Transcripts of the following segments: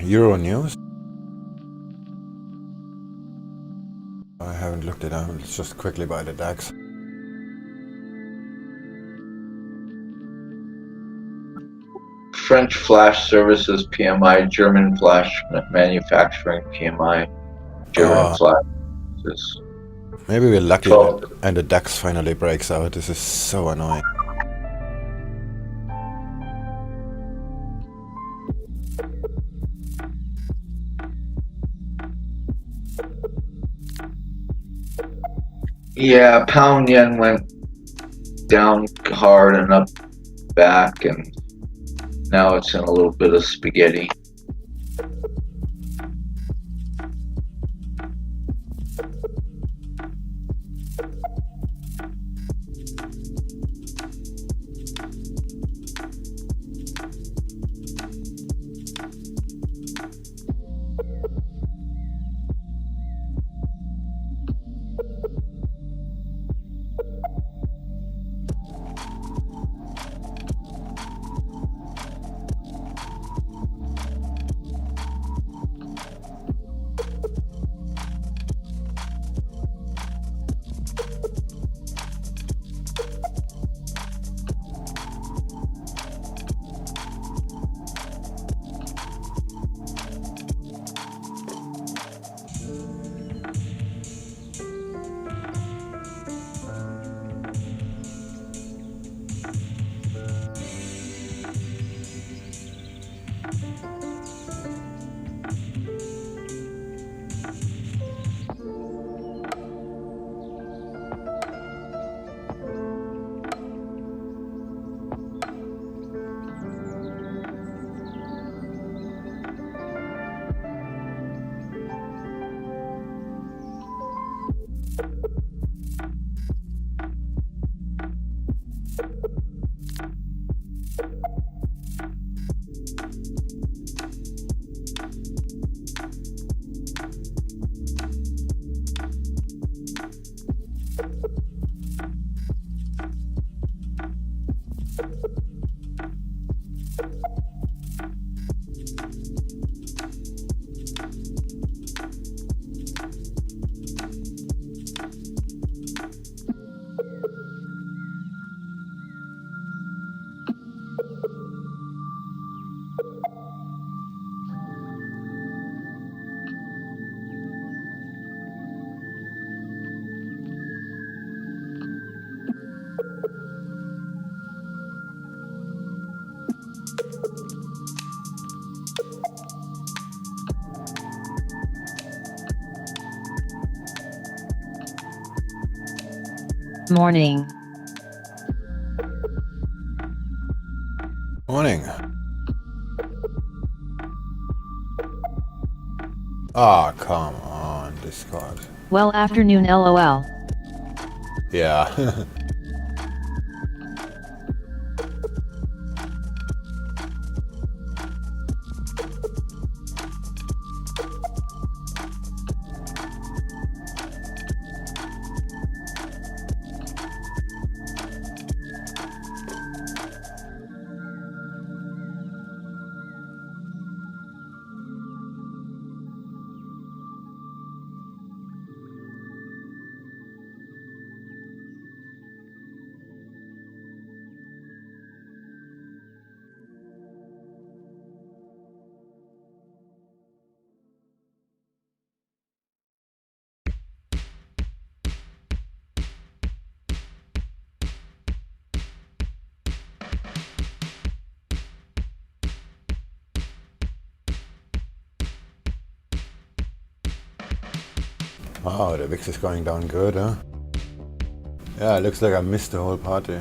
Euro news? I haven't looked it up. Let's just quickly buy the DAX. French flash services PMI, German flash manufacturing PMI, German flash services. Maybe we're lucky 12. and the DAX finally breaks out. This is so annoying. Yeah, pound yen went down hard and up back, and now it's in a little bit of spaghetti. Morning. Morning. Ah, come on, Discord. Well, afternoon, lol. Yeah. Wow, the VIX is going down good, huh? Yeah, it looks like I missed the whole party.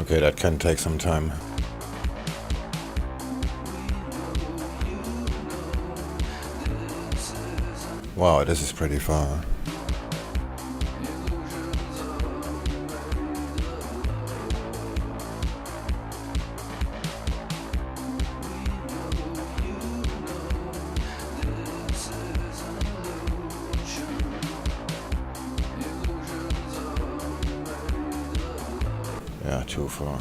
Okay, that can take some time. Wow, this is pretty far. Yeah, too far.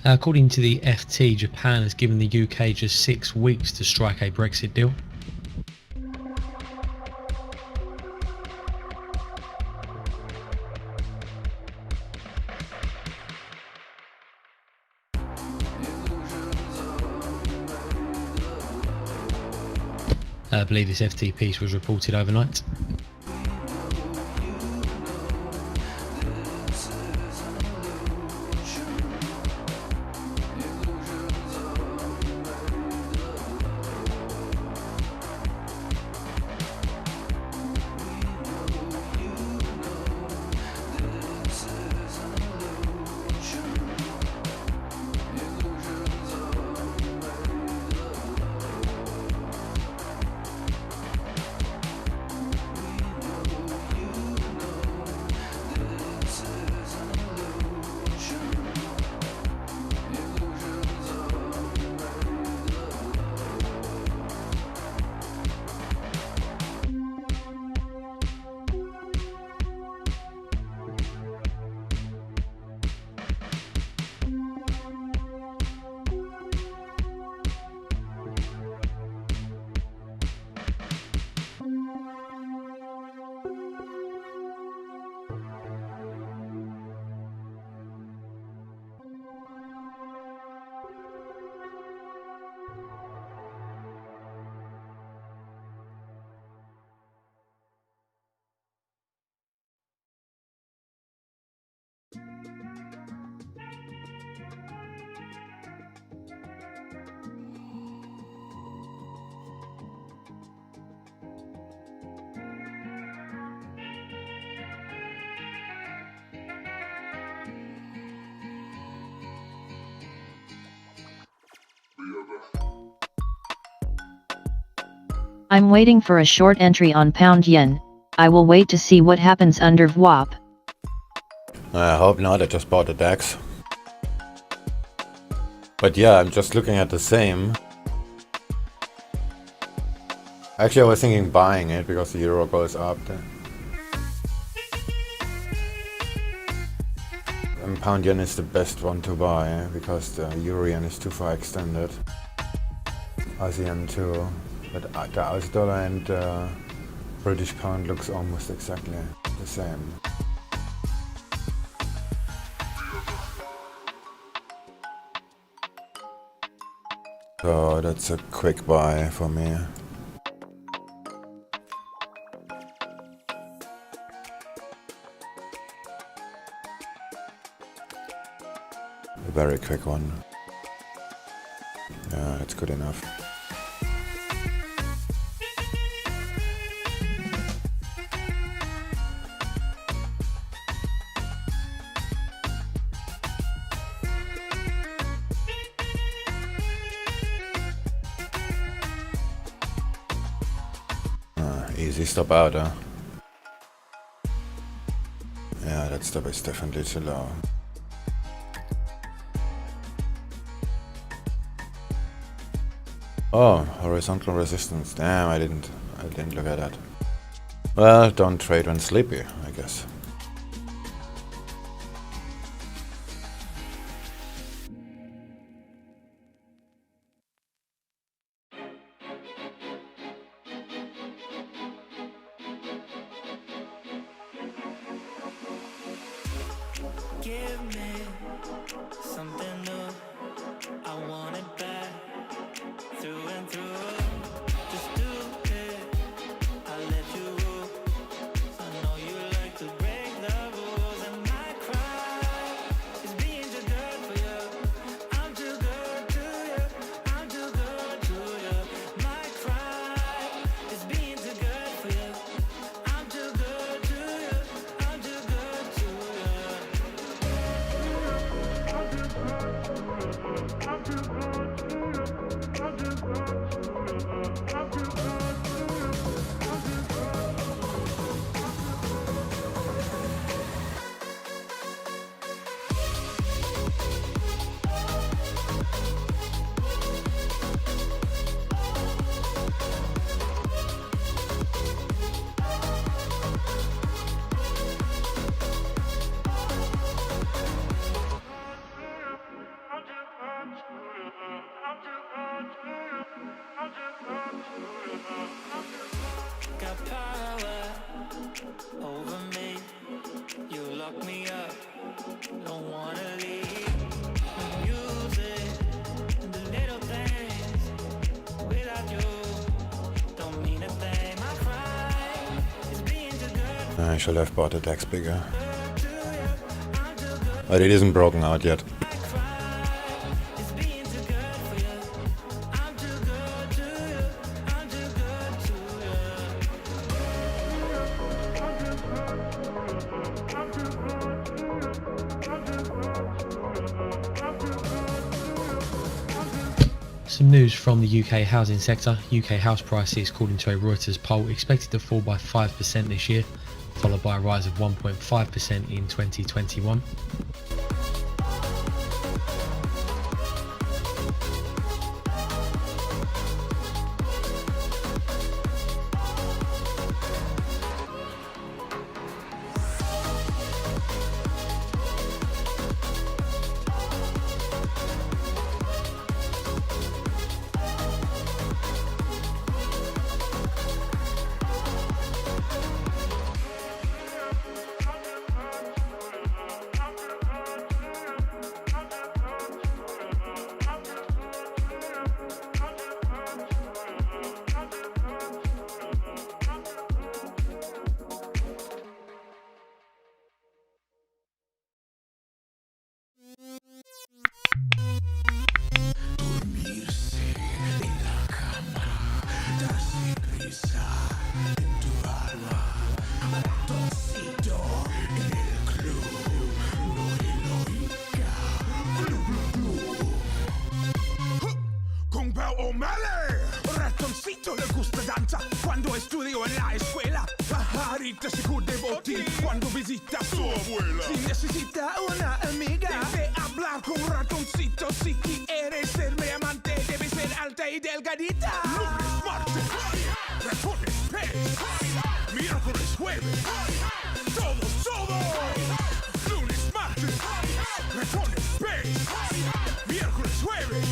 According to the FT, Japan has given the UK just 6 weeks to strike a Brexit deal. I believe this FT piece was reported overnight. I'm waiting for a short entry on pound yen. I will wait to see what happens under VWAP. I hope not, I just bought the DAX. But yeah, I'm just looking at the same. Actually, I was thinking buying it because the euro goes up. And pound yen is the best one to buy because the euro yen is too far extended. Aussie yen too. But the Aussie dollar and British pound looks almost exactly the same. So that's a quick buy for me. very quick one. Yeah, that's good enough. Easy stop out, huh? Yeah, that stop is definitely too low. Oh, horizontal resistance. Damn, I didn't look at that. Well, don't trade when sleepy, I guess. Give me something new. I want it back, through and through. Just do it, I'll let you rule. I know you like to break the rules, and my cry is being too good for you. I'm too good to you, I'm too good to you. My cry is being too good for you. I'm too good to you, I'm too good to you. Got power over me. You lock me up, don't wanna leave. Music, the little things. Without you, don't mean a thing. My cry is being too good I should have bought the DAX bigger. to you. I'm too good. But it isn't broken out yet. My cry is being too good for you. I'm too good to you. I'm too good to you. Some news from the UK housing sector. UK house prices, according to a Reuters poll, expected to fall by 5% this year, followed by a rise of 1.5% in 2021. Ratoncito le gusta danza cuando estudio en la escuela. Pajarita se cubre botín cuando visita a su abuela. Si necesita una amiga, debe hablar con ratoncito. Si quieres ser mi amante, debe ser alta y delgadita. Lunes, martes, ratones, pez. Miércoles, jueves, todos. Lunes, martes, ratones, pez. Miércoles, jueves.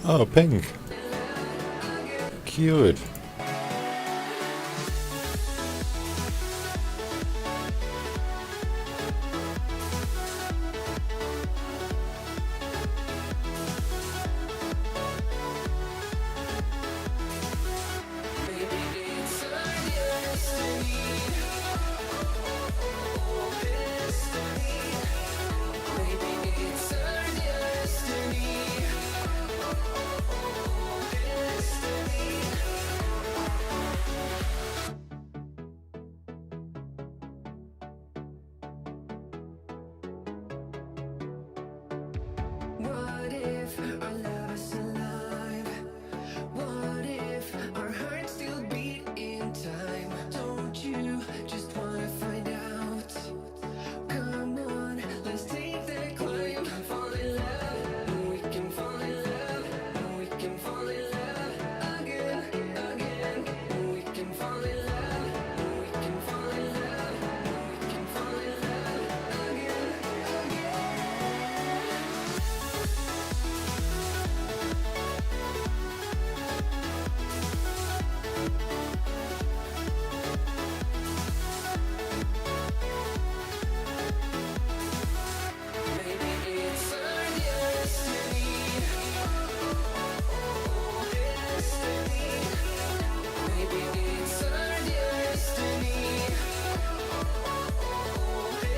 Oh, pink. Cute. What if our love is alive? What if our hearts still beat in time? Don't you just wanna find out? Come on, let's take that climb. We can fall in love, we can fall in love, we can fall in love again, again. We can fall in love, we can fall in love, we can fall in love again, again. Maybe it's our destiny. Destiny. Maybe it's our destiny.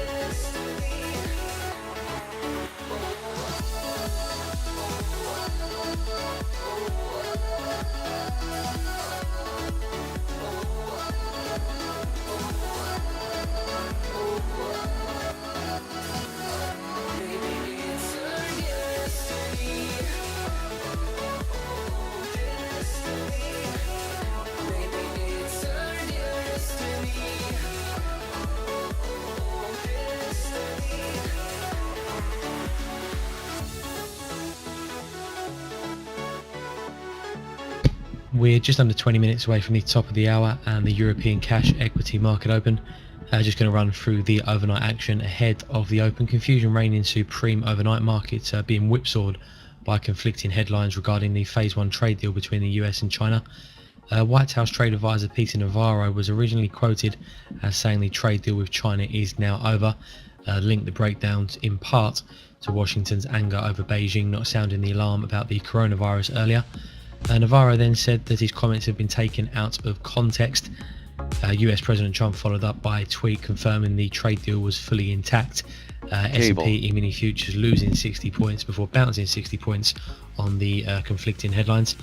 Maybe it's our destiny. Destiny. Maybe it's our destiny. We're just under 20 minutes away from the top of the hour and the European cash equity market open. Just going to run through the overnight action ahead of the open. Confusion reigning supreme overnight, markets being whipsawed by conflicting headlines regarding the phase 1 trade deal between the US and China. White House trade advisor Peter Navarro was originally quoted as saying the trade deal with China is now over, linked the breakdowns in part to Washington's anger over Beijing not sounding the alarm about the coronavirus earlier. Navarro then said that his comments had been taken out of context. US President Trump followed up by a tweet confirming the trade deal was fully intact. S&P E-mini futures losing 60 points before bouncing 60 points on the conflicting headlines.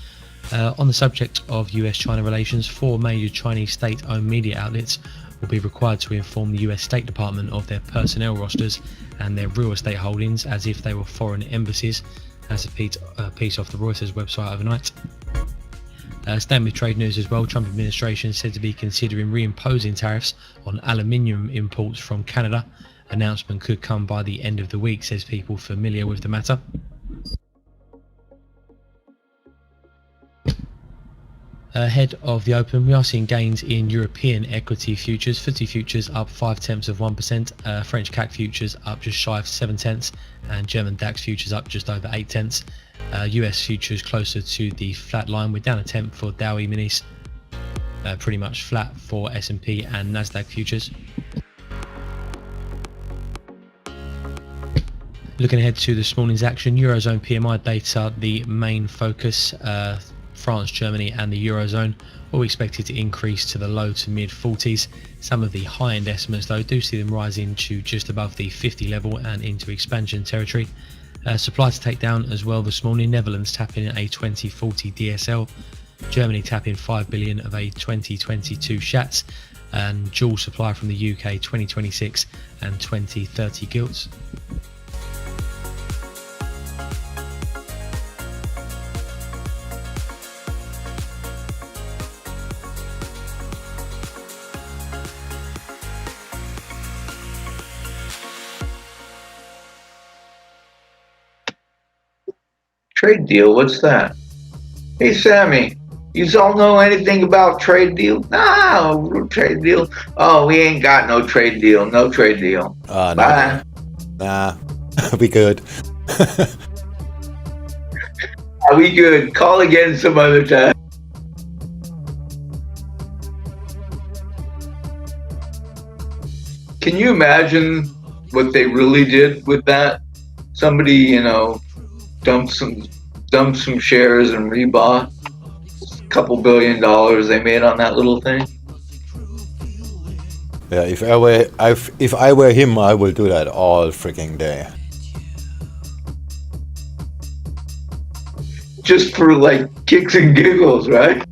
On the subject of US-China relations, 4 major Chinese state-owned media outlets will be required to inform the US State Department of their personnel rosters and their real estate holdings as if they were foreign embassies. That's a piece off the Reuters website overnight. Staying with trade news as well, Trump administration said to be considering reimposing tariffs on aluminium imports from Canada. Announcement could come by the end of the week, says people familiar with the matter. Ahead of the open, we are seeing gains in European equity futures. FTSE futures up 0.5%, French CAC futures up just shy of 0.7, and German DAX futures up just over 0.8. US futures closer to the flat line. We're down 1/10 for Dow E-minis, pretty much flat for S&P and Nasdaq futures. Looking ahead to this morning's action, Eurozone PMI data, the main focus. France, Germany and the Eurozone all expected to increase to the low to mid 40s. Some of the high-end estimates though do see them rising to just above the 50 level and into expansion territory. Supply to take down as well this morning. Netherlands tapping a 2040 DSL, Germany tapping 5 billion of a 2022 Schatz, and dual supply from the UK 2026 and 2030 gilts. Trade deal? What's that? Hey, Sammy, you all know anything about trade deal? No, trade deal. Oh, we ain't got no trade deal. No trade deal. No. Bye. Nah, we good. We good. Call again some other time. Can you imagine what they really did with that? Somebody, dumped some shares and rebought a couple $1 billion they made on that little thing. Yeah, if I were him, I will do that all freaking day. Just for like kicks and giggles, right?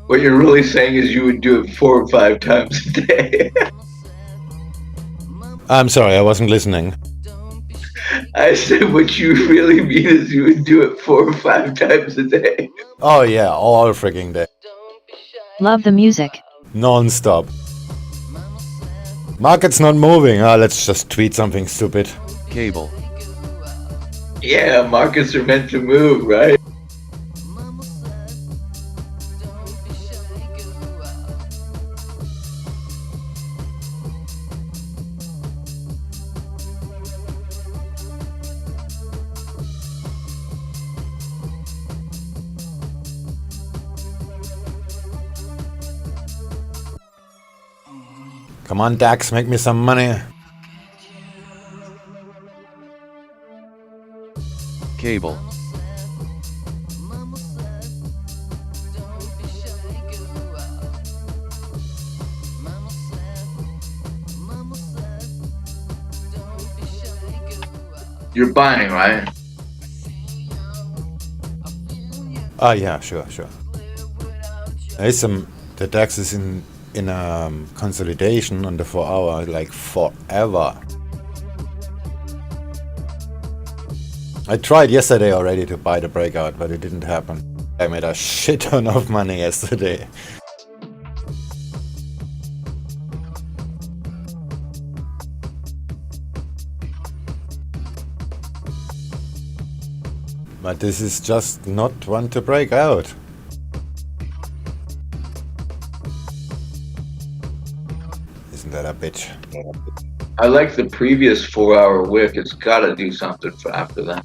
What you're really saying is you would do it 4 or 5 times a day. I'm sorry, I wasn't listening. I said what you really mean is you would do it 4 or 5 times a day. Oh yeah, all freaking day. Love the music. Non-stop. Market's not moving. Let's just tweet something stupid. Cable. Yeah, markets are meant to move, right? Come on, DAX, make me some money. Cable. You're buying, right? Yeah, sure. There's the DAX is in consolidation on the 4 hour, like forever. I tried yesterday already to buy the breakout, but it didn't happen. I made a shit ton of money yesterday. But this is just not one to break out. Isn't that a bitch? I like the previous 4-hour wick. It's got to do something for after that.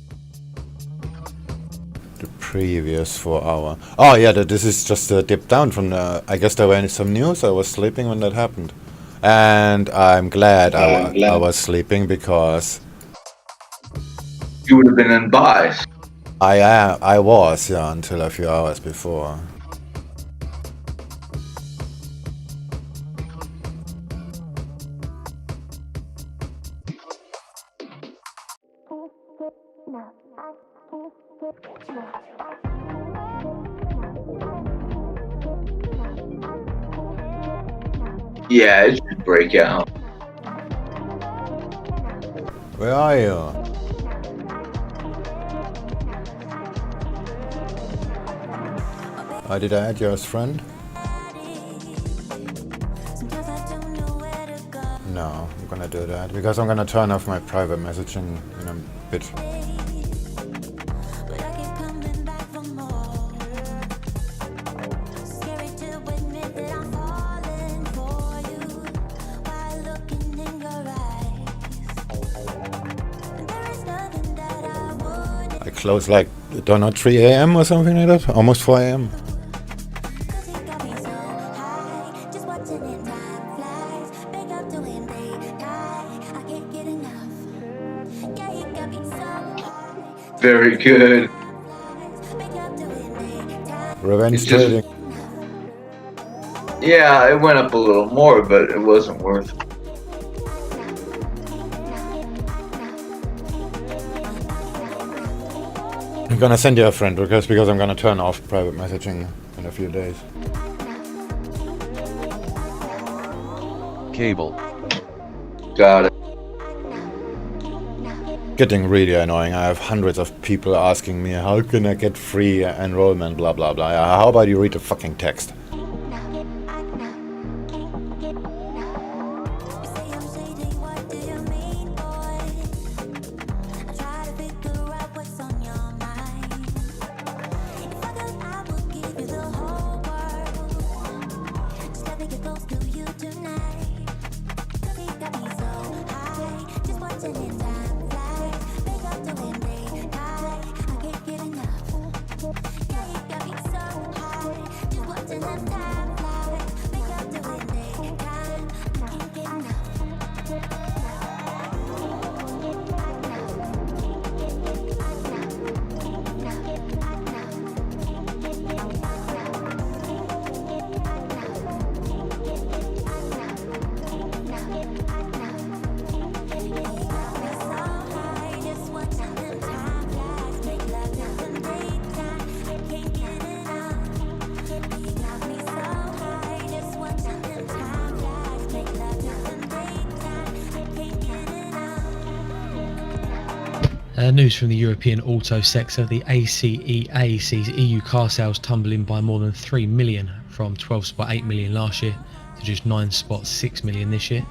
The previous 4 hour. Oh yeah, this is just a dip down from the... I guess there were some news. I was sleeping when that happened. And I'm glad I was sleeping because... You would have been in buys. I was, yeah, until a few hours before. Yeah, it should break out. Where are you? Did I add you as friend? No, I'm gonna do that because I'm gonna turn off my private messaging in a bit. I close like, don't know, 3 a.m. or something like that, almost 4 a.m. Very good. Revenge trading. Yeah, it went up a little more, but it wasn't worth it. I'm gonna send you a friend request because I'm gonna turn off private messaging in a few days. Cable. Got it. Getting really annoying. I have hundreds of people asking me, how can I get free enrollment, blah blah blah. How about you read the fucking text? News from the European auto sector. The ACEA sees EU car sales tumbling by more than 3 million from 12.8 million last year to just 9.6 million this year.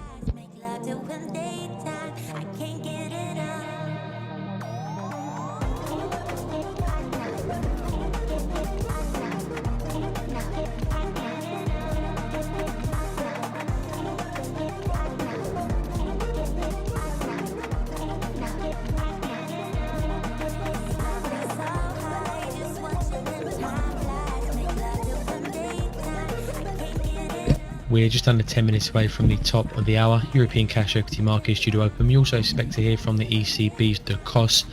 We're just under 10 minutes away from the top of the hour. European cash equity market is due to open. We also expect to hear from the ECB's De Cos,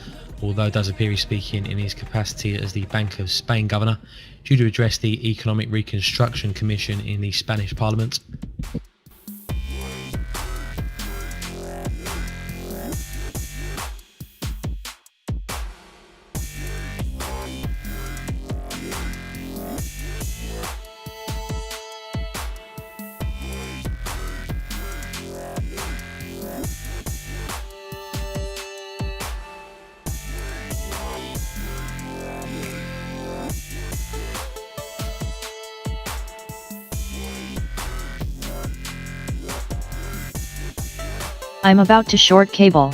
although it does appear he's speaking in his capacity as the Bank of Spain governor, due to address the Economic Reconstruction Commission in the Spanish Parliament. I'm about to short cable.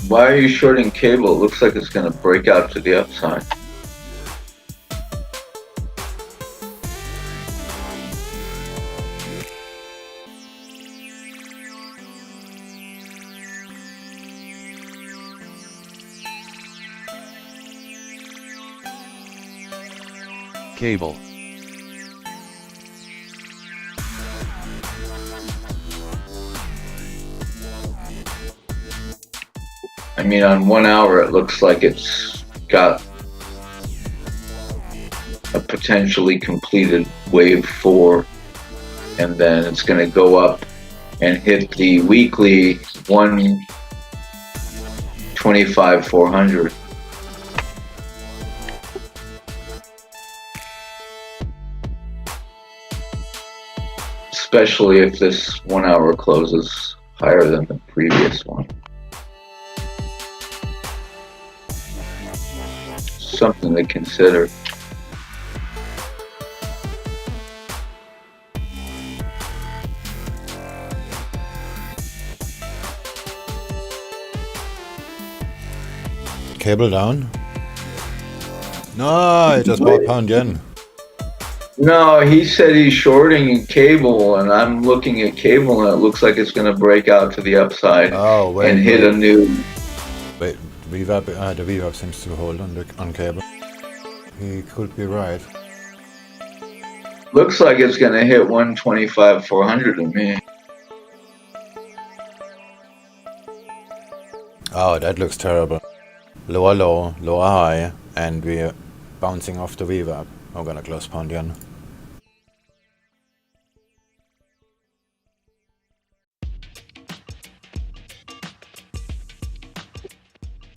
Why are you shorting cable? It looks like it's going to break out to the upside. Cable. I mean, on 1 hour, it looks like it's got a potentially completed wave 4, and then it's going to go up and hit the weekly 125,400. Especially if this 1 hour closes higher than the previous one. Something to consider. Cable down? No, I just bought pound yen. No, he said he's shorting cable, and I'm looking at cable, and it looks like it's going to break out to the upside and hit a new. Wait, the VWAP seems to hold on cable. He could be right. Looks like it's going to hit 125,400 to me. Oh, that looks terrible. Lower low, lower high, and we're bouncing off the VWAP. I'm gonna close pound yen.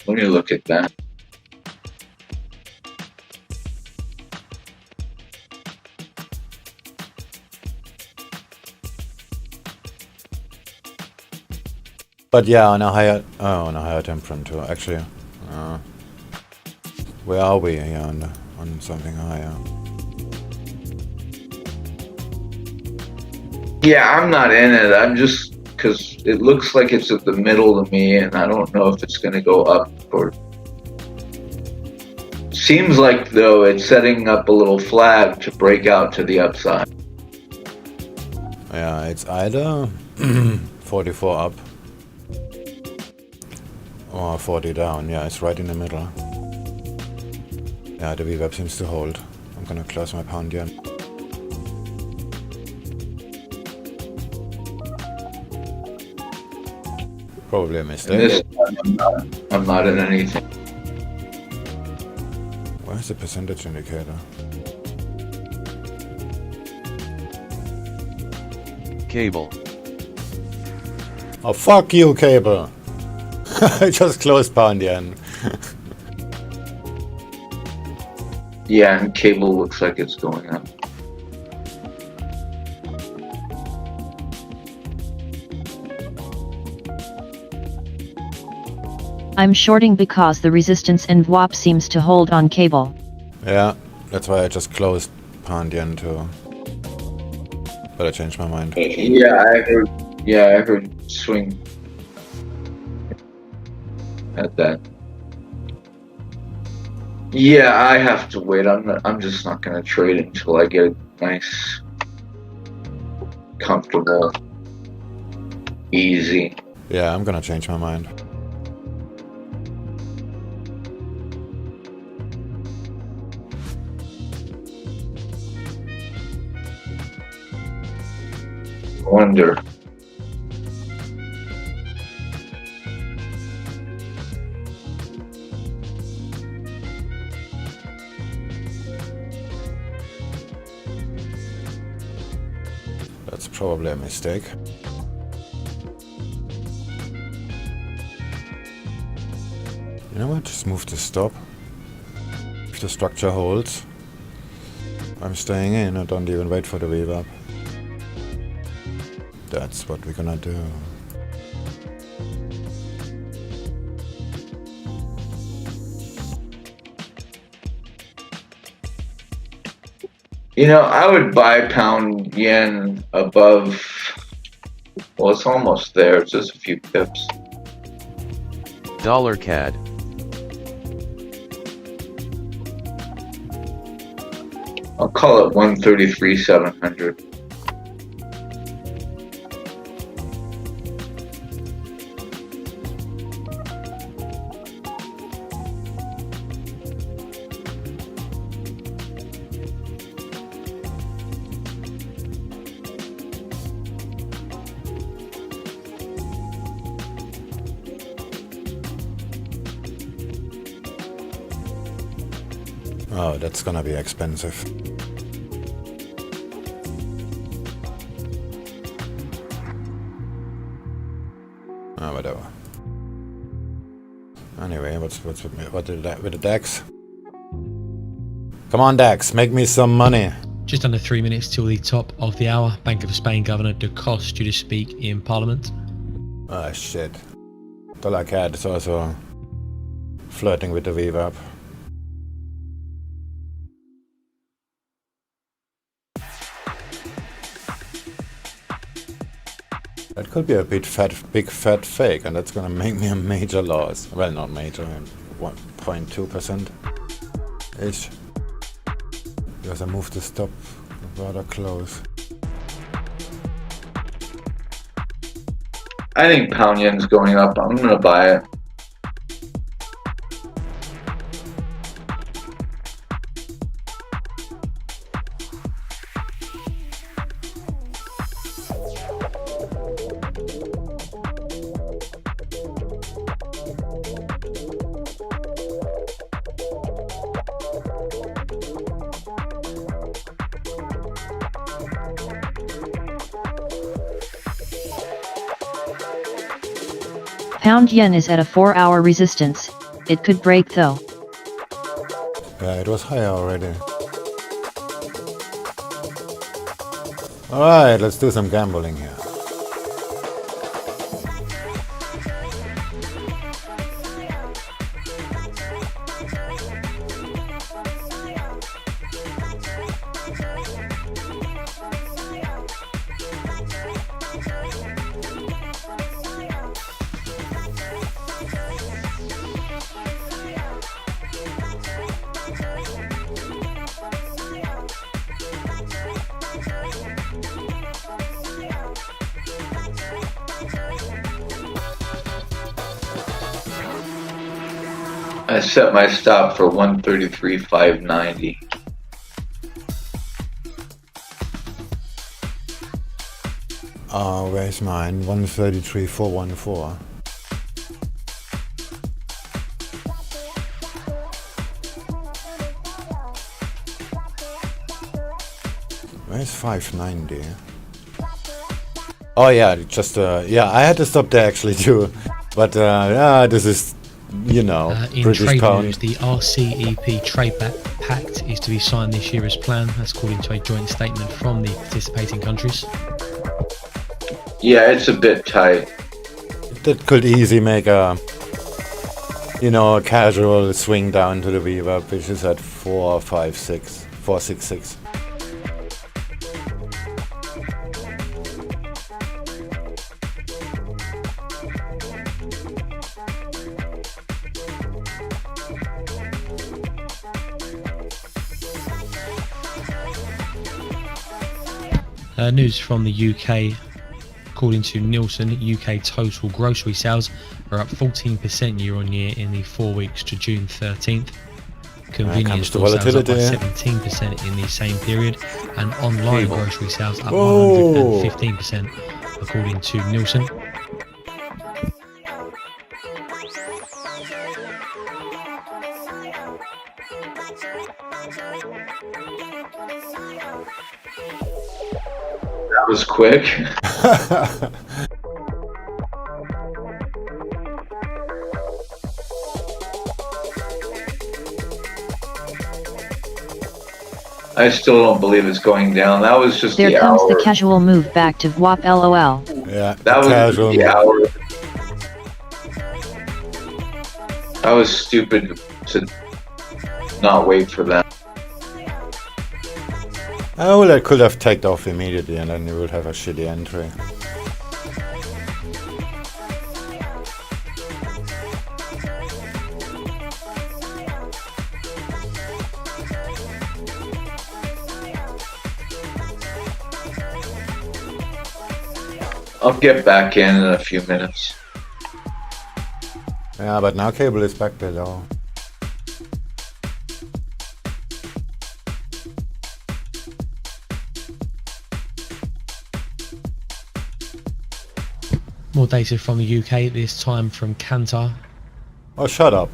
Let me look at that. But yeah, on a higher time frame too. Actually, where are we here on something higher? Yeah, I'm not in it. I'm just because it looks like it's at the middle to me, and I don't know if it's going to go up or. Seems like though it's setting up a little flag to break out to the upside. Yeah, it's either 44 up or 40 down. Yeah, it's right in the middle. Yeah, the VWAP seems to hold. I'm gonna close my pound yen. Probably a And mistake. this time I'm not in anything. Where's the percentage indicator? Cable. Oh, fuck you, cable! I just closed pound yen. Yeah, and cable looks like it's going up. I'm shorting because the resistance and VWAP seems to hold on cable. Yeah, that's why I just closed pound yen too. But I changed my mind. Yeah, I heard swing at that. Yeah, I have to wait. I'm just not gonna trade until I get a nice, comfortable, easy. Yeah, I'm gonna change my mind. Wonder. That's probably a mistake. You know what? Just move the stop. If the structure holds, I'm staying in. I don't even wait for the wave up. That's what we're gonna do. You know, I would buy pound yen above. Well, it's almost there. It's just a few pips. Dollar CAD. I'll call it 133,700. Oh, that's gonna be expensive. Oh, whatever. Anyway, what's with the DAX? Come on, DAX, make me some money. Just under 3 minutes till the top of the hour. Bank of Spain Governor de Costa due to speak in Parliament. Ah, shit. Dollar CAD is also flirting with the VWAP. That could be a big fat fake, and that's gonna make me a major loss. Well, not major, 1.2% ish. Because I moved the stop rather close. I think pound yen's going up. I'm gonna buy it. Pound yen is at a 4-hour resistance. It could break though. Yeah, it was higher already. Alright, let's do some gambling here. I set my stop for 133,590. Where's mine? 133,414. Where's 590? Oh yeah, just yeah, I had to stop there actually too. But yeah, this is, you know, In British trade pound. news, the RCEP trade pact is to be signed this year as planned. That's according to a joint statement from the participating countries. Yeah, it's a bit tight. That could easily make a, you know, a casual swing down to the VWAP, which is at 466. News from the UK. According to Nielsen, UK total grocery sales are up 14% year on year in the 4 weeks to June 13th. Convenience store sales up by 17% in the same period, and online Cable. grocery sales up Whoa. 115% according to Nielsen. That was quick. I still don't believe it's going down. That was just There the comes hour. the casual move back to VWAP LOL. Yeah, That was casual. the hour. I was stupid to not wait for that. Oh, well, I could have taken off immediately and then you would have a shitty entry. I'll get back in a few minutes. Yeah, but now cable is back below. More data from the UK, this time from Kantar. Oh, shut up.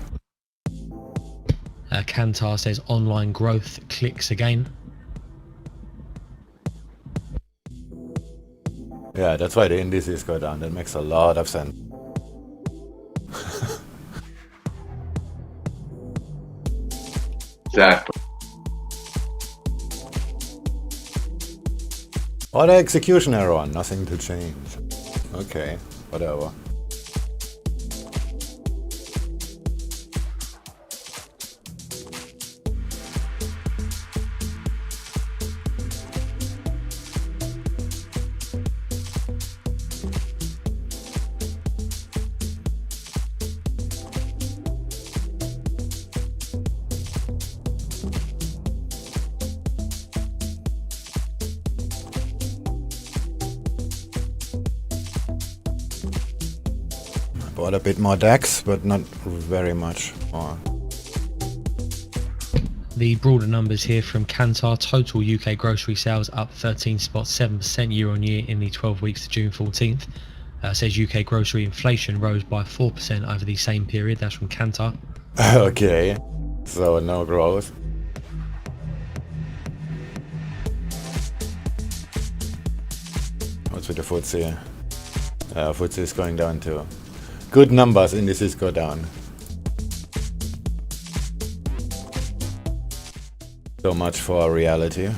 Kantar says online growth clicks again. Yeah, that's why the indices go down. That makes a lot of sense. Exactly. Oh, the execution error, nothing to change. Okay, whatever. Bought a bit more DAX, but not very much more. The broader numbers here from Kantar, total UK grocery sales up 13.7% year on year in the 12 weeks to June 14th. Says UK grocery inflation rose by 4% over the same period. That's from Kantar. Okay, so no growth. What's with the FTSE? FTSE is going down too. Good numbers, indices go down. So much for reality.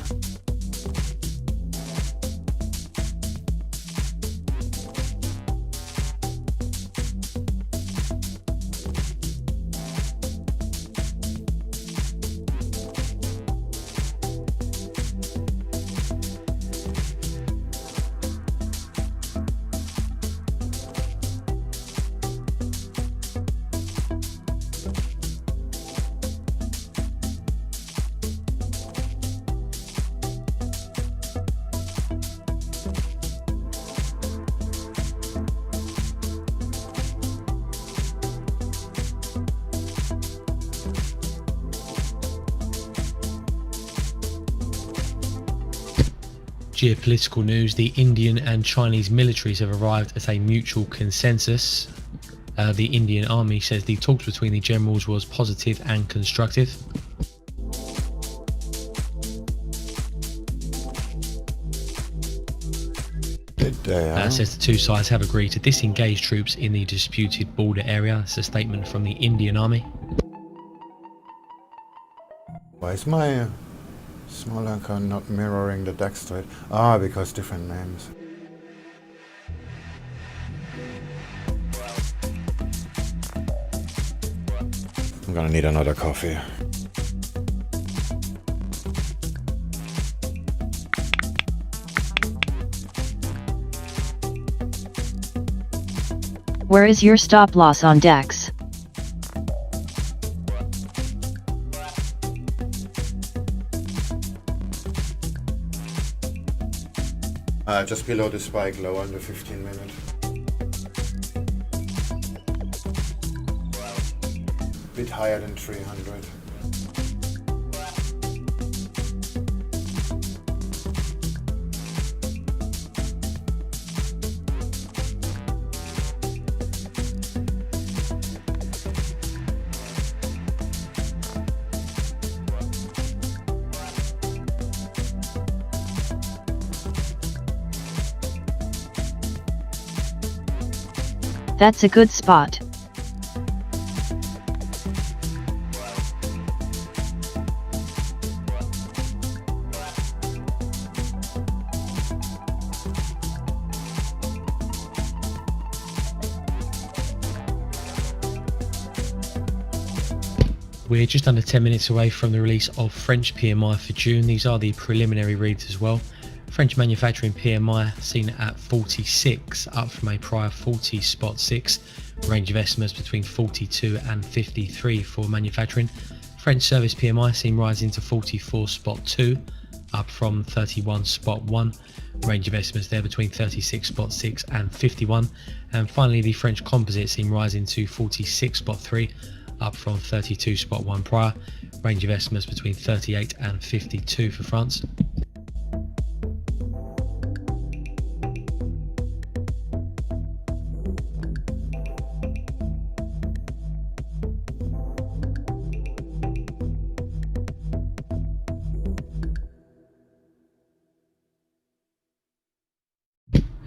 Geopolitical news: the Indian and Chinese militaries have arrived at a mutual consensus. The Indian army says the talks between the generals was positive and constructive. Says the two sides have agreed to disengage troops in the disputed border area. It's a statement from the Indian army. Why is my small icon not mirroring the DAX trade? Ah, because different names. I'm gonna need another coffee. Where is your stop loss on DAX? Just below the spike low on the 15 minute. Bit higher than 300. That's a good spot. We're just under 10 minutes away from the release of French PMI for June. These are the preliminary reads as well. French manufacturing PMI seen at 46, up from a prior 40.6. Range of estimates between 42 and 53 for manufacturing. French service PMI seen rising to 44.2, up from 31.1. Range of estimates there between 36.6 and 51. And finally, the French composite seen rising to 46.3, up from 32.1 prior. Range of estimates between 38 and 52 for France.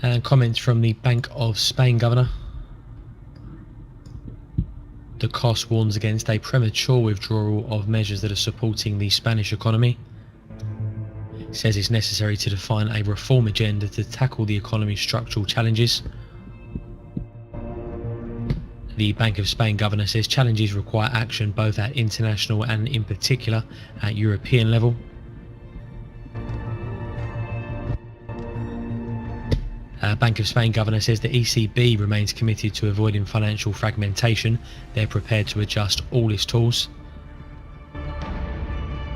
And comments from the Bank of Spain governor. The cost warns against a premature withdrawal of measures that are supporting the Spanish economy. It says it's necessary to define a reform agenda to tackle the economy's structural challenges. The Bank of Spain governor says challenges require action both at international and in particular at European level. Bank of Spain governor says the ECB remains committed to avoiding financial fragmentation. They're prepared to adjust all its tools.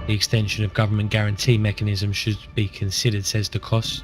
The extension of government guarantee mechanisms should be considered, says the cost.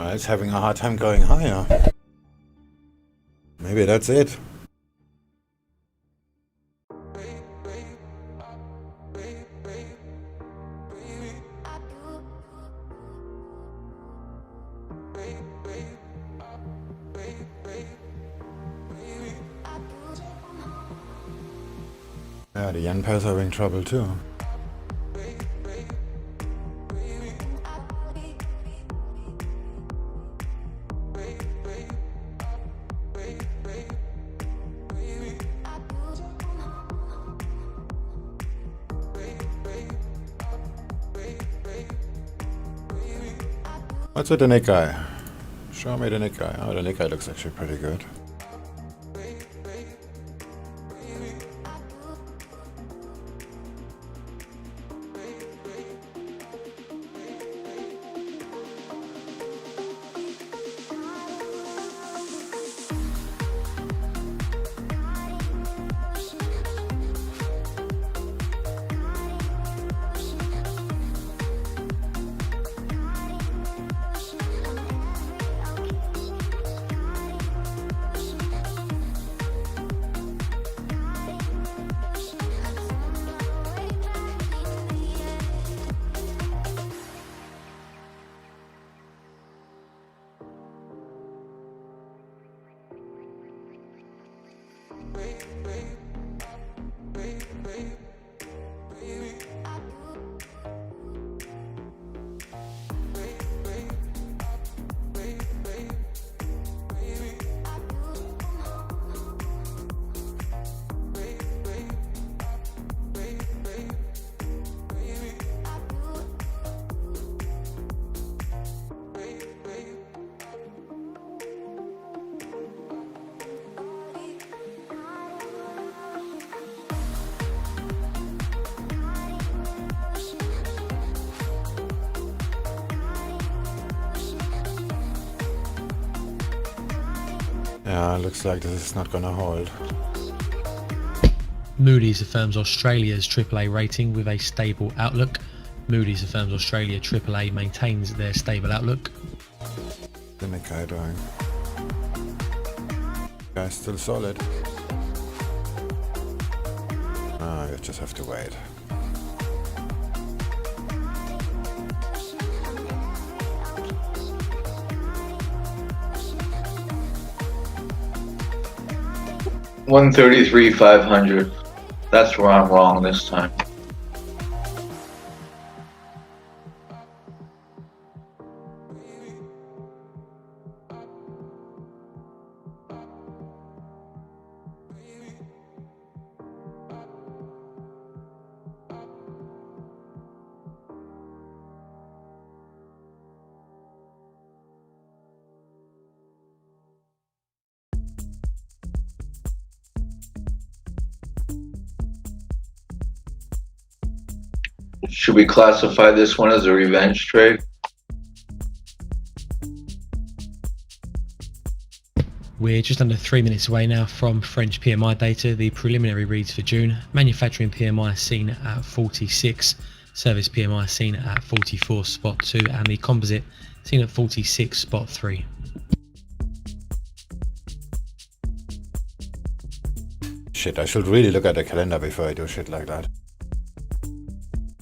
It's having a hard time going higher. Maybe that's it. Yeah, the yen pair's having trouble too. What's with the Nikkei? Show me the Nikkei. Oh, the Nikkei looks actually pretty good. Yeah, looks like this is not gonna hold. Moody's affirms Australia's AAA rating with a stable outlook. Moody's affirms Australia AAA maintains their stable outlook. The Nikkei doing. Guy's still solid. Ah, you just have to wait. $133,500. That's where I'm wrong this time. Should we classify this one as a revenge trade? We're just under 3 minutes away now from French PMI data, the preliminary reads for June. Manufacturing PMI seen at 46, service PMI seen at 44.2, and the composite seen at 46.3. Shit, I should really look at the calendar before I do shit like that.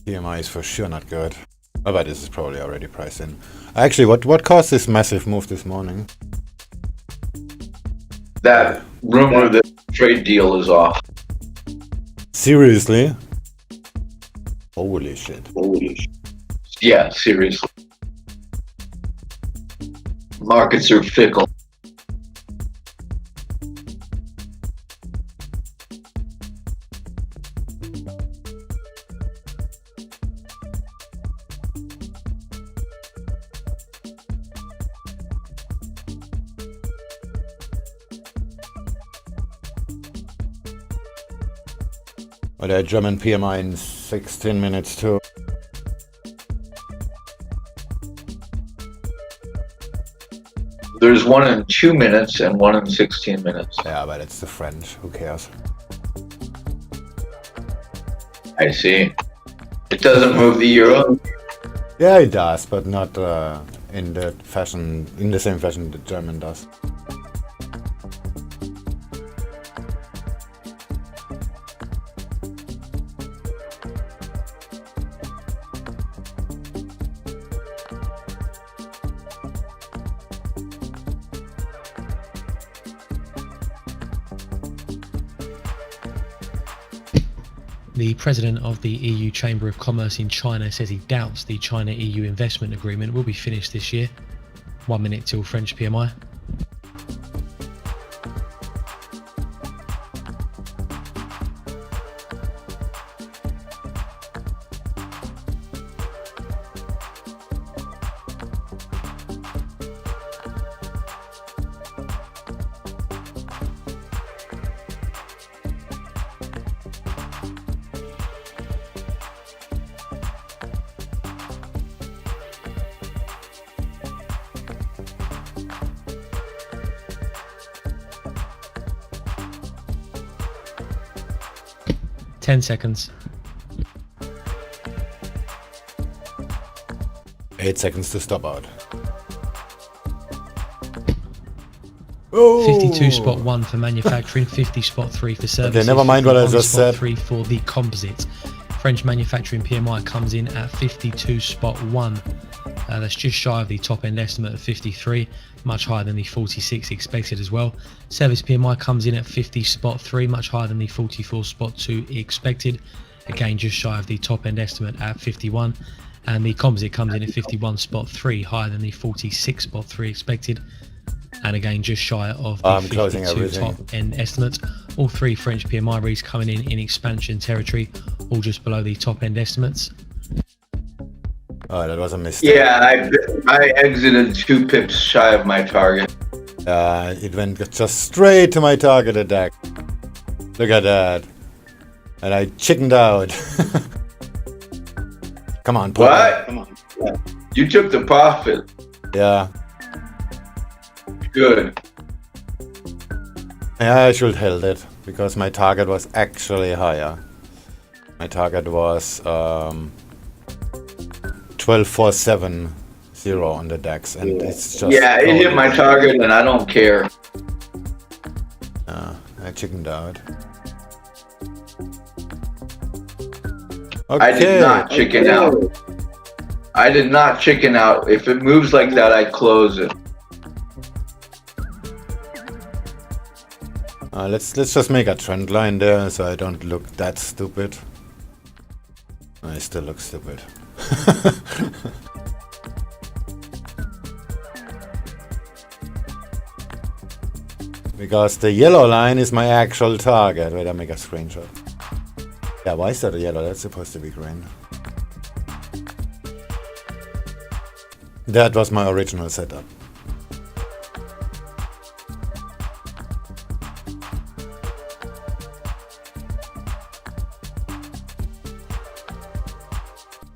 PMI is for sure not good. Oh, but this is probably already priced in. Actually, what caused this massive move this morning? That rumor that the trade deal is off. Seriously? Holy shit. Yeah, seriously. Markets are fickle. Well, there German PMI in 16 minutes too. There's one in 2 minutes and one in 16 minutes. Yeah, but it's the French. Who cares? I see. It doesn't move the euro. Yeah, it does, but not in the same fashion the German does. The president of the EU Chamber of Commerce in China says he doubts the China-EU investment agreement will be finished this year. 1 minute till French PMI. Ten seconds. 8 seconds to stop out. Oh! 52 spot 1 for manufacturing, 50 spot 3 for services. Okay, never mind what I 51 just spot said. 3 for the composites. French manufacturing PMI comes in at 52 spot 1. That's just shy of the top end estimate of 53, much higher than the 46 expected as well. Service PMI comes in at 50 spot 3, much higher than the 44 spot 2 expected. Again, just shy of the top end estimate at 51. And the composite comes in at 51 spot 3, higher than the 46 spot 3 expected. And again, just shy of the 52 top end estimates. All three French PMI reads coming in expansion territory, all just below the top end estimates. Oh, that was a mistake. Yeah, I exited 2 pips shy of my target. It went just straight to my target attack. Look at that. And I chickened out. Come on, Paul. What? Come on. You took the profit. Yeah. Good. Yeah, I should held it because my target was actually higher. My target was 12,470 on the DAX, and it's just it hit my target, and I don't care. I chickened out. Okay. I did not chicken out. I did not chicken out. If it moves like that, I close it. Let's just make a trend line there so I don't look that stupid. I still look stupid. Because the yellow line is my actual target. Wait, I make a screenshot. Yeah, why is that a yellow? That's supposed to be green. That was my original setup.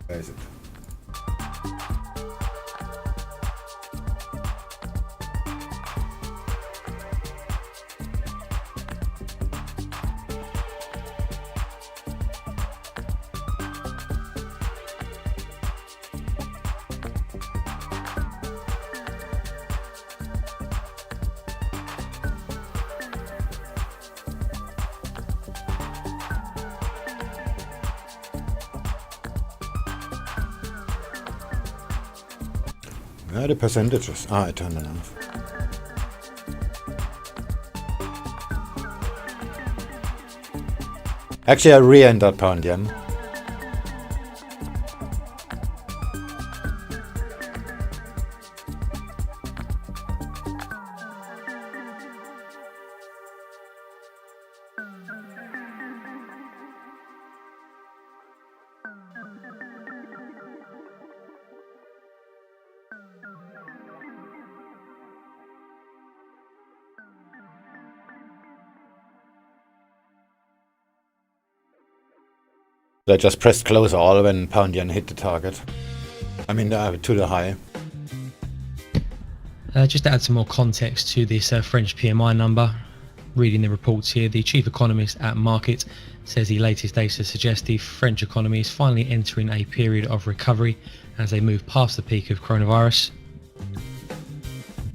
Where is it? Yeah, the percentages. I turned it off. Actually, I re-entered pound yen. I just pressed close all when pound yen hit the target. I mean, to the high. Just to add some more context to this French PMI number, reading the reports here, the chief economist at Market says the latest data suggests the French economy is finally entering a period of recovery as they move past the peak of coronavirus.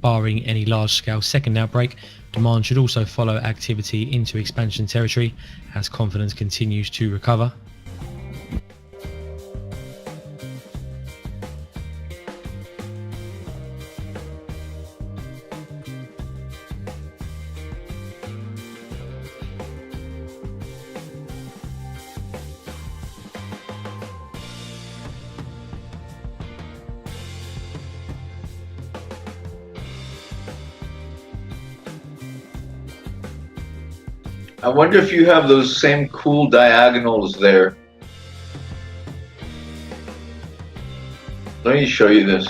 barring any large-scale second outbreak. Demand should also follow activity into expansion territory as confidence continues to recover. I wonder if you have those same cool diagonals there. Let me show you this.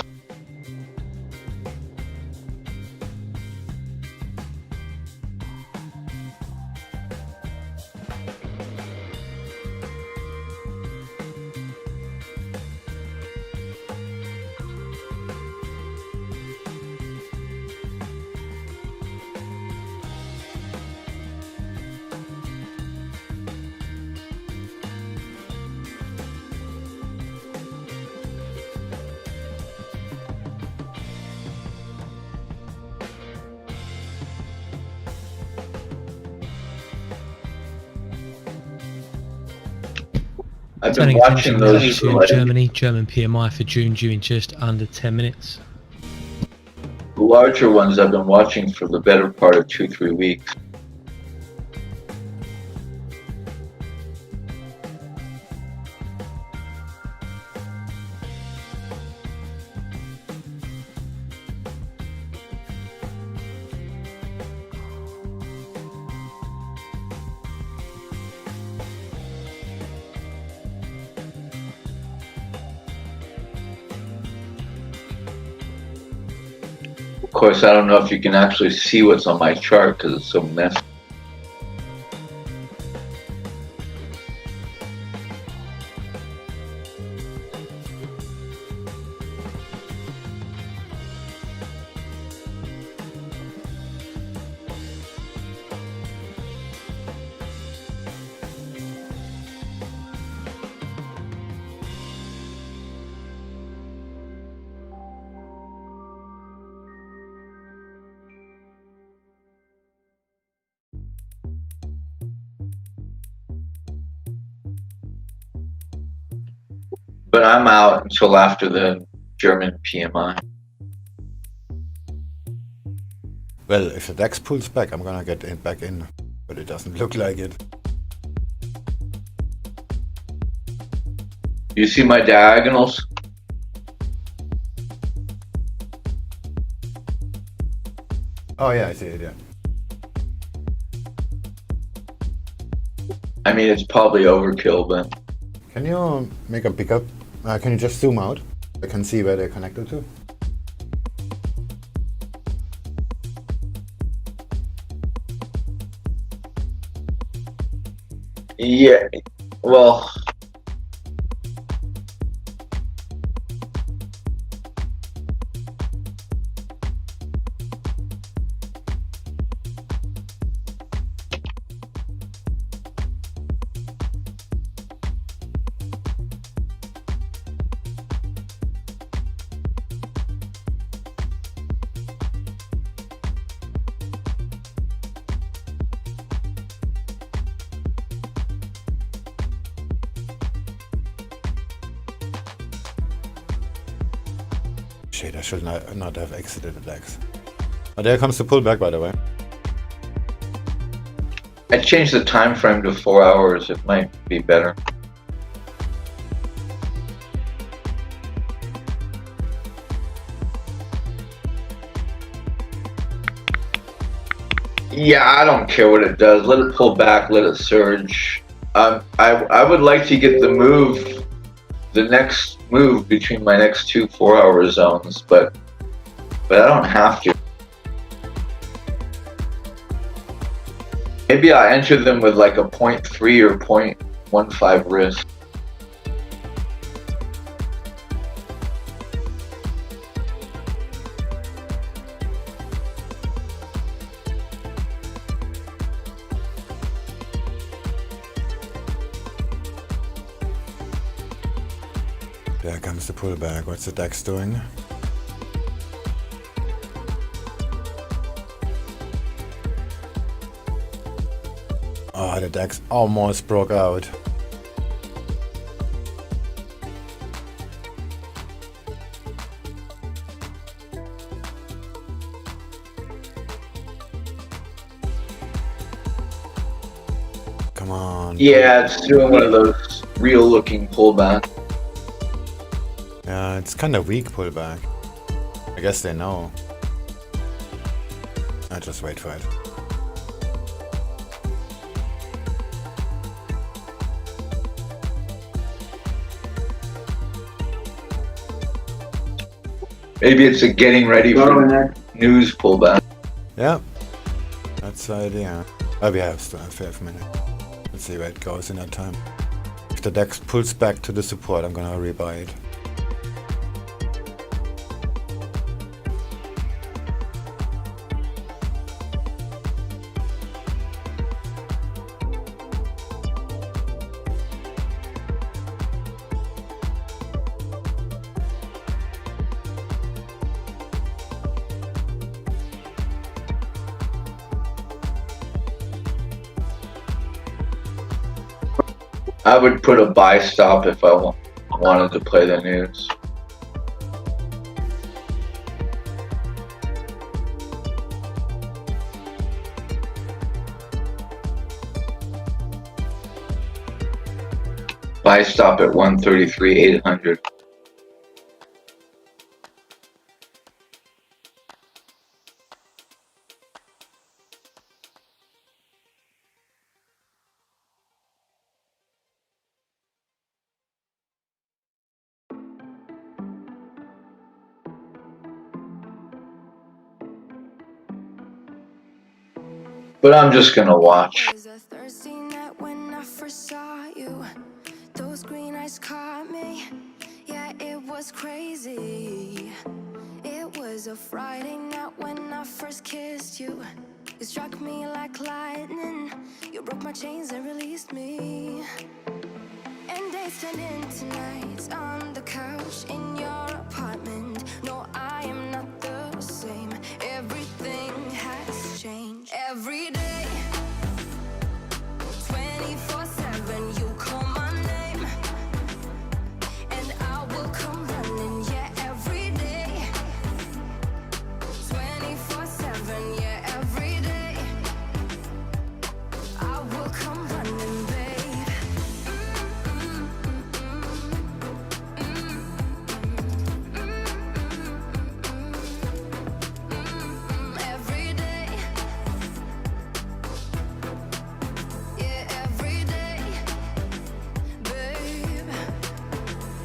I've been Turning watching attention those now for to like Germany. German PMI for June due in just under 10 minutes. the larger ones I've been watching for the better part of 2-3 weeks. Of course, I don't know if you can actually see what's on my chart because it's so messy. But I'm out until after the German PMI. Well, if the DAX pulls back, I'm gonna get back in, but it doesn't look like it. You see my diagonals? Oh yeah, I see it, yeah. I mean, it's probably overkill, but Can you make a pickup? Can you just zoom out? I can see where they're connected to. yeah, well, Shit, I should not have exited the DAX. Oh, there comes the pullback, by the way. I changed the time frame to 4 hours. It might be better. Yeah, I don't care what it does. Let it pull back. Let it surge. I would like to get the next move between my next two 4-hour zones, but I don't have to. Maybe I enter them with like a 0.3 or 0.15 risk. There comes the pullback. What's the DAX doing? Oh, the DAX almost broke out. Come on. Yeah, it's doing one of those real looking pullbacks. Yeah, it's kind of weak pullback. I guess they know. I just wait for it. Maybe it's a getting ready for news pullback. Yeah, that's the idea. Oh, we have still 5 minutes. Let's see where it goes in that time. If the DAX pulls back to the support, I'm gonna rebuy it. I would put a buy stop if I wanted to play the news. Buy stop at 133,800. But I'm just gonna watch. It was a Thursday night when I first saw you. Those green eyes caught me. Yeah, it was crazy. It was a Friday night when I first kissed you. You struck me like lightning. You broke my chains and released me. And days turned into nights on the couch in your apartment. No, I am not the same. Everything has changed. Every day, 24/7, you call my name, and I will come running. Yeah, every day, 24/7. Yeah, every day, I will come running, babe. Every day, yeah, every day, babe.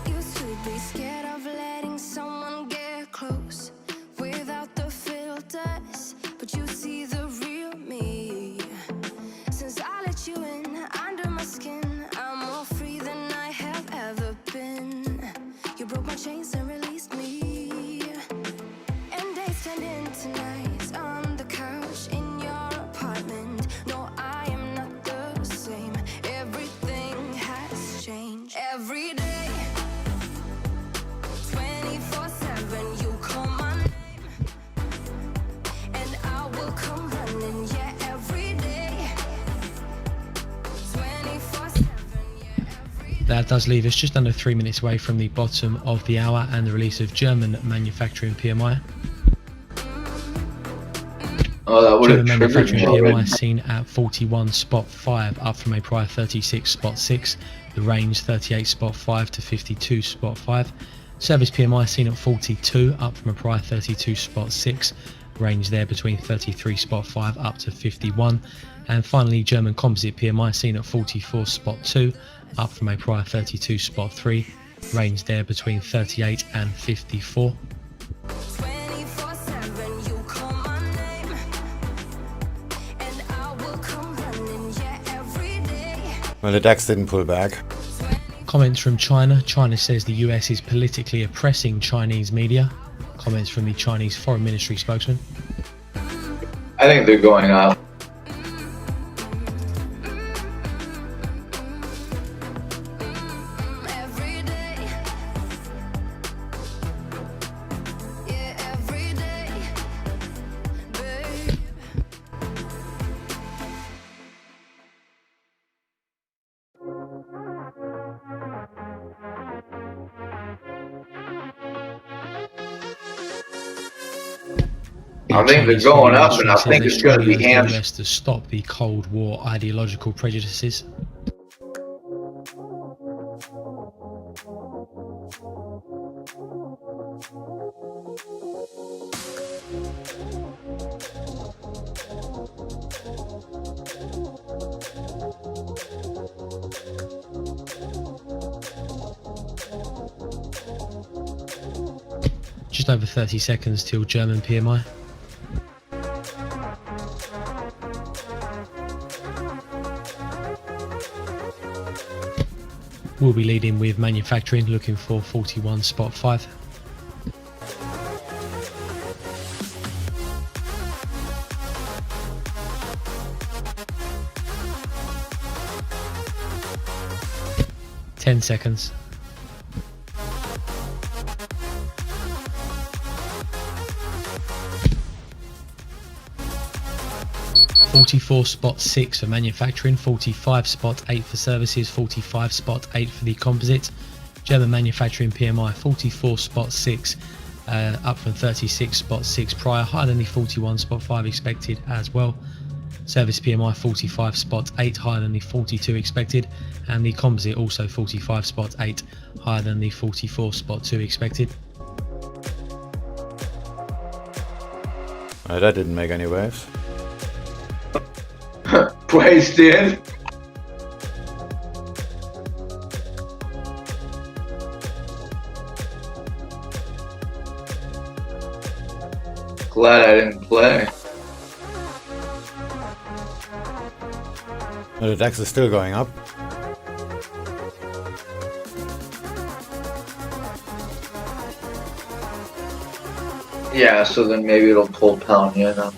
Used to be scared of letting someone get close without the filters, but you see the real me. Since I let you in under my skin, I'm more free than I have ever been. You broke my chains and released me. And days turned into nights on the couch in your apartment. No, I am not the same. Everything has changed. Every day, 24/7, you call my name, and I will come running. Yeah, every day, 24/7. Yeah, every day. That does leave us just under 3 minutes away from the bottom of the hour and the release of German manufacturing PMI. Oh, that would have German triggered manufacturing me PMI already. seen at 41.5, up from a prior 36.6. The range 38.5 to 52.5. Service PMI seen at 42, up from a prior 32.6. Range there between 33.5 up to 51. And finally, German composite PMI seen at 44.2, up from a prior 32.3. Range there between 38 and 54. 24/7, you call my name, and I will come running. Yeah, every day. Well, the DAX didn't pull back. Comments from China. China says the US is politically oppressing Chinese media. Comments from the Chinese Foreign Ministry spokesman. I think they're going up. Every day, yeah, every day, babe. the I think they're Chinese going Foreign up, and Ministry I says think they it's going to strongly be urge the hamstrung. US to stop the Cold War ideological prejudices. Just over 30 seconds till German PMI. We'll be leading with manufacturing, looking for 41.5. Ten seconds. 44.6 for manufacturing, 45.8 for services, 45.8 for the composite. German manufacturing PMI 44.6, up from 36.6 prior, higher than the 41.5 expected as well. Service PMI 45.8, higher than the 42 expected, and the composite also 45.8, higher than the 44.2 expected. That didn't make any waves. Priced in. Glad I didn't play. The DAX is still going up. Yeah, so then maybe it'll pull pound yen up.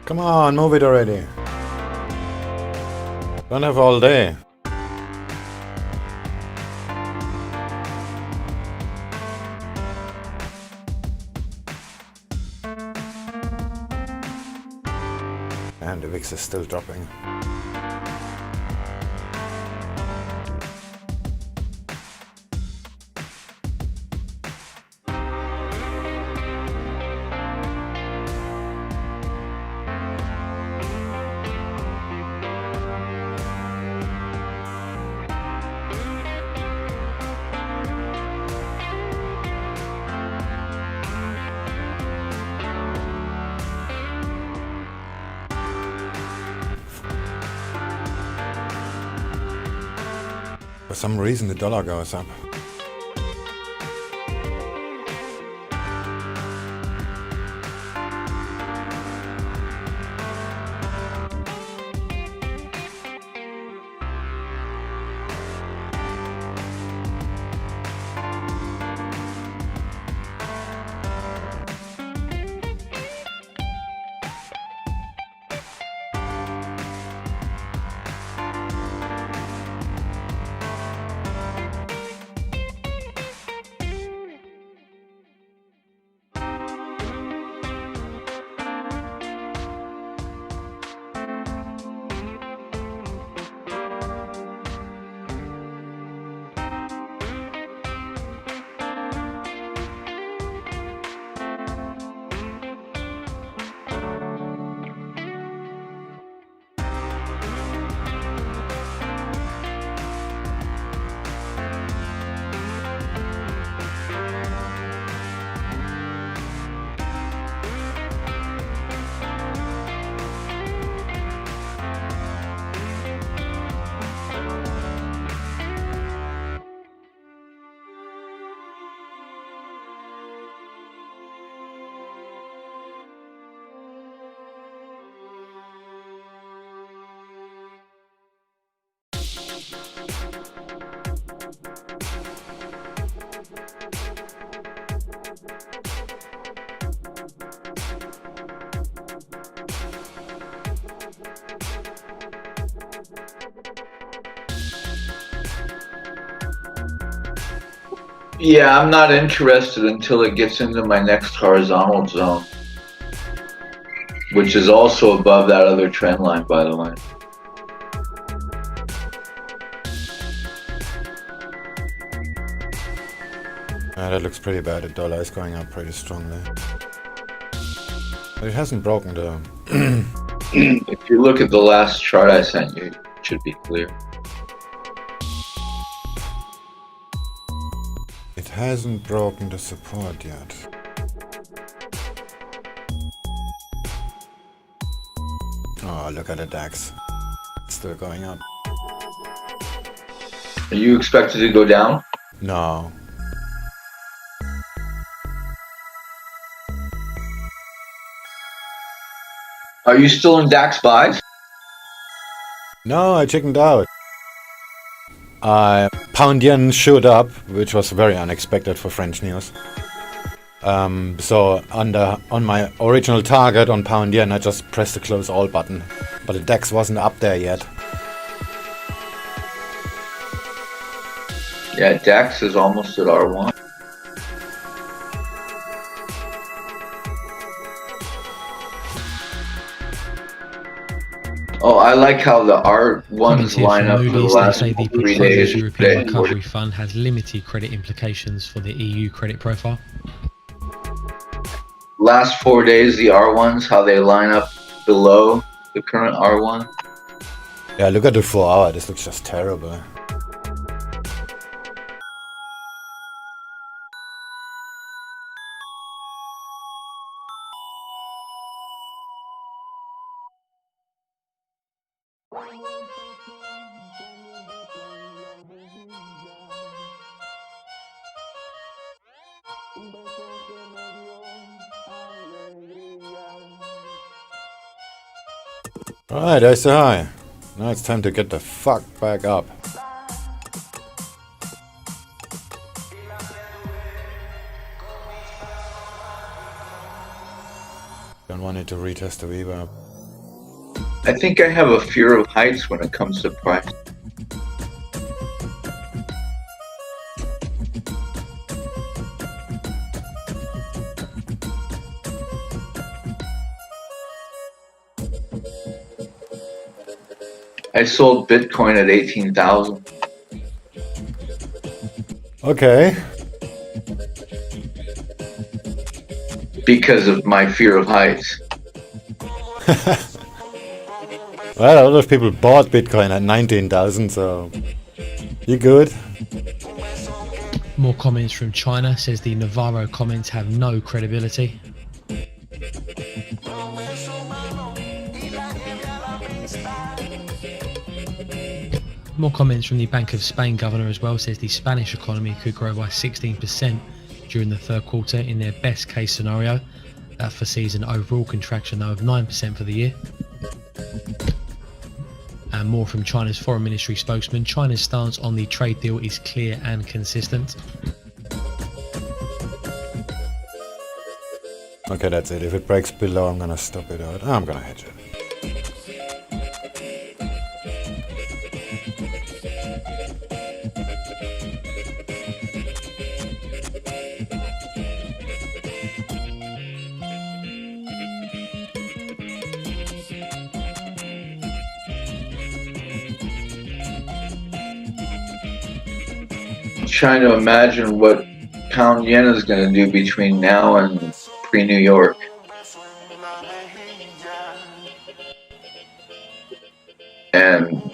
Come on, move it already. Don't have all day. And the VIX is still dropping. For some reason the dollar goes up. Yeah, I'm not interested until it gets into my next horizontal zone, which is also above that other trend line, by the way. That looks pretty bad. The dollar is going up pretty strongly. But it hasn't broken the... If you look at the last chart I sent you, it should be clear. It hasn't broken the support yet. Oh, look at the DAX. It's still going up. Are you expected to go down? No. Are you still in DAX buys? No, I chickened out. Pound yen showed up, which was very unexpected for French news. So on my original target on pound yen, I just pressed the close all button, but the DAX wasn't up there yet. Yeah, DAX is almost at R1. Oh, I like how the Comments R1s here line from up for the Moody's, they last say the 3 proposed days. European Recovery Fund has limited credit implications for the EU credit profile. Last 4 days, the R1s, how they line up below the current R1. Yeah, look at the 4 hour. This looks just terrible. Alright, there's the high. Now it's time to get the fuck back up. Don't want it to retest the reverb. I think I have a fear of heights when it comes to price. I sold Bitcoin at 18,000. Okay. Because of my fear of heights. Well, a lot of people bought Bitcoin at 19,000, so you good? More comments from China, says the Navarro comments have no credibility. More comments from the Bank of Spain governor as well, says the Spanish economy could grow by 16% during the third quarter in their best case scenario. That foresees an overall contraction though of 9% for the year. And more from China's foreign ministry spokesman, China's stance on the trade deal is clear and consistent. Okay, that's it. If it breaks below, I'm gonna stop it out. I'm gonna hedge it. Trying to imagine what pound yen is going to do between now and pre-New York. And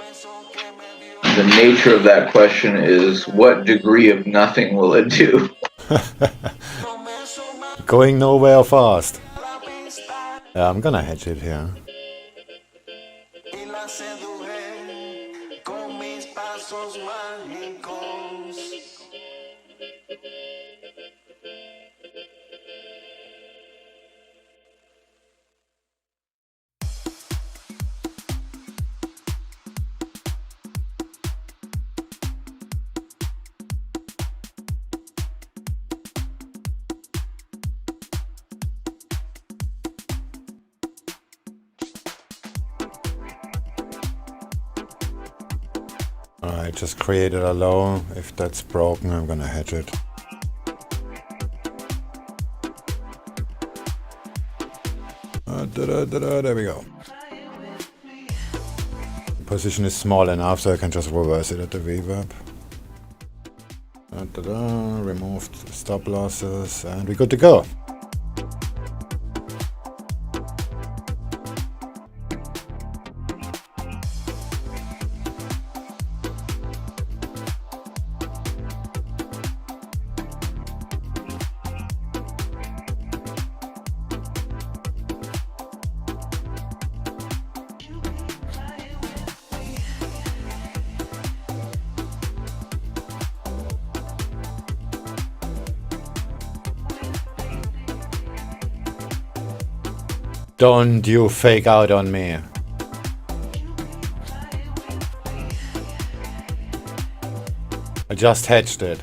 the nature of that question is, what degree of nothing will it do? Going nowhere fast. Yeah, I'm gonna hedge it here. I just created a low. If that's broken, I'm gonna hedge it. There we go. Position is small enough so I can just reverse it at the reverb. Removed stop losses and we're good to go. Don't you fake out on me. I just hedged it.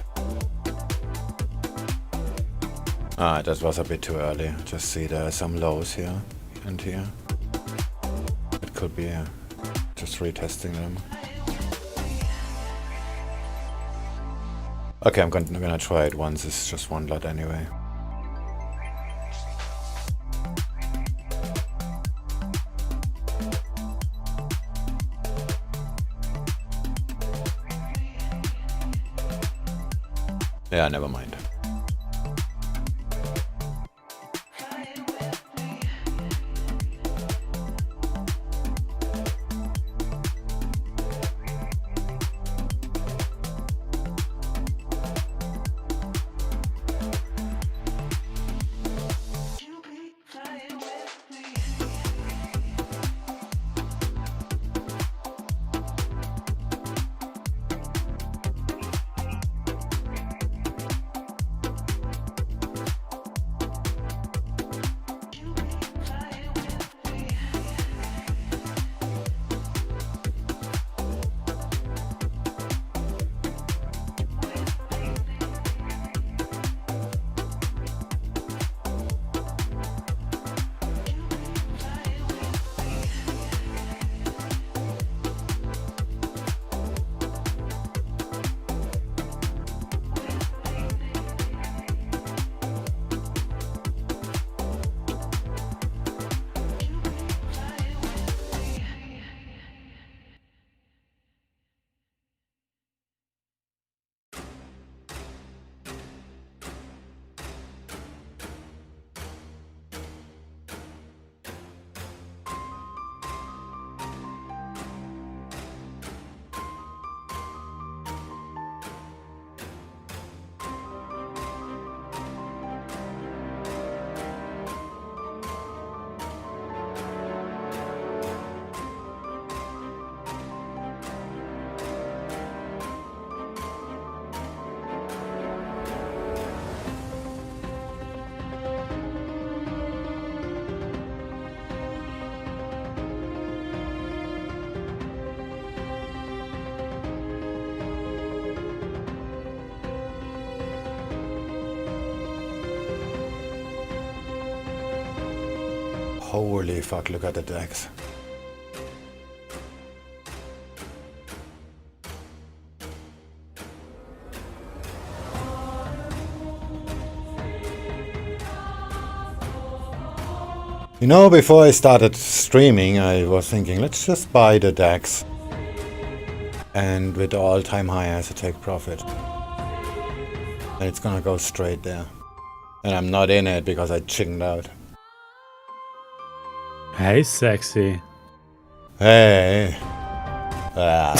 Ah, that was a bit too early. Just see there are some lows here and here. It could be just retesting them. Okay, I'm gonna try it once. It's just one lot anyway. Yeah, never mind. Holy fuck, look at the DAX. You know, before I started streaming, I was thinking, let's just buy the DAX. And with the all-time high, I have to take profit. And it's gonna go straight there. And I'm not in it because I chickened out. Hey, sexy. Hey. Ah.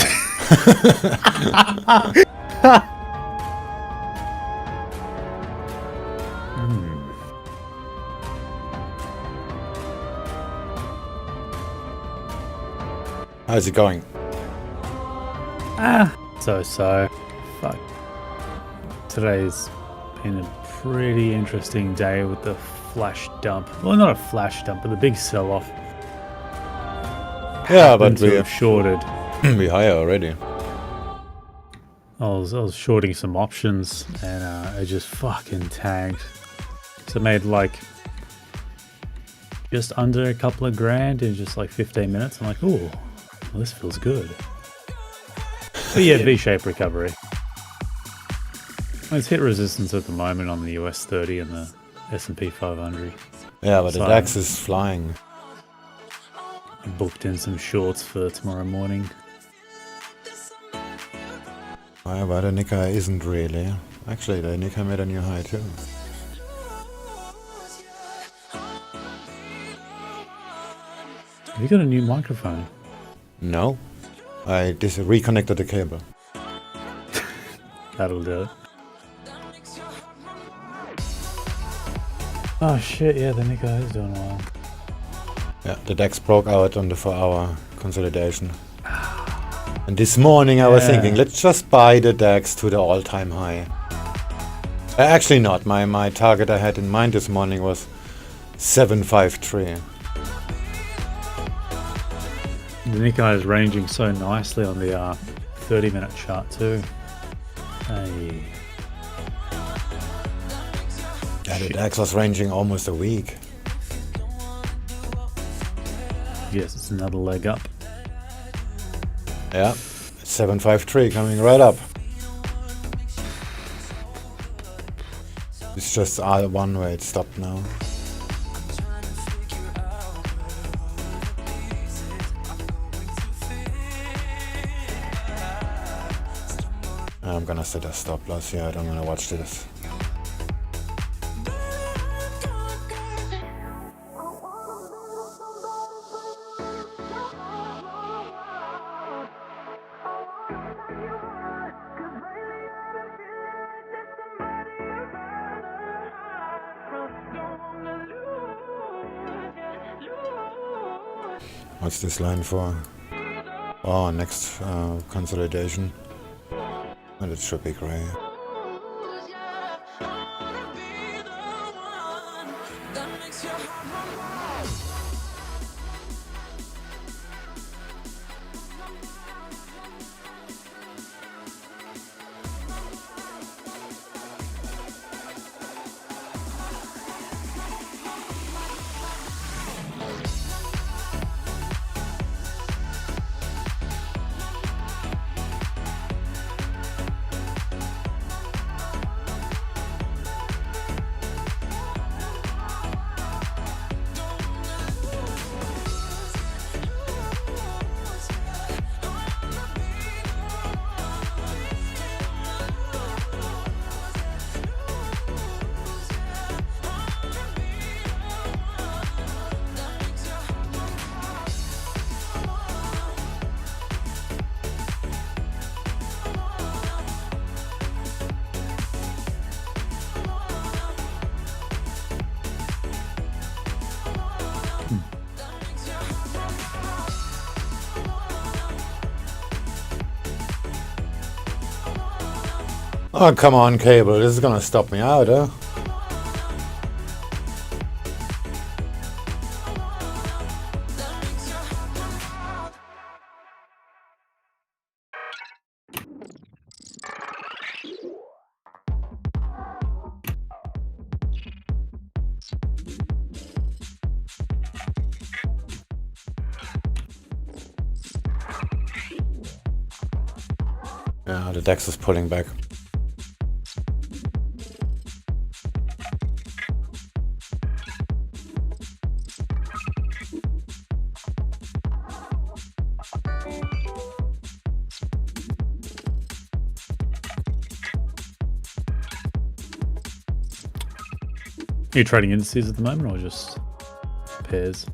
How's it going? So. Fuck. Today's been a pretty interesting day with the flash dump. Well, not a flash dump, but the big sell-off. Yeah, but we have shorted. we higher already. I was shorting some options and it just fucking tanked. So I made like just under a couple of grand in just like 15 minutes. I'm like, ooh, well, this feels good. But yeah, V-shaped recovery. It's hit resistance at the moment on the US 30 and the S&P 500. Yeah, but the So- DAX is flying. Booked in some shorts for tomorrow morning. But the Nikkei isn't really. Actually, the Nikkei made a new high too. Have you got a new microphone? No, I reconnected the cable. That'll do it. Oh shit, yeah, the Nikkei is doing well. Yeah, the DAX broke out on the 4-hour consolidation. And this morning I was Yeah. thinking, let's just buy the DAX to the all-time high. Actually not. My target I had in mind this morning was 753. The Nikkei is ranging so nicely on the 30-minute chart too. Hey. Yeah, the DAX was ranging almost a week. Yes, it's another leg up. Yeah, 753 coming right up. It's just one way it stopped now. I'm gonna set a stop loss here. I don't wanna watch this. What's this line for? Oh, next consolidation. And it should be grey. Oh, come on, cable. This is gonna stop me out, huh? Yeah, the DAX is pulling back. Are you trading indices at the moment or just pairs?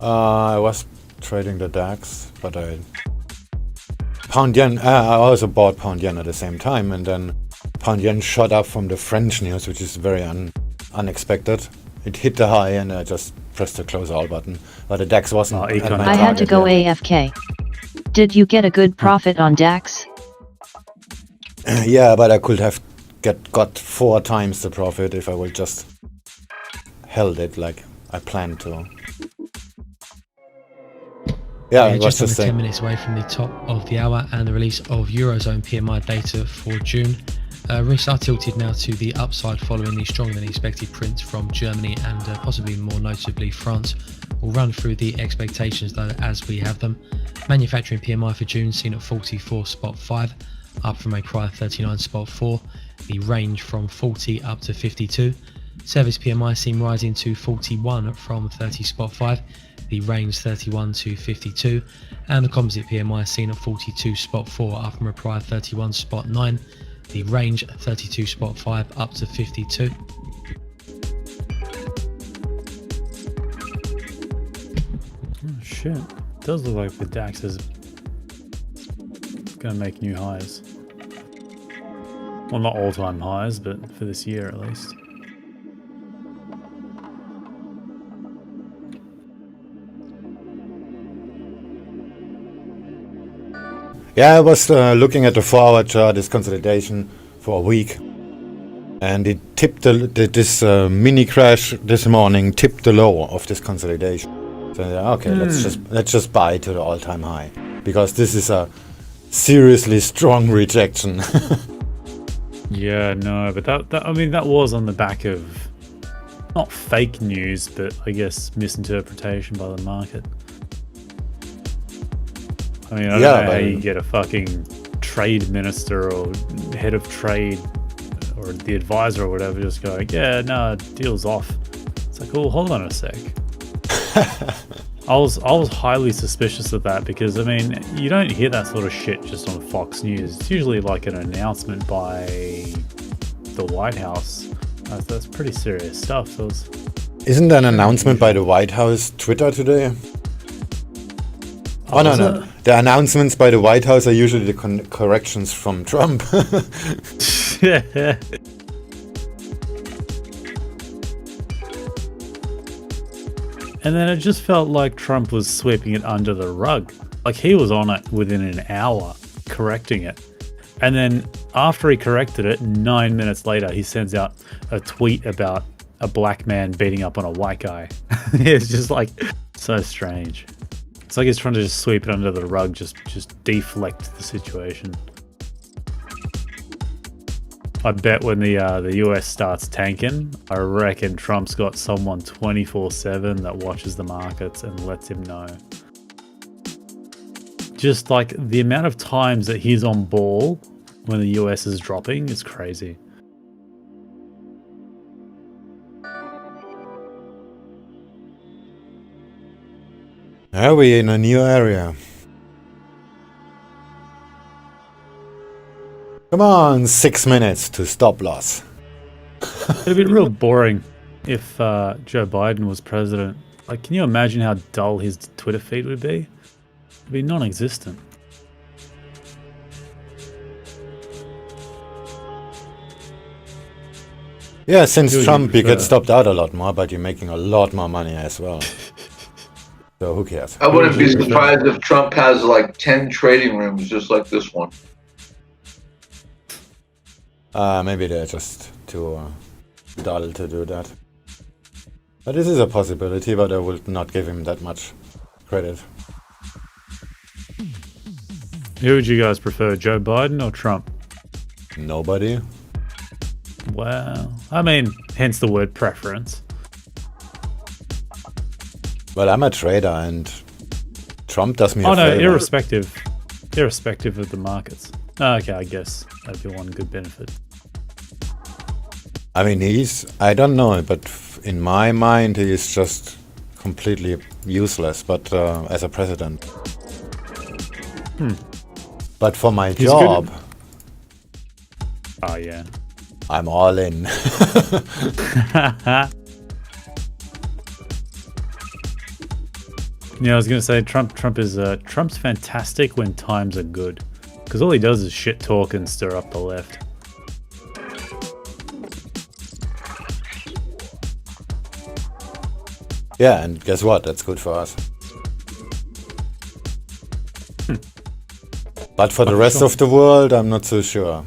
I was trading the DAX, but pound yen. I also bought pound yen at the same time, and then pound yen shot up from the French news, which is very unexpected. It hit the high, and I just pressed the close all button. But the DAX wasn't. at econ. my I had to target go yet. AFK. Did you get a good profit on DAX? Yeah, but I could have got 4 times the profit if I would just held it like I planned to. Yeah, We're it was just under just 10 saying. minutes away from the top of the hour and the release of Eurozone PMI data for June. Risks are tilted now to the upside following the stronger than expected prints from Germany and possibly more notably France. We'll run through the expectations though as we have them. Manufacturing PMI for June seen at 44.5, up from a prior 39.4. The range from 40 up to 52. Service PMI seen rising to 41 from 30.5. The range 31 to 52, and the composite PMI seen at 42.4, up from a prior 31.9, the range 32.5 up to 52. Oh, shit. It does look like the DAX is going to make new highs. Well, not all-time highs, but for this year at least. Yeah, I was looking at the forward chart, this consolidation for a week, and it tipped this mini crash this morning tipped the low of this consolidation. So okay, let's just buy to the all-time high, because this is a seriously strong rejection. Yeah, no, but that I mean that was on the back of not fake news, but I guess misinterpretation by the market. I mean, I don't know how you get a fucking trade minister or head of trade or the advisor or whatever just going, yeah, no, deal's off. It's like, oh, hold on a sec. I was highly suspicious of that because, I mean, you don't hear that sort of shit just on Fox News. It's usually like an announcement by the White House. That's pretty serious stuff. So Isn't there an announcement by the White House Twitter today? Oh, no. The announcements by the White House are usually the corrections from Trump. Yeah. And then it just felt like Trump was sweeping it under the rug. Like he was on it within an hour, correcting it. And then after he corrected it, 9 minutes later, he sends out a tweet about a black man beating up on a white guy. It's just like so strange. It's like he's trying to just sweep it under the rug, just deflect the situation. I bet when the US starts tanking, I reckon Trump's got someone 24/7 that watches the markets and lets him know. Just like the amount of times that he's on ball when the US is dropping is crazy. Are we in a new area? Come on, 6 minutes to stop loss. It'd be real boring if Joe Biden was president. Like, can you imagine how dull his Twitter feed would be? It'd be non-existent. Yeah, since Trump, you get stopped out a lot more, but you're making a lot more money as well. So who cares? I wouldn't be surprised if Trump has like 10 trading rooms just like this one. Maybe they're just too dull to do that. But this is a possibility, but I would not give him that much credit. Who would you guys prefer, Joe Biden or Trump? Nobody. Well, I mean, hence the word preference. Well, I'm a trader, and Trump does me a favor. Oh no, irrespective of the markets. Okay, I guess that'd be one good benefit. I mean, I don't know, but in my mind, he is just completely useless, but as a president. But for my job... Oh, yeah. I'm all in. Yeah, I was gonna say Trump's fantastic when times are good, because all he does is shit talk and stir up the left. Yeah, and guess what? That's good for us. But for the rest of the world, I'm not so sure.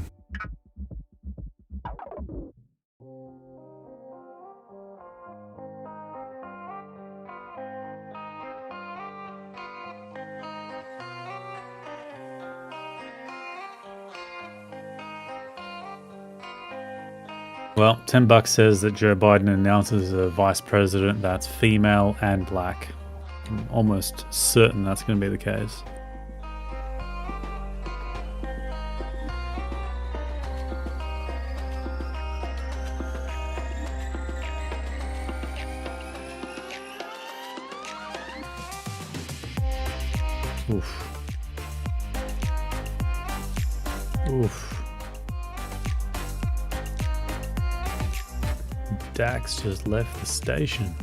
Well, $10 says that Joe Biden announces a vice president that's female and black. I'm almost certain that's going to be the case. Oof. Oof. DAX just left the station.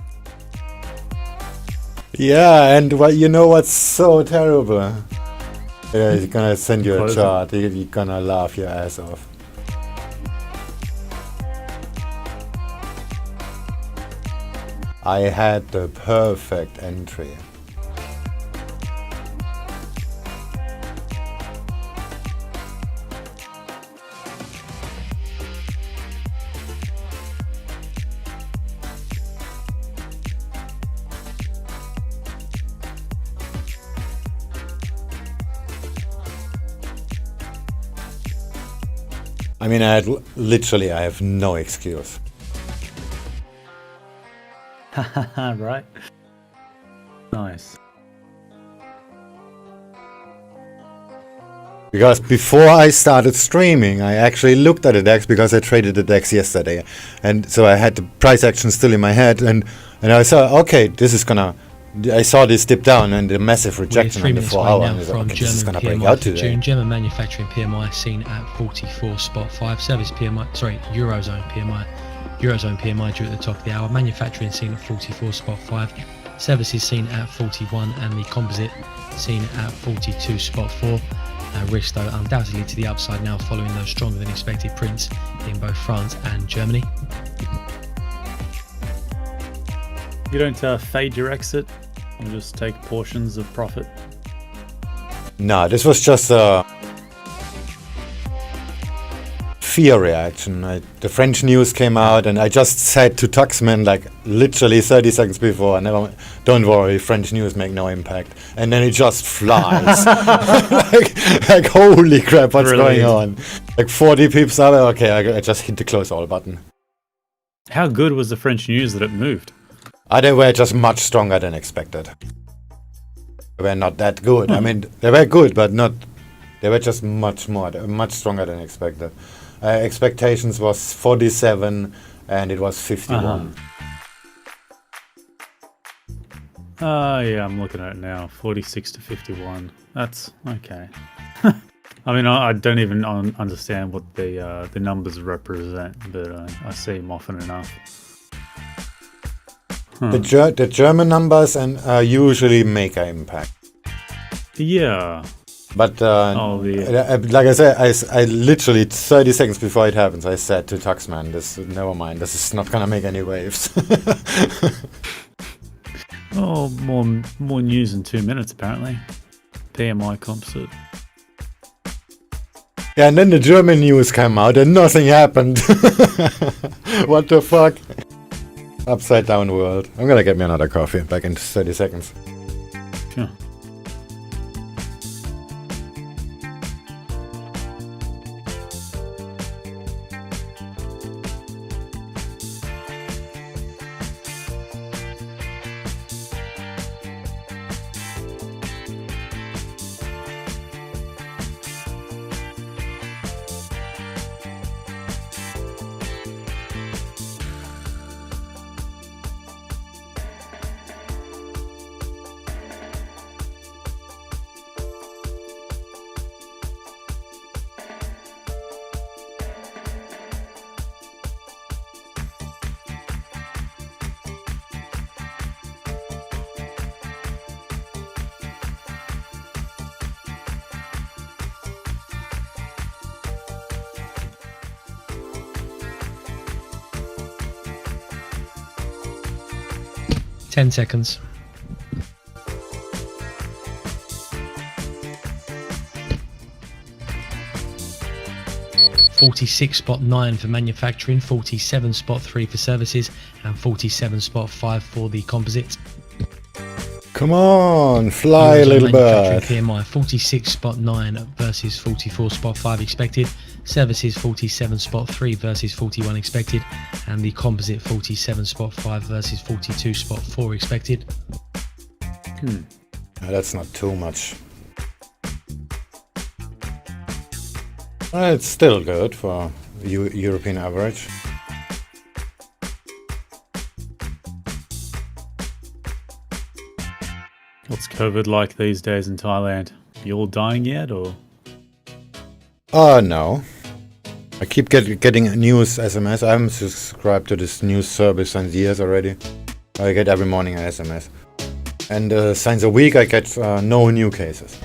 Yeah, and what you know what's so terrible? Yeah, he's gonna send you a chart. You're gonna laugh your ass off. I had the perfect entry. I mean, I have no excuse. Right? Nice. Because before I started streaming, I actually looked at the DAX because I traded the DAX yesterday. And so I had the price action still in my head. And I saw, okay, this is gonna... I saw this dip down and the massive rejection on the 4 hour. And I thought, okay, this is gonna break out today. June, German manufacturing PMI seen at 44.5. Service PMI, sorry, Eurozone PMI due at the top of the hour. Manufacturing seen at 44.5. Services seen at 41, and the composite seen at 42.4. Risk though undoubtedly to the upside now following those stronger than expected prints in both France and Germany. You don't fade your exit? You just take portions of profit? No, this was just a fear reaction. The French news came out and I just said to Tuxman like literally 30 seconds before, don't worry, French news make no impact. And then it just flies. like holy crap, what's going on? Like 40 pips out, okay, I just hit the close all button. How good was the French news that it moved? They were just much stronger than expected. They were not that good. I mean, they were good, but not. They were just much stronger than expected. Expectations was 47, and it was 51. Yeah, I'm looking at it now. 46 to 51. That's okay. I mean, I don't even understand what the numbers represent, but I see them often enough. The German numbers usually make an impact. Yeah. But like I said, I literally 30 seconds before it happens, I said to Tuxman, never mind, this is not gonna make any waves. Oh, more news in 2 minutes apparently. PMI composite. Yeah, and then the German news came out and nothing happened. What the fuck? Upside down world. I'm gonna get me another coffee. Back in 30 seconds. Sure. Ten seconds. $46.9 for manufacturing, $47.3 for services, and $47.5 for the composite. Come on, fly, Eurozone little manufacturing bird. PMI 46.9 versus 44.5 expected. Services 47.3 versus 41 expected, and the composite 47.5 versus 42.4 expected. That's not too much. It's still good for European average. What's COVID like these days in Thailand? You all dying yet, or? No. I keep getting news SMS. I'm subscribed to this news service since years already. I get every morning an SMS. And since a week I get no new cases.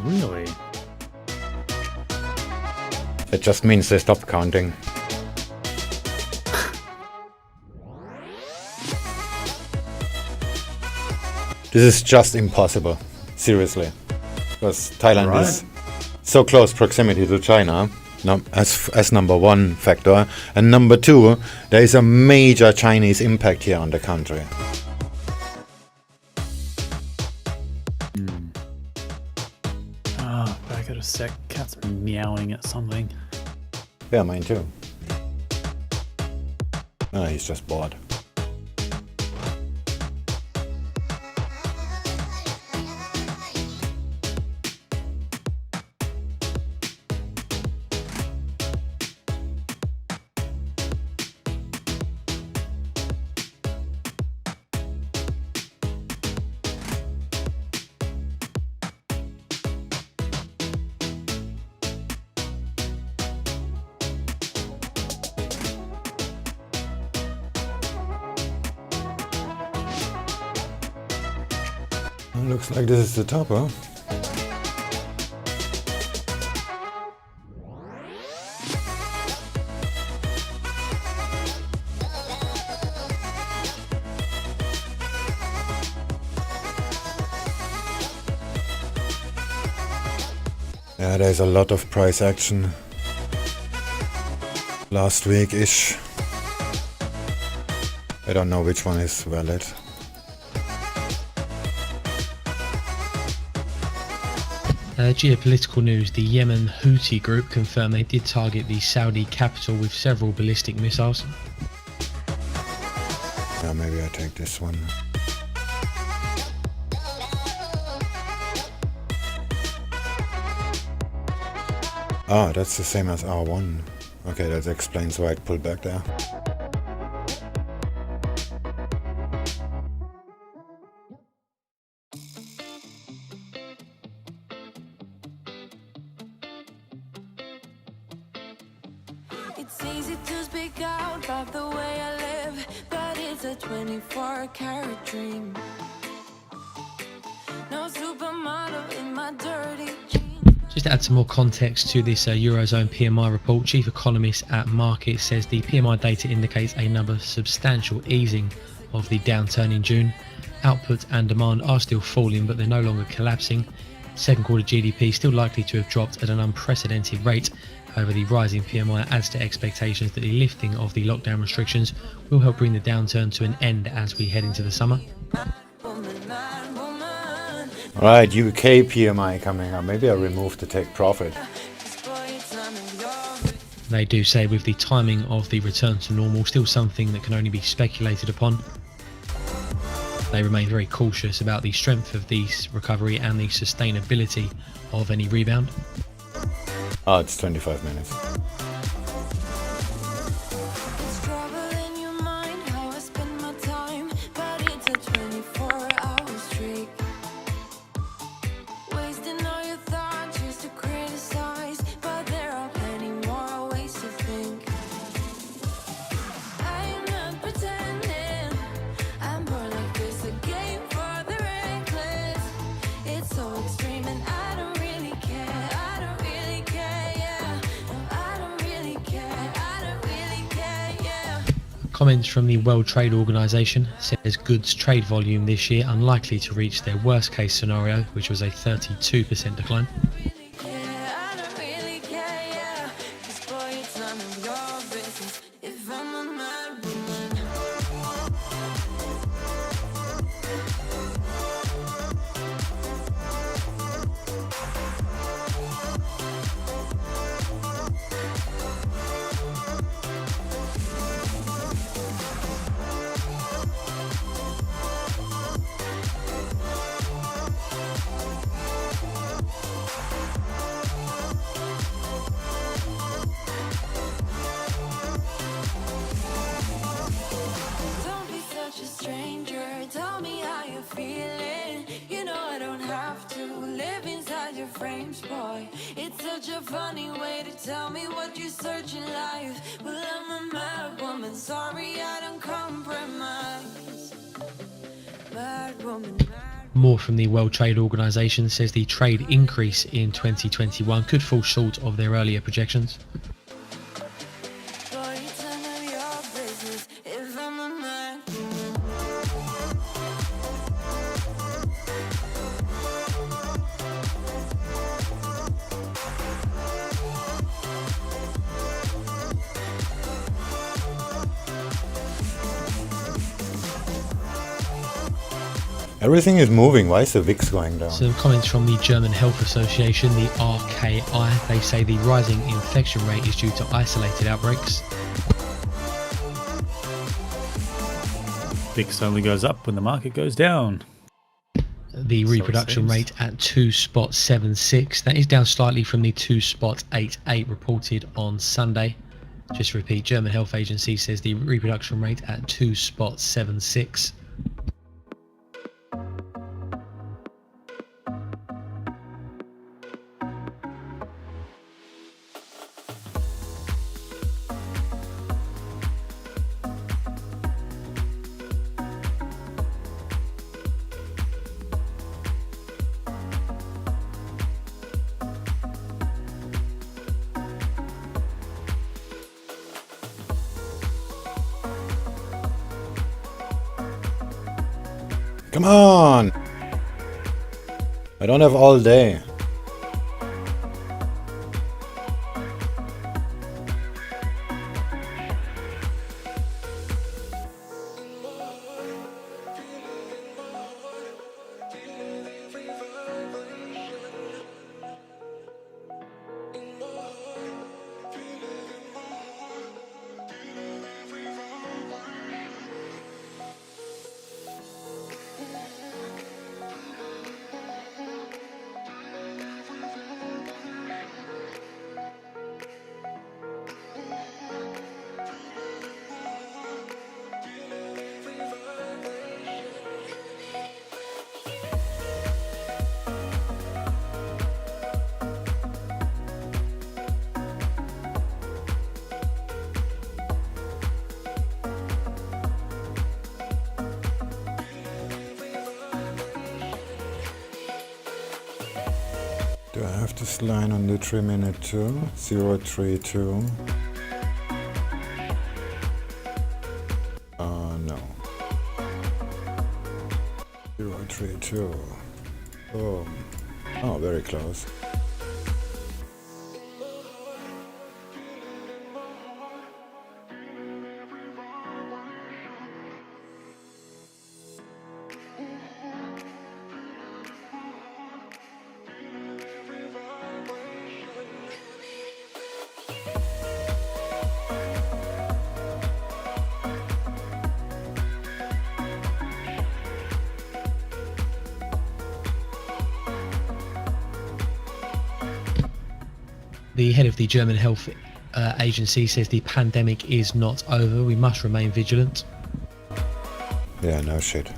Really? It just means they stop counting. This is just impossible. Seriously. Because Thailand is so close proximity to China as number one factor. And number two, there is a major Chinese impact here on the country. Back at a sec. Cat's meowing at something. Yeah, mine too. No, he's just bored. Looks like this is the top, huh? Yeah, there's a lot of price action last week-ish. I don't know which one is valid. Geopolitical news, the Yemen Houthi group confirmed they did target the Saudi capital with several ballistic missiles. Yeah, maybe I take this one. Ah, that's the same as R1. Okay, that explains why it pulled back there. It's easy to speak out about the way I live, but it's a 24-karat dream. No supermodel in my dirty jeans. Just to add some more context to this Eurozone PMI report, chief economist at Market says the PMI data indicates another substantial easing of the downturn in June. Output and demand are still falling, but they're no longer collapsing. Second quarter GDP still likely to have dropped at an unprecedented rate. However, the rising PMI adds to expectations that the lifting of the lockdown restrictions will help bring the downturn to an end as we head into the summer. Alright, UK PMI coming up. Maybe I'll remove the take profit. They do say with the timing of the return to normal still something that can only be speculated upon. They remain very cautious about the strength of the recovery and the sustainability of any rebound. Oh, it's 25 minutes. It's trouble in your mind, how I spend my time, but it's a 24-hour streak. Wasting all your thoughts just to criticize, but there are plenty more ways to think. I'm not pretending, I'm more like this, a game for the reckless. It's so extreme and I don't really care. I don't really care, yeah. No, I don't really care. I don't really care, yeah. Comments from the World Trade Organization says goods trade volume this year unlikely to reach their worst case scenario, which was a 32% decline. I don't really care, yeah. 'Cause boy, it's none of your business if I'm a mad woman. frames, boy. It's such a funny way to tell me what you search in life. Well, I'm a mad woman, sorry I don't compromise. Mad woman, More from the World Trade Organization says the trade increase in 2021 could fall short of their earlier projections. boy, it's none of your business if I'm a mad woman. Everything is moving. Why is the VIX going down? Some comments from the German Health Association, the RKI. They say the rising infection rate is due to isolated outbreaks. VIX only goes up when the market goes down. The reproduction rate at 2.76. That is down slightly from the 2.88 reported on Sunday. Just to repeat, German Health Agency says the reproduction rate at 2.76. Come on! I don't have all day. Do I have this line on the 3 minute too? 032. No. 032. Oh, oh, very close. The head of the German Health Agency says the pandemic is not over. We must remain vigilant. Yeah, no shit.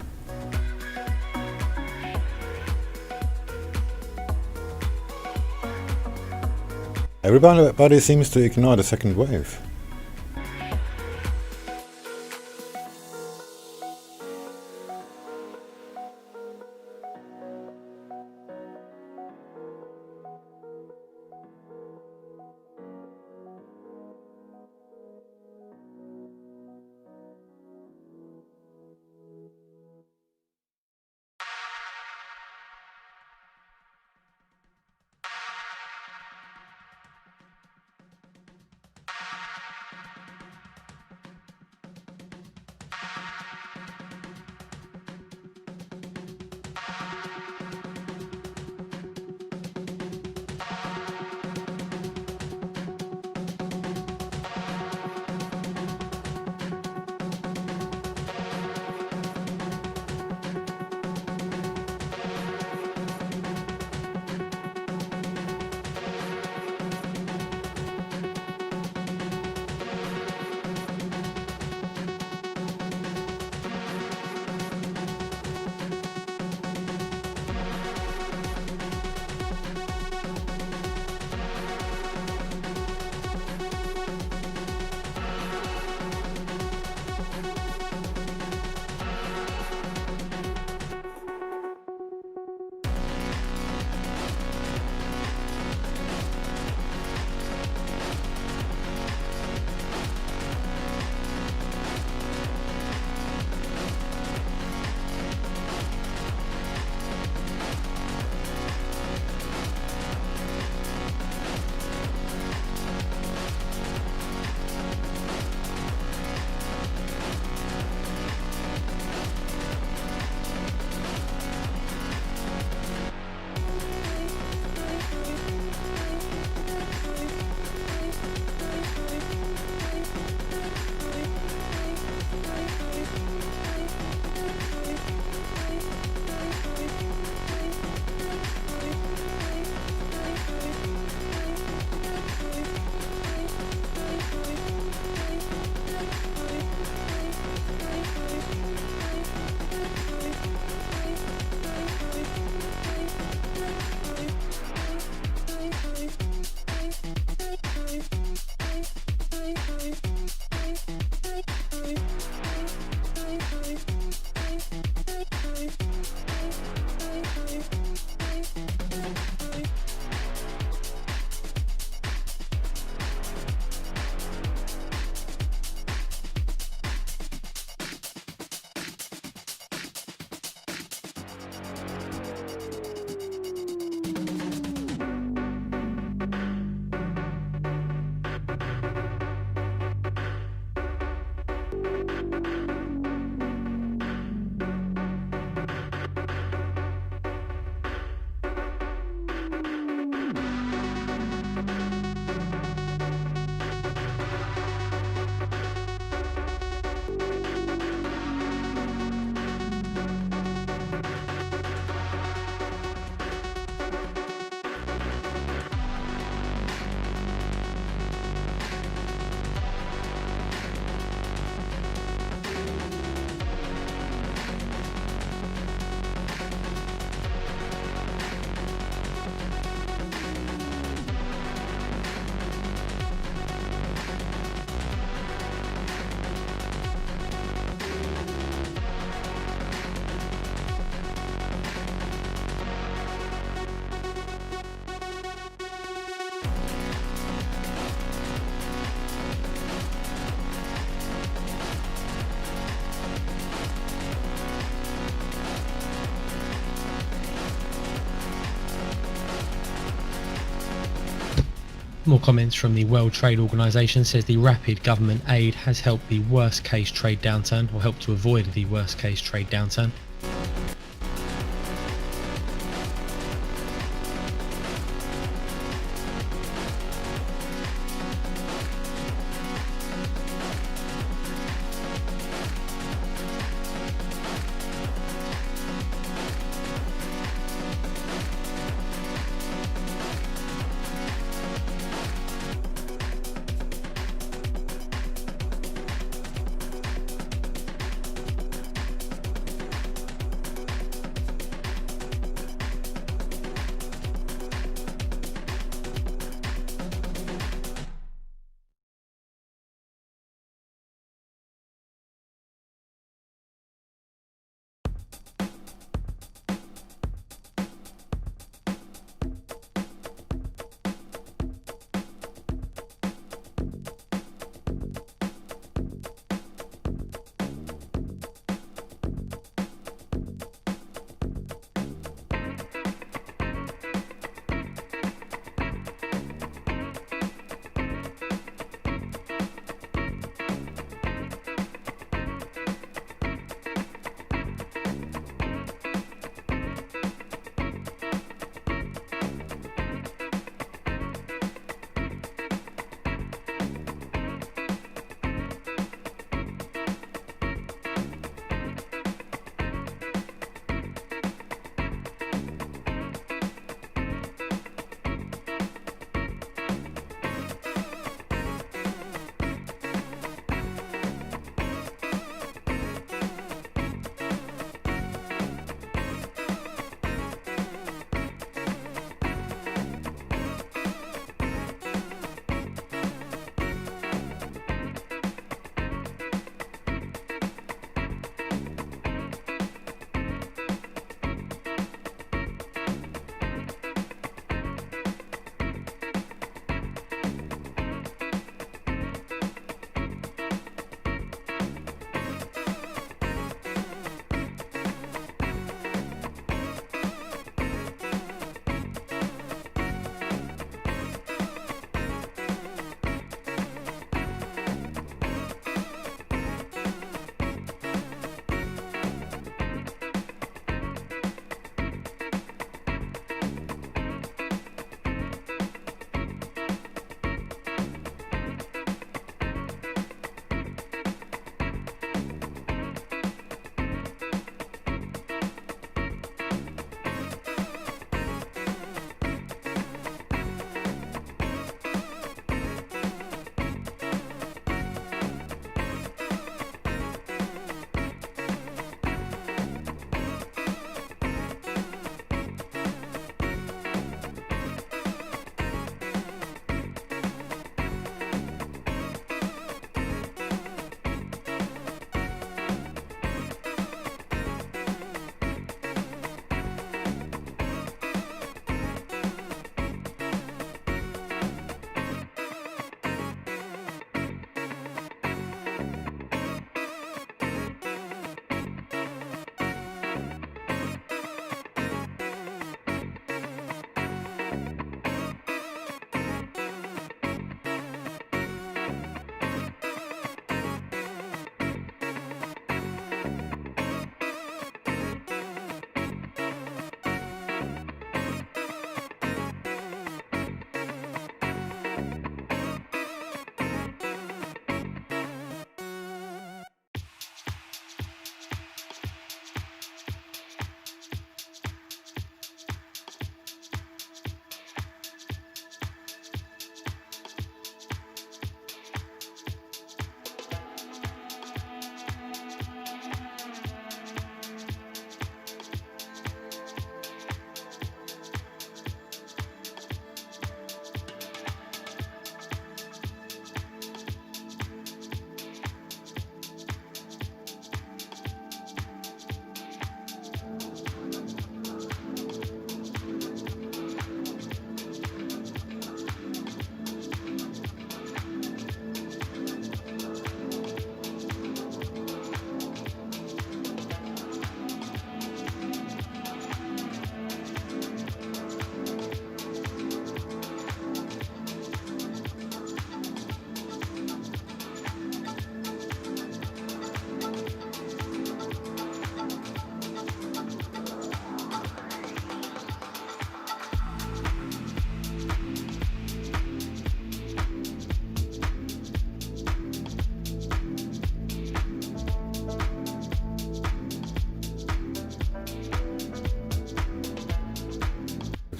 Everybody seems to ignore the second wave. More comments from the World Trade Organization says the rapid government aid has helped the worst case trade downturn, or helped to avoid the worst case trade downturn.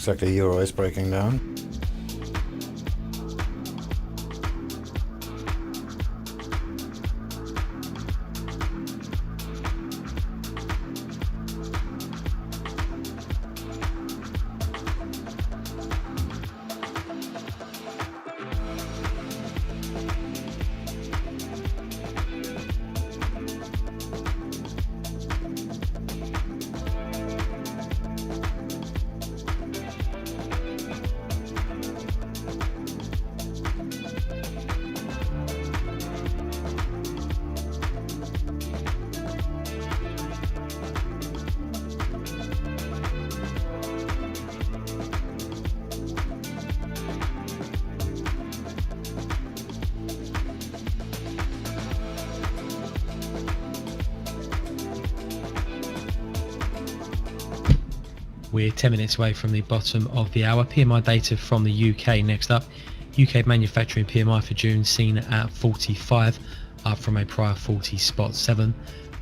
Looks like the euro is breaking down. We're 10 minutes away from the bottom of the hour. PMI data from the UK next up. UK manufacturing PMI for June seen at 45, up from a prior 40.7.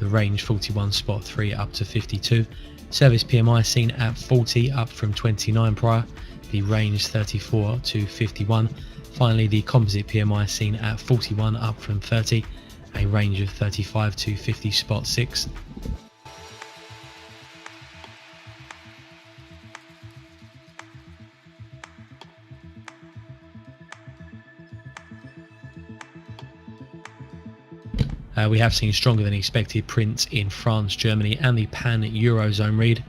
The range 41.3 up to 52. Service PMI seen at 40, up from 29 prior. The range 34 to 51. Finally, the composite PMI seen at 41, up from 30. A range of 35 to 50.6. We have seen stronger than expected prints in France, Germany and the pan-Eurozone read.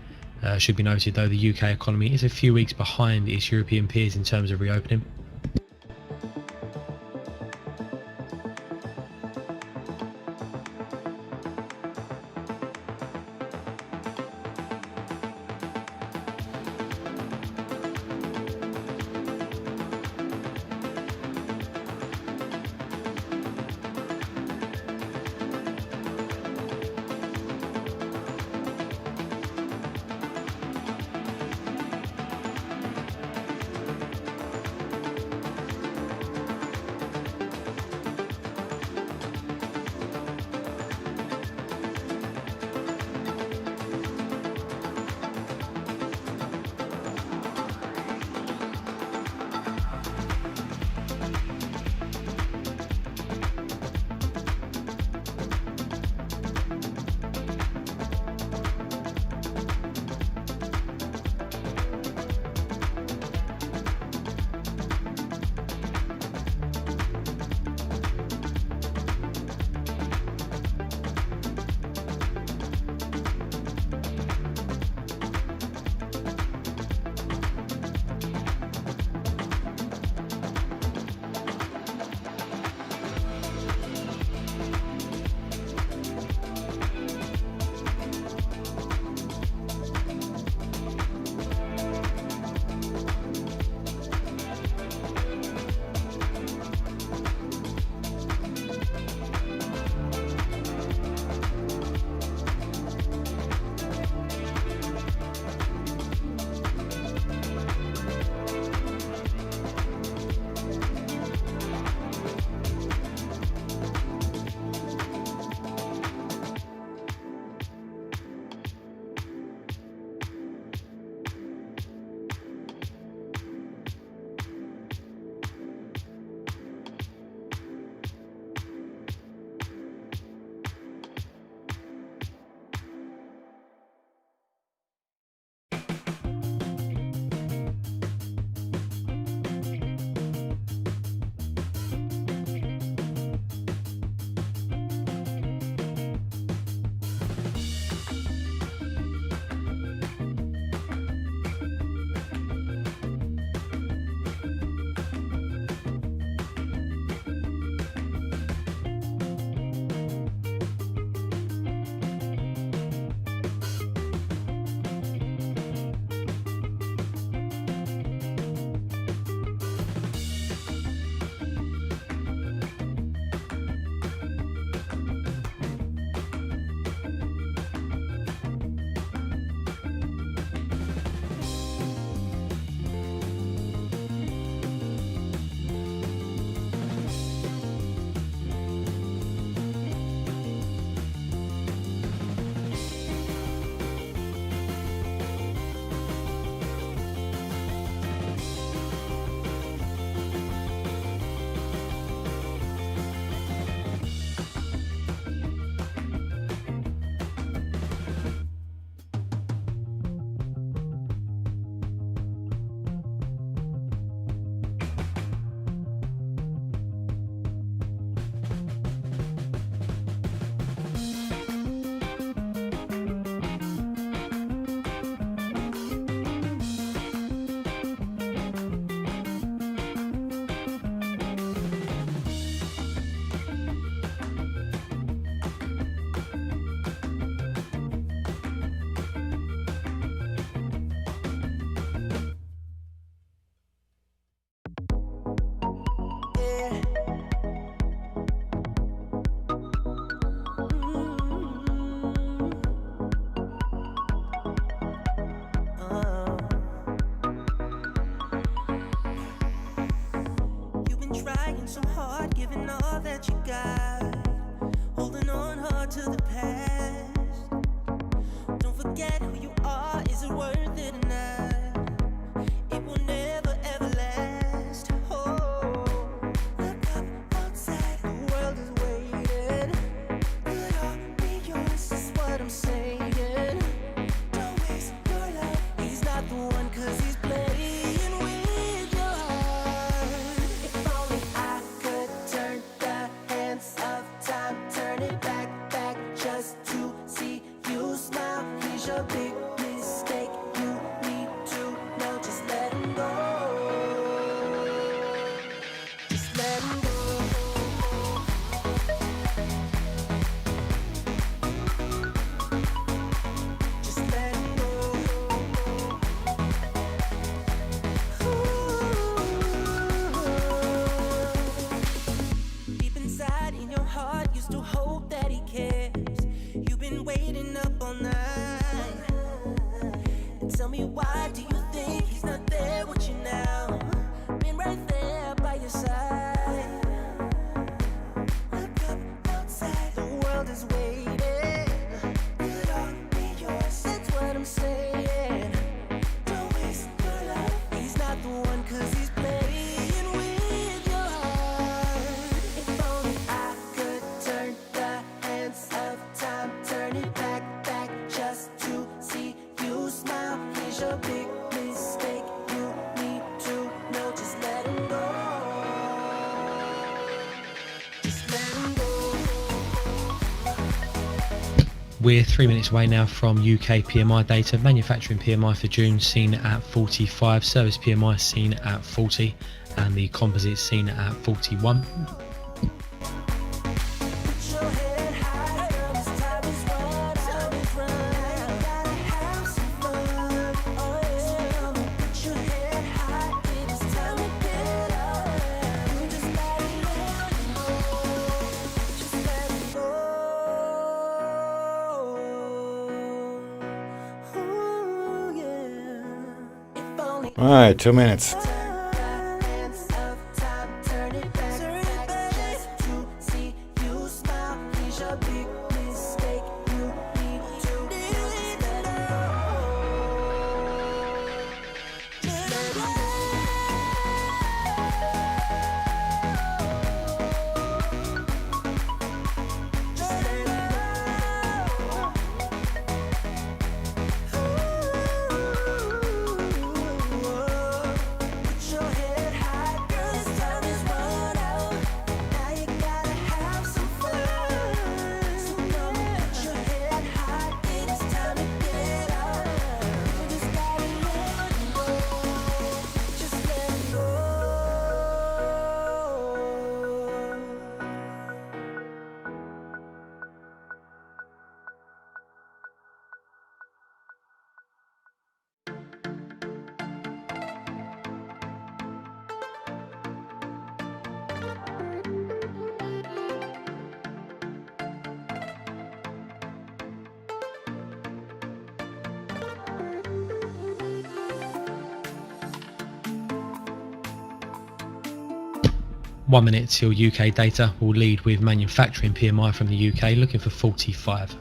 Should be noted though, the UK economy is a few weeks behind its European peers in terms of reopening. trying so hard, giving all that you got, holding on hard to the past. Don't forget who you are, is it worth it or not? It will never ever last. Oh, look up outside, the world is waiting. Could all be yours, is what I'm saying. Don't waste your love, he's not the one, cause he's playing with your heart. If only I could turn the hands of time, turn it back, just to see you smile. He's your big mistake, you need to know, just let him go. Just let him go. Just let him go. Deep inside in your heart, you still hope that he cares. You've been waiting up all night. And tell me, why do you think he's not there with you now? Been right there by your side. Look up outside, the world is waiting. Could all be yours, that's what I'm saying. Don't waste your love, he's not the one, cause he's playing with your heart. If only I could turn the hands of time, turn it back, just to see you smile. Here's your big mistake, you need to know, just let him go. Just let him go. We're 3 minutes away now from UK PMI data. Manufacturing PMI for June seen at 45, service PMI seen at 40, and the composite seen at 41. Put your head high, girl, this time is right, time is right. Gotta have some fun, oh yeah. Put your head high, it is time to get up. You just gotta let it go, just let it go. Ooh, yeah. If only All right, 2 minutes. hands of time, turn it back, just to see you smile. Here's your big mistake, you need to just let it go. Just let it go. Just let it go. Put your head high, girl, this time is run out. Now you gotta have some fun. So come on, put your head high, it is time to get out. You just gotta let it go, just let it go. One minute till UK data. Will lead with manufacturing PMI from the UK looking for 45.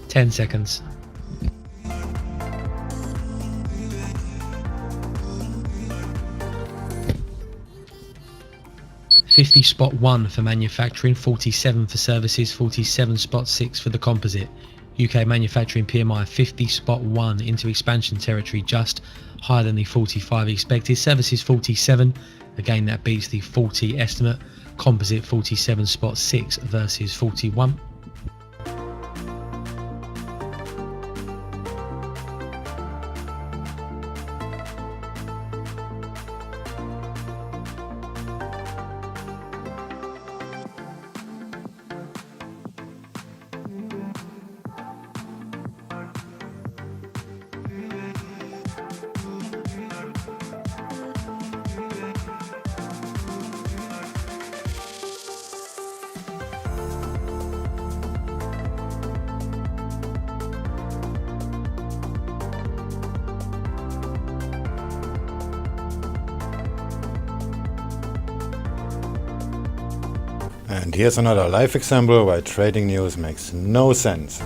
Ten seconds. $50.1 for manufacturing, 47 for services, 47.6 for the composite. UK manufacturing PMI 50.1 into expansion territory, just higher than the 45 expected. Services 47, again that beats the 40 estimate. Composite 47.6 versus 41. And here's another live example why trading news makes no sense.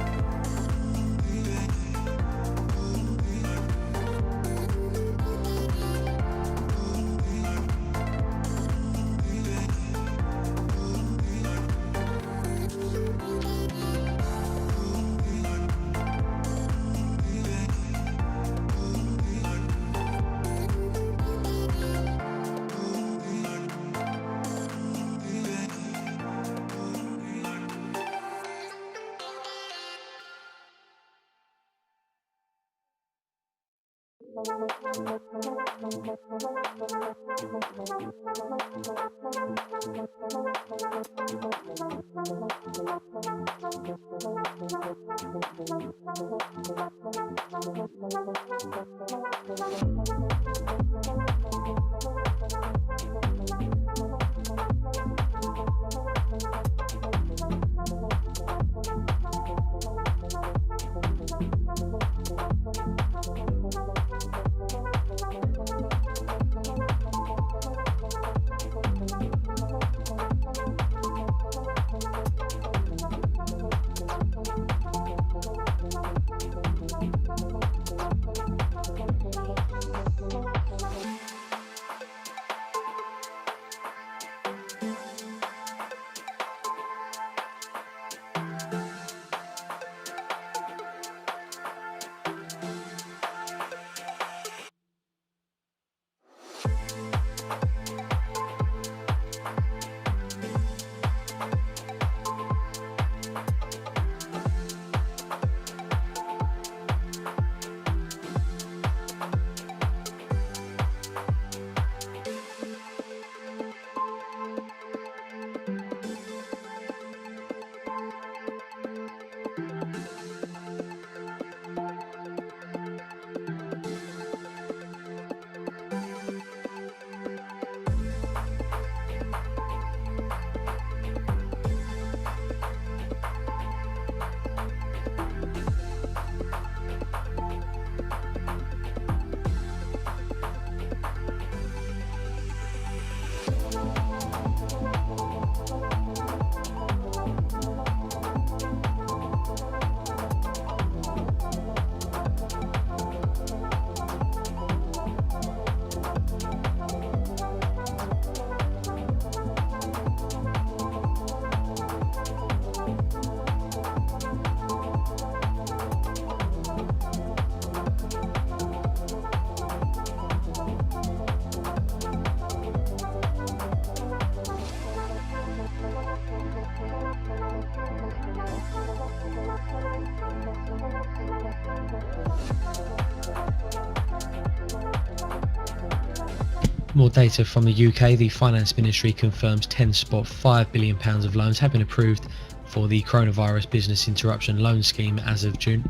More data from the UK. The Finance Ministry confirms £10.5 billion of loans have been approved for the Coronavirus Business Interruption Loan Scheme as of June.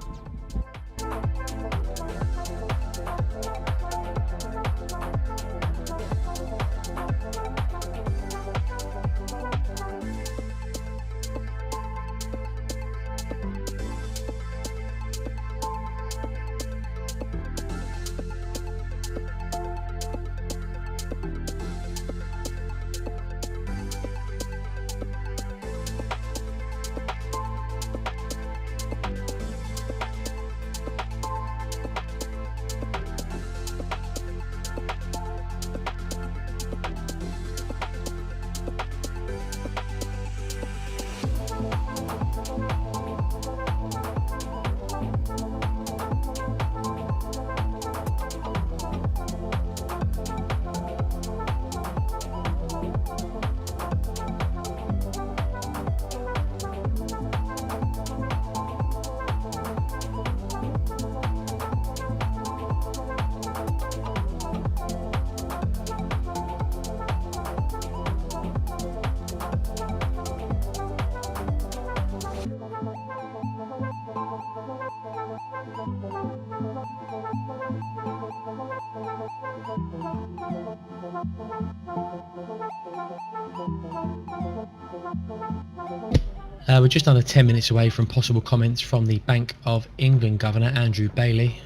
We're just under 10 minutes away from possible comments from the Bank of England Governor Andrew Bailey.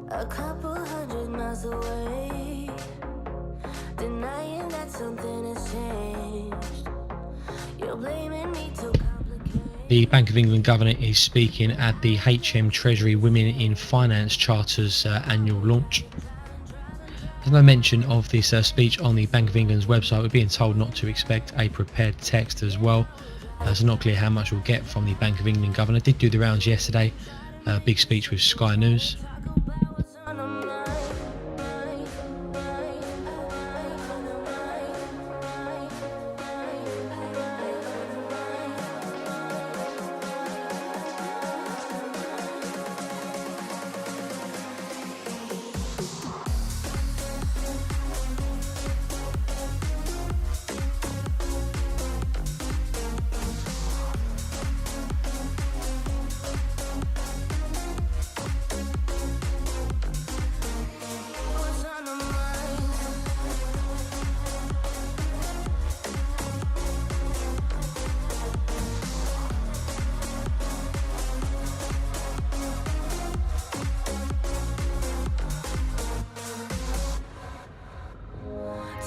A couple hundred miles away, denying that something has changed. You're blaming me to complicate. The Bank of England Governor is speaking at the HM Treasury Women in Finance Charter's annual launch. There's no mention of this speech on the Bank of England's website. We're being told not to expect a prepared text as well. So not clear how much we'll get from the Bank of England Governor. Did do the rounds yesterday. Big speech with Sky News.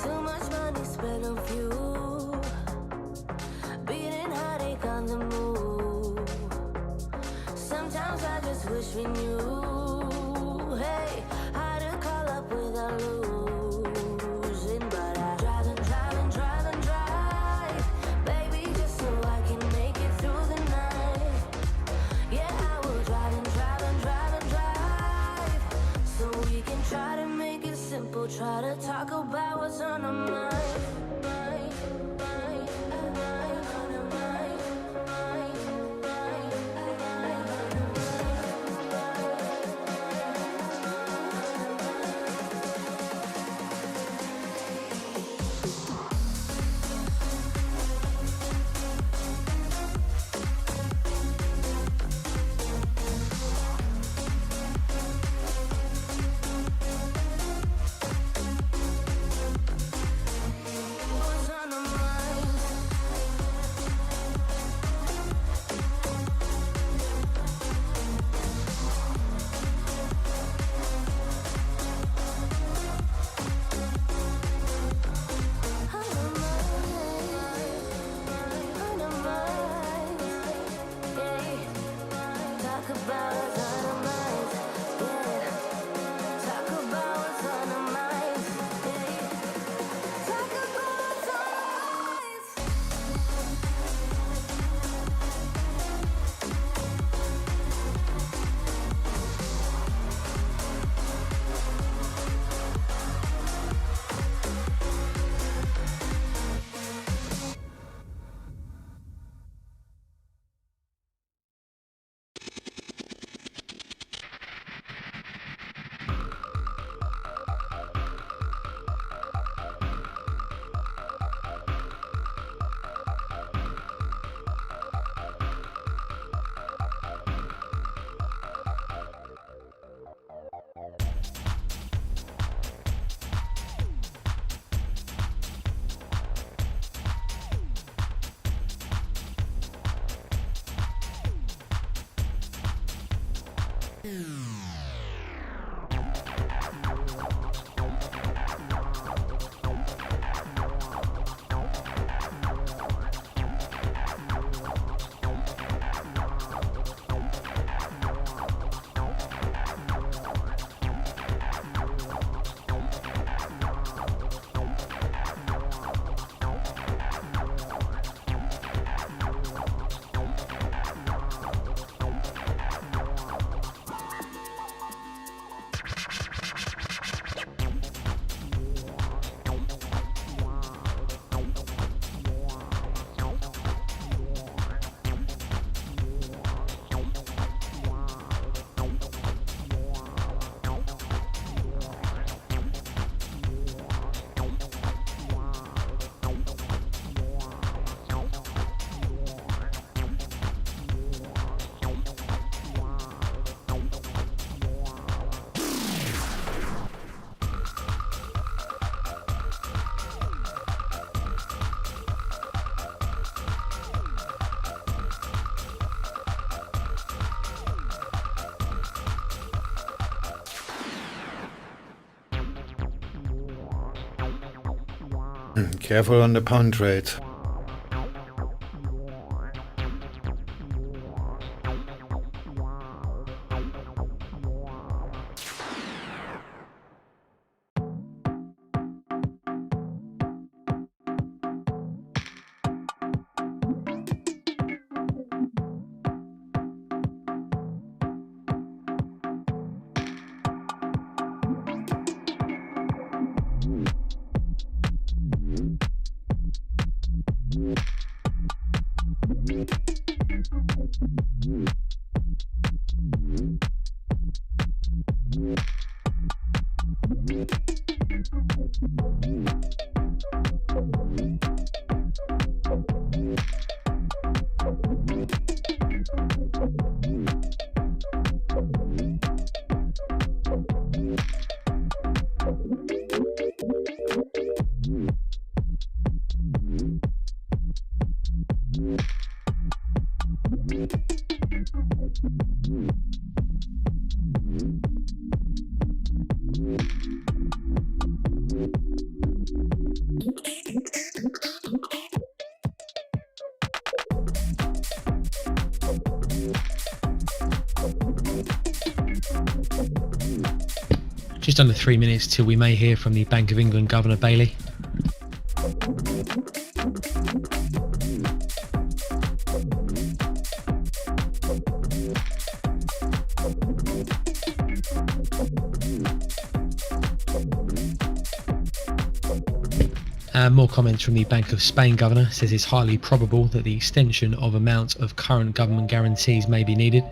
Too much money spent on fuel, beating heartache on the move. Sometimes I just wish we knew, hey, how to call up without losing. But I drive and drive and drive and drive, baby, just so I can make it through the night. Yeah, I will drive and drive and drive and drive, so we can try to make it simple. Try to talk about what's on our mind. What's on our mind? Talk about what's on our minds, yeah. Talk about what's on our minds, yeah. Talk about what's on our minds. Careful on the pound trade. Just under 3 minutes till we may hear from the Bank of England Governor Bailey. More comments from the Bank of Spain Governor. Says it's highly probable that the extension of amount of current government guarantees may be needed.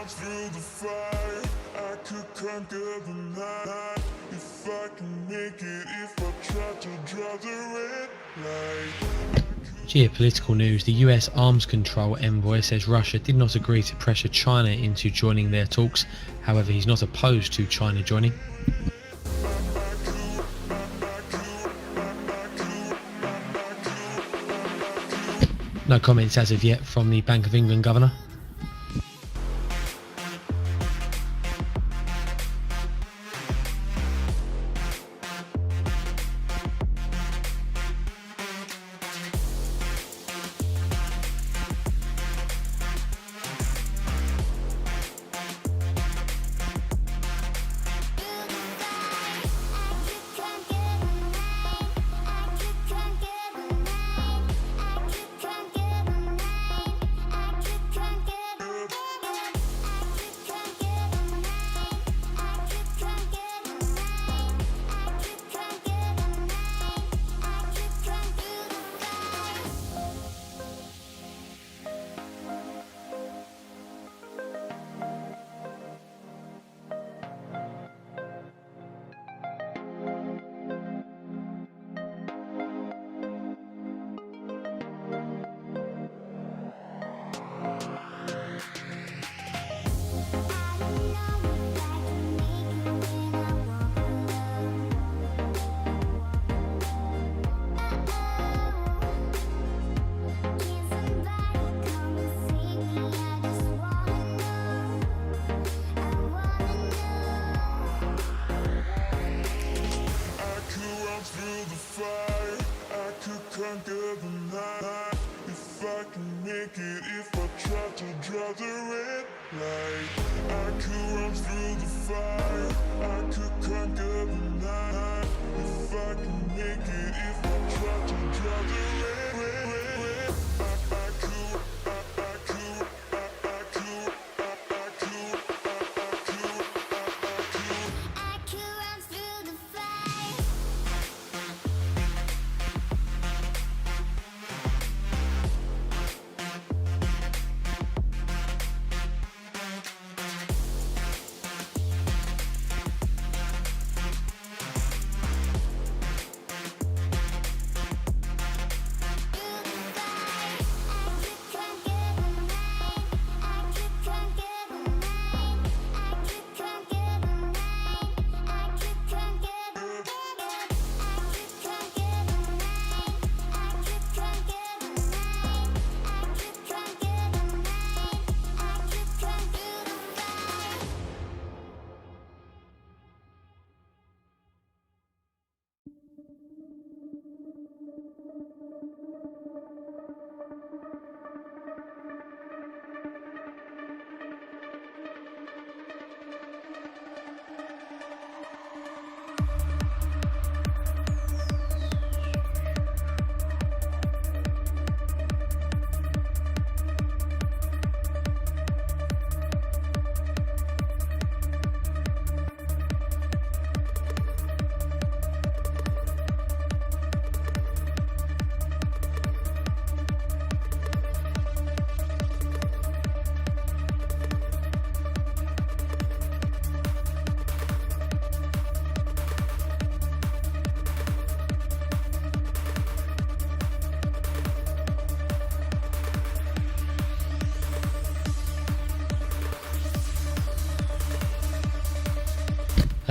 Through the fire, I could conquer the night. If I can make it, if I try to draw the red light. Geopolitical news. The US arms control envoy says Russia did not agree to pressure China into joining their talks. However, he's not opposed to China joining. No comments as of yet from the Bank of England Governor.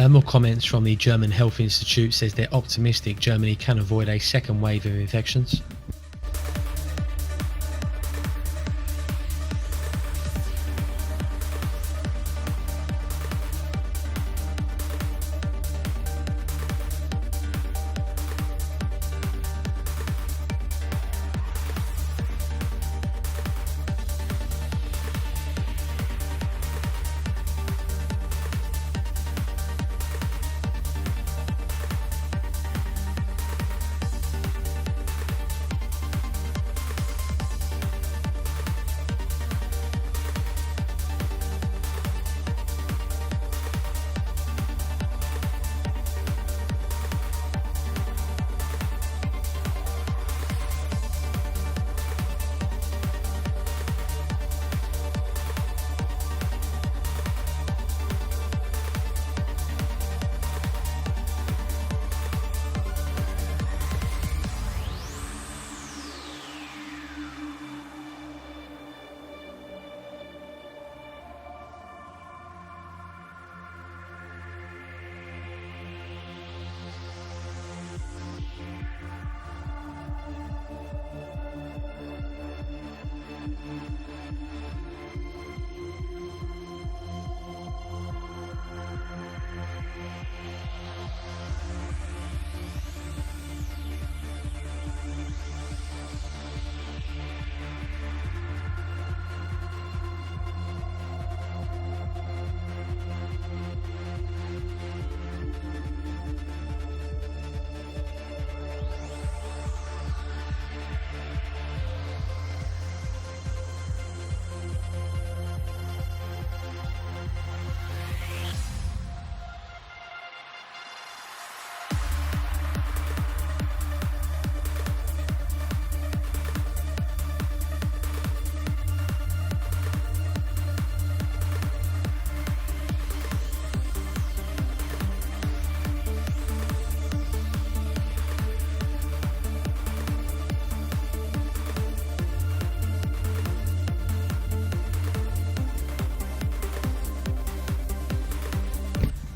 More comments from the German Health Institute says they're optimistic Germany can avoid a second wave of infections.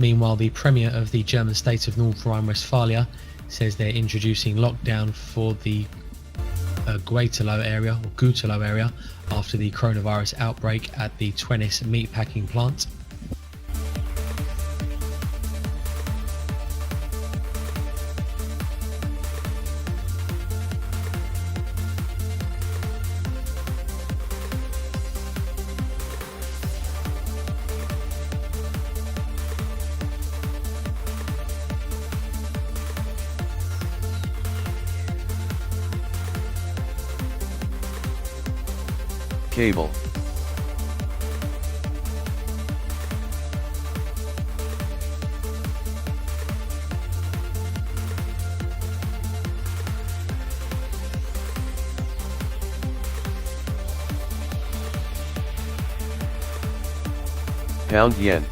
Meanwhile, the Premier of the German state of North Rhine-Westphalia says they're introducing lockdown for the Gutelow area after the coronavirus outbreak at the Twennis meatpacking plant. Cable. Pound yen.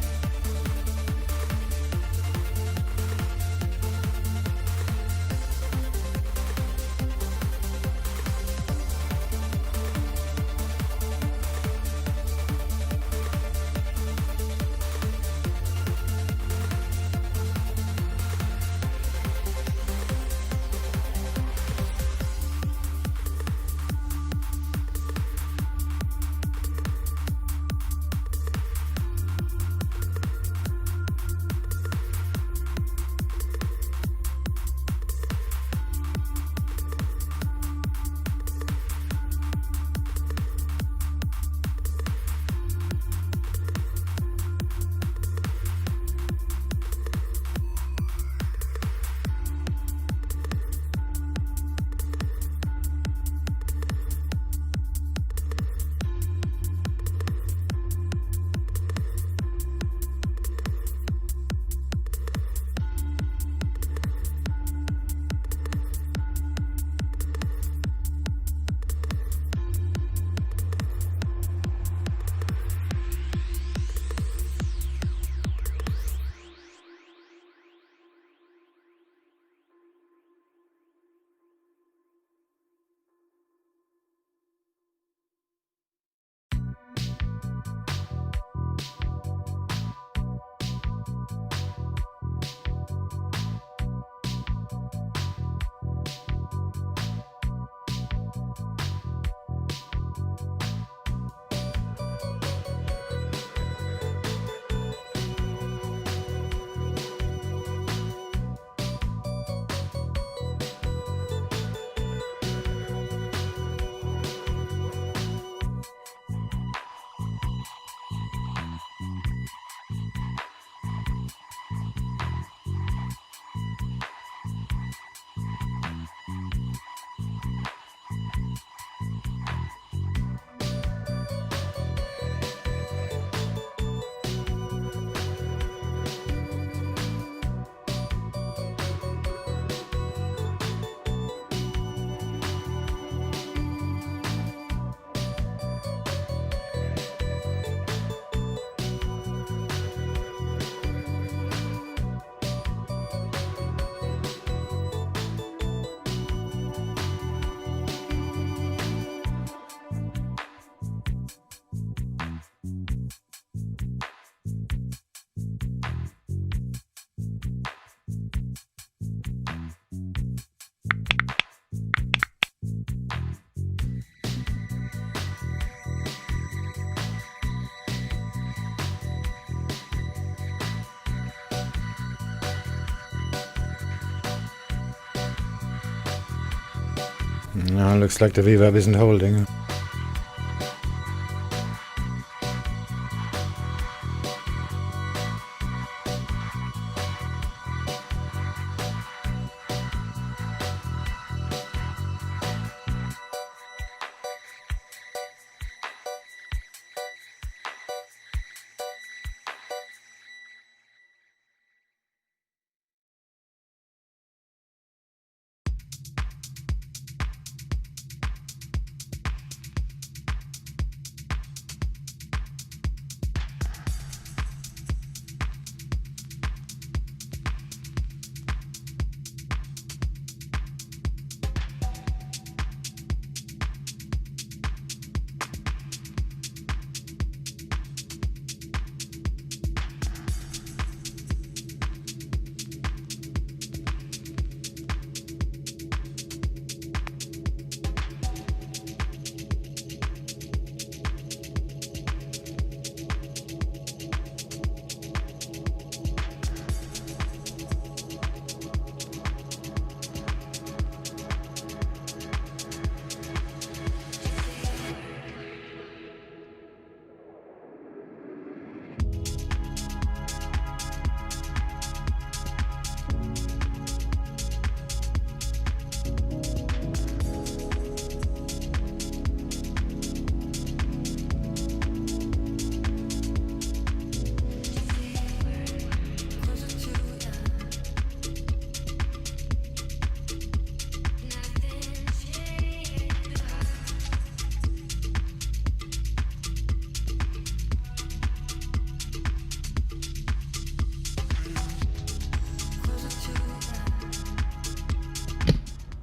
No, looks like the VWAP isn't holding.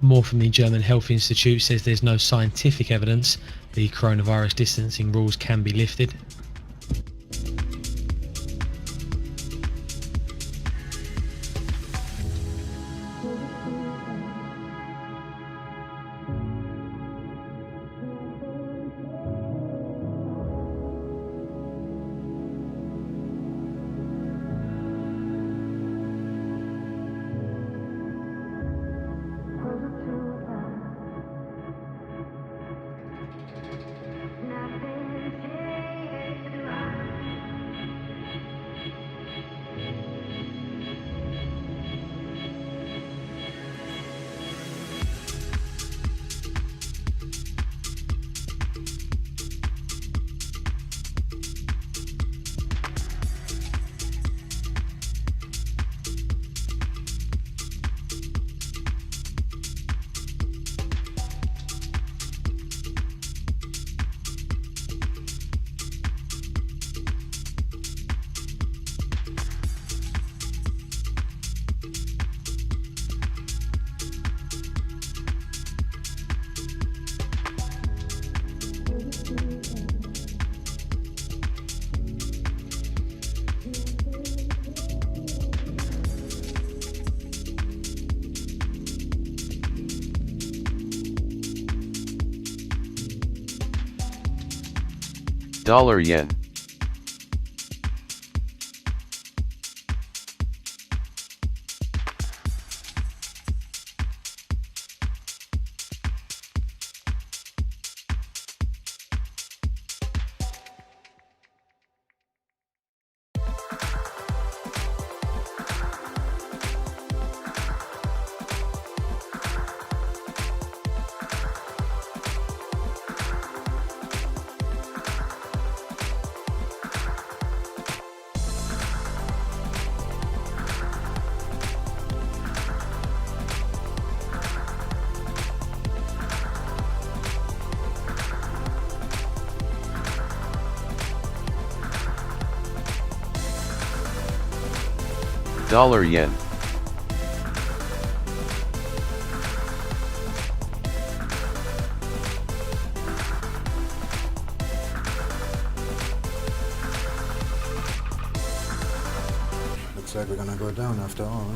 More from the German Health Institute says there's no scientific evidence the coronavirus distancing rules can be lifted. Dollar yen. Dollar yen. Looks like we're gonna go down after all.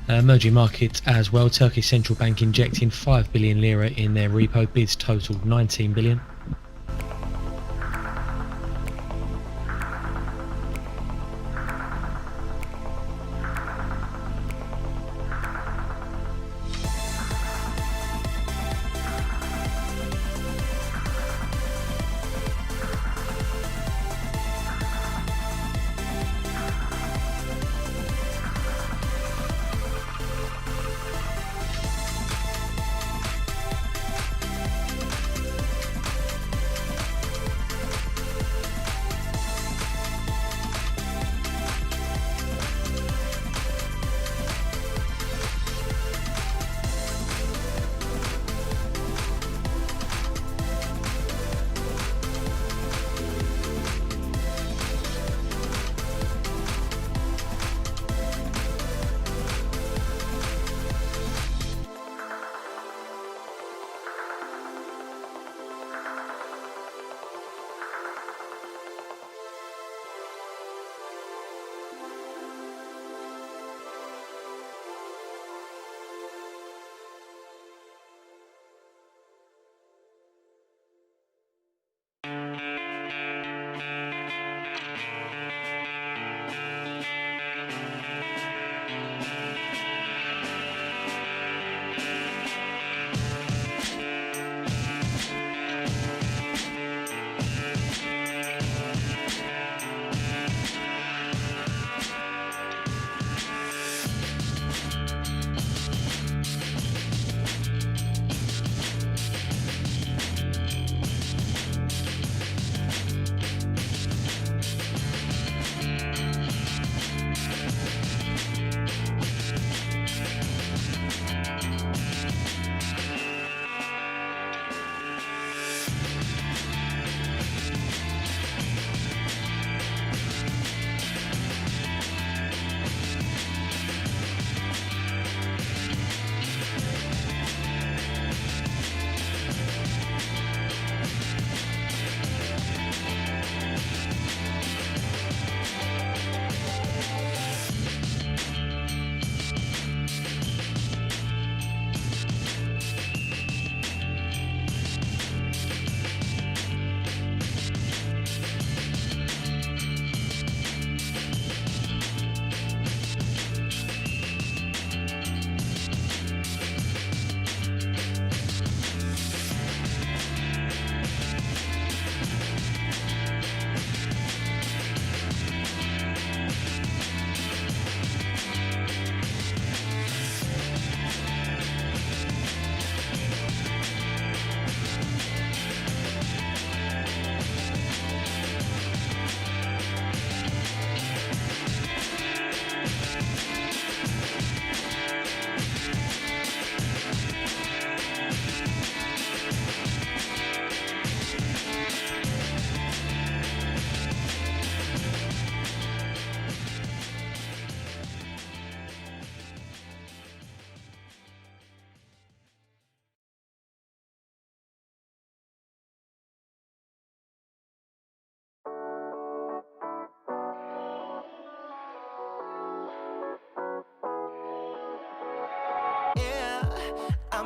Emerging markets as well. Turkish central bank injecting 5 billion lira in their repo, bids totaled 19 billion.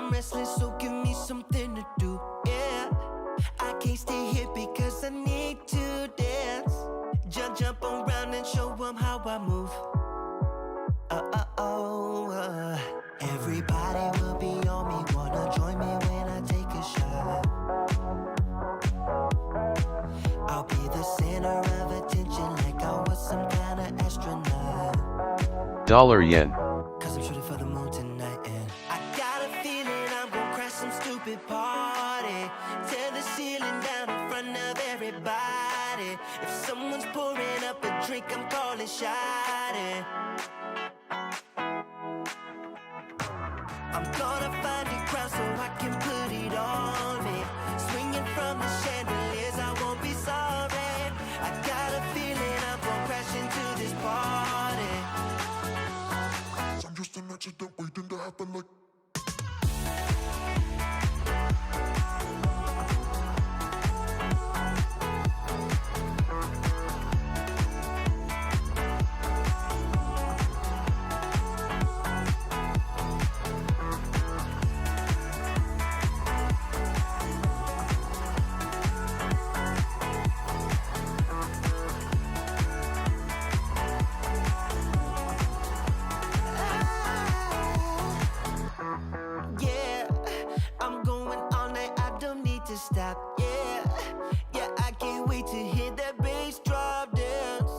I'm restless, so give me something to do. Yeah, I can't stay here because I need to dance. Jump around and show them how I move. Everybody will be on me, wanna join me when I take a shot. I'll be the center of attention like I was some kind of astronaut. Dollar yen. Cause I'm shooting for the moon tonight and I got a feeling I'm gonna crash some stupid party. Tear the ceiling down in front of everybody. If someone's pouring up a drink, I'm calling shawty. I'm gonna find a crowd so I can put it on me. Swinging from the chandeliers, I won't be sorry. I got a feeling I'm gonna crash into this party. I'm just an accident waiting to happen like. Stop, yeah, I can't wait to hear that bass drop dance.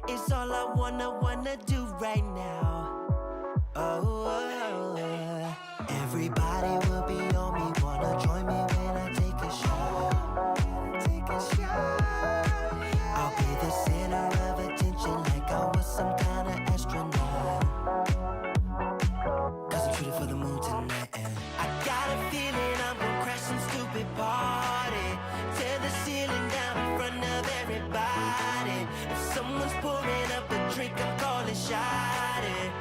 It's all I wanna do right now. Everybody will be on me, wanna join me when I take a shot. I'll be the center of attention like I was some kind of astronaut. Cause I'm shooting for the moon tonight and I got a feeling I'm gonna crash some stupid party. Tear the ceiling down in front of everybody. If someone's pouring up a drink, I'm calling shawty.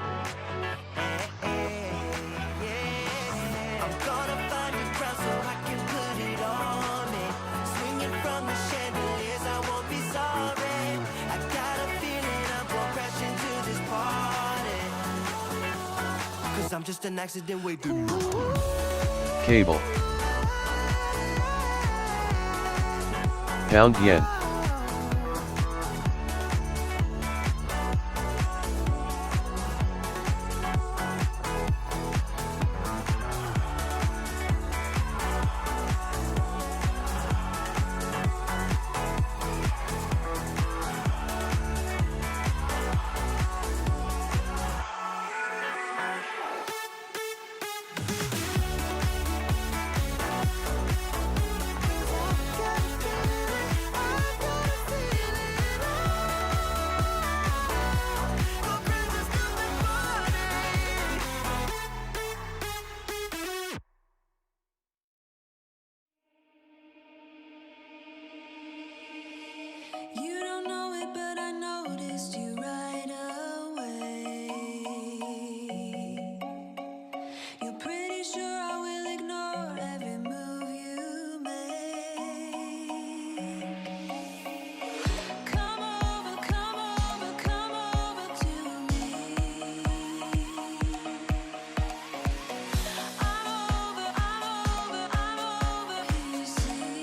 I'm gonna find a crowd so I can put it on me. Swinging from the chandeliers, I won't be sorry. I got a feeling I'm gonna crash into this party. Cause I'm just an accident waiting. Cable. Pound yen. You don't know it, but I noticed you right away. You're pretty sure I will ignore every move you make. Come over to me. I'm over here, you see.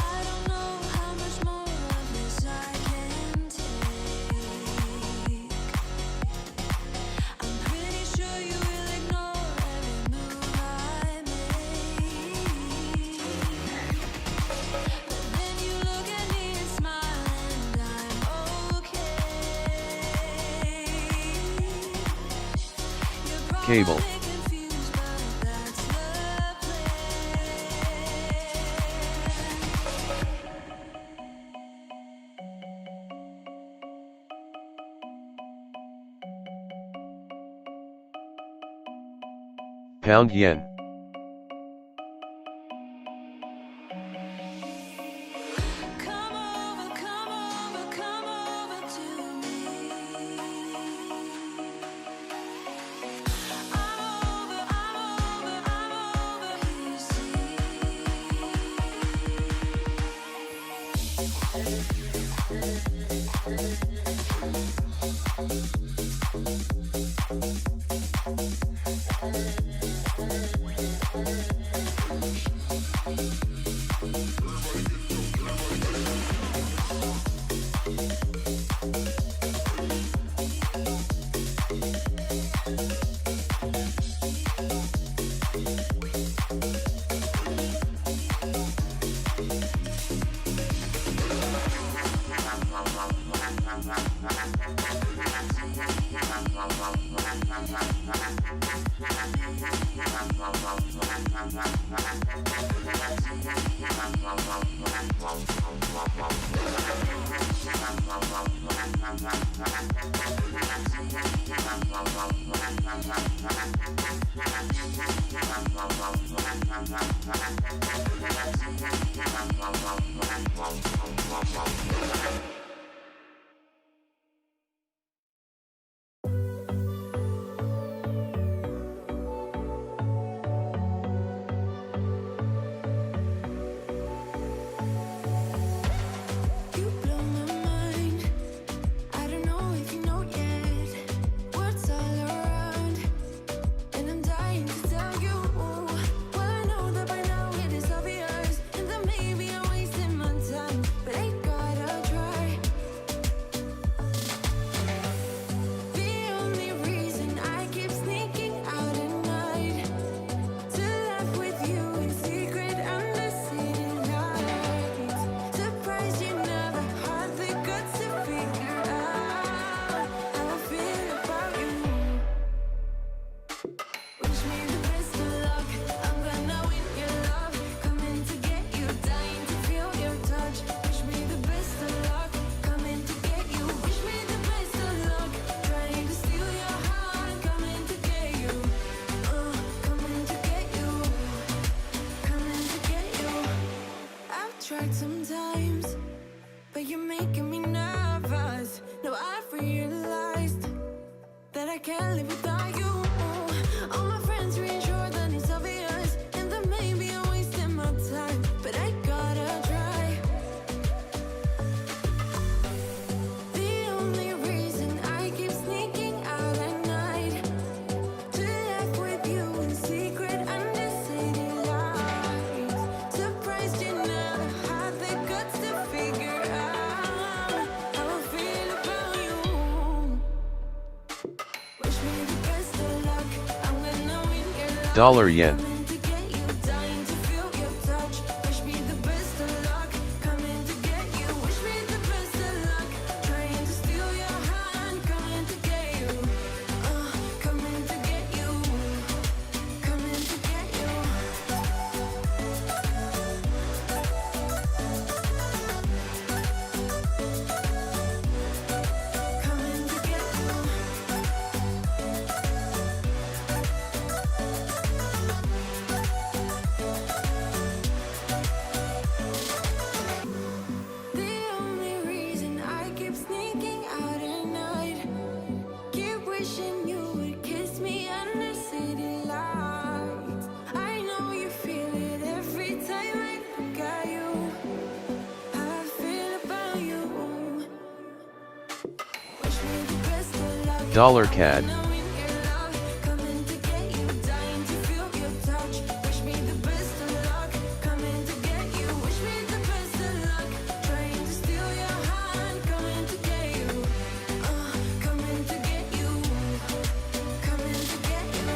I don't know how much more of this I can take. I'm pretty sure you will ignore every move I make. But then you look at me and smile and I'm okay. You're Cable. probably confused, but that's the plan. Pound yen. Come over, come over, come over to me. I'm over here, see. You blow my mind. I don't know if you know yet what's all around, and I'm dying to tell you. Well, I know that by now it is obvious, and that maybe I'm wasting my time, but I gotta try. The only reason I keep sneaking out at night to laugh with you in secret under city lights. Surprised you never had the guts to figure out how I feel about you. Wish me the best of luck. I'm gonna win your love. Coming to get you, dying to feel your touch. Wish me the best of luck. Coming to get you. Wish me the best of luck. Trying to steal your heart. Coming to get you. Coming to get you. Coming to get you. I've tried sometimes, but you're making me nervous. No, I've realized that I can't live without you. All my friends reassure that it's obvious, and that maybe I'm wasting my time, but I gotta try. The only reason I keep sneaking out at night to laugh with you in secret under city lights. Surprised you never had the guts to figure out how I feel about you. Wish me the best of luck. I'm gonna win your love. Dollar yen. Coming to get you, dying to feel your touch. Wish me the best of luck. Coming to get you. Wish me the best of luck. Trying to steal your hand. Coming to get you. Coming to get you. Coming to get you. Coming to get you. The only reason I keep sneaking out at night, keep wishing you would kiss me under city lights. I know you feel it every time I look at you. How I feel about you. Wish me the best of luck. Dollar CAD. Gonna win your love. Coming to get you, dying to feel your touch. Wish me the best of luck. Coming to get you. Wish me the best of luck. Trying to steal your hand. Coming to get you. Coming to get you. Coming to get you.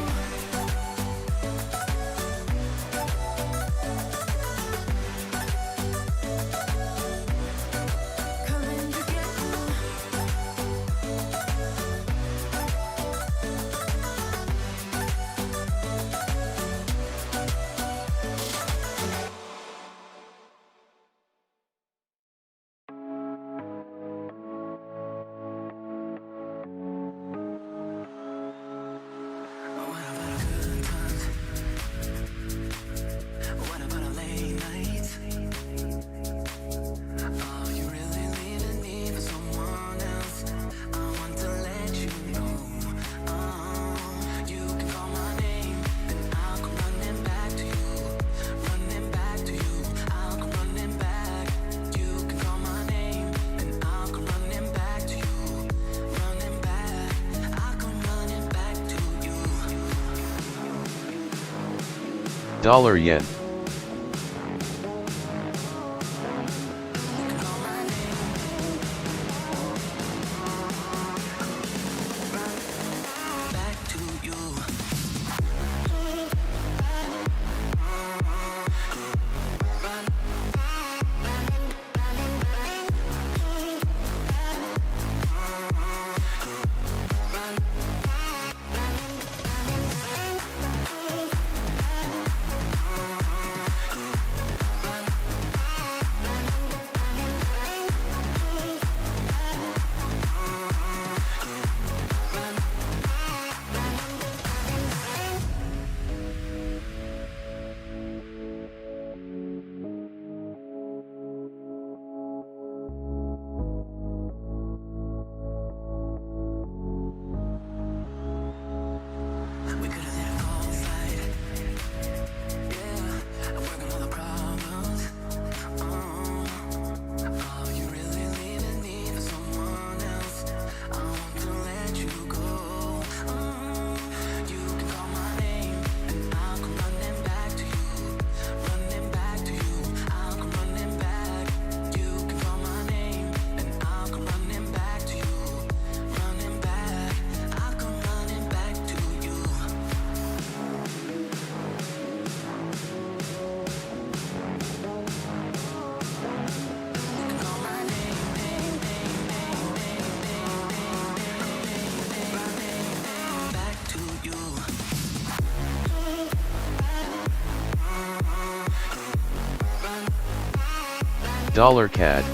Coming to get you. Dollar yen. Dollar CAD.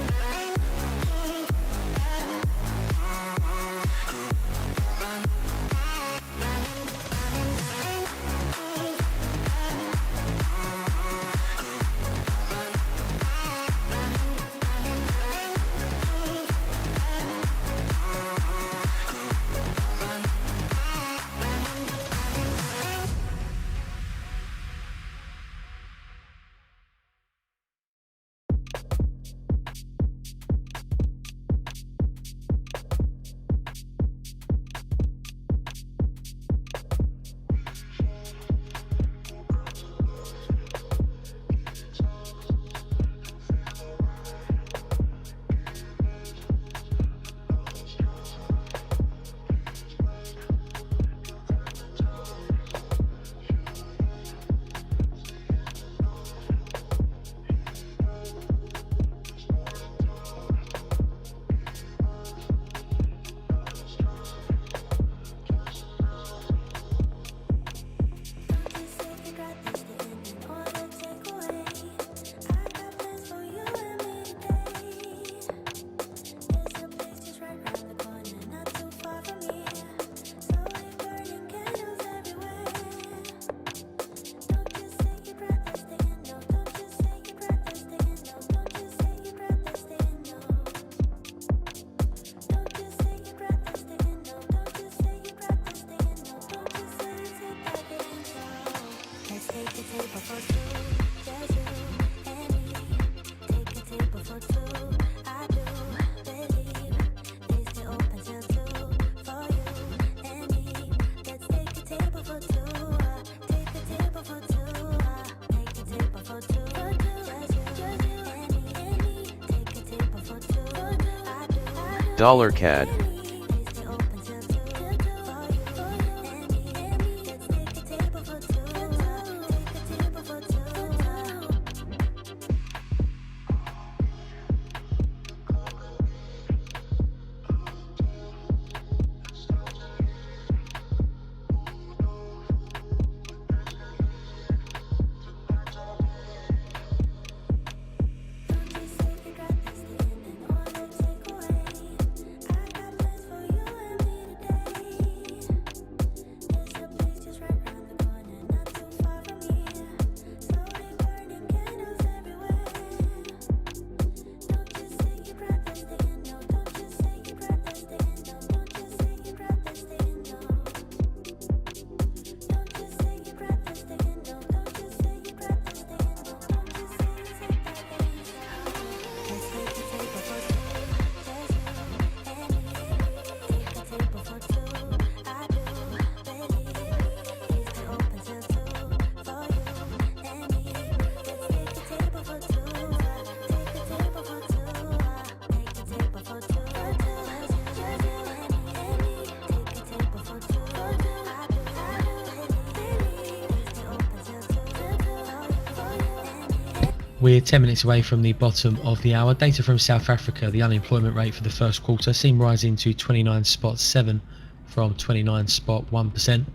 Dollar CAD. We're 10 minutes away from the bottom of the hour. Data from South Africa, the unemployment rate for the first quarter seemed rising to 29.7 from 29.1%.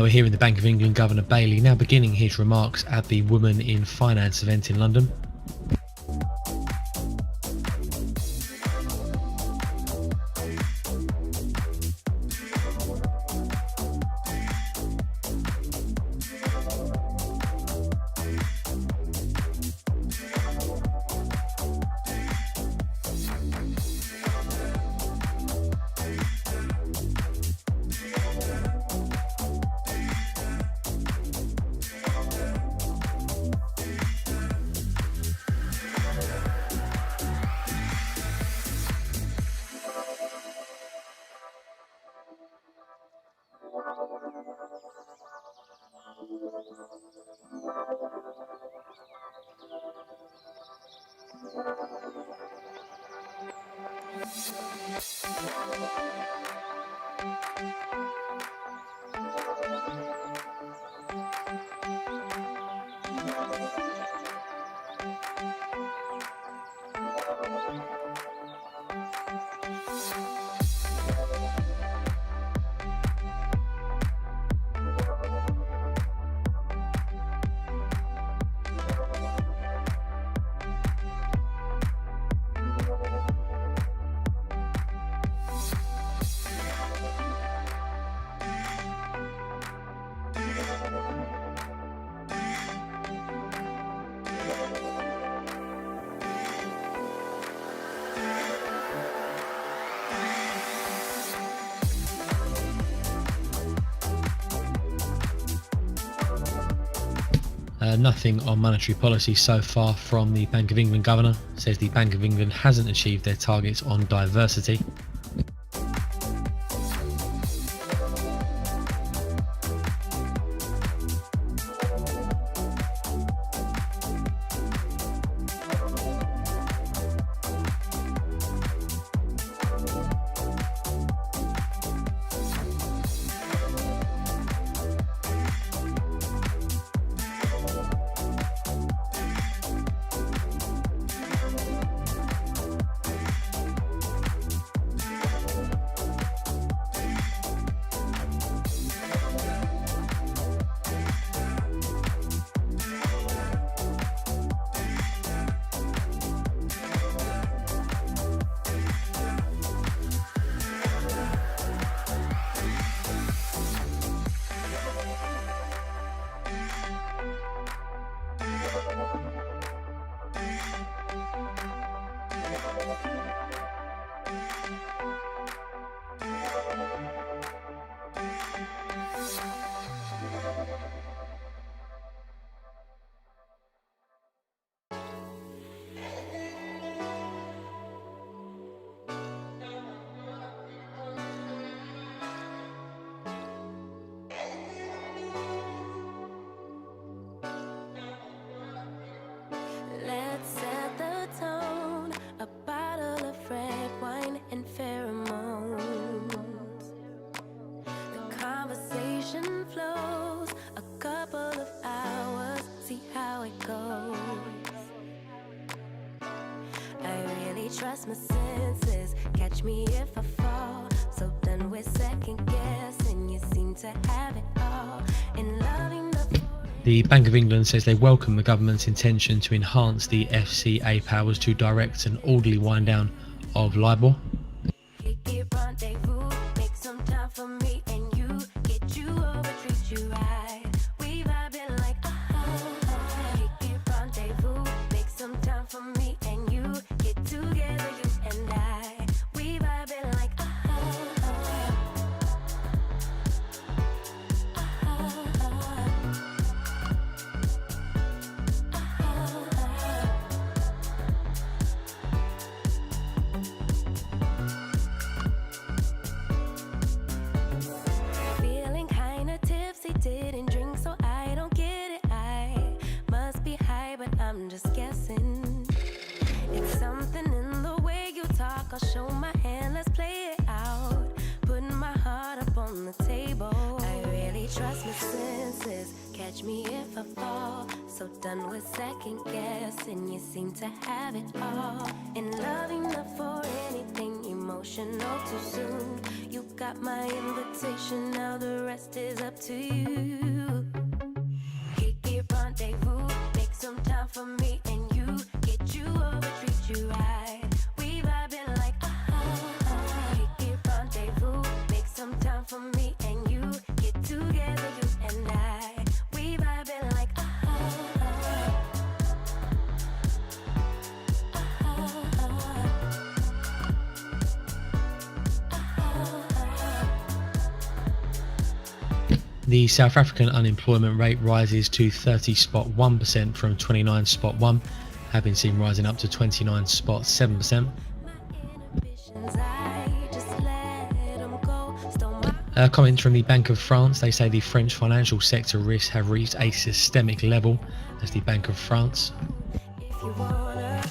We're hearing the Bank of England Governor Bailey now beginning his remarks at the Women in Finance event in London. Nothing on monetary policy so far from the Bank of England governor. Says the Bank of England hasn't achieved their targets on diversity. Let's set the tone, a bottle of red wine and pheromones. The conversation flows, a couple of hours, see how it goes. I really trust my senses, catch me if I fall. So done with second guessing, you seem to have it all. In loving the The Bank of England says they welcome the government's intention to enhance the FCA powers to direct an orderly wind down of LIBOR. rendezvous, make some time for me and you, get you over, treat you right. We vibing like rendezvous, make some time for me and you, get together, you and I. We vibing like feeling kinda tipsy, didn't drink so I don't get it. I must be high but I'm just guessing. It's something in the way you talk, I'll show my hand, let's play it out. Putting my heart up on the table, I really trust my senses, catch me if I fall. So done with second guessing, you seem to have it all. In loving enough for anything emotional too soon. You got my invitation, now the rest is up to you. Kiki rendezvous, make some time for me and you, get you over, treat you right. We vibing like Kiki rendezvous, make some time for me and you, get together, you and I. We vibing like The South African unemployment rate rises to 30.1% from 29.1%, have been seen rising up to 29.7%. Comments from the Bank of France, they say the French financial sector risks have reached a systemic level. That's the Bank of France. if you wanna,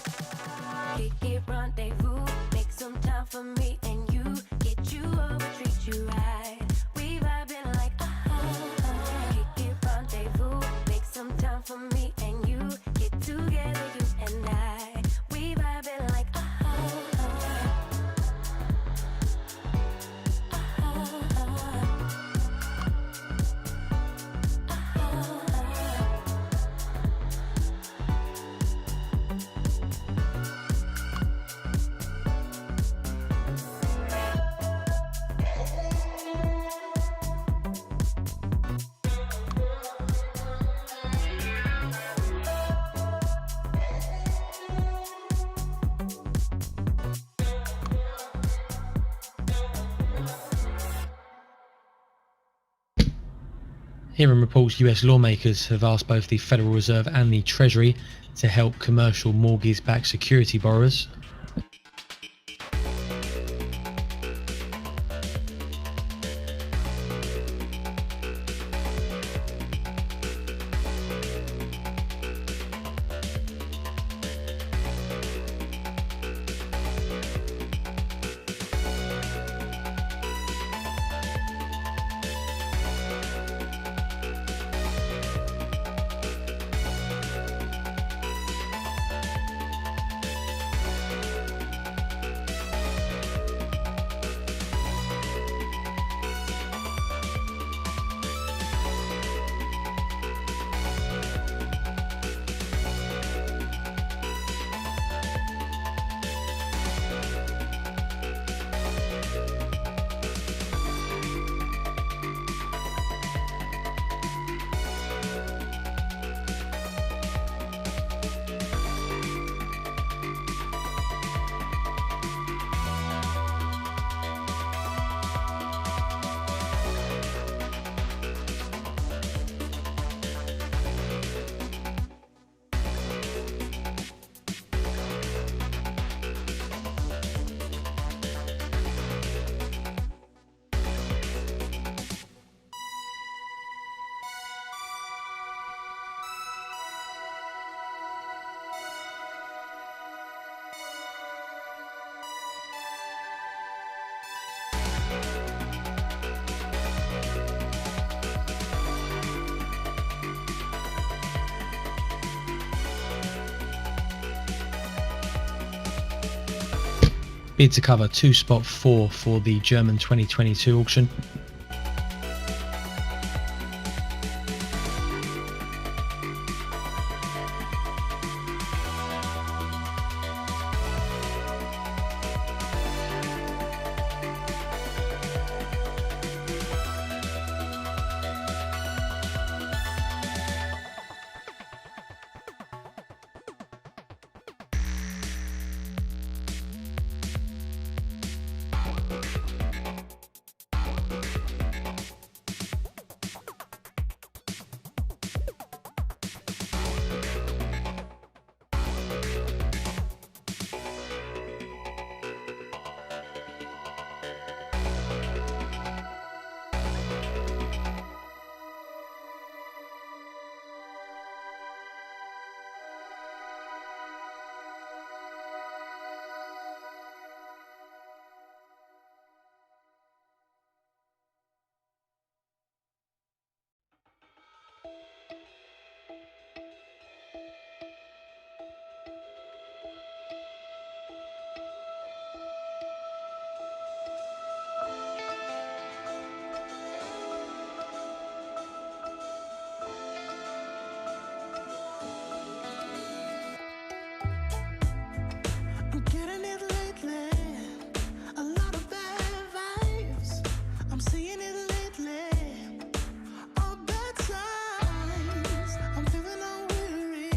Kiki rendezvous, make some time for me and you, Here in reports, US lawmakers have asked both the Federal Reserve and the Treasury to help commercial mortgage-backed security borrowers. Bid to cover 2 spot 4 for the German 2022 auction. I'm getting it lately, a lot of bad vibes. I'm seeing it lately, all bad signs. I'm feeling unweary,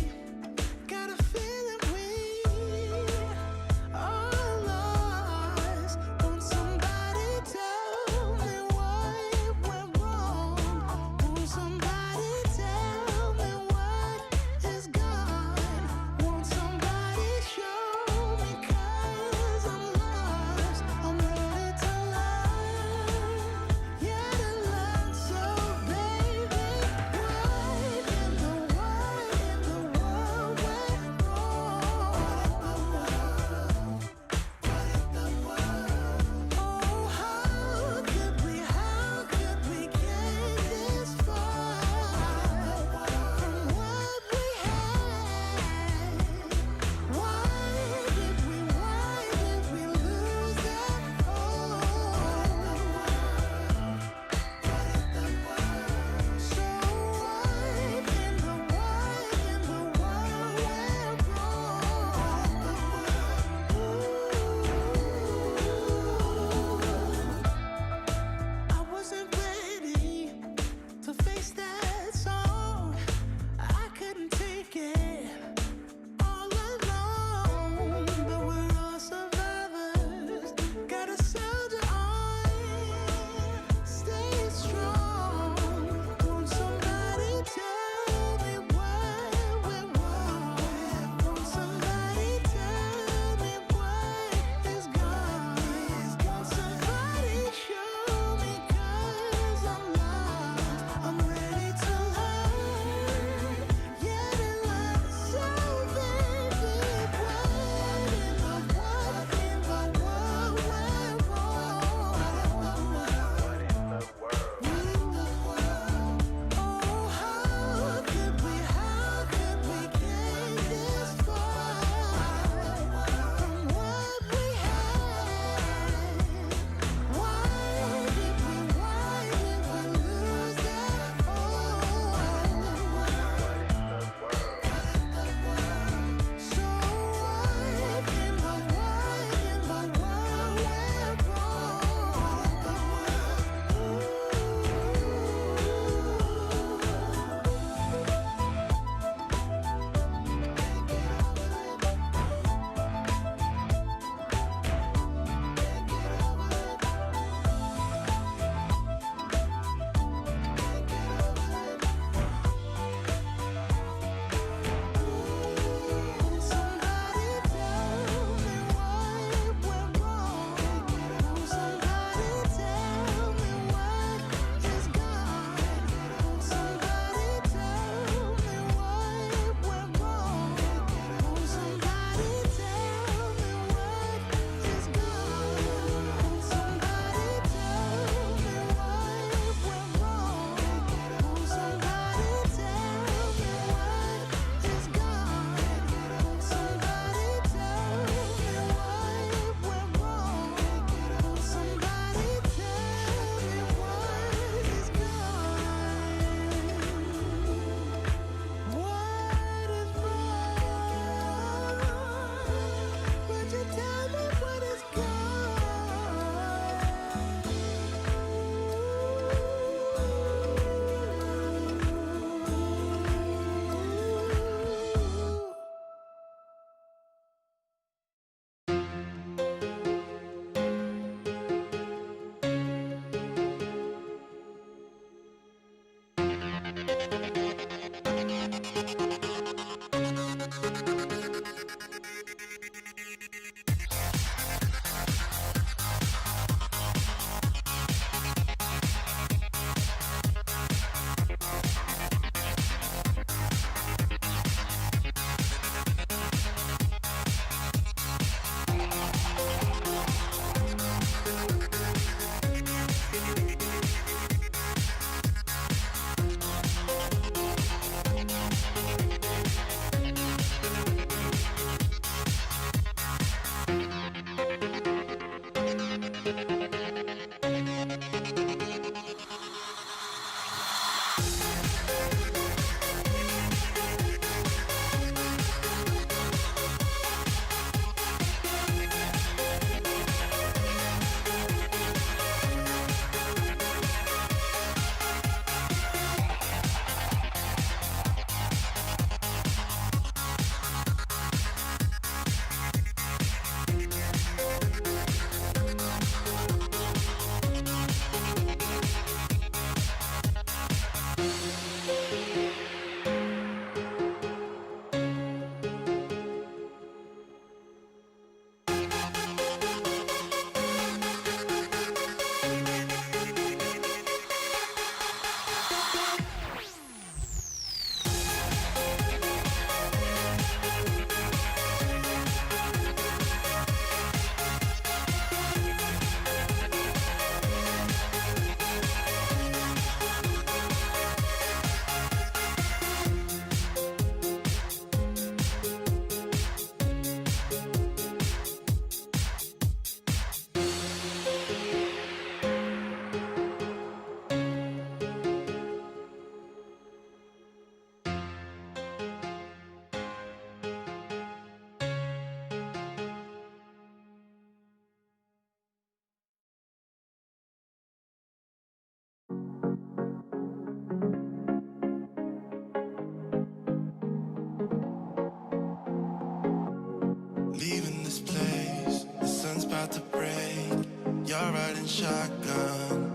You're riding shotgun.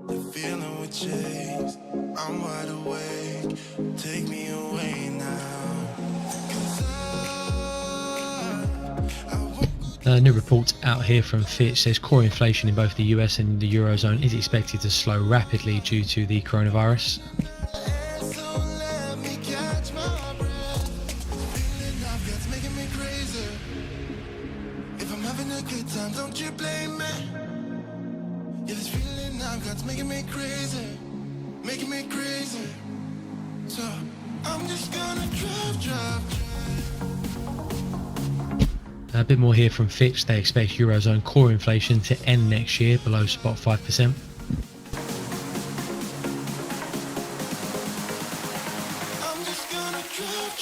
The feeling we chase. I'm wide awake. Take me away now. 'Cause New report out here from Fitch says core inflation in both the US and the Eurozone is expected to slow rapidly due to the coronavirus. so let me catch my breath. Feeling I've got's making me crazy. If I'm having a good time, don't you blame me. Yeah, this feeling I've got's making me crazy. Making me crazy. So I'm just gonna drive. A bit more here from Fitch. They expect Eurozone core inflation to end next year below spot 5%. I'm just gonna drive.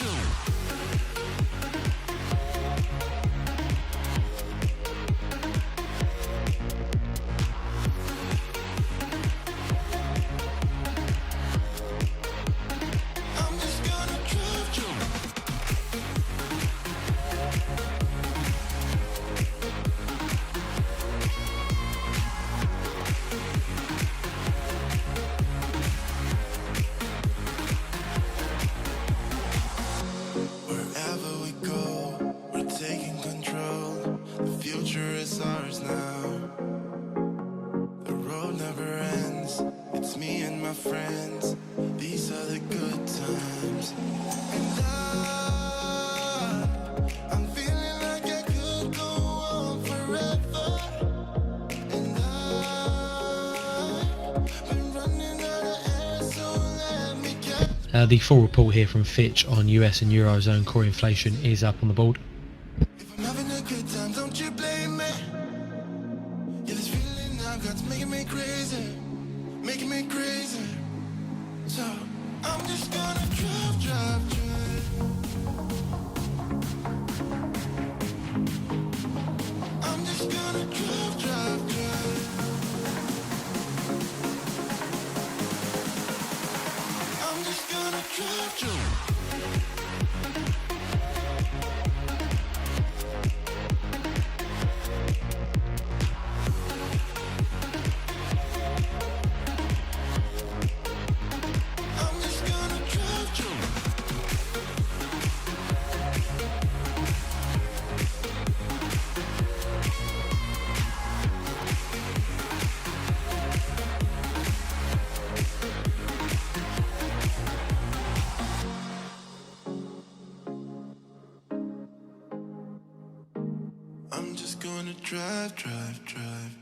I'm just gonna drive. Wherever we go, we're taking control. The future is ours now. The road never ends. It's me and my friends. These are the good times. And I'm feeling like I could go on forever. And I've been running out of air, so let me get. The full report here from Fitch on US and Eurozone core inflation is up on the board. If I'm having a good time, don't you blame me. Yeah, this feeling I've got's making me crazy. Making me crazy. So I'm just gonna drive. I'm just gonna drive. I'm just gonna drive. I'm just gonna drive. I'm just gonna drive.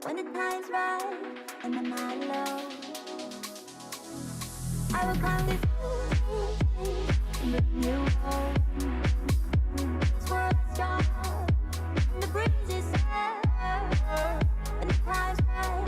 when the time's right and I'm not alone. I will come with you and bring you home. This world's strong, and the breeze is sad when the time's right,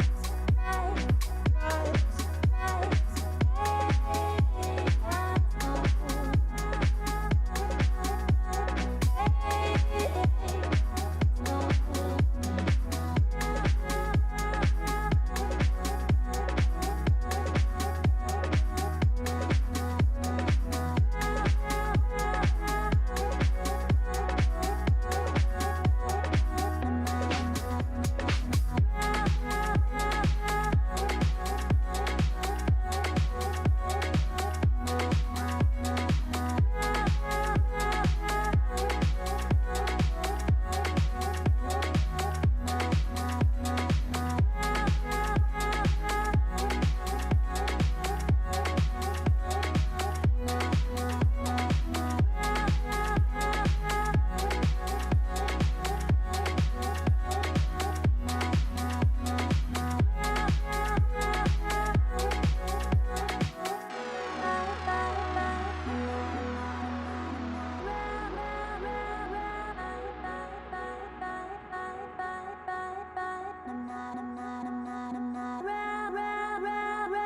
right, right, right.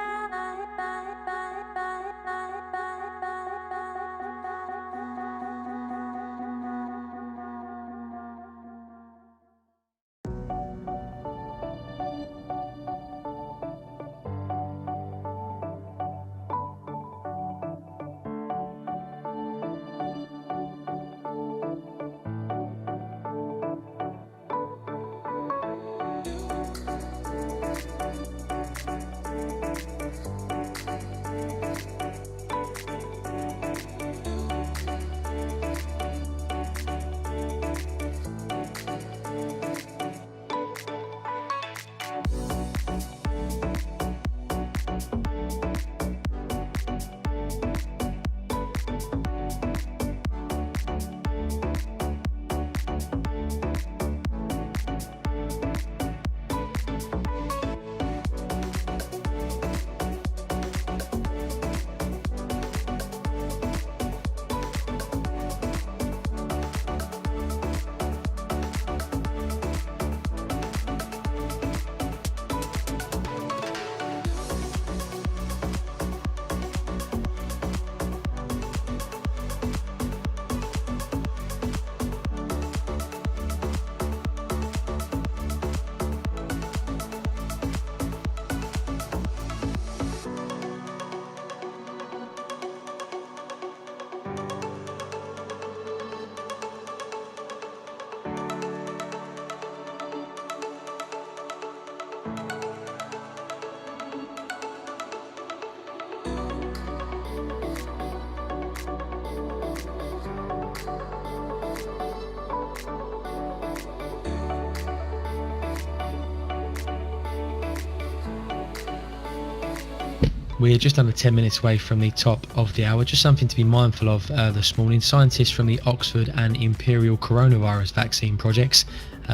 We're just under 10 minutes away from the top of the hour. Just something to be mindful of this morning. Scientists from the Oxford and Imperial Coronavirus Vaccine Projects,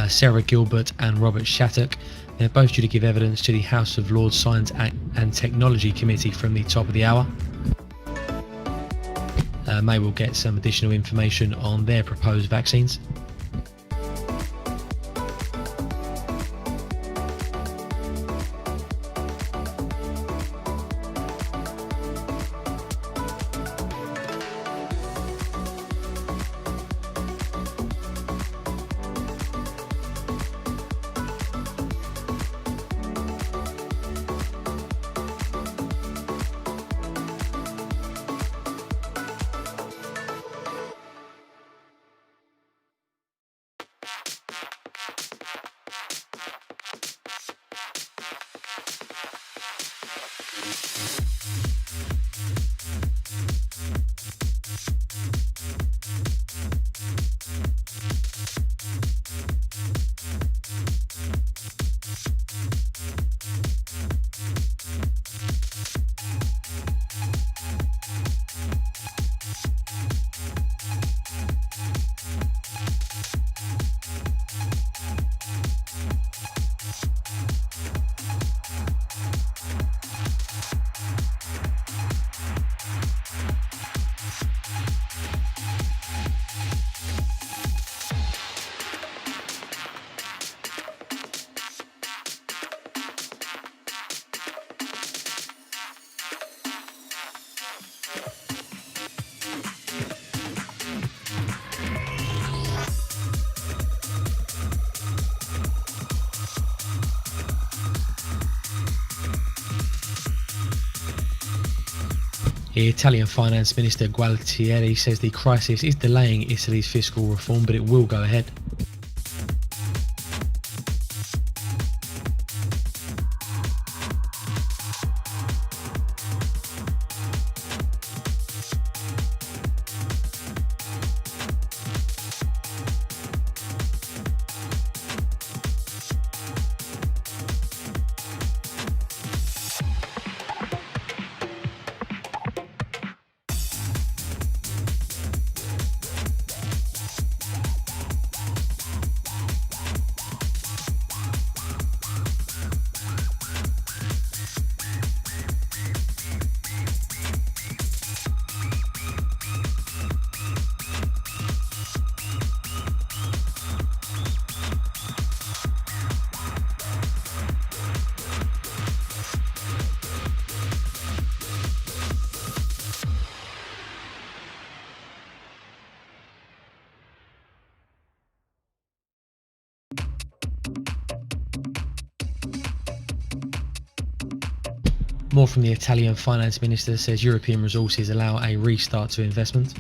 Sarah Gilbert and Robert Shattuck, they're both due to give evidence to the House of Lords Science and Technology Committee from the top of the hour. Maybe we'll get some additional information on their proposed vaccines. The Italian Finance Minister Gualtieri says the crisis is delaying Italy's fiscal reform, but it will go ahead. More from the Italian Finance Minister says European resources allow a restart to investment.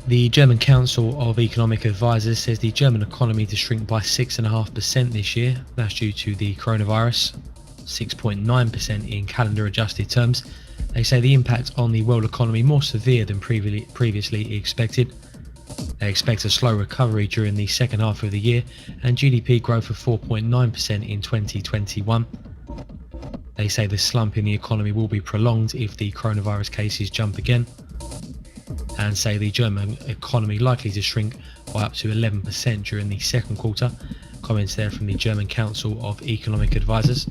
The German Council of Economic Advisors says the German economy to shrink by 6.5% this year. That's due to the coronavirus, 6.9% in calendar adjusted terms. They say the impact on the world economy more severe than previously expected. They expect a slow recovery during the second half of the year and GDP growth of 4.9% in 2021. They say the slump in the economy will be prolonged if the coronavirus cases jump again, and say the German economy likely to shrink by up to 11% during the second quarter. Comments there from the German Council of Economic Advisors.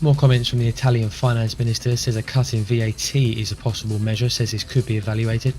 More comments from the Italian finance minister. Says a cut in VAT is a possible measure, says this could be evaluated.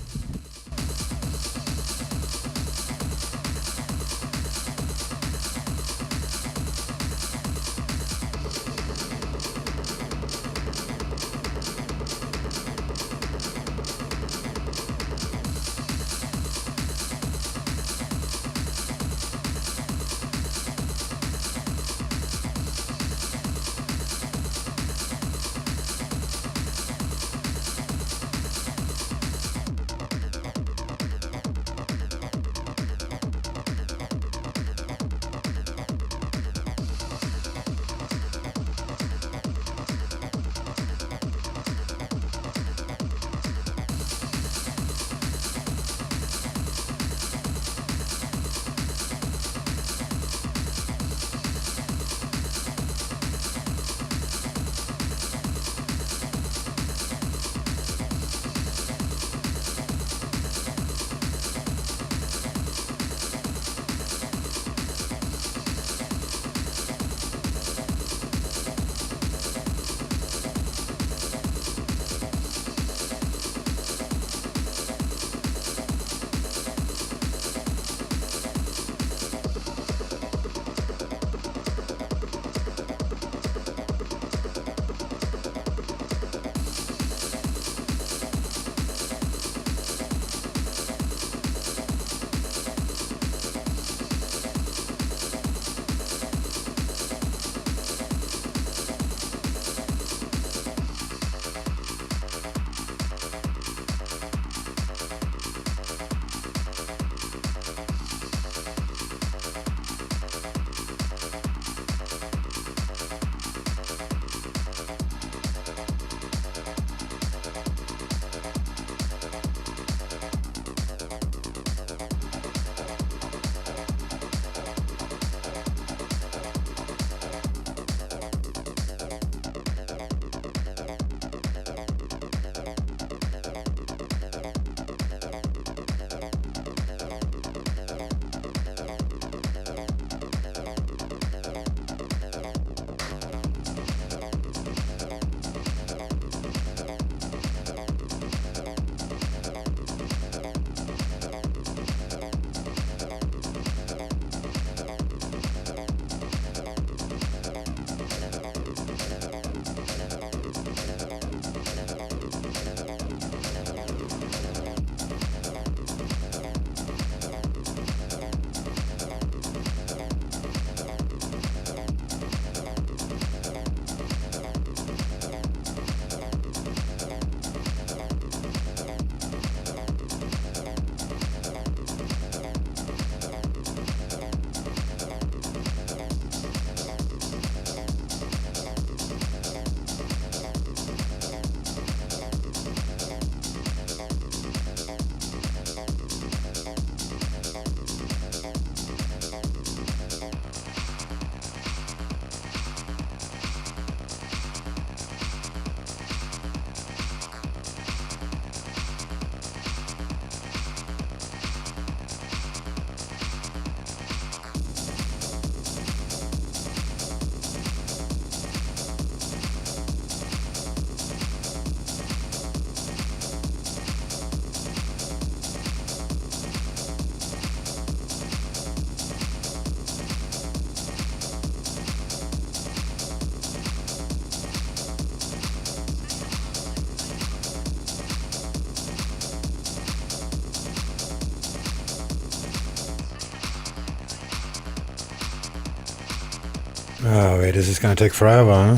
Oh wait, this is gonna take forever, huh?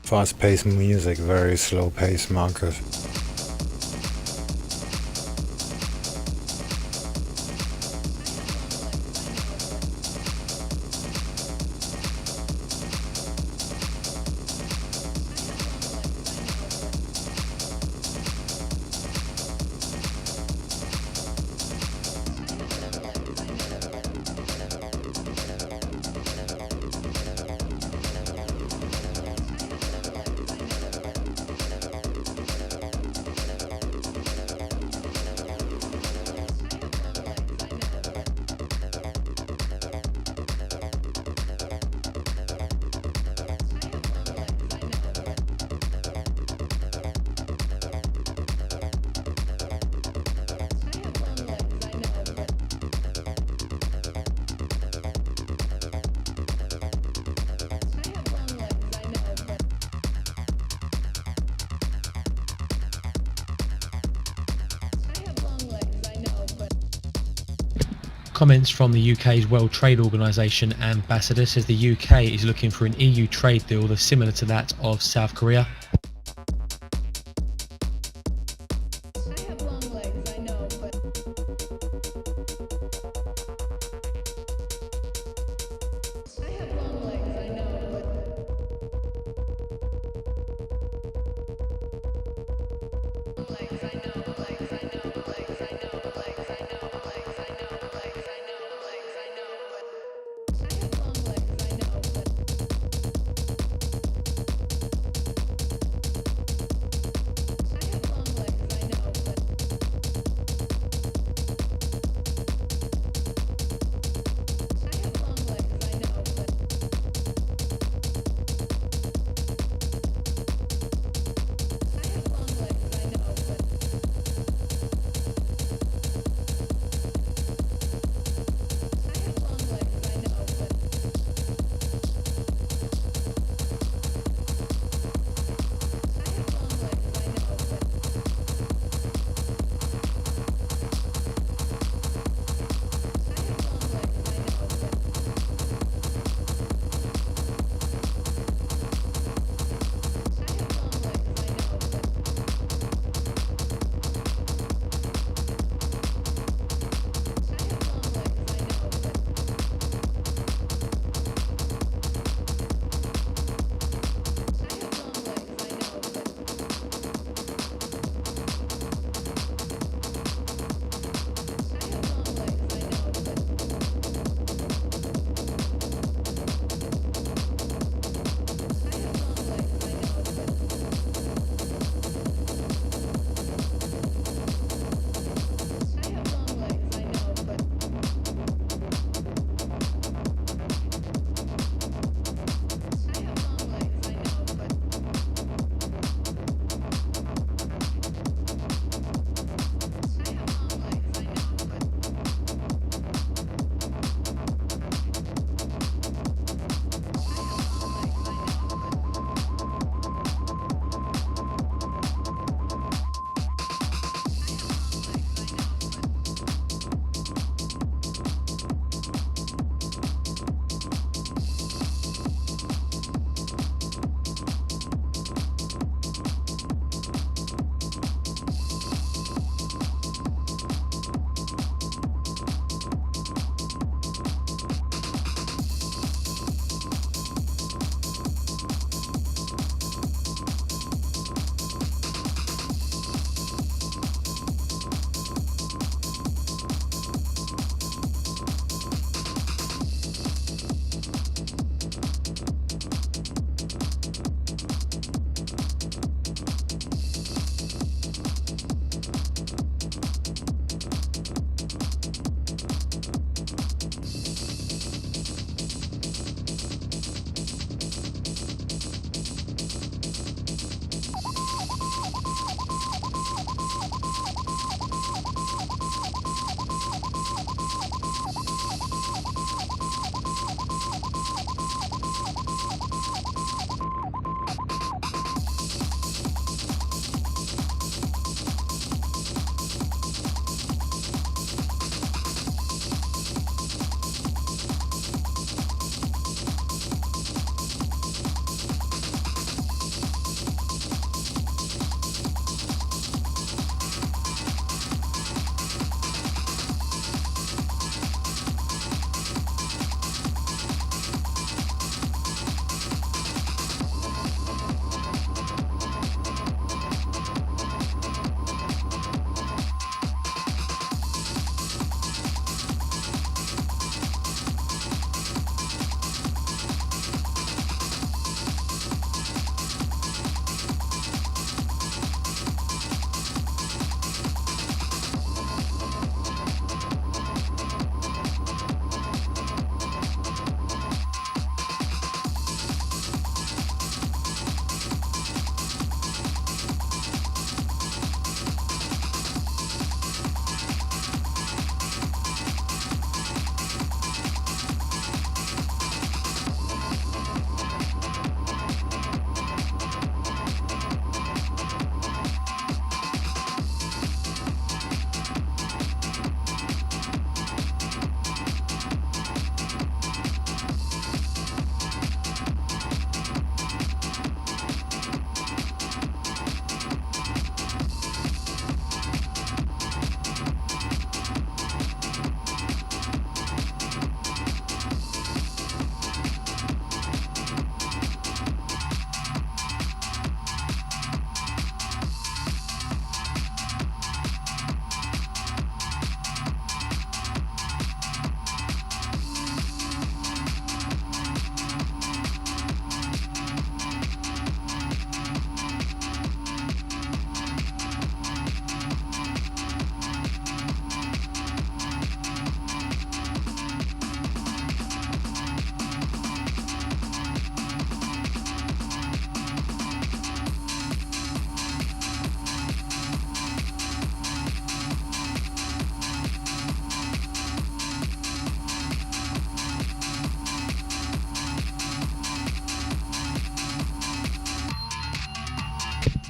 Fast-paced music, very slow-paced market. Comments from the UK's World Trade Organization ambassador says the UK is looking for an EU trade deal that's similar to that of South Korea.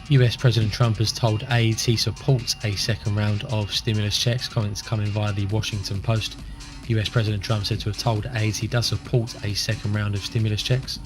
US President Trump has told aides he supports a second round of stimulus checks. Comments coming via the Washington Post. US President Trump said to have told aides he does support a second round of stimulus checks.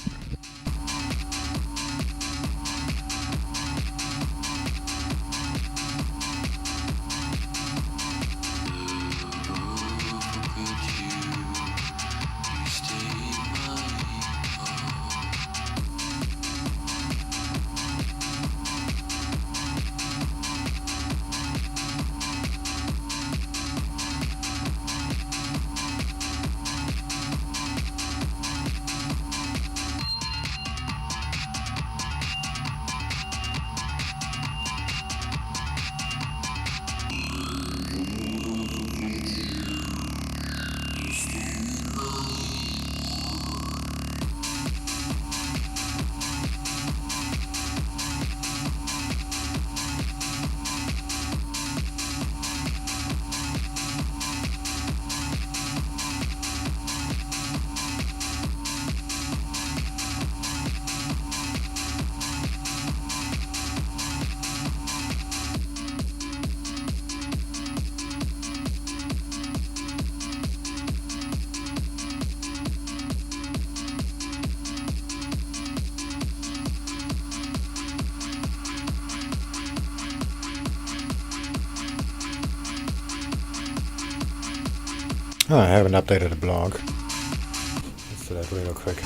Oh, I haven't updated the blog. Let's do that real quick.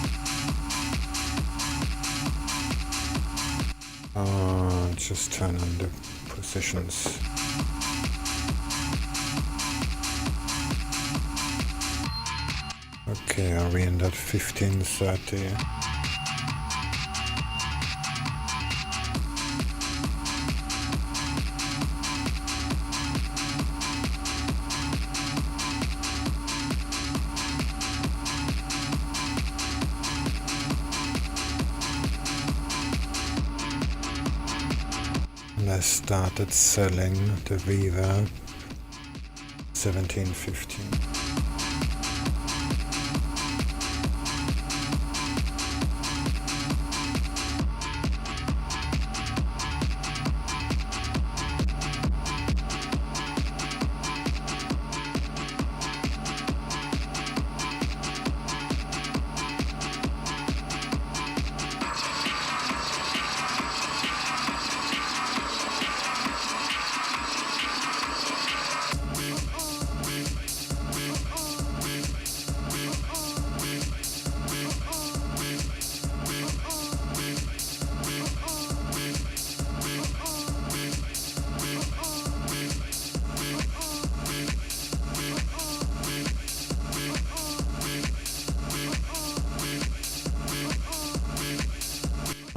Just turn on the positions. Okay, are we in that 1530? And I started selling the Viva 1715.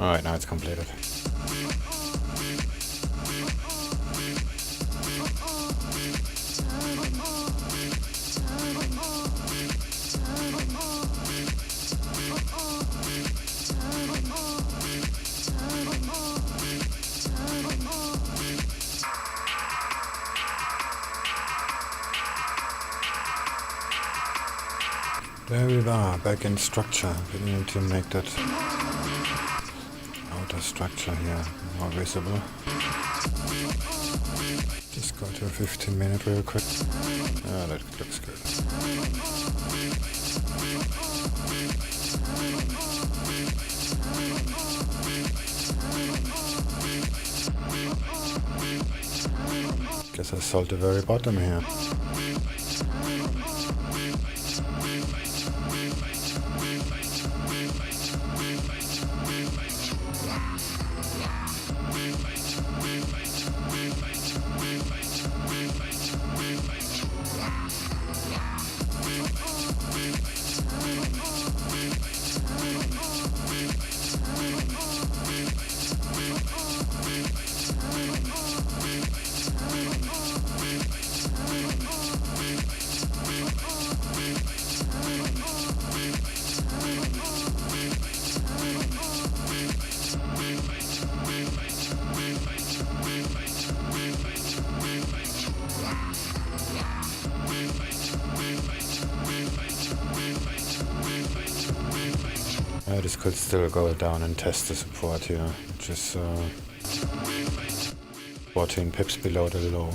Alright, now it's completed. There we are, back in structure. We need to make that outer structure here more visible. Just go to 15-minute real quick. Ah, that looks good. Guess I sold the very bottom here. This could still go down and test the support here, which is 14 pips below the low.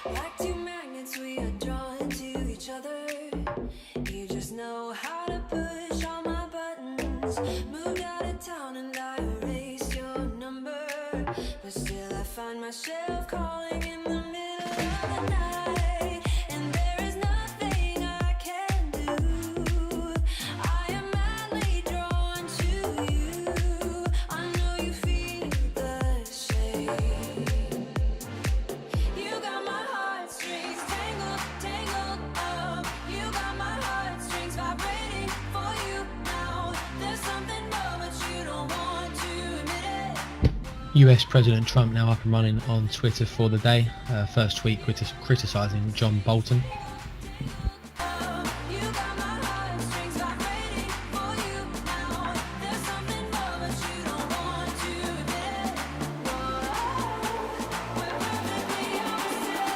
Like two magnets, we are drawn to each other. You just know how to push all my buttons. Moved out of town and I erased your number, but still I find myself calling in the middle of the night, and there is nothing I can do. I am madly drawn to you. I know you feel the same. You got my heartstrings tangled, tangled up. You got my heartstrings vibrating for you now. There's something more, but you don't want to admit it. US President Trump now up and running on Twitter for the day. First tweet criticising John Bolton. You got my heartstrings vibrating for you now. There's something more, but you don't want to admit it. We're perfectly opposite.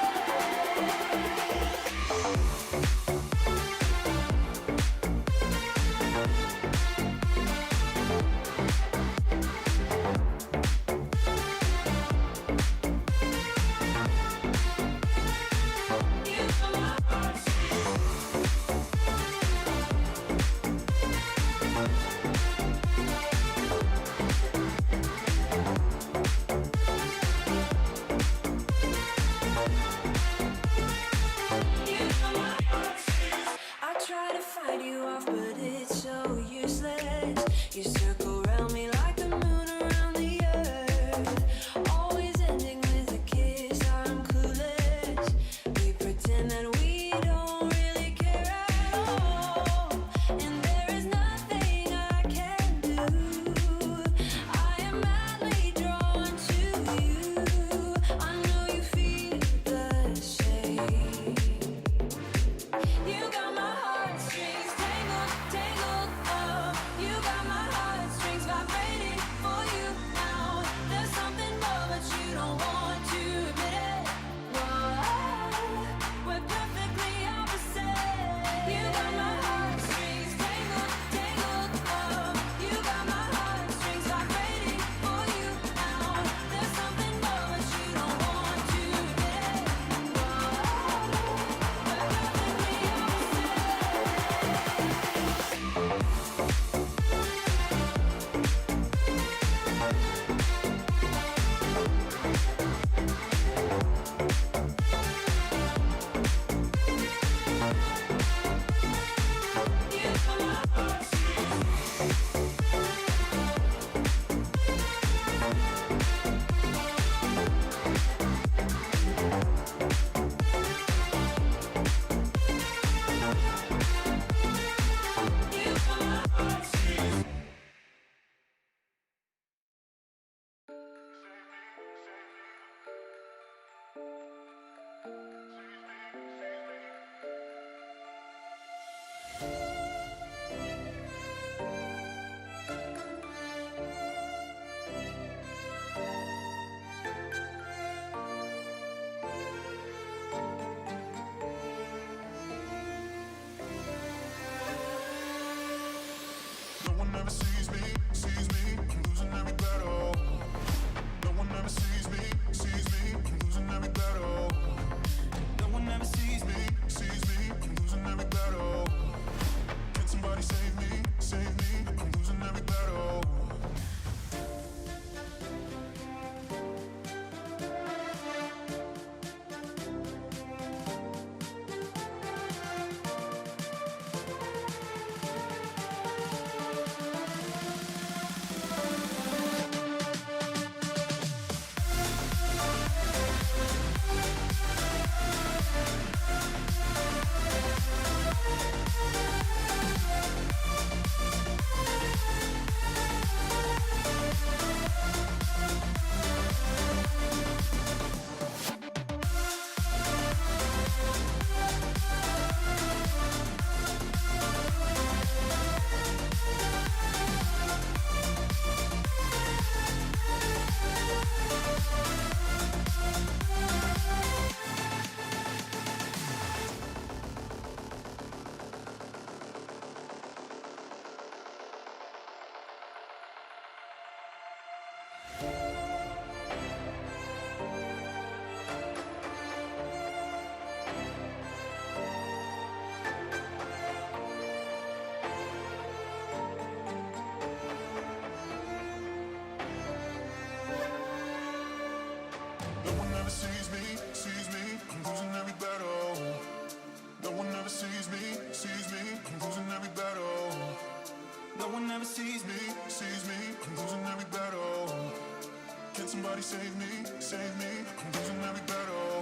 Somebody save me, save me. I'm losing every battle.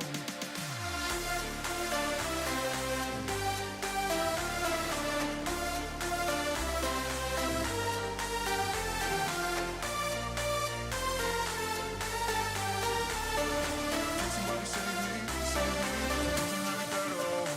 Somebody save me, save me. I'm losing every battle.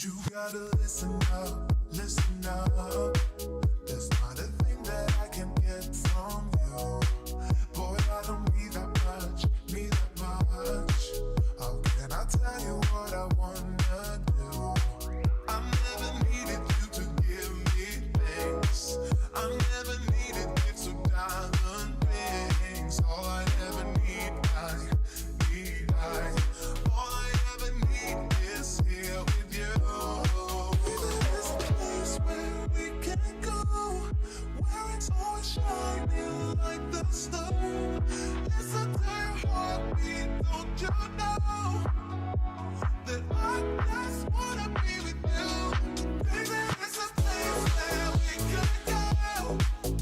You gotta listen up, listen up. There's not a thing that I can get from you. Boy, I don't need that much, need that much. How can I tell you what I wanna do? I never needed you to give me things. I never needed gifts or diamond rings. All I ever need, all I ever need is here with you. There's a place where we can go, where it's all shining like the snow. Listen to your heartbeat, don't you know that I just wanna be with you? Baby, there's a place where we can go,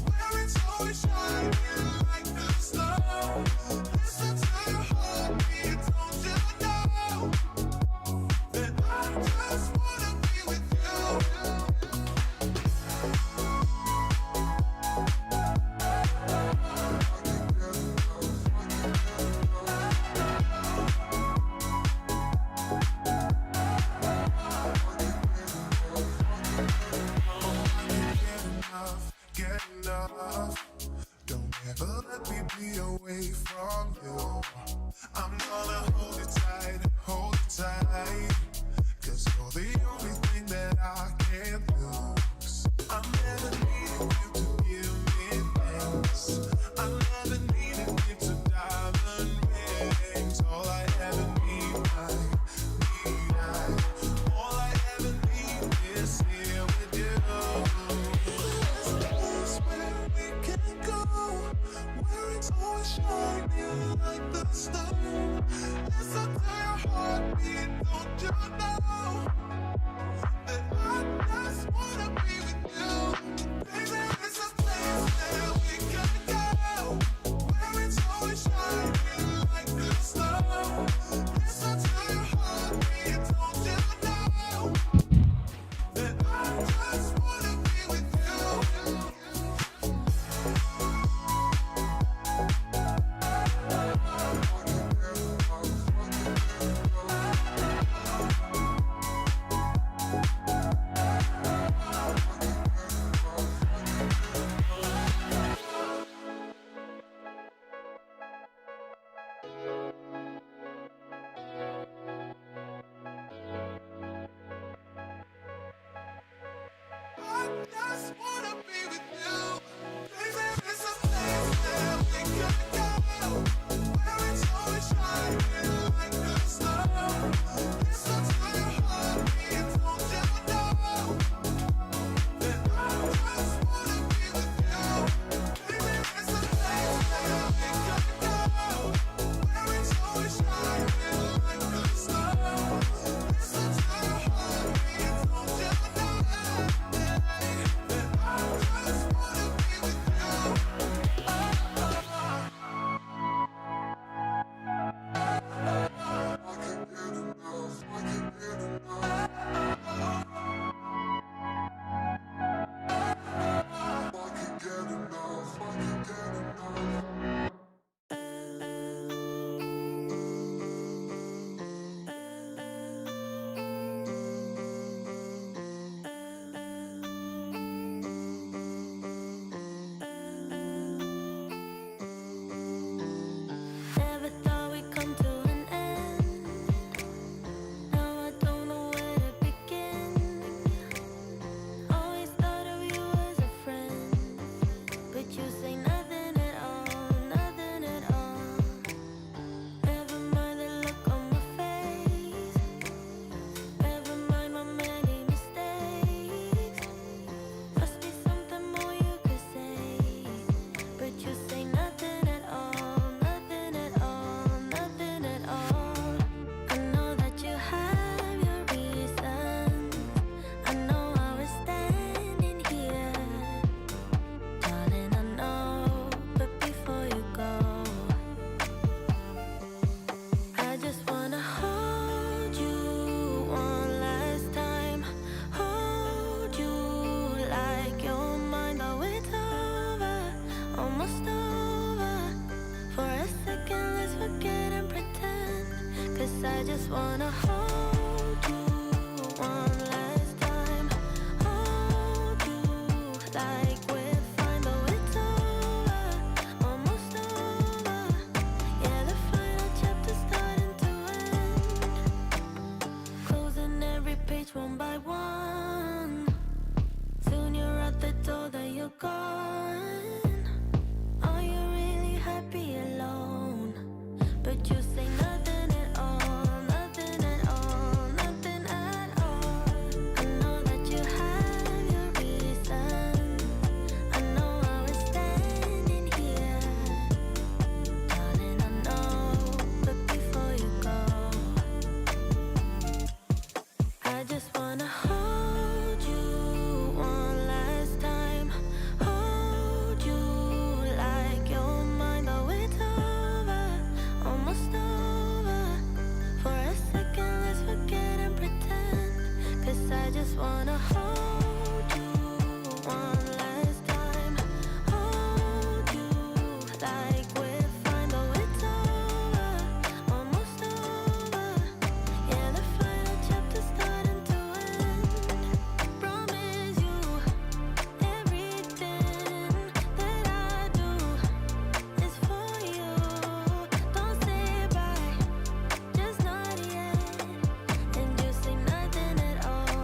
where it's all shining like the snow. Listen to your heartbeat, don't you know that I just wanna be with you? Get enough. Don't ever let me be away from you. I'm gonna hold it tight, hold it tight. 'Cause you're the only thing that I can't lose. I never needed you to give me things. I never needed you to diamond rings. All I ever need, all I ever need is here with you. There's a place where we can go, where it's all shining like the snow. Listen to your heartbeat, don't you know that I just wanna be with you? Baby, there's a place where we can go, where it's all shining like the snow. Listen to your heartbeat, don't you know that I just wanna be with you? I just wanna be with you. Baby, there's a place where we can go, where it's all shining like the snow. Listen to your heartbeat, don't you know that I just wanna be with you? Baby, there's a place where we can go, where it's all shining like the snow. Listen to your heartbeat, don't you know that I just wanna be with you? I can't get enough, I can't get 'cause I just wanna hold you one last time. Hold you like we're fine, though it's over, almost over. Yeah, the final chapter's starting to end. Closing every page one by one. Soon you're at the door, then you're gone. Are you really happy alone? But you say nothing at all, nothing at all, nothing at all. I know that you have your reasons. I know I was standing here, darling, I know. But before you go, I just wanna hold you one last time. Hold you like you're mine, though it's over, almost over. For a second, let's forget and pretend, 'cause I just wanna hold you one last time. Hold you like we're fine, though it's over, almost over. Yeah, the final chapter's starting to end. Promise you everything that I do is for you. Don't say bye, just not yet. And you say nothing at all,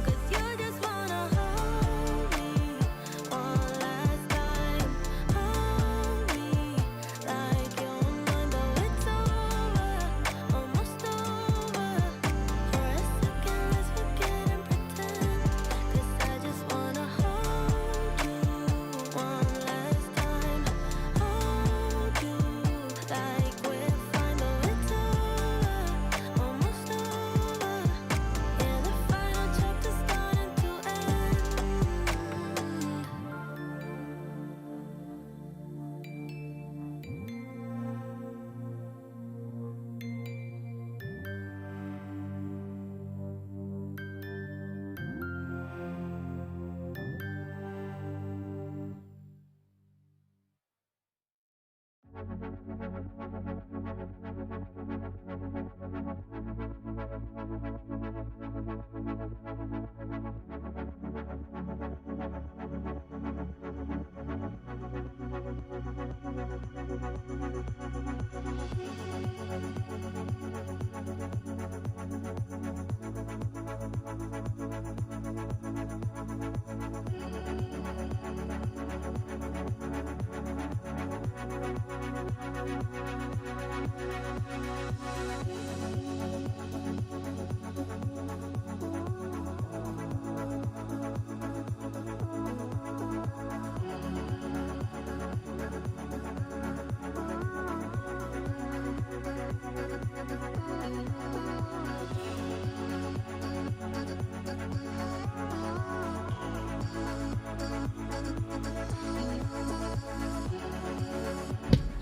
'cause you just wanna hold me one last time. Hold me like you're mine, though it's over, almost over. For a second, let's forget and pretend, 'cause I just wanna hold you one last time. Hold you like we're fine, though it's over, almost over. Yeah, the final chapter's starting to end.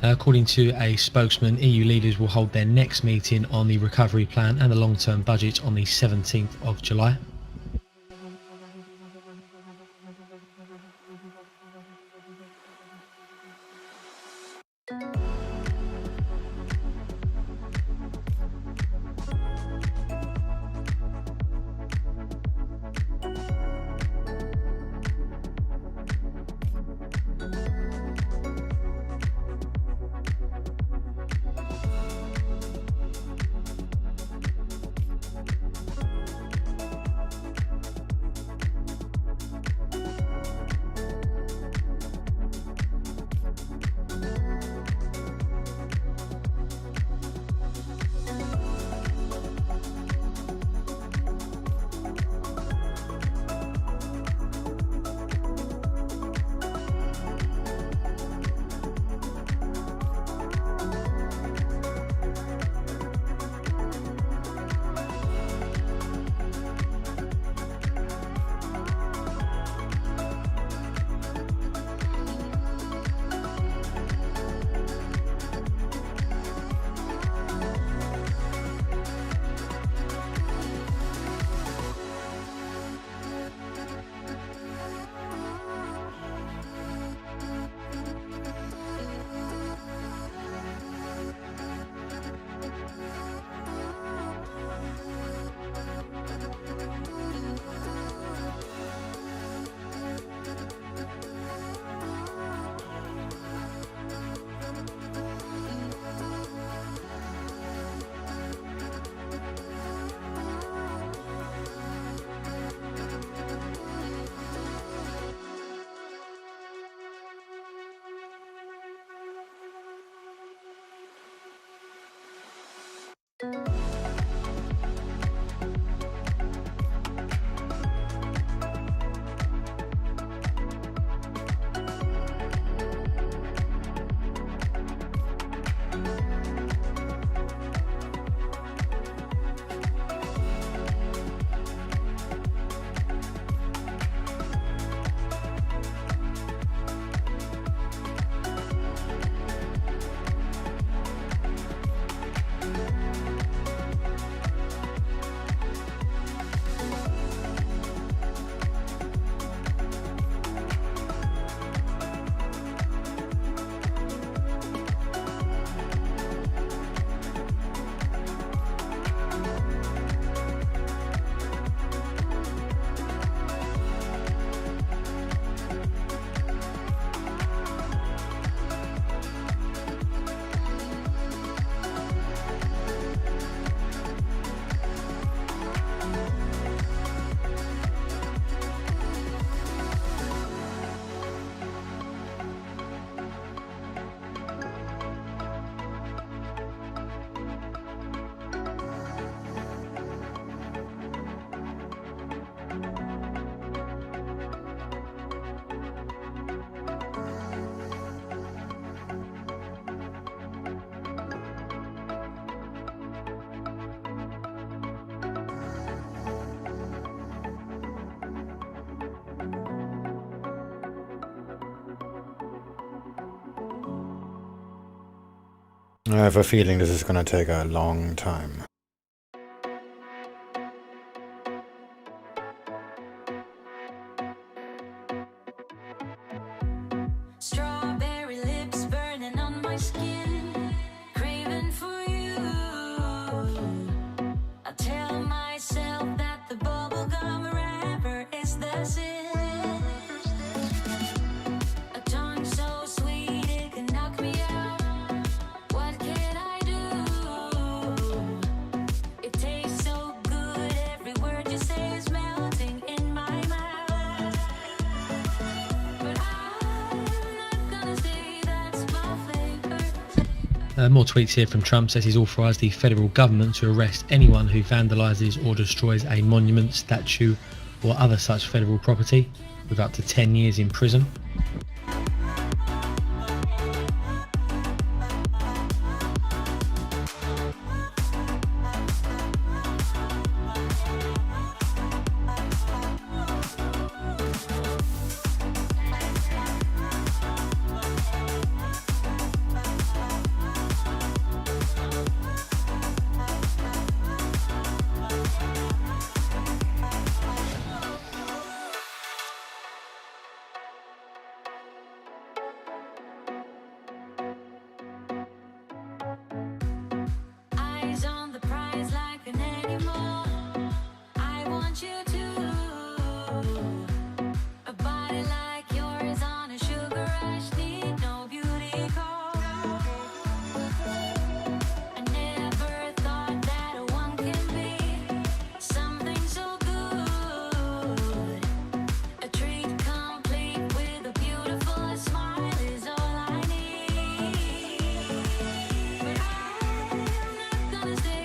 According to a spokesman, EU leaders will hold their next meeting on the recovery plan and the long-term budget on the 17th of July. I have a feeling this is gonna take a long time. Strawberry lips burning on my skin, craving for you. I tell myself that the bubblegum wrapper is the sin. A tongue so sweet it can knock me out. What can I do? It tastes so good, every word you say is melting in my mouth. But I'm not gonna say that's my flavor. More tweets here from Trump. Says he's authorised the federal government to arrest anyone who vandalises or destroys a monument, statue or other such federal property with up to 10 years in prison. Eyes on the prize like an animal. I want you to. A body like yours on a sugar rush, need no beauty call. I never thought that a one can be something so good. A treat complete with a beautiful smile is all I need. But I'm not gonna stay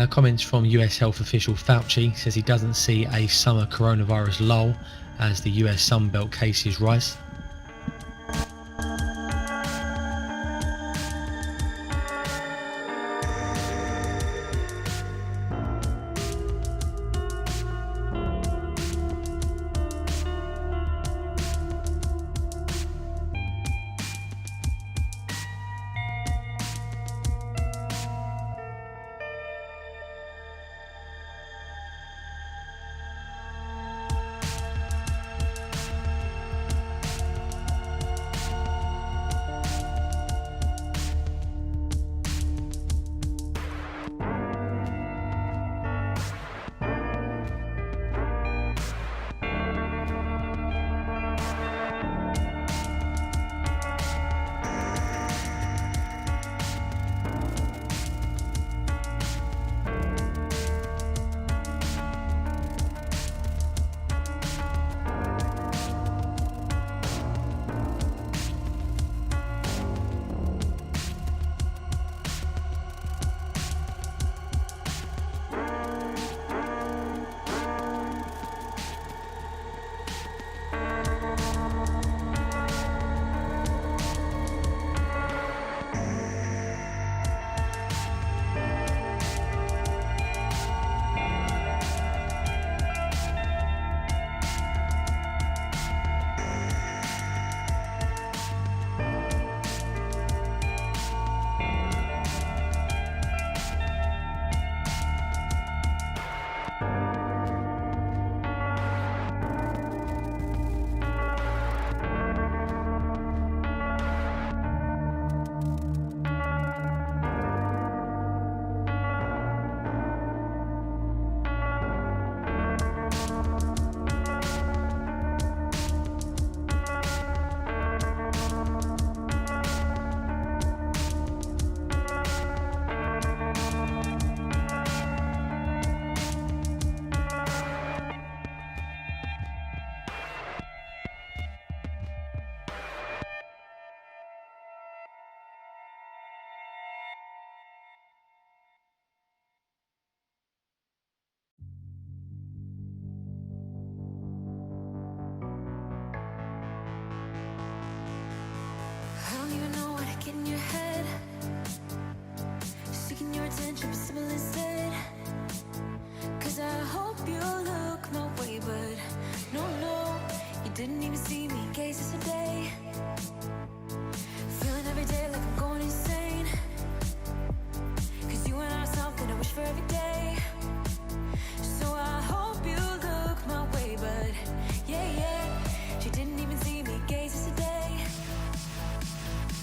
Comments from US health official Fauci says he doesn't see a summer coronavirus lull as the US Sunbelt cases rise. I don't even know what I get in your head. Seeking your attention, but simple instead. Cause I hope you look my way, but no, you didn't even see me. Gaze yesterday. Feeling every day like I'm going insane. Cause you and I are something I wish for every day. So I hope you look my way, but yeah, she didn't even see me. Gaze yesterday.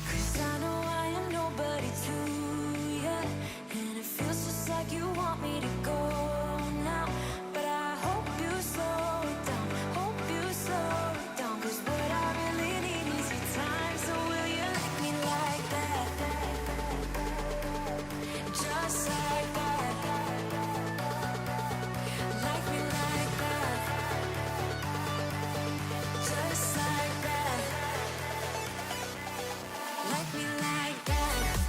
Cause I know I am nobody to ya, and it feels just like you want me to go now. But I hope you slow it down, hope you slow it down. Cause what I really need is your time. So will you like me like that? Just like that. Like me like that. Just like that. Like me like that.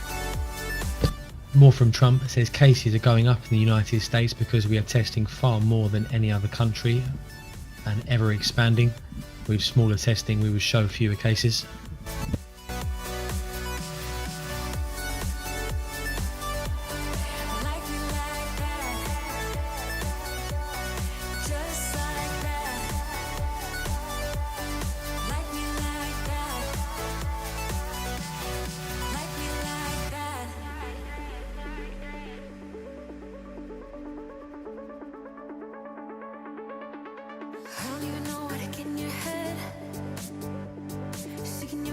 More from Trump says cases are going up in the United States because we are testing far more than any other country and ever expanding. With smaller testing, we would show fewer cases. Like me like that. Just like that. Like me like that. Like me like that. I don't even know what I get in your head. Seeking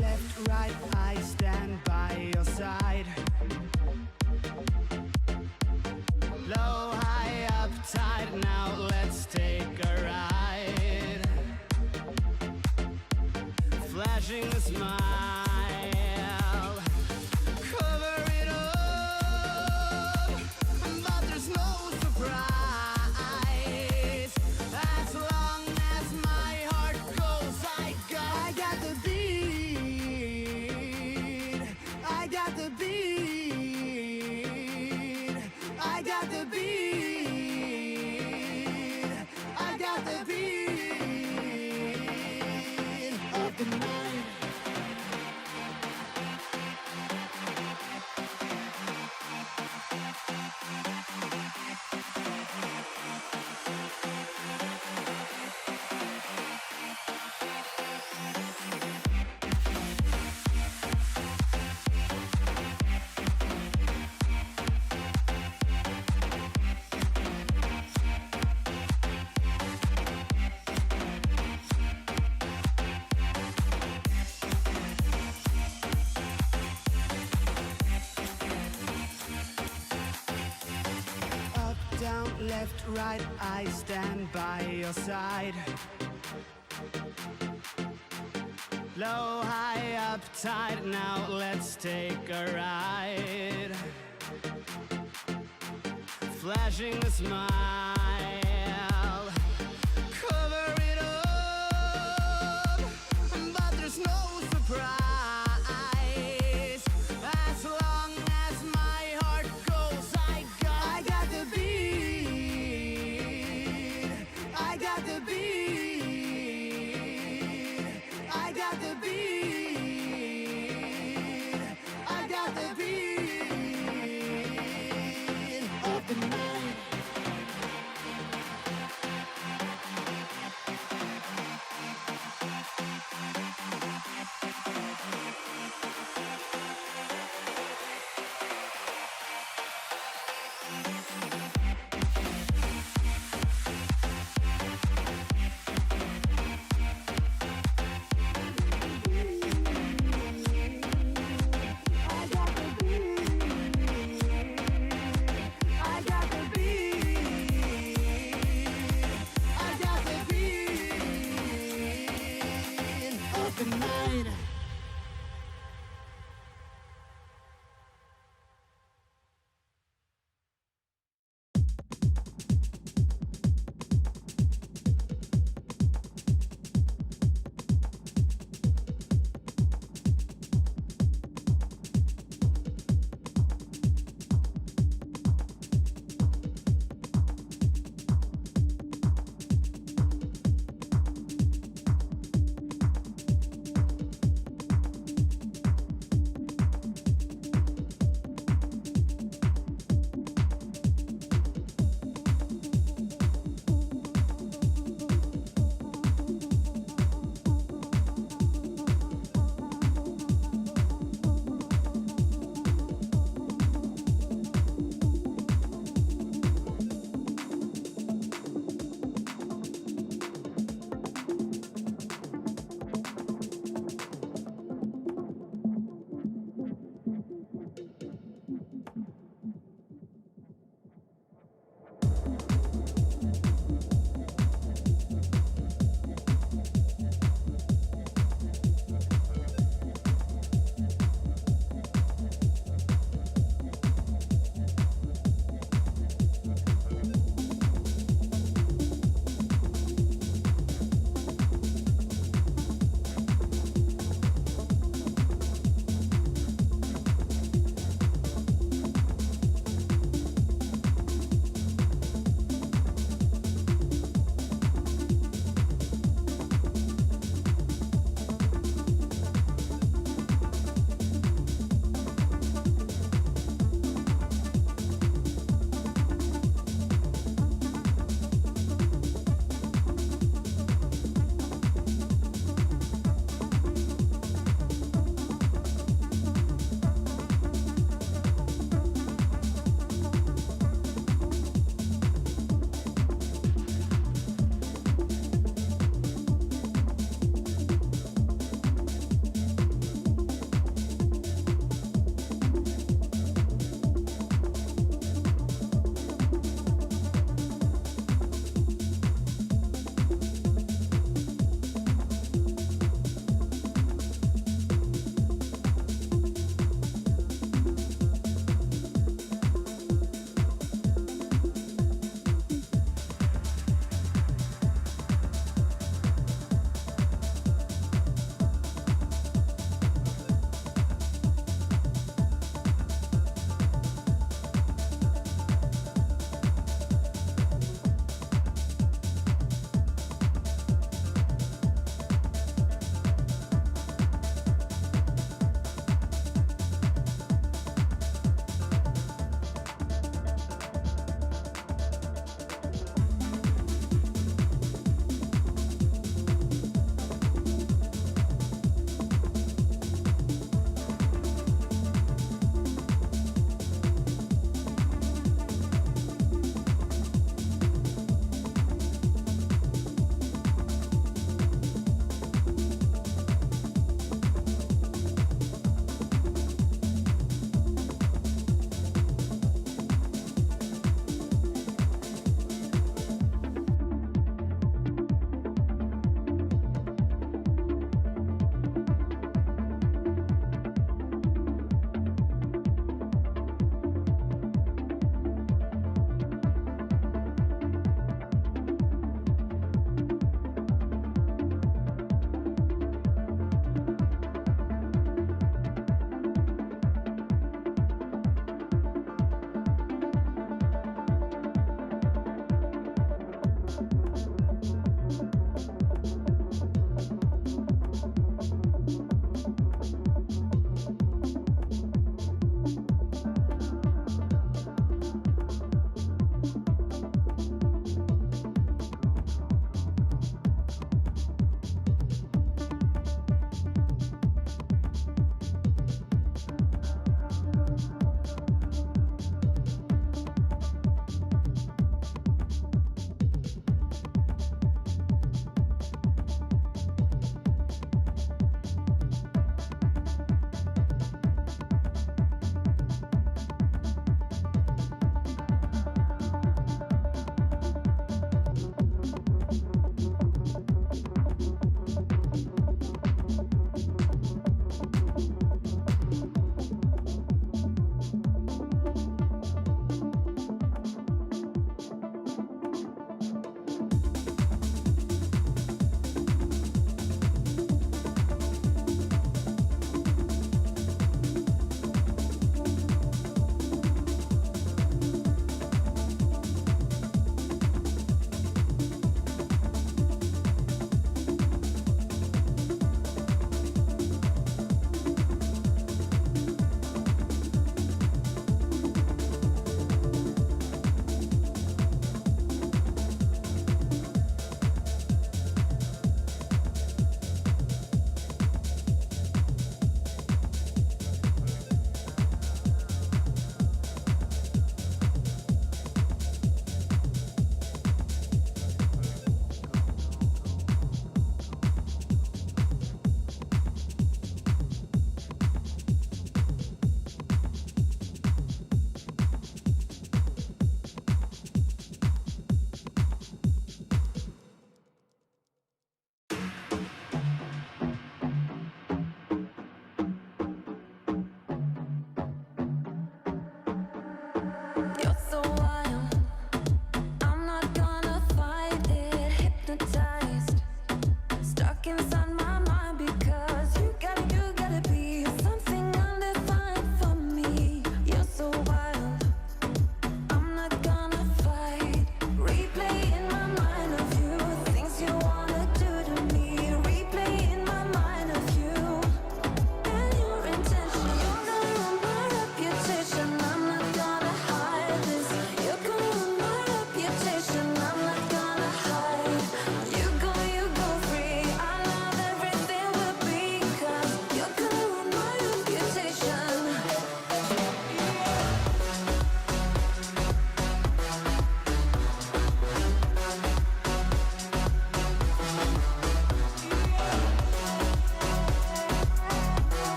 left, right, I stand by your side. Low, high, up, tight, now let's take a ride. Flashing a smile, cover it up, but there's no surprise. As long as my heart goes, I got the beat. I got the beat. I got the beat. I got the beat of the night. Up, down, left, right, I stand by your side. Low, high, up, tight, now let's take a ride. Flashing a smile, cover it up, but there's no surprise. As long as my heart goes, I got the beat. I got the beat. I got the beat. I got the beat of the night.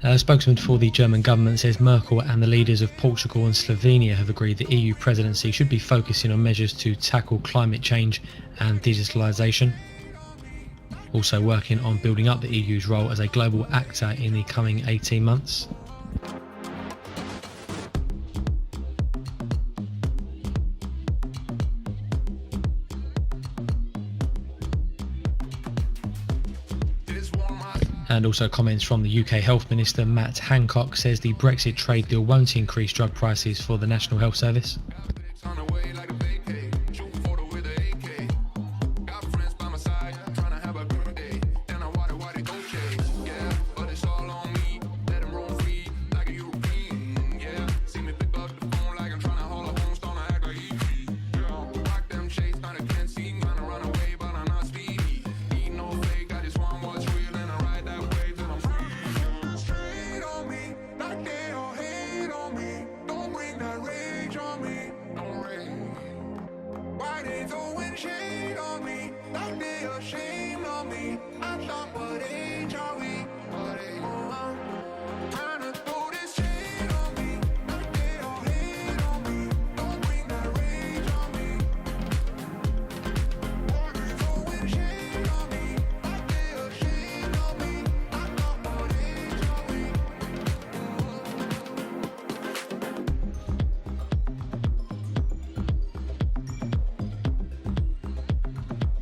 A spokesman for the German government says Merkel and the leaders of Portugal and Slovenia have agreed the EU presidency should be focusing on measures to tackle climate change and digitalisation. Also working on building up the EU's role as a global actor in the coming 18 months. And also comments from the UK Health Minister Matt Hancock says the Brexit trade deal won't increase drug prices for the National Health Service.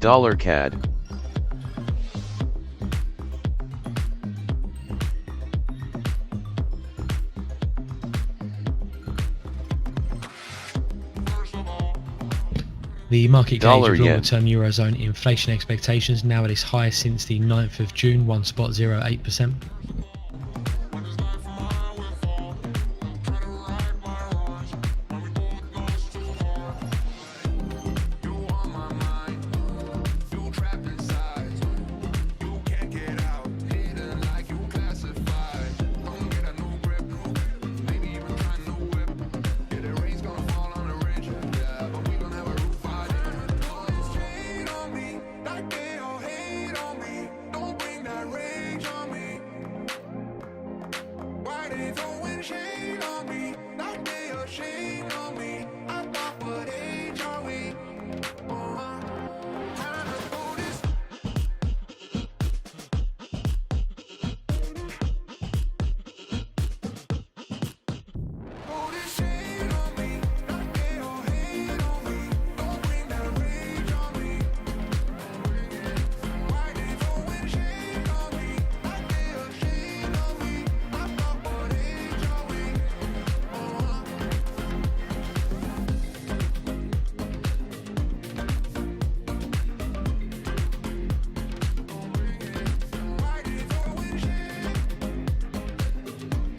Dollar CAD. The market gauge of Dollar-yen. longer-term Eurozone inflation expectations now at its highest since the 9th of June, 1.08%.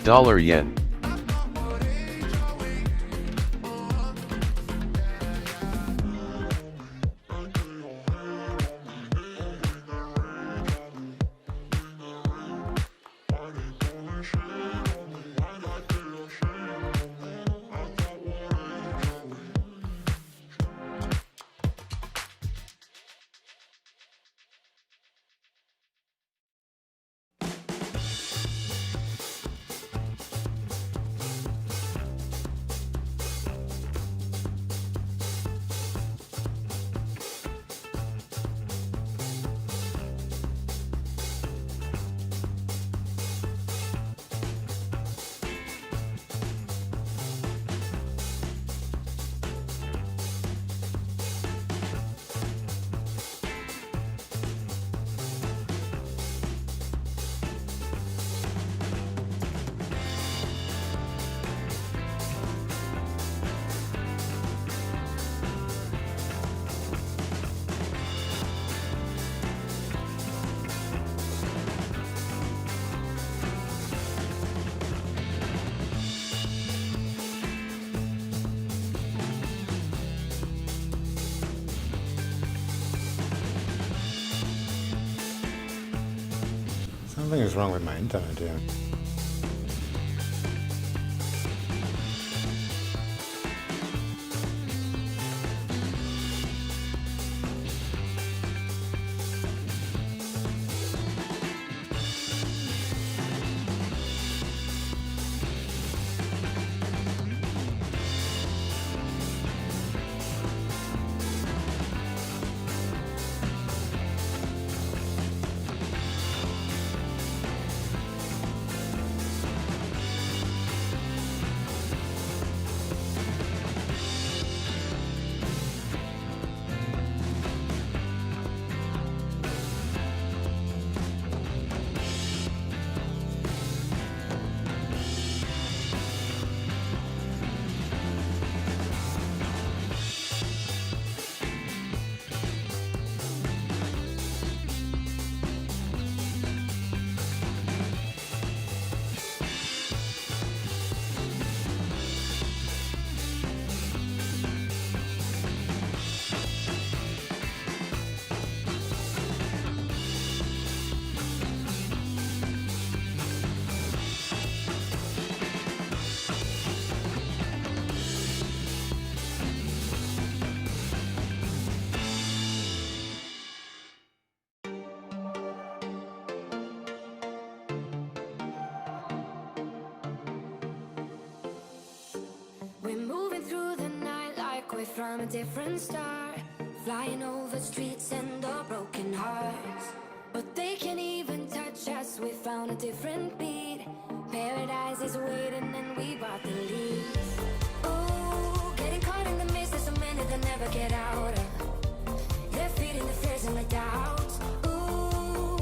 Dollar yen. Something is wrong with my internet here. We're from a different star, flying over streets and our broken hearts. But they can't even touch us, we found a different beat. Paradise is waiting and we bought the lead. Ooh, getting caught in the mist, there's so many that never get out of. They're feeding the fears and the doubts. Ooh,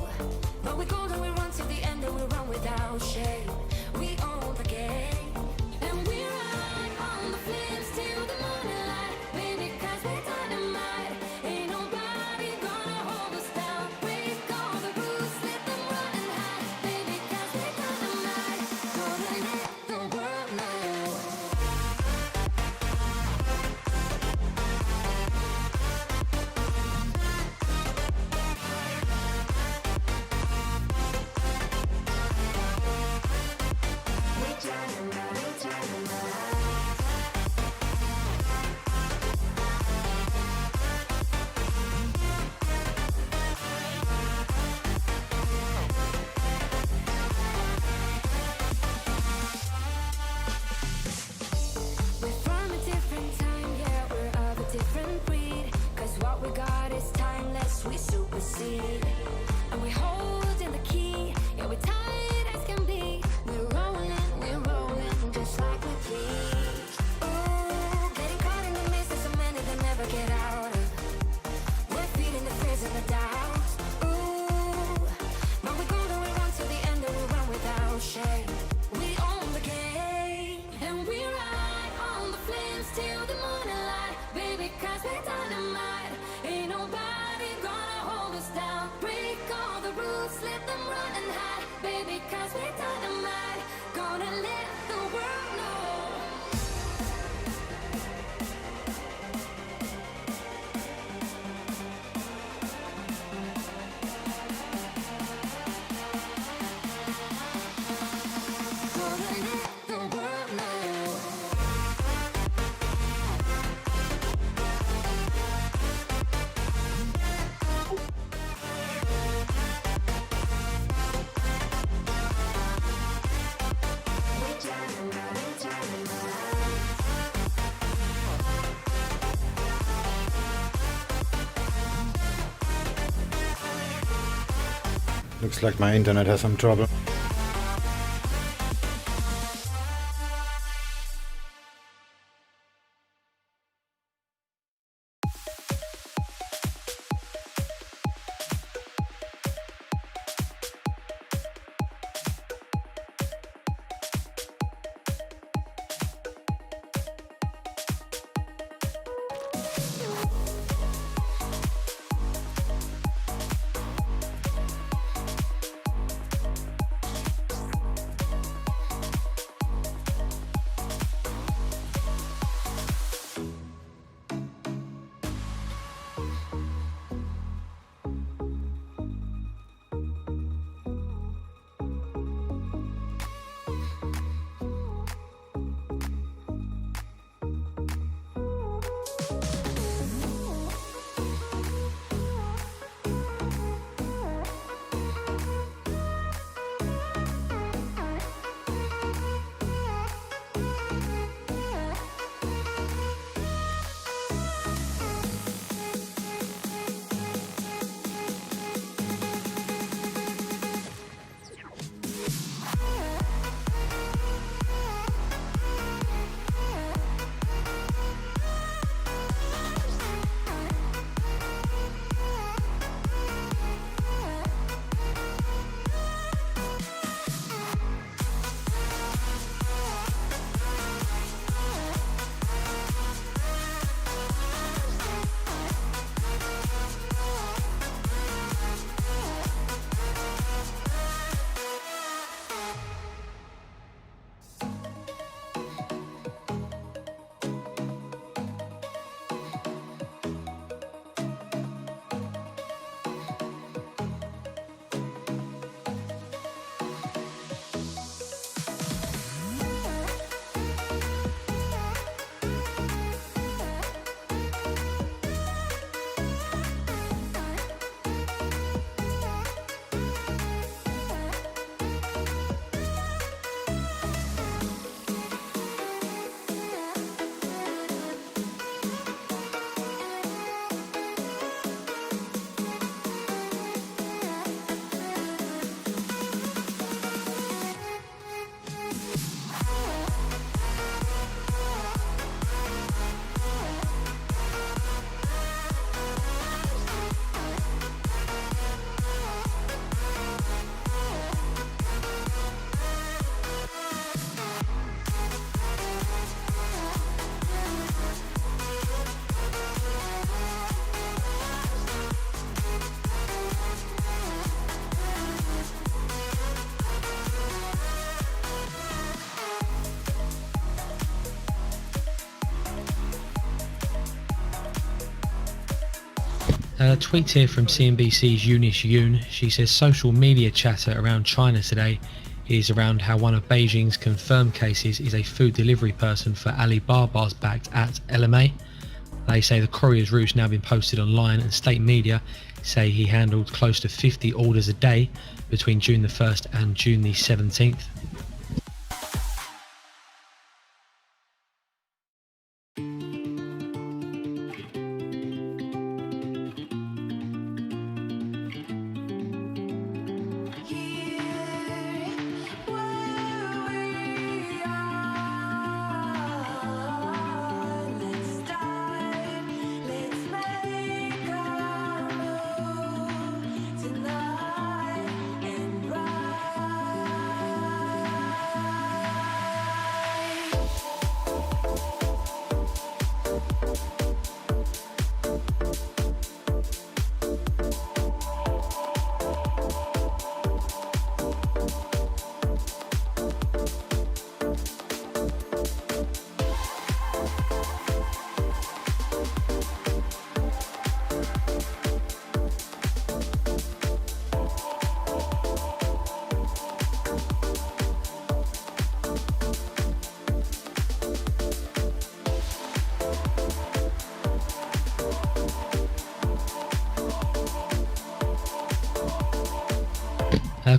but we golden, we run to the end and we run without shame. We own the game, and we ride on the flames till the morning light. Baby, 'cause we're dynamite. Ain't nobody gonna hold us down. Break all the rules, let them run and hide. Baby, 'cause we're dynamite. Gonna let the world know. We're from a different time, yeah, we're of a different breed. 'Cause what we got is timeless, we supersede. And we hold in the key, yeah, we're tight as can be. We're rolling, just like we please. Ooh, getting caught in the mist, there's so many that never get out of. We're feeding the fears and the doubts. Ooh, but we golden, we run to the end and we run without shame. We own the game, and we ride on the flames till the morning light. Baby, 'cause we're dynamite. Ain't nobody gonna hold us down. Break all the rules, let them run and hide. Baby, 'cause we're dynamite. Gonna let the world know. Gonna let the world know. Looks like my internet has some trouble. Tweet here from CNBC's Eunice Yoon. She says social media chatter around China today is around how one of Beijing's confirmed cases is a food delivery person for Alibaba's backed at LMA. They say the courier's route's now been posted online, and state media say he handled close to 50 orders a day between June the 1st and June the 17th.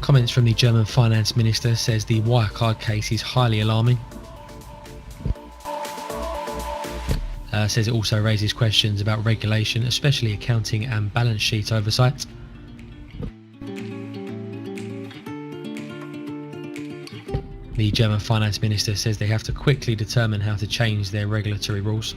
Comments from the German finance minister says the Wirecard case is highly alarming. Says it also raises questions about regulation, especially accounting and balance sheet oversight. The German finance minister says they have to quickly determine how to change their regulatory rules.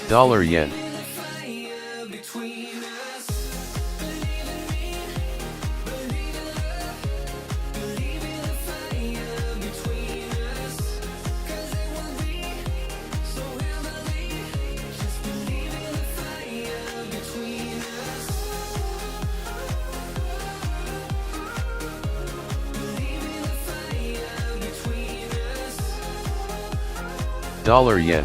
Dollar yen. Dollar yen.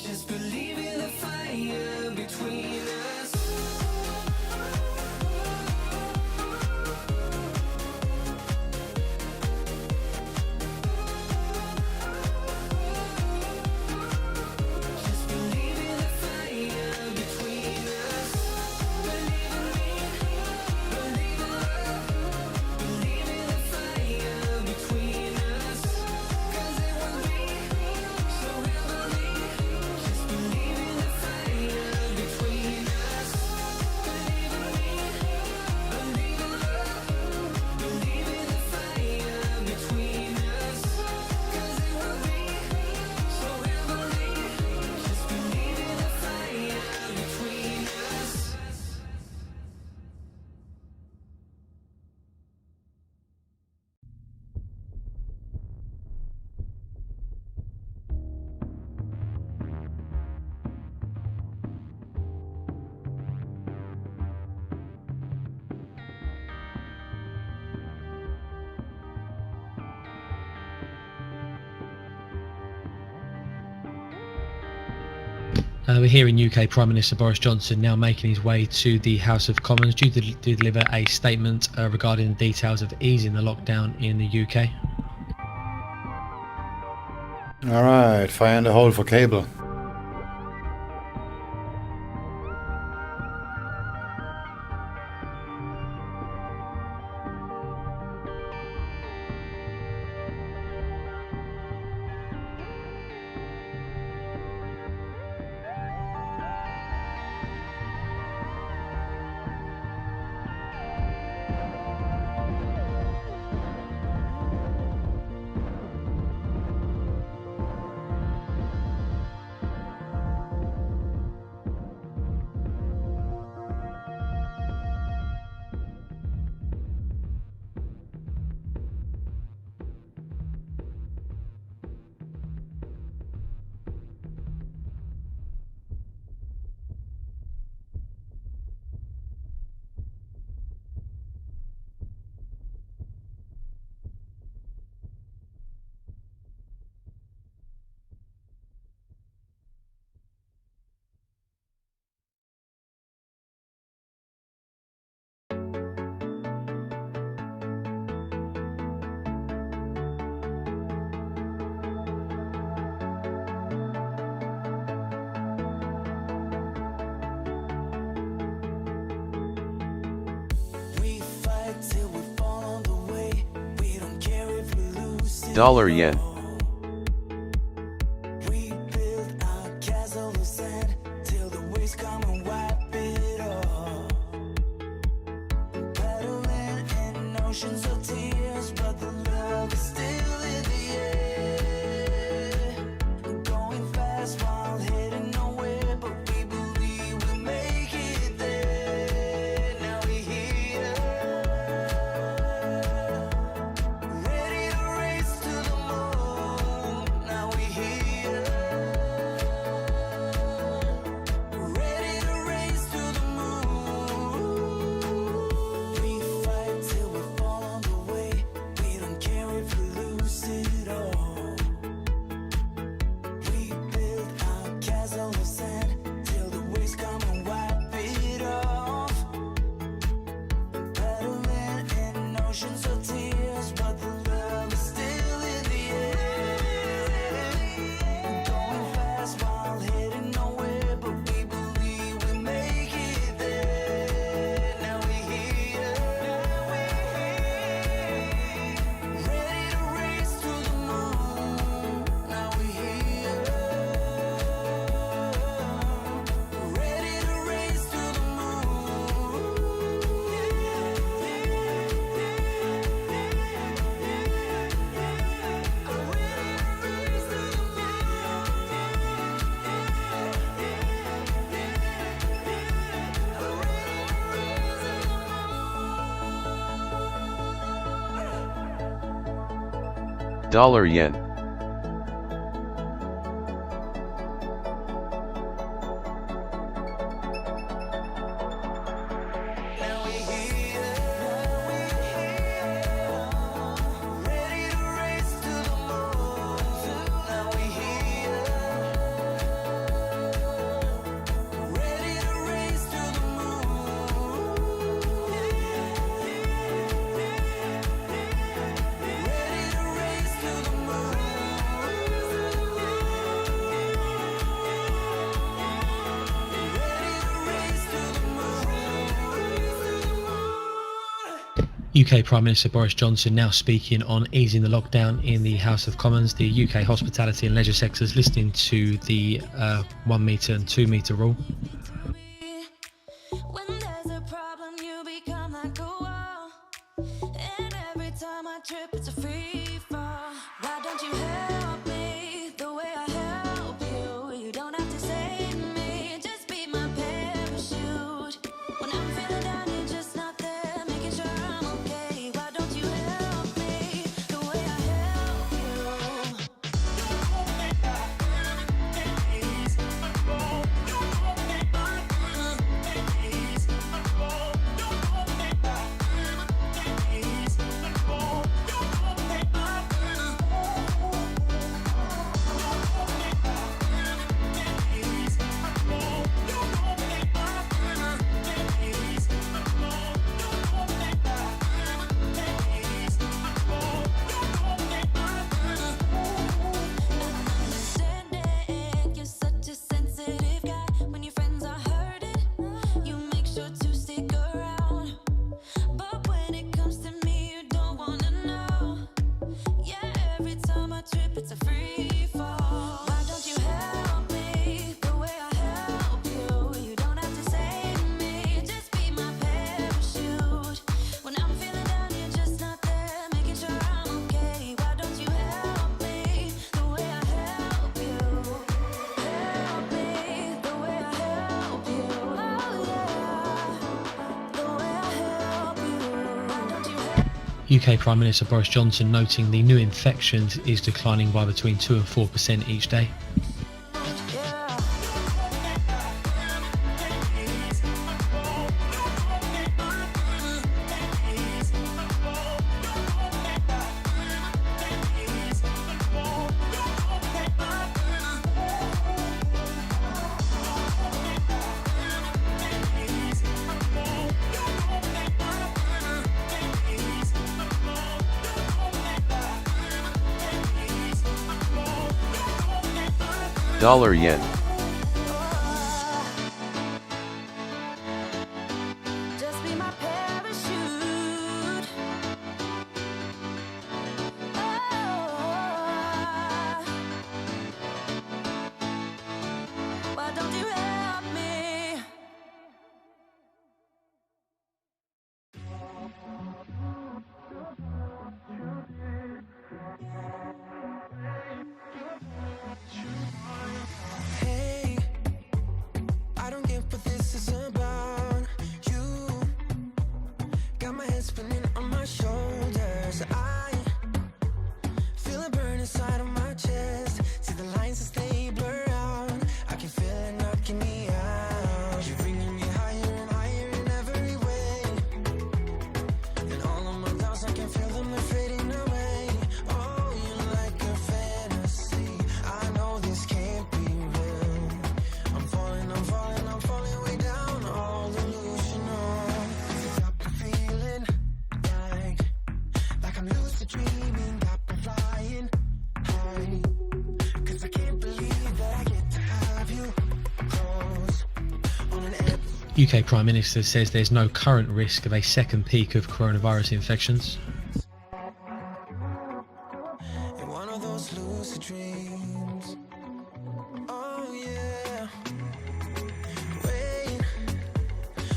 Just believe in the fire between us. Just believe in the fire between us. Believe in me, believe in love, believe in the fire between us. 'Cause it will be so heavenly. Just believe in the fire between us. Believe in me, believe in love, believe in the fire between us. 'Cause it will be so heavenly. Just believe in the fire between us. We're hearing UK Prime Minister Boris Johnson now making his way to the House of Commons due to deliver a statement regarding the details of easing the lockdown in the UK. Alright, fire in the hole for cable. Dollar yen. We build our castle of sand till the waves come and wipe it off. Paddling in oceans of tears, but the love is still in the air. $yen. UK Prime Minister Boris Johnson now speaking on easing the lockdown in the House of Commons. The UK hospitality and leisure sectors listening to the 1 metre and 2 metre rule. When there's a problem, you become like a wall. And every time I trip, it's a free fall. Why don't you help me the way I help you? You don't have to save me, just be my parachute. When I'm feeling down, you're just not there, making sure I'm okay. Why don't you help me the way I help you? You're such a sensitive guy. When your friends are hurting, you make sure to stick around. But when it comes to me, you don't wanna know. Yeah, every time I trip, it's a free fall. Why don't you help me the way I help you? You don't have to save me, just be my parachute. When I'm feeling down, you're just not there, making sure I'm okay. Why don't you help me the way I help you? Help me the way I help you. Oh yeah, the way I help you. Why don't you help UK Prime Minister Boris Johnson noting the new infections is declining by between 2 and 4% each day. yeah. $yen. Just be my parachute. Oh, why don't you help me? Hey, I don't get what this is about. You got my head spinning on my shoulders. I feel a burn inside of my chest. See the lines as they blur out. I can feel it knocking me out. You're bringing me higher and higher in every way. And all of my doubts, I can feel them, they're fading away. Oh, you're like a fantasy. I know this can't be real. I'm falling way down, all delusional. Got me feeling like I'm lucid dreaming, got me flying high. 'Cause I can't believe that I get to have you close on an edge. UK Prime Minister says there's no current risk of a second peak of coronavirus infections. In one of those lucid dreams. Oh yeah. Wait,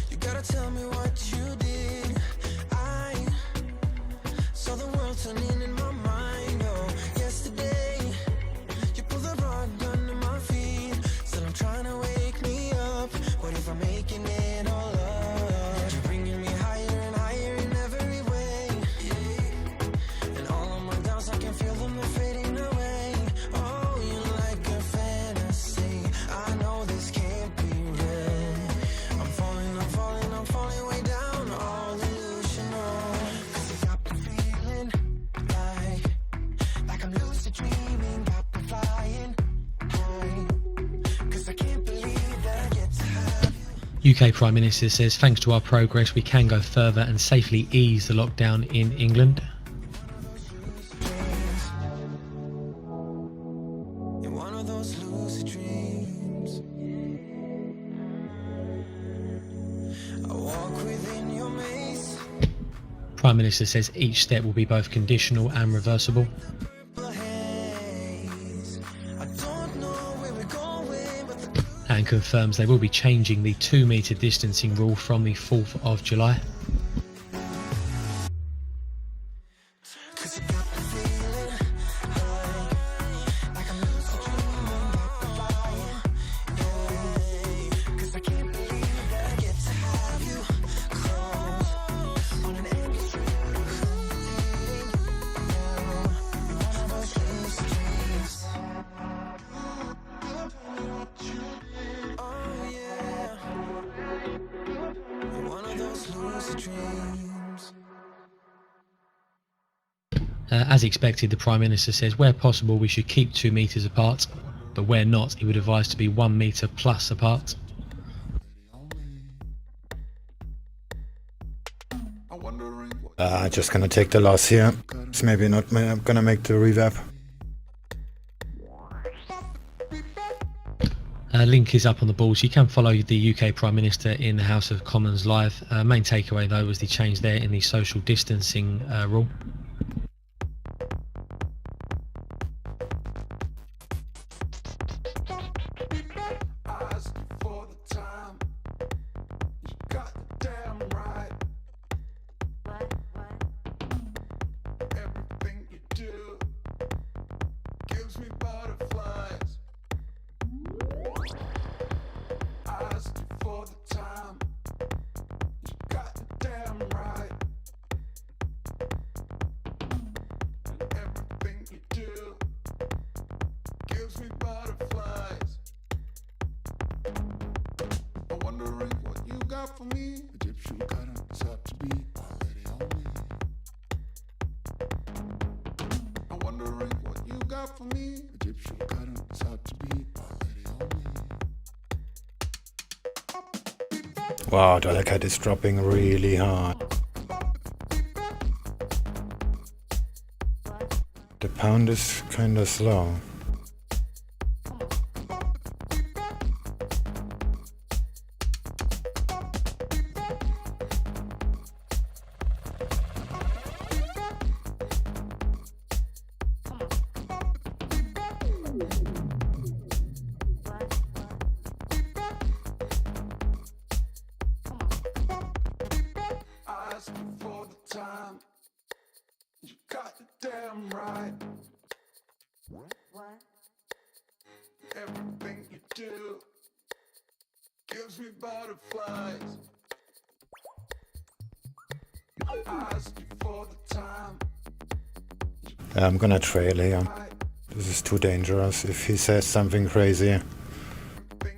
you gotta tell me what you did. I saw the world turning in my mind. Oh, yesterday you pulled the rug under my feet. Still I'm trying to wake me up. What if I'm making it all up? You're bringing me higher and higher in every way. UK Prime Minister says thanks to our progress we can go further and safely ease the lockdown in England. In one of those lucid dreams, I walk within your maze. Prime Minister says each step will be both conditional and reversible. And confirms they will be changing the 2 metre distancing rule from the 4th of July. As expected, the Prime Minister says where possible we should keep 2 metres apart, but where not, he would advise to be 1 metre plus apart. Just gonna take the loss here. It's maybe not gonna make the revamp. Link is up on the boards. You can follow the UK Prime Minister in the House of Commons live. Main takeaway though was the change there in the social distancing rule. Wow, dollar cat is dropping really hard. The pound is kinda slow. I'm gonna trail here. This is too dangerous. If he says something crazy,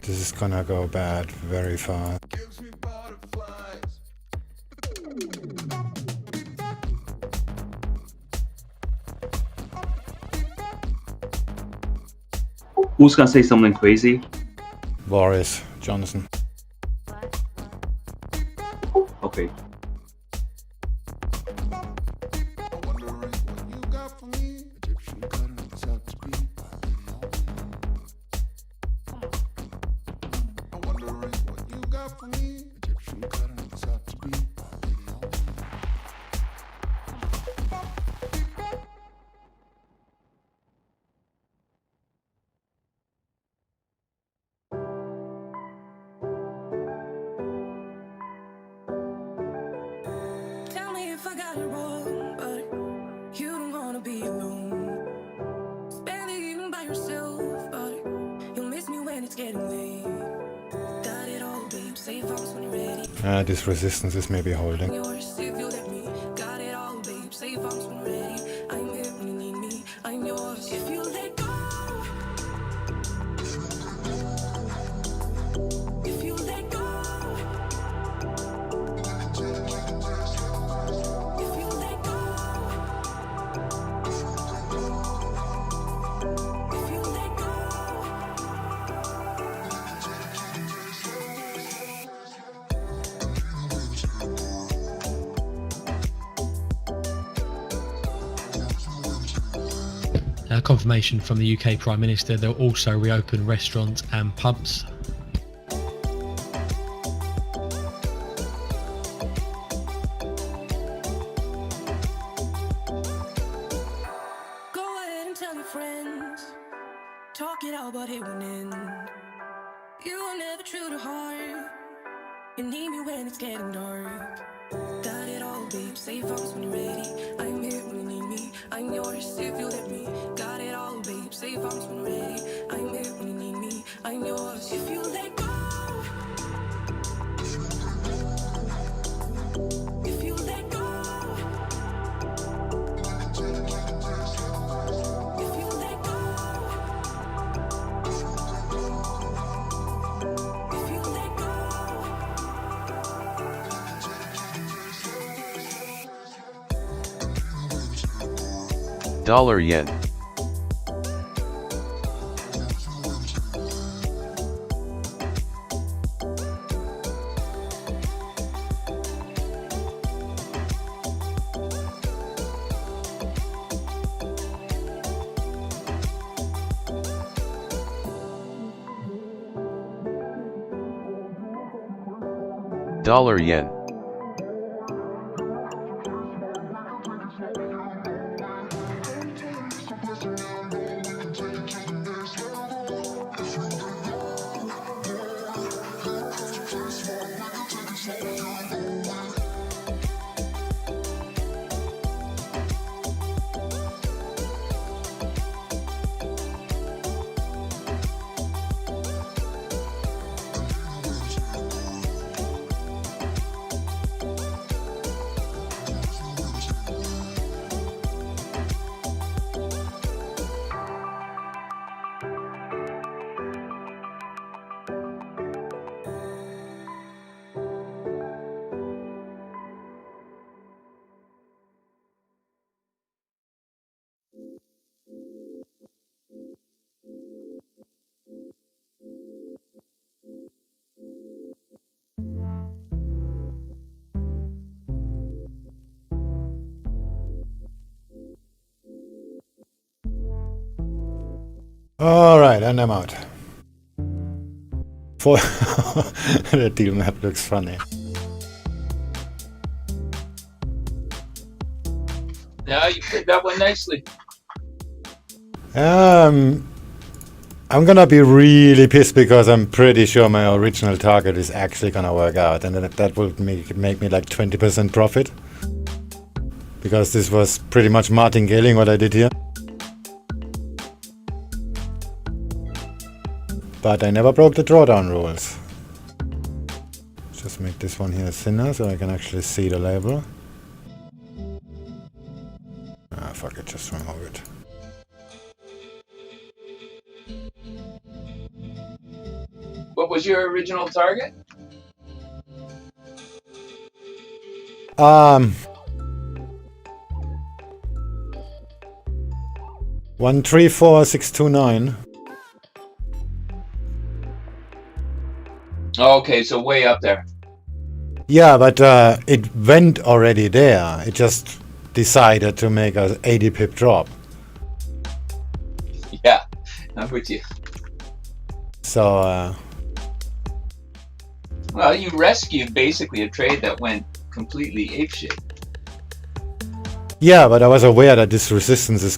this is gonna go bad very fast. Who's gonna say something crazy? Boris Johnson. Okay. Tell me if I got it wrong, but you don't wanna be alone. Spend the evening by yourself, but you'll miss me when it's getting late. Got it all, babe. Save house when you're ready. This resistance is maybe holding. Yours if you let me. Got it all, babe. Save house when you're ready. I'm here when you need me. I'm yours if you let go. If you let go. If you let go. If you let go. confirmation from the UK Prime Minister they'll also reopen restaurants and pubs. Go ahead and tell your friends. Talk it out, but it won't end. You are never true to heart. You need me when it's getting dark. Got it all, babe. Safe house when you're ready. I'm here when you need me. I'm yours if you let me. Got it all, babe. Safe house when you're ready. I'm here when you need me. I'm yours if you let go. If you let go. If you let go. If you let go. Dollar yen. Dollar yen. Alright, and I'm out. The deal map looks funny. Yeah, you played that one nicely. I'm gonna be really pissed because I'm pretty sure my original target is actually gonna work out, and that will make me like 20% profit. Because this was pretty much martingale what I did here. But I never broke the drawdown rules. Just make this one here thinner so I can actually see the label. Ah, fuck it, just remove it. What was your original target? 134629. Okay, so way up there. Yeah, but it went already there. It just decided to make a 80 pip drop. Yeah, I'm with you. So, well, you rescued basically a trade that went completely apeshit. yeah, but I was aware that this resistance is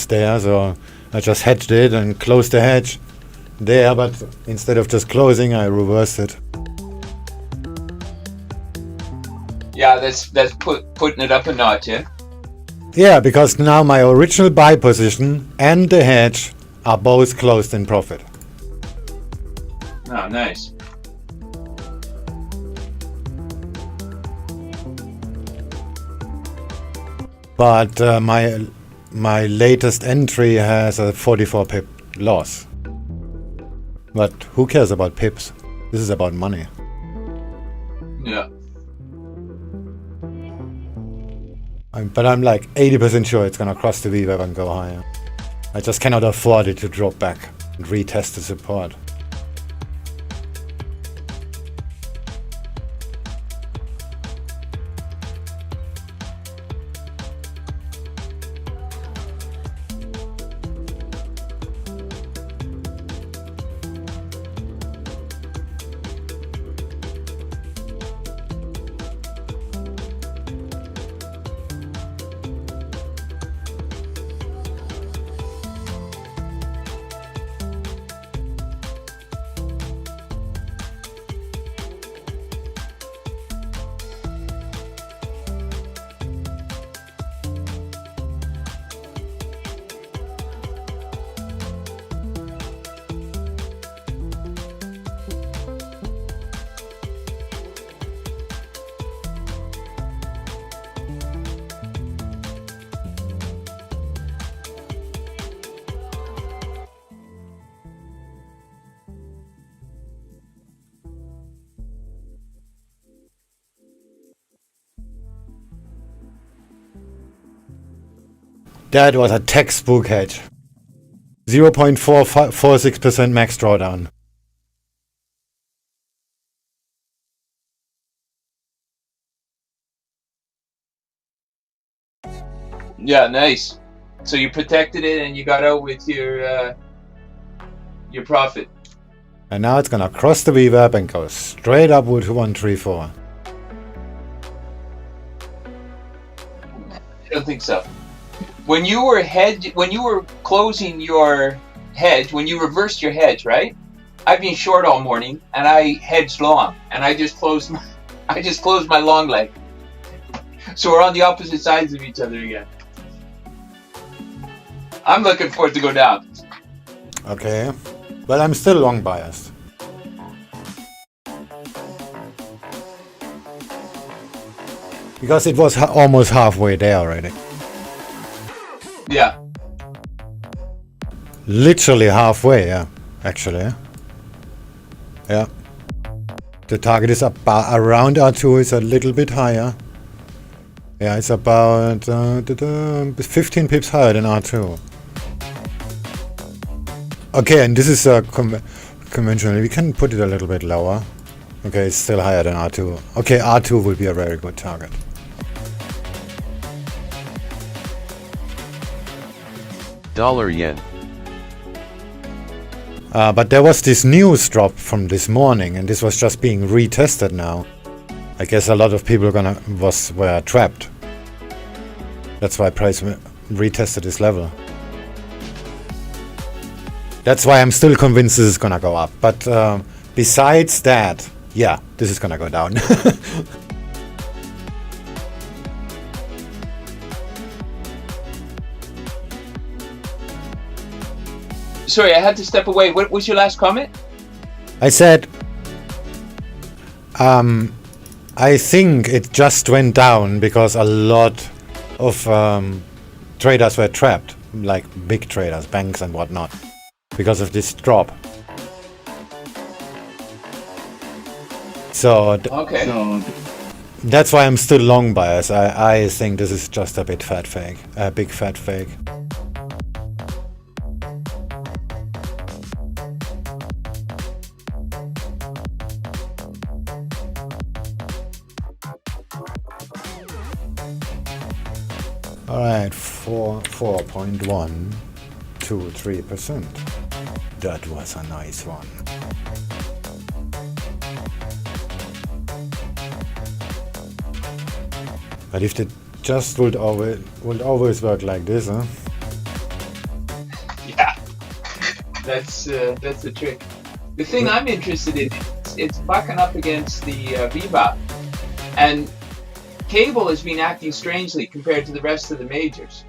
there, so I just hedged it and closed the hedge there, but instead of just closing, I reversed it. Yeah, that's putting it up a notch, yeah? Yeah, because now my original buy position and the hedge are both closed in profit. Oh, nice. But my latest entry has a 44 pip loss. But who cares about pips? This is about money. Yeah. But I'm like 80% sure it's gonna cross the V-wave and go higher. I just cannot afford it to drop back and retest the support. That was a textbook hedge. 0.446% max drawdown. Yeah, nice. So you protected it and you got out with your profit. And now it's gonna cross the VWAP and go straight upward to 134. I don't think so. When you were closing your hedge, when you reversed your hedge, right? I've been short all morning and I hedged long, and I just closed my long leg. So we're on the opposite sides of each other again. I'm looking for it to go down. Okay. Well, I'm still long biased. Because it was almost halfway there already. Yeah. Literally halfway, yeah. Actually. Yeah. The target is around R2, is a little bit higher. Yeah, it's about 15 pips higher than R2. Okay, and this is conventional. We can put it a little bit lower. Okay, it's still higher than R2. Okay, R2 will be a very good target. $yen. But there was this news drop from this morning, and this was just being retested now. I guess a lot of people were trapped. That's why price retested this level. That's why I'm still convinced this is gonna go up. But besides that, yeah, this is gonna go down. Sorry, I had to step away. What was your last comment? I said, I think it just went down because a lot of traders were trapped, like big traders, banks and whatnot, because of this drop. So okay. That's why I'm still long bias. I think this is just a big fat fake. Alright, 4.123%. That was a nice one. But if it just would always work like this, huh? Yeah, that's the trick. The thing I'm interested in, it's bucking up against the VWAP, and cable has been acting strangely compared to the rest of the majors.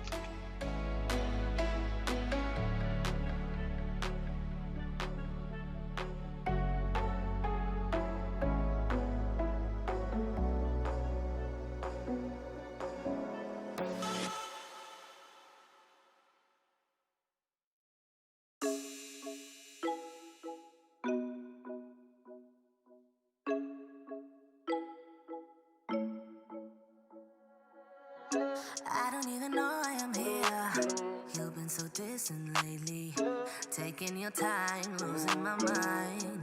I don't even know I am here. You've been so distant lately, taking your time, losing my mind.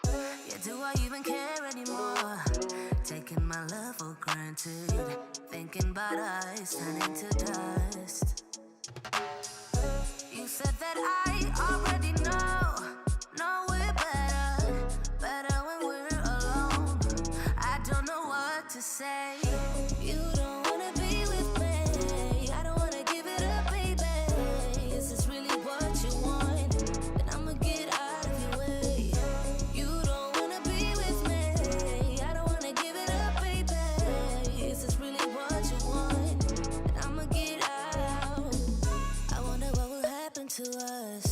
Yeah, do I even care anymore? Taking my love for granted, thinking about us turning to dust. You said that I already know we're better when we're alone. I don't know what to say. You don't wanna be with me, I don't wanna give it up, baby. Is this really what you want? Then I'ma get out of your way. You don't wanna be with me, I don't wanna give it up, baby. Is this really what you want? Then I'ma get out. I wonder what will happen to us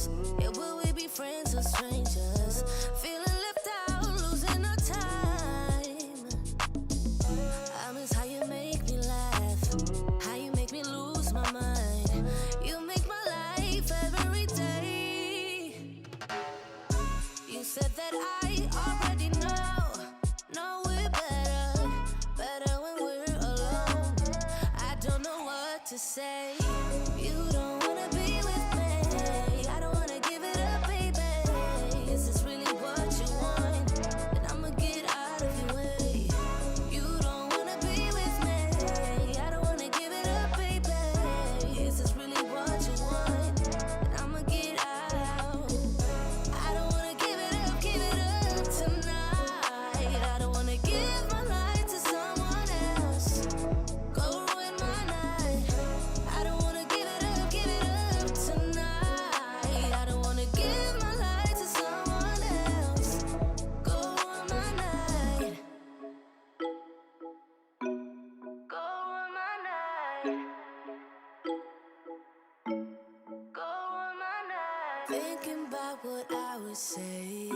Thinking about what I would say.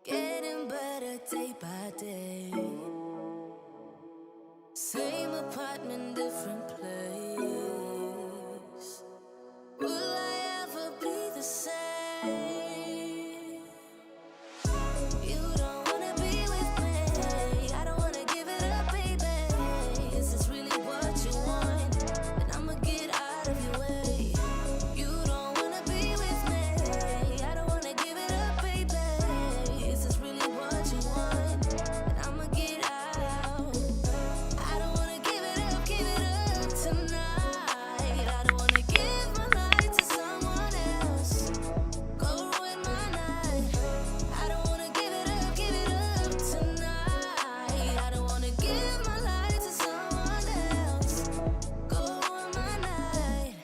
Getting better day by day. Same apartment, different place. Will I ever be the same? You don't wanna be with me. I don't wanna give it up, baby. Is this really what you want? And I'ma get out of your way. You don't wanna be with me. I don't wanna give it up, baby. Is this really what you want? And I'ma get out. I don't wanna give it up tonight. I don't wanna give my life to someone else. Go ruin my night. I don't wanna give it up tonight. I don't wanna give my life to someone else. Go ruin my night.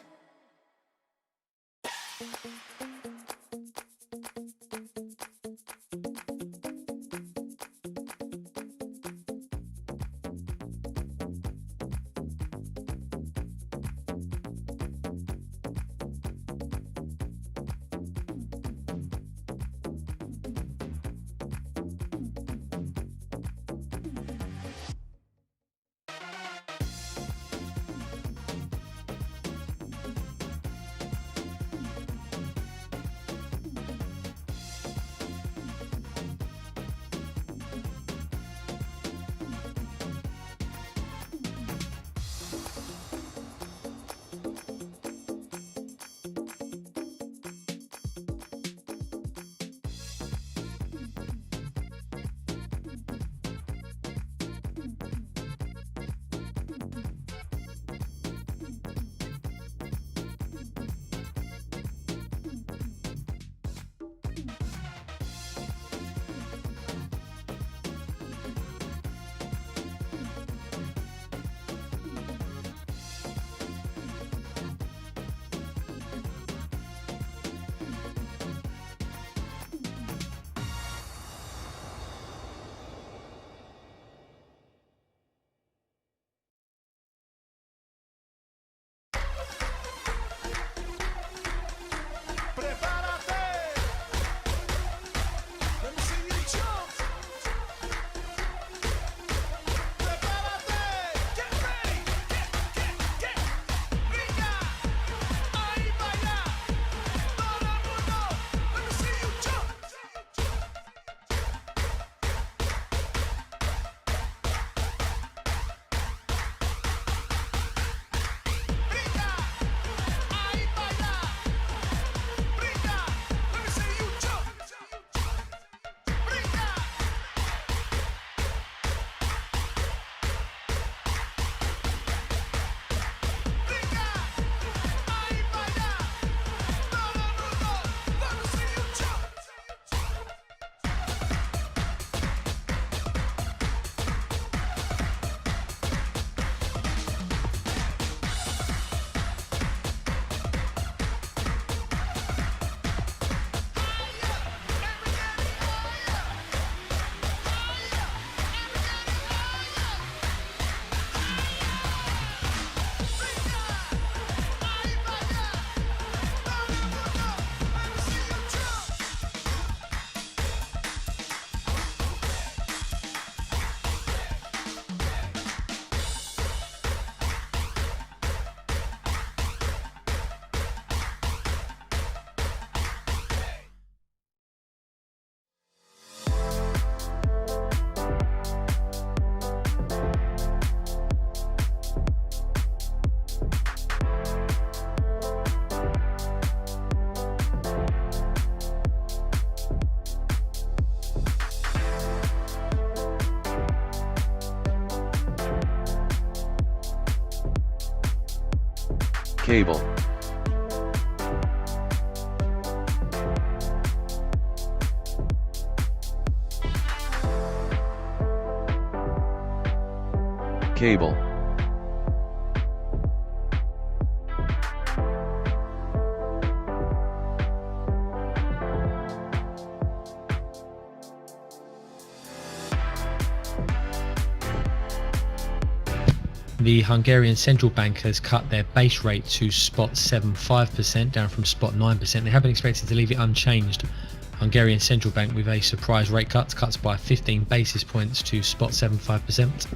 Cable. Cable. The Hungarian central bank has cut their base rate to spot 7.5%, down from spot 9%. They have been expected to leave it unchanged. Hungarian central bank with a surprise rate cuts by 15 basis points to spot 7.5%.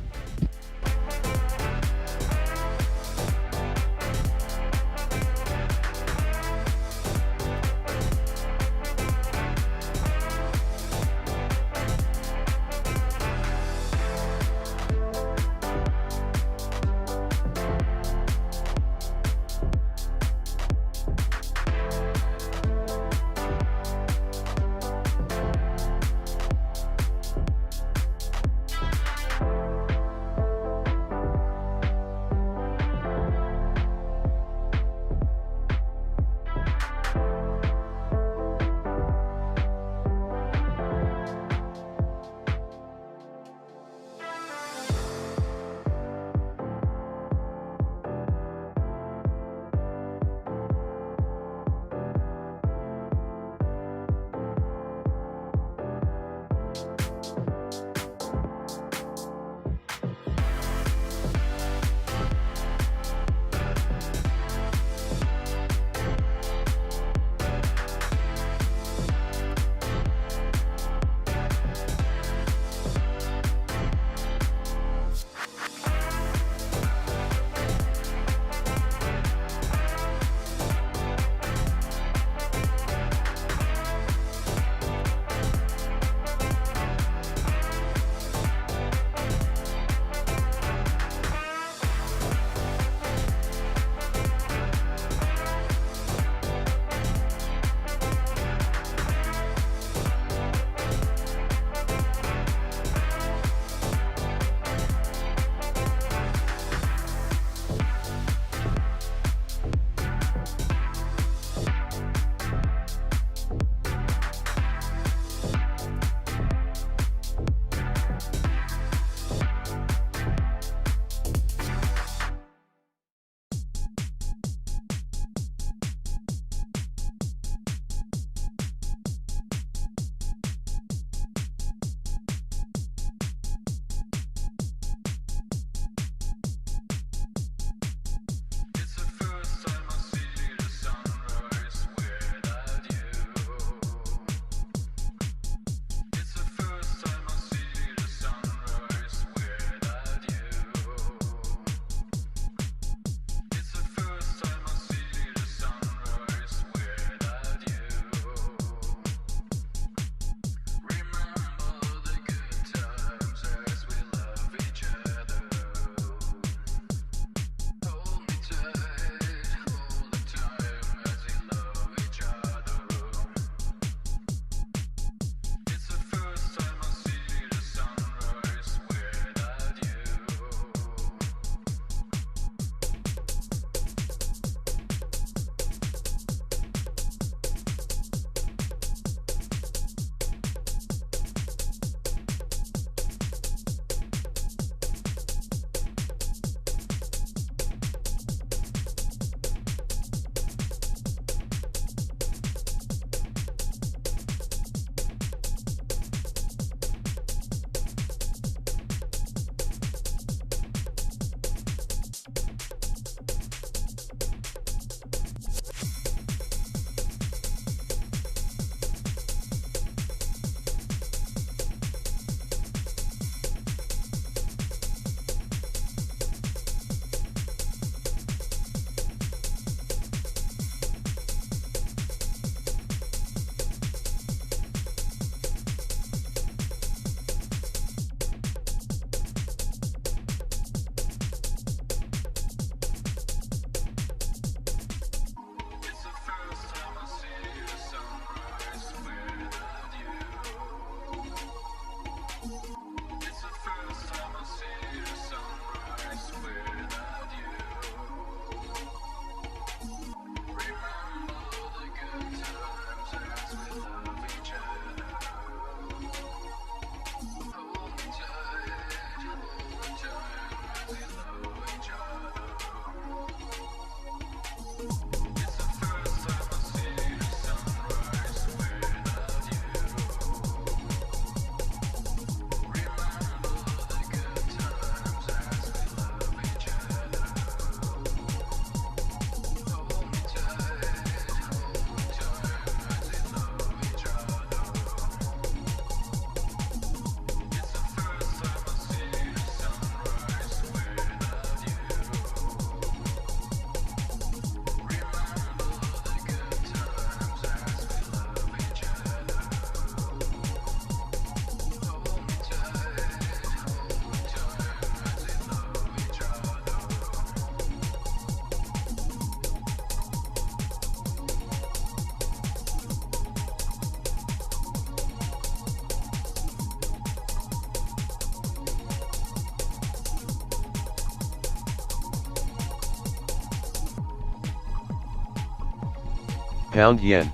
Pound yen.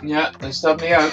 Yeah, they subbed me out.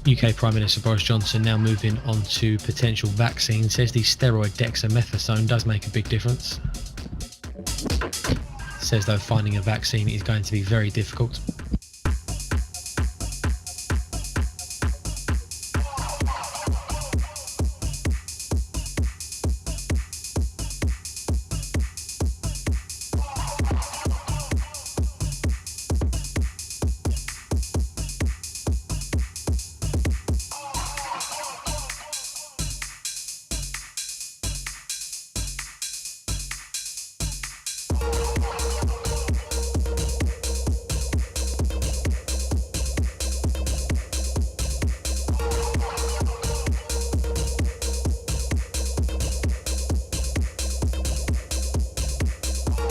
UK Prime Minister Boris Johnson now moving on to potential vaccine, says the steroid dexamethasone does make a big difference. Says though finding a vaccine is going to be very difficult.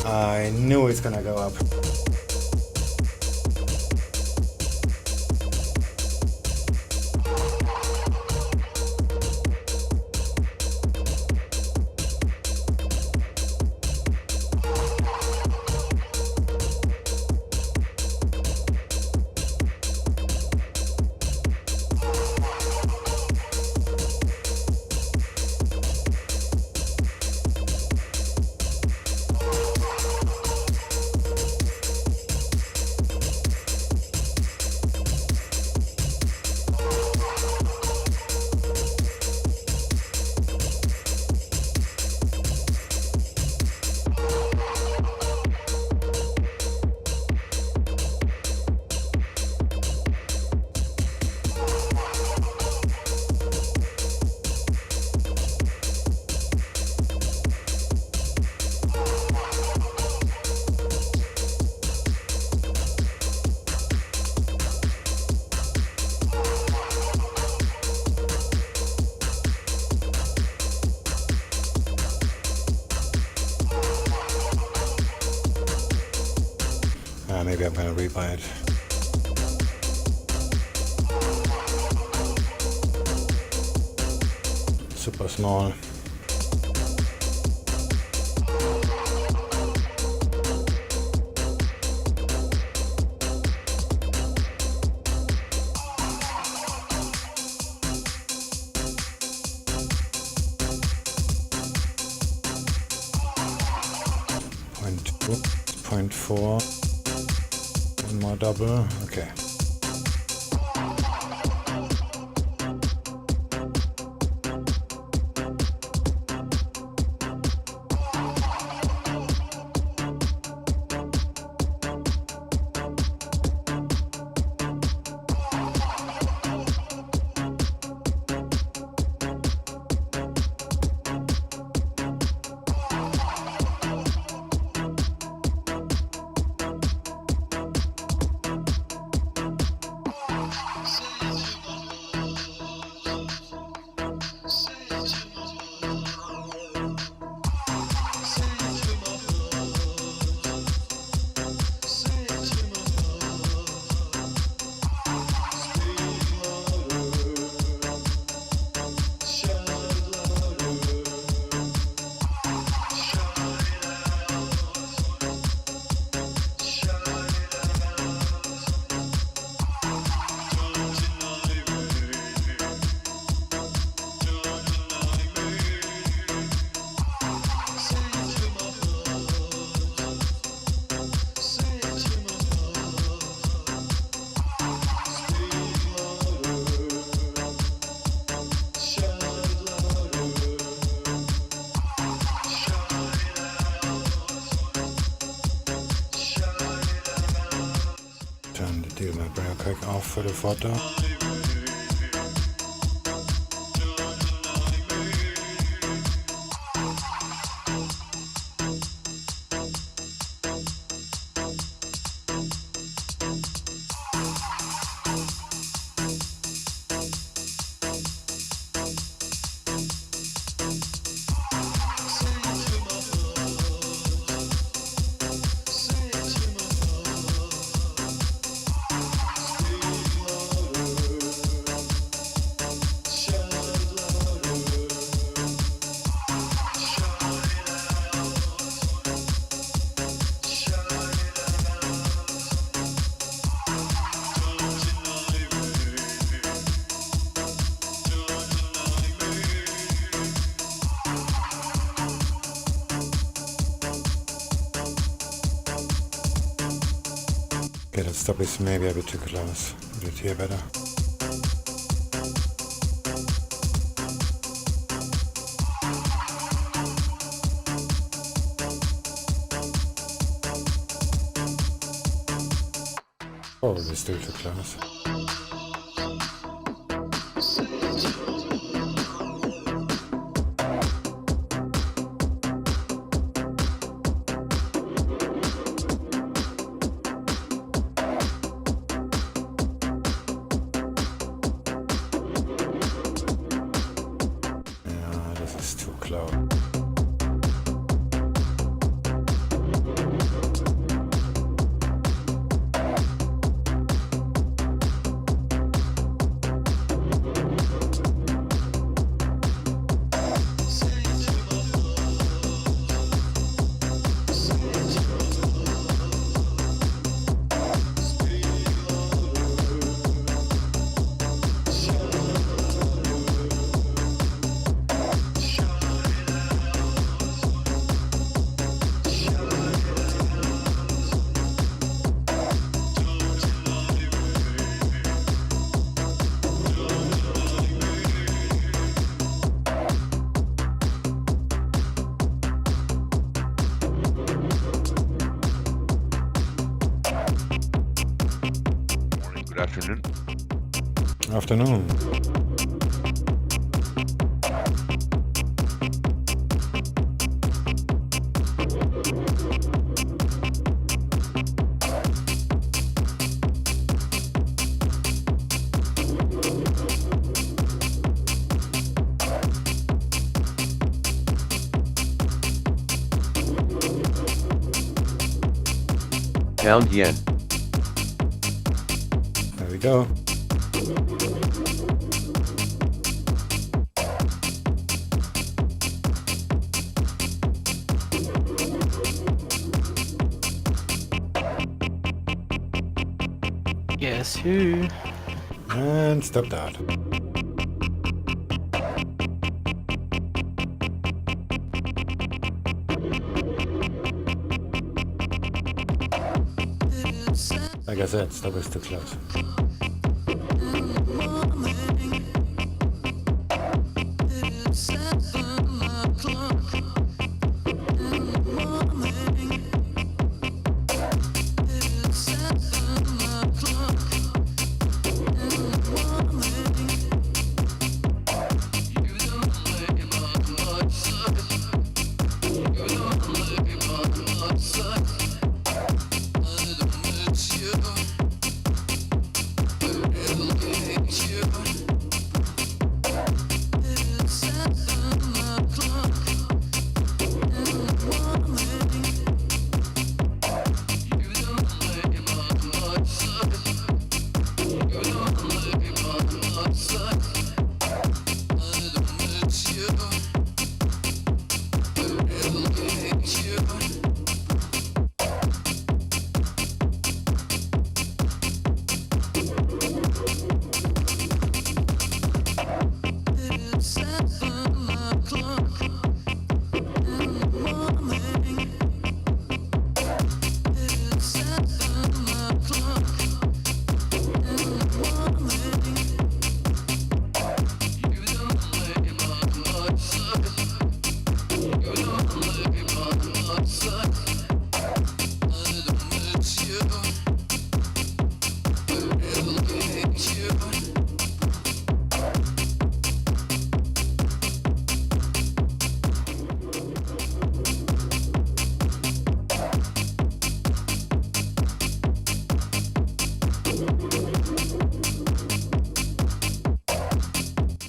I knew it's gonna go up. Maybe I'm gonna rebuy it. Super small. Point 4. One more double. Okay. Kijk af voor de foto. Okay, that stop is maybe a bit too close. Put it here better. Oh, this is still too close. Yeah, this is too close. Good afternoon. Afternoon. Pound yen. There we go. Guess who? And stop that. Like I said, stop is too close.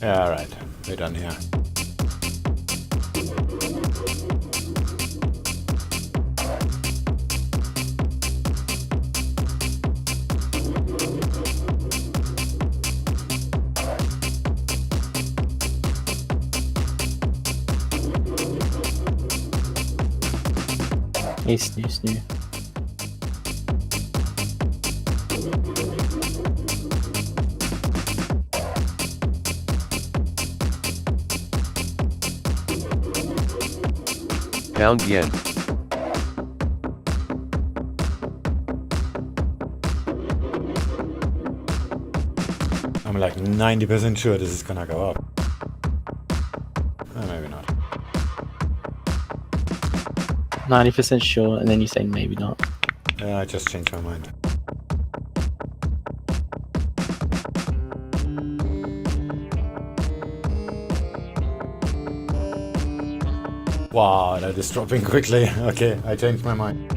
Yeah, alright. We're done here. Nic, nic, nie. Pound yen. I'm like 90% sure this is gonna go up. Maybe not. 90% sure, and then you say maybe not. Yeah, I just changed my mind. Wow, that is dropping quickly. Okay, I changed my mind.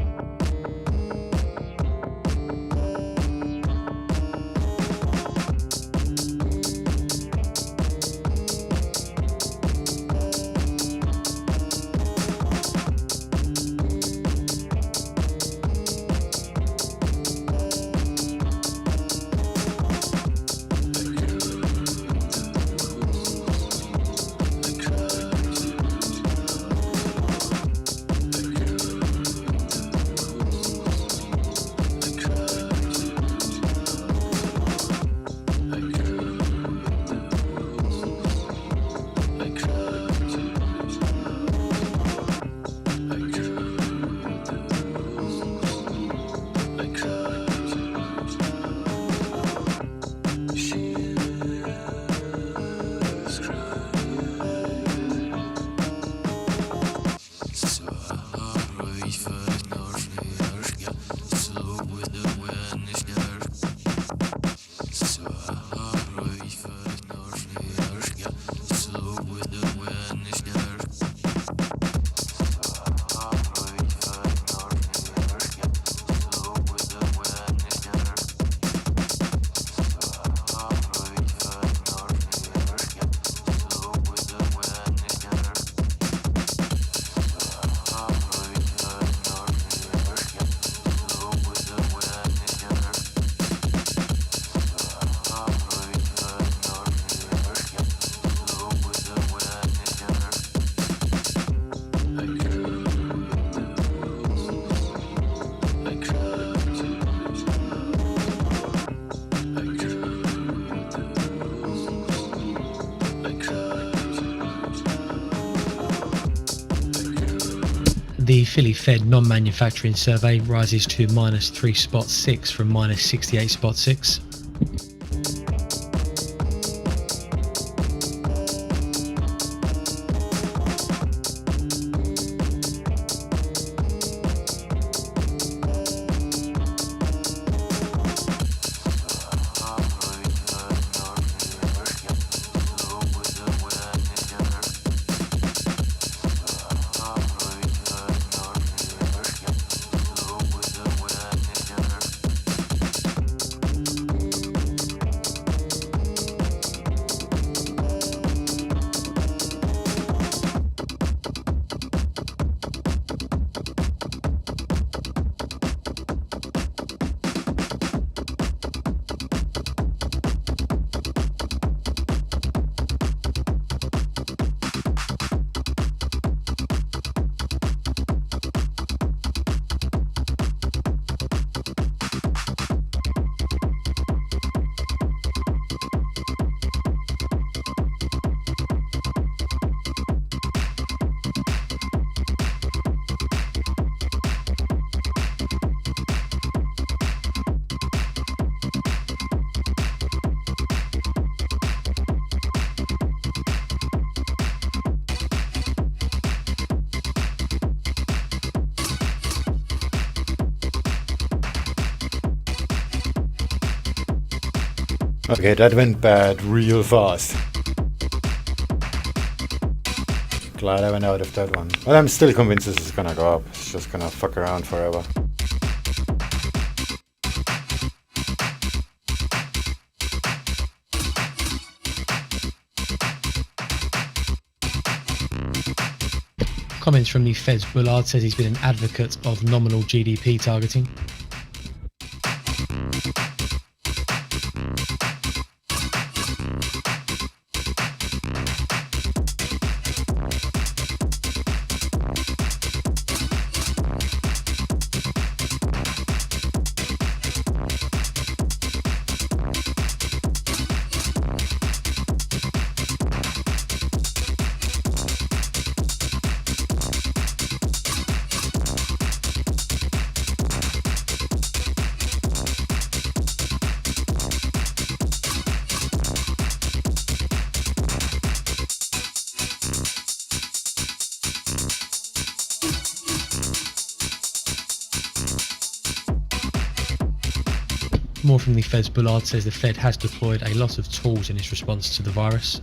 The Philly Fed non-manufacturing survey rises to -3.6 from -68.6. Okay, that went bad real fast. Glad I went out of that one. But I'm still convinced this is gonna go up. It's just gonna fuck around forever. Comments from the Fed's Bullard says he's been an advocate of nominal GDP targeting. More from the Fed's Bullard says the Fed has deployed a lot of tools in its response to the virus.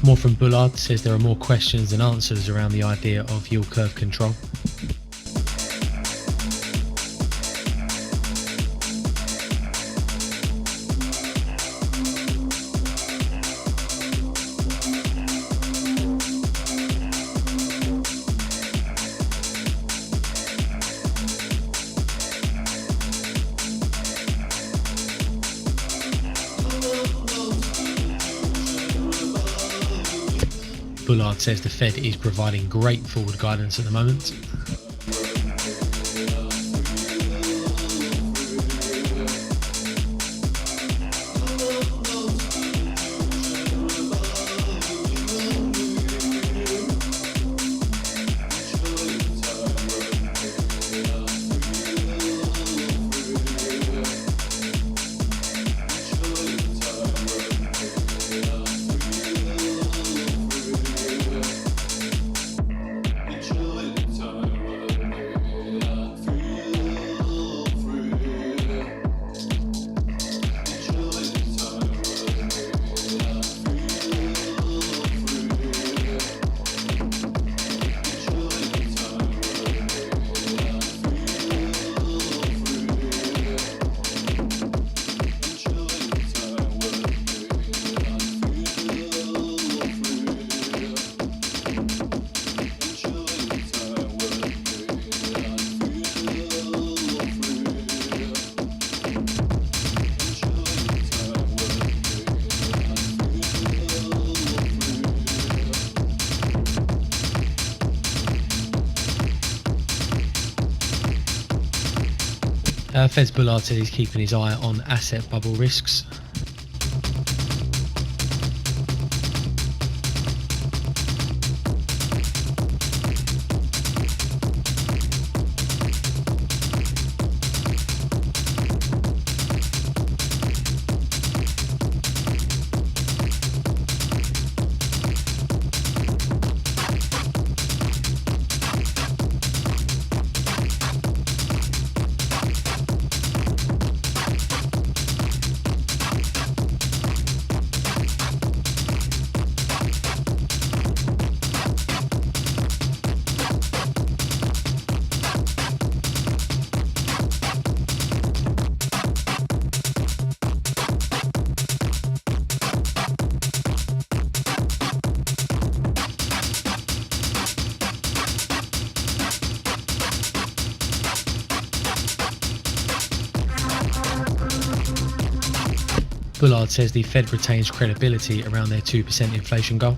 More from Bullard says there are more questions than answers around the idea of yield curve control. Bullard says the Fed is providing great forward guidance at the moment. Feds Bullard said he's keeping his eye on asset bubble risks. Bullard says the Fed retains credibility around their 2% inflation goal.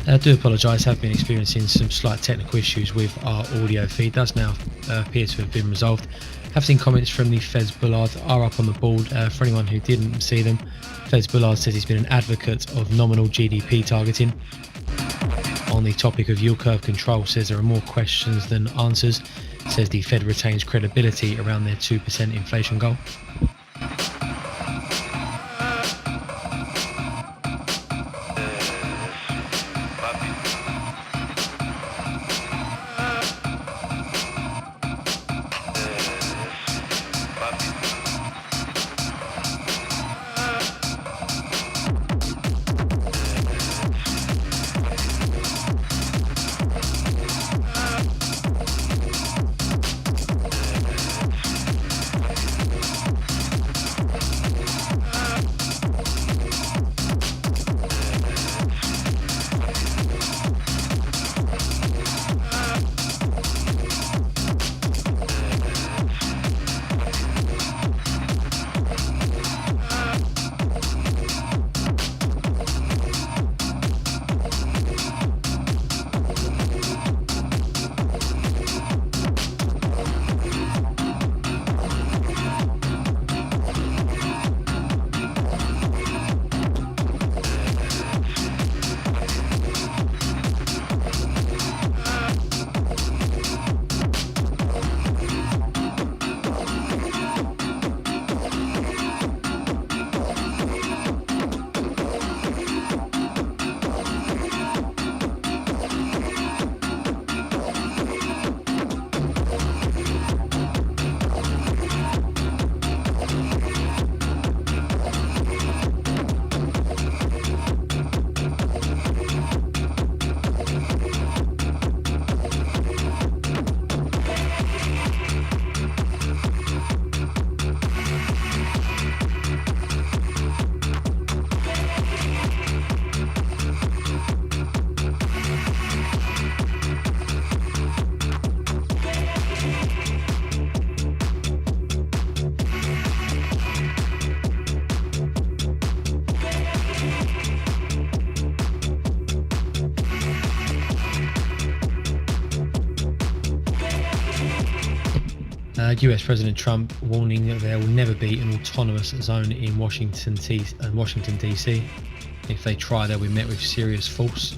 I do apologise, have been experiencing some slight technical issues with our audio feed. Does now appear to have been resolved. Have seen comments from the Fez Bullard are up on the board. For anyone who didn't see them, Fez Bullard says he's been an advocate of nominal GDP targeting. On the topic of yield curve control, says there are more questions than answers. Says the Fed retains credibility around their 2% inflation goal. US President Trump warning that there will never be an autonomous zone in Washington DC. If they try, they'll be met with serious force.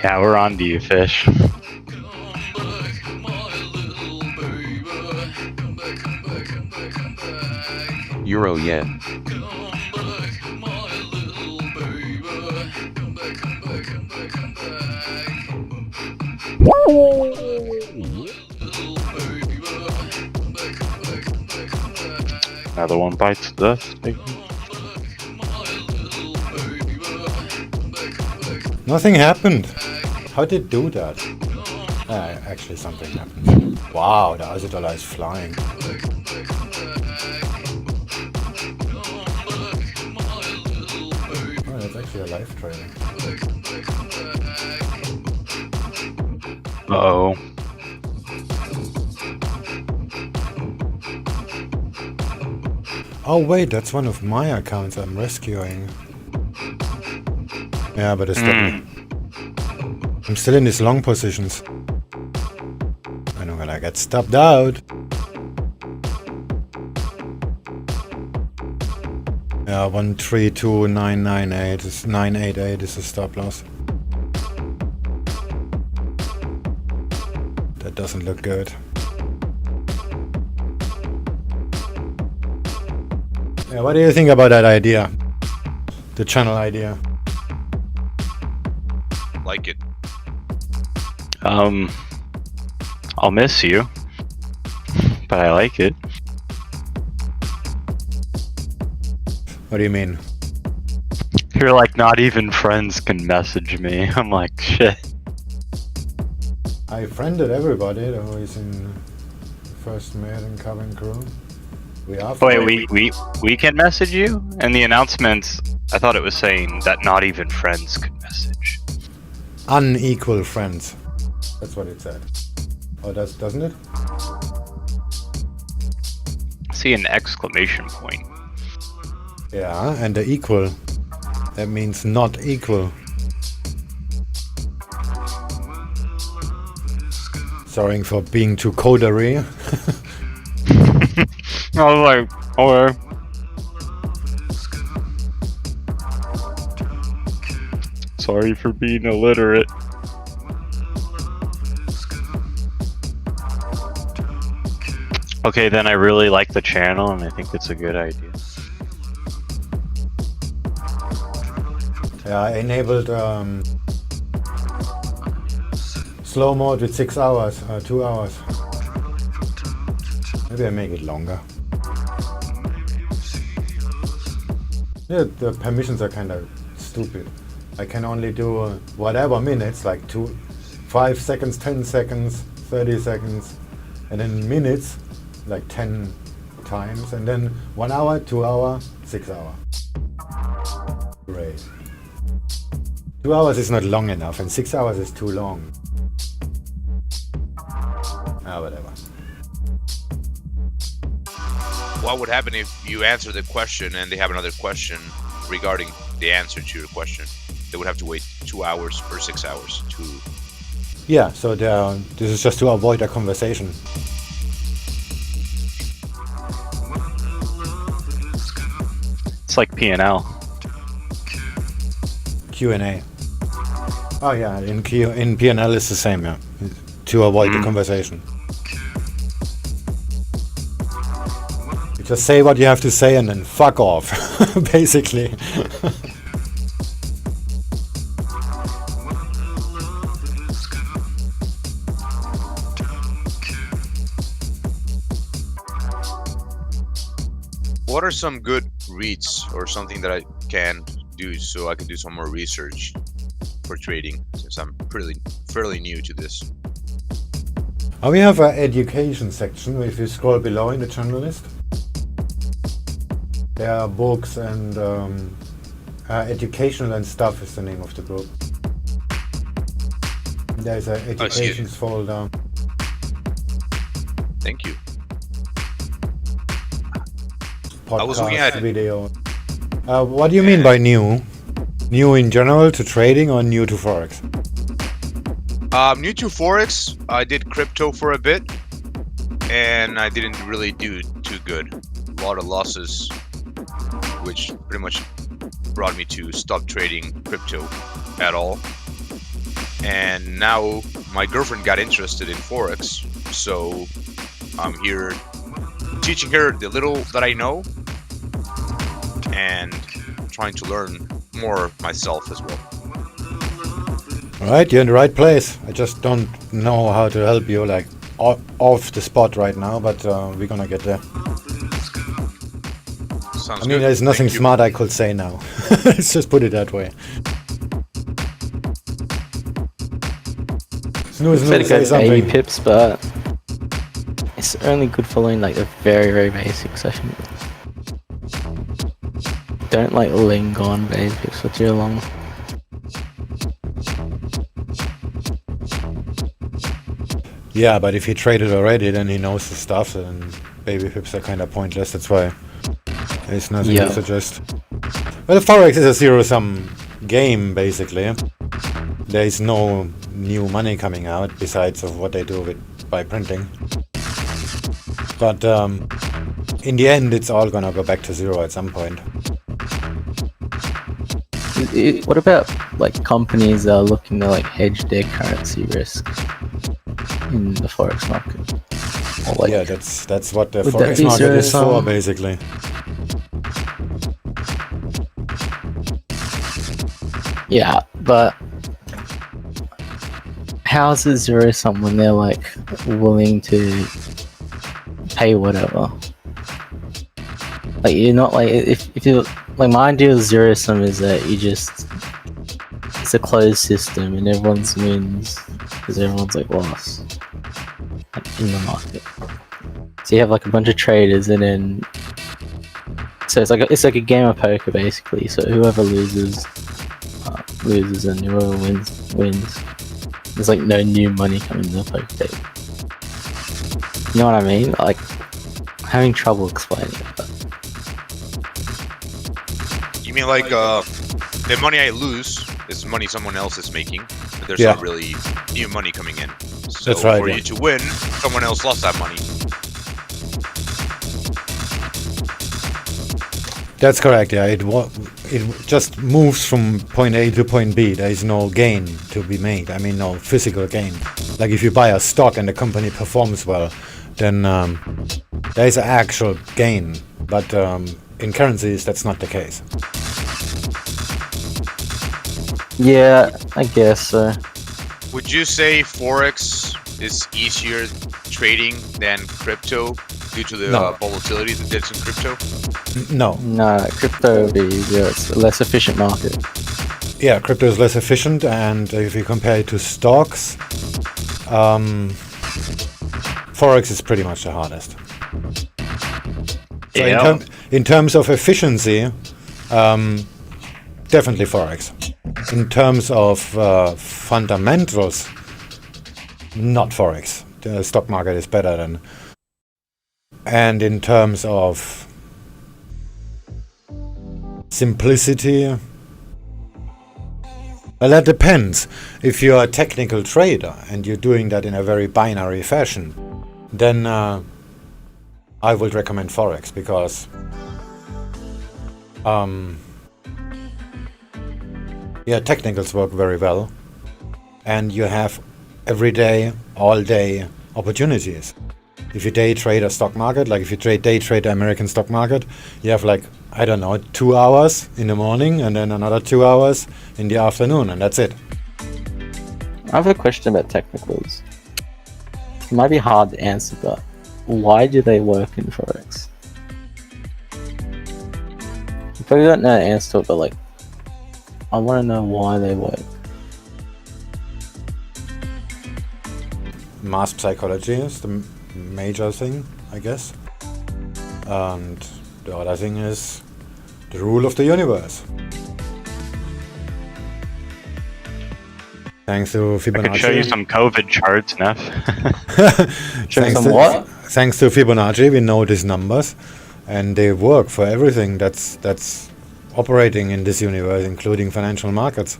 Yeah, we're on to you, Fish. Euro yen. Another one bites the dust. Nothing happened. How did it do that? Actually, something happened. Wow, the Aussie dollar is flying. Oh, that's actually a live trading. Uh-oh. Oh wait, that's one of my accounts I'm rescuing. Yeah, but it's I'm still in these long positions. And I'm gonna get stopped out. Yeah, 132998 is 988 is a stop loss. That doesn't look good. Yeah, what do you think about that idea? The channel idea. Like it. I'll miss you, but I like it. What do you mean? You're like, not even friends can message me. I'm like, shit. I friended everybody who is in first mate and cabin crew. We are. Wait, we can message you? And the announcements, I thought it was saying that not even friends could message. Unequal friends. That's what it said. Oh, doesn't it? See an exclamation point. Yeah, and the equal. That means not equal. Sorry for being too codery. I was like, okay. Sorry for being illiterate. Okay, then I really like the channel and I think it's a good idea. Yeah, I enabled slow mode with 6 hours, 2 hours. Maybe I make it longer. Yeah, the permissions are kind of stupid. I can only do whatever minutes, like 5 seconds, 10 seconds, 30 seconds, and then minutes, like 10 times, and then 1 hour, 2 hour, 6 hour. Great. 2 hours is not long enough, and 6 hours is too long. Ah, whatever. What would happen if you answer the question and they have another question regarding the answer to your question? They would have to wait 2 hours or 6 hours to... Yeah, so this is just to avoid a conversation. It's like P&L. Q&A. Oh yeah, in P&L it's the same, yeah. To avoid the conversation. You just say what you have to say and then fuck off, basically. What are some good reads or something that I can do so I can do some more research for trading, since I'm fairly new to this? Oh, we have an education section. If you scroll below in the channel list, there are books and educational and stuff is the name of the group. There's an education folder. Thank you. Podcast, I was looking at video. What do you mean by new? New in general to trading or new to Forex? New to Forex. I did crypto for a bit, and I didn't really do too good. A lot of losses, which pretty much brought me to stop trading crypto at all. And now my girlfriend got interested in Forex, so I'm here teaching her the little that I know and trying to learn more myself as well. Alright, you're in the right place. I just don't know how to help you, like, off the spot right now, but we're gonna get there. Sounds I mean, good. there's nothing Thank you. smart I could say now. Let's just put it that way. Snooze, Said say good baby something. pips, but it's only good following like the very, very basic session. Don't like linger on baby pips for too long. Yeah, but if he traded already, then he knows the stuff, and baby pips are kind of pointless. That's why there's nothing to suggest. Well, Forex is a zero-sum game, basically. There is no new money coming out besides of what they do by printing. But in the end, it's all gonna go back to zero at some point. What about like companies that are looking to like hedge their currency risk in the forex market? Or, like, yeah, that's what the would that forex be market is for, zero-sum? basically. Yeah, but how is it zero sum when they're like willing to pay whatever? Like you're not like if you like my idea of zero sum is that it's a closed system and everyone's wins because everyone's like lost in the market. So you have like a bunch of traders and then so it's like a game of poker basically. So whoever loses and whoever wins. There's like no new money coming to the poker table. You know what I mean? Like having trouble explaining it. But You mean like the money I lose is money someone else is making, but there's Yeah. not really new money coming in. So That's right, for yeah. you to win, someone else lost that money. That's correct, yeah. It just moves from point A to point B. There is no gain to be made. I mean, no physical gain. Like if you buy a stock and the company performs well, then there is an actual gain. But in currencies, that's not the case. yeah, I guess so. Would you say Forex is easier trading than crypto due to the No. volatility that there's in crypto? No. No, crypto would be easier. It's a less efficient market. Yeah, crypto is less efficient, and if you compare it to stocks, Forex is pretty much the hardest. So Yeah. in terms of efficiency, definitely Forex. In terms of fundamentals, not Forex. The stock market is better than. And in terms of simplicity, well, that depends. If you're a technical trader and you're doing that in a very binary fashion, then I would recommend Forex because yeah, technicals work very well and you have every day, all day opportunities. If you day trade a stock market, like if you day trade the American stock market, you have like, I don't know, 2 hours in the morning and then another 2 hours in the afternoon, and that's it. I have a question about technicals. It might be hard to answer, but why do they work in Forex? You probably don't know the answer to it, but like, I want to know why they work. Mass psychology is the major thing, I guess. And the other thing is the rule of the universe. Thanks to Fibonacci. I could show you some COVID charts, Neff. Thanks to Fibonacci, we know these numbers, and they work for everything that's operating in this universe, including financial markets.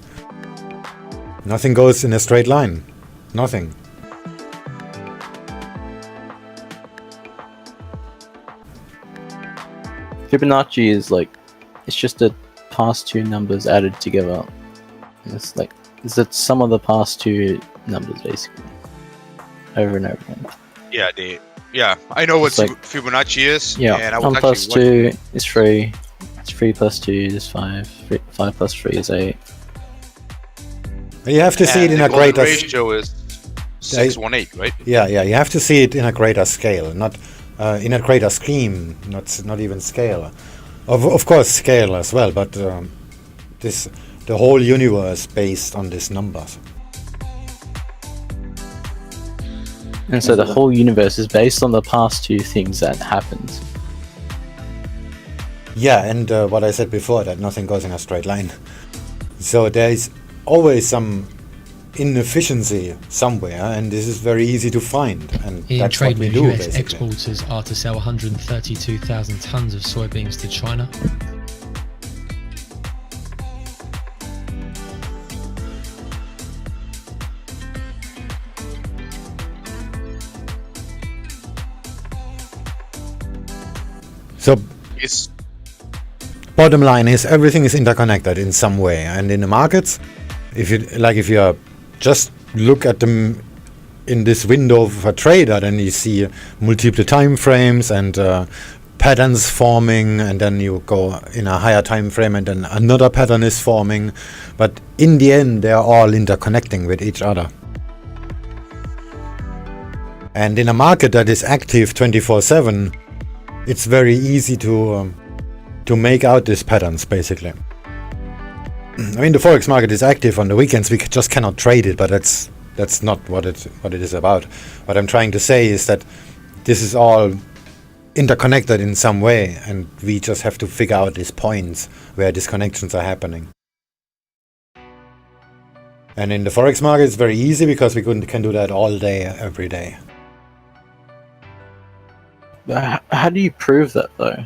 Nothing goes in a straight line. Nothing. Fibonacci is like, it's just the past two numbers added together. And it's like, it's the sum of the past two numbers basically, over and over again. Yeah, I know what It's like- Fibonacci is. Yeah, and I 1 was plus actually 2 is 3. It's 3 plus 2 is 5. 5 plus 3 is 8. You have to see it in the a golden greater ratio is 618, right? Yeah, you have to see it in a greater scale, not in a greater scheme, not even scale. Of course, scale as well, but the whole universe based on these numbers. And so the whole universe is based on the past two things that happened. Yeah, and what I said before, that nothing goes in a straight line. So there is always some inefficiency somewhere, and this is very easy to find, and In that's trade what we moves, do, US basically. exporters are to sell 132,000 tons of soybeans to China. So It's bottom line is everything is interconnected in some way, and in the markets, if you just look at them in this window of a trader, then you see multiple time frames and patterns forming, and then you go in a higher time frame and then another pattern is forming, but in the end they are all interconnecting with each other. And in a market that is active 24/7, it's very easy to make out these patterns, basically. I mean, the Forex market is active on the weekends, we just cannot trade it, but that's not what it is about. What I'm trying to say is that this is all interconnected in some way, and we just have to figure out these points where these connections are happening. And in the Forex market, it's very easy because we can do that all day, every day. How do you prove that though?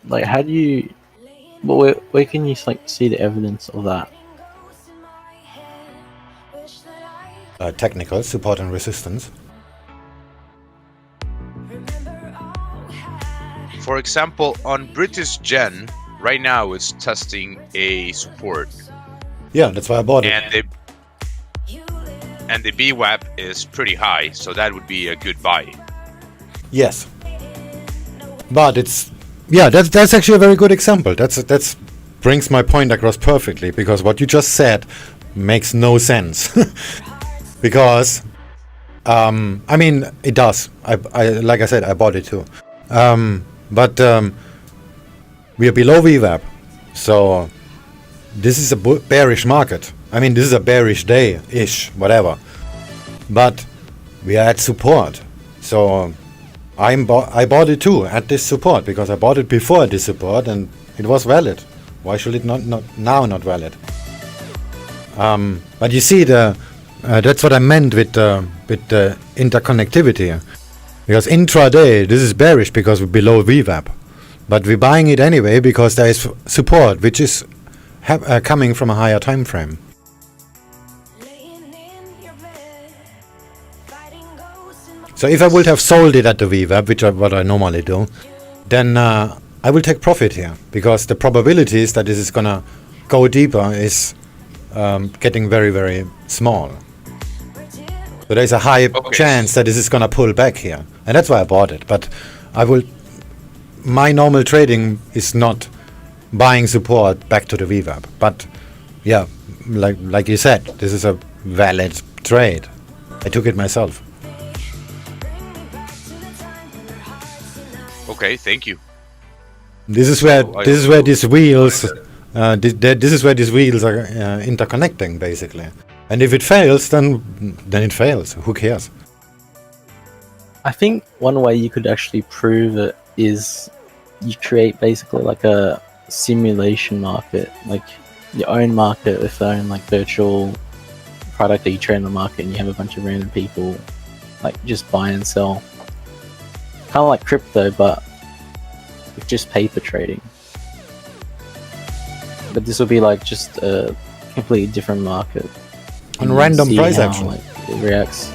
Like, how do you? Where can you like see the evidence of that? Technical support and resistance. For example, on British Gen, right now it's testing a support. Yeah, that's why I bought it. And the BWAP is pretty high, so that would be a good buy. Yes. But that's actually a very good example. That's brings my point across perfectly, because what you just said makes no sense. Because I mean, it does. I like I said, I bought it too. But we are below VWAP, so this is a bearish market. I mean, this is a bearish day-ish, whatever. But we are at support, so I bought it too at this support, because I bought it before this support and it was valid. Why should it not not valid? But you see, that's what I meant with the interconnectivity. Because intraday, this is bearish because we're below VWAP, but we're buying it anyway because there is support, which is coming from a higher time frame. So if I would have sold it at the VWAP, which is what I normally do, then I will take profit here, because the probabilities that this is gonna go deeper is getting very, very small. So there's a high chance that this is gonna pull back here, and that's why I bought it. But my normal trading is not buying support back to the VWAP. But yeah, like you said, this is a valid trade. I took it myself. Okay, thank you. This is where these wheels are interconnecting, basically. And if it fails, then it fails. Who cares? I think one way you could actually prove it is you create basically like a simulation market, like your own market with your own like virtual product that you trade in the market, and you have a bunch of random people like just buy and sell. Kind of like crypto, but with just paper trading. But this will be like just a completely different market. On random price action. Like, it reacts.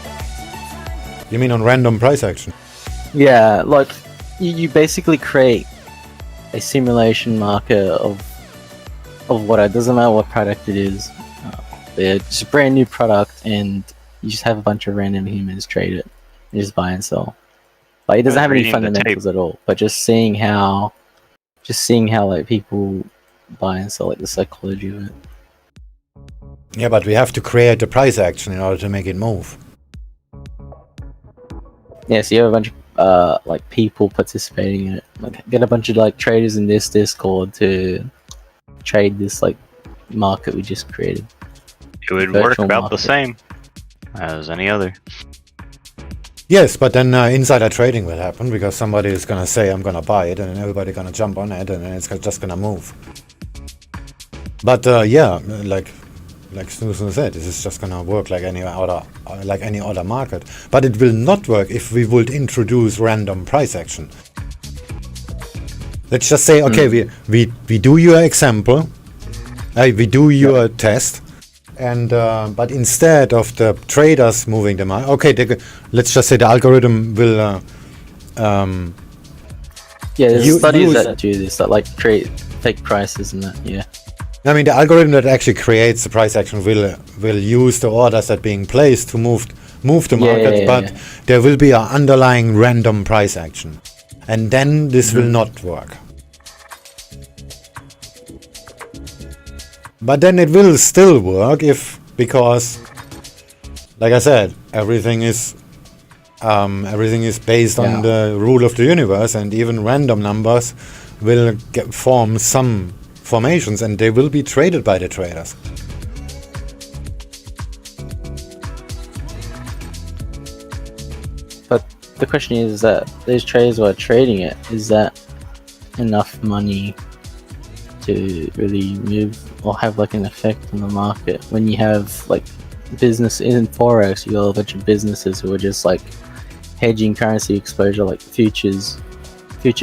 You mean on random price action? Yeah, like you basically create a simulation market of what it doesn't matter what product it is. It's a brand new product, and you just have a bunch of random humans trade it and just buy and sell. Like, it doesn't have any fundamentals at all, but just seeing how like people buy and sell, like the psychology of it. Yeah, but we have to create a price action in order to make it move. Yeah, so you have a bunch of like people participating in it. Like, get a bunch of like traders in this Discord to trade this like market we just created. It would work about the same as any other. Yes, but then insider trading will happen, because somebody is gonna say, I'm gonna buy it, and then everybody gonna jump on it, and then it's just gonna move. But yeah, like Snoozen said, this is just gonna work like any other market. But it will not work if we would introduce random price action. Let's just say, okay, we do your example, we do your test, and but instead of the traders moving the market, okay, let's just say the algorithm will Yeah, there's studies that do this, that like create fake prices and that. Yeah. I mean, the algorithm that actually creates the price action will use the orders that are being placed to move the market, but there will be an underlying random price action, and then this will not work. But then it will still work because, like I said, everything is based on the rule of the universe, and even random numbers will form some formations, and they will be traded by the traders. But the question is that these traders who are trading it, is that enough money to really move or have like an effect on the market? When you have like business in Forex, you got a bunch of businesses who are just like hedging currency exposure, like future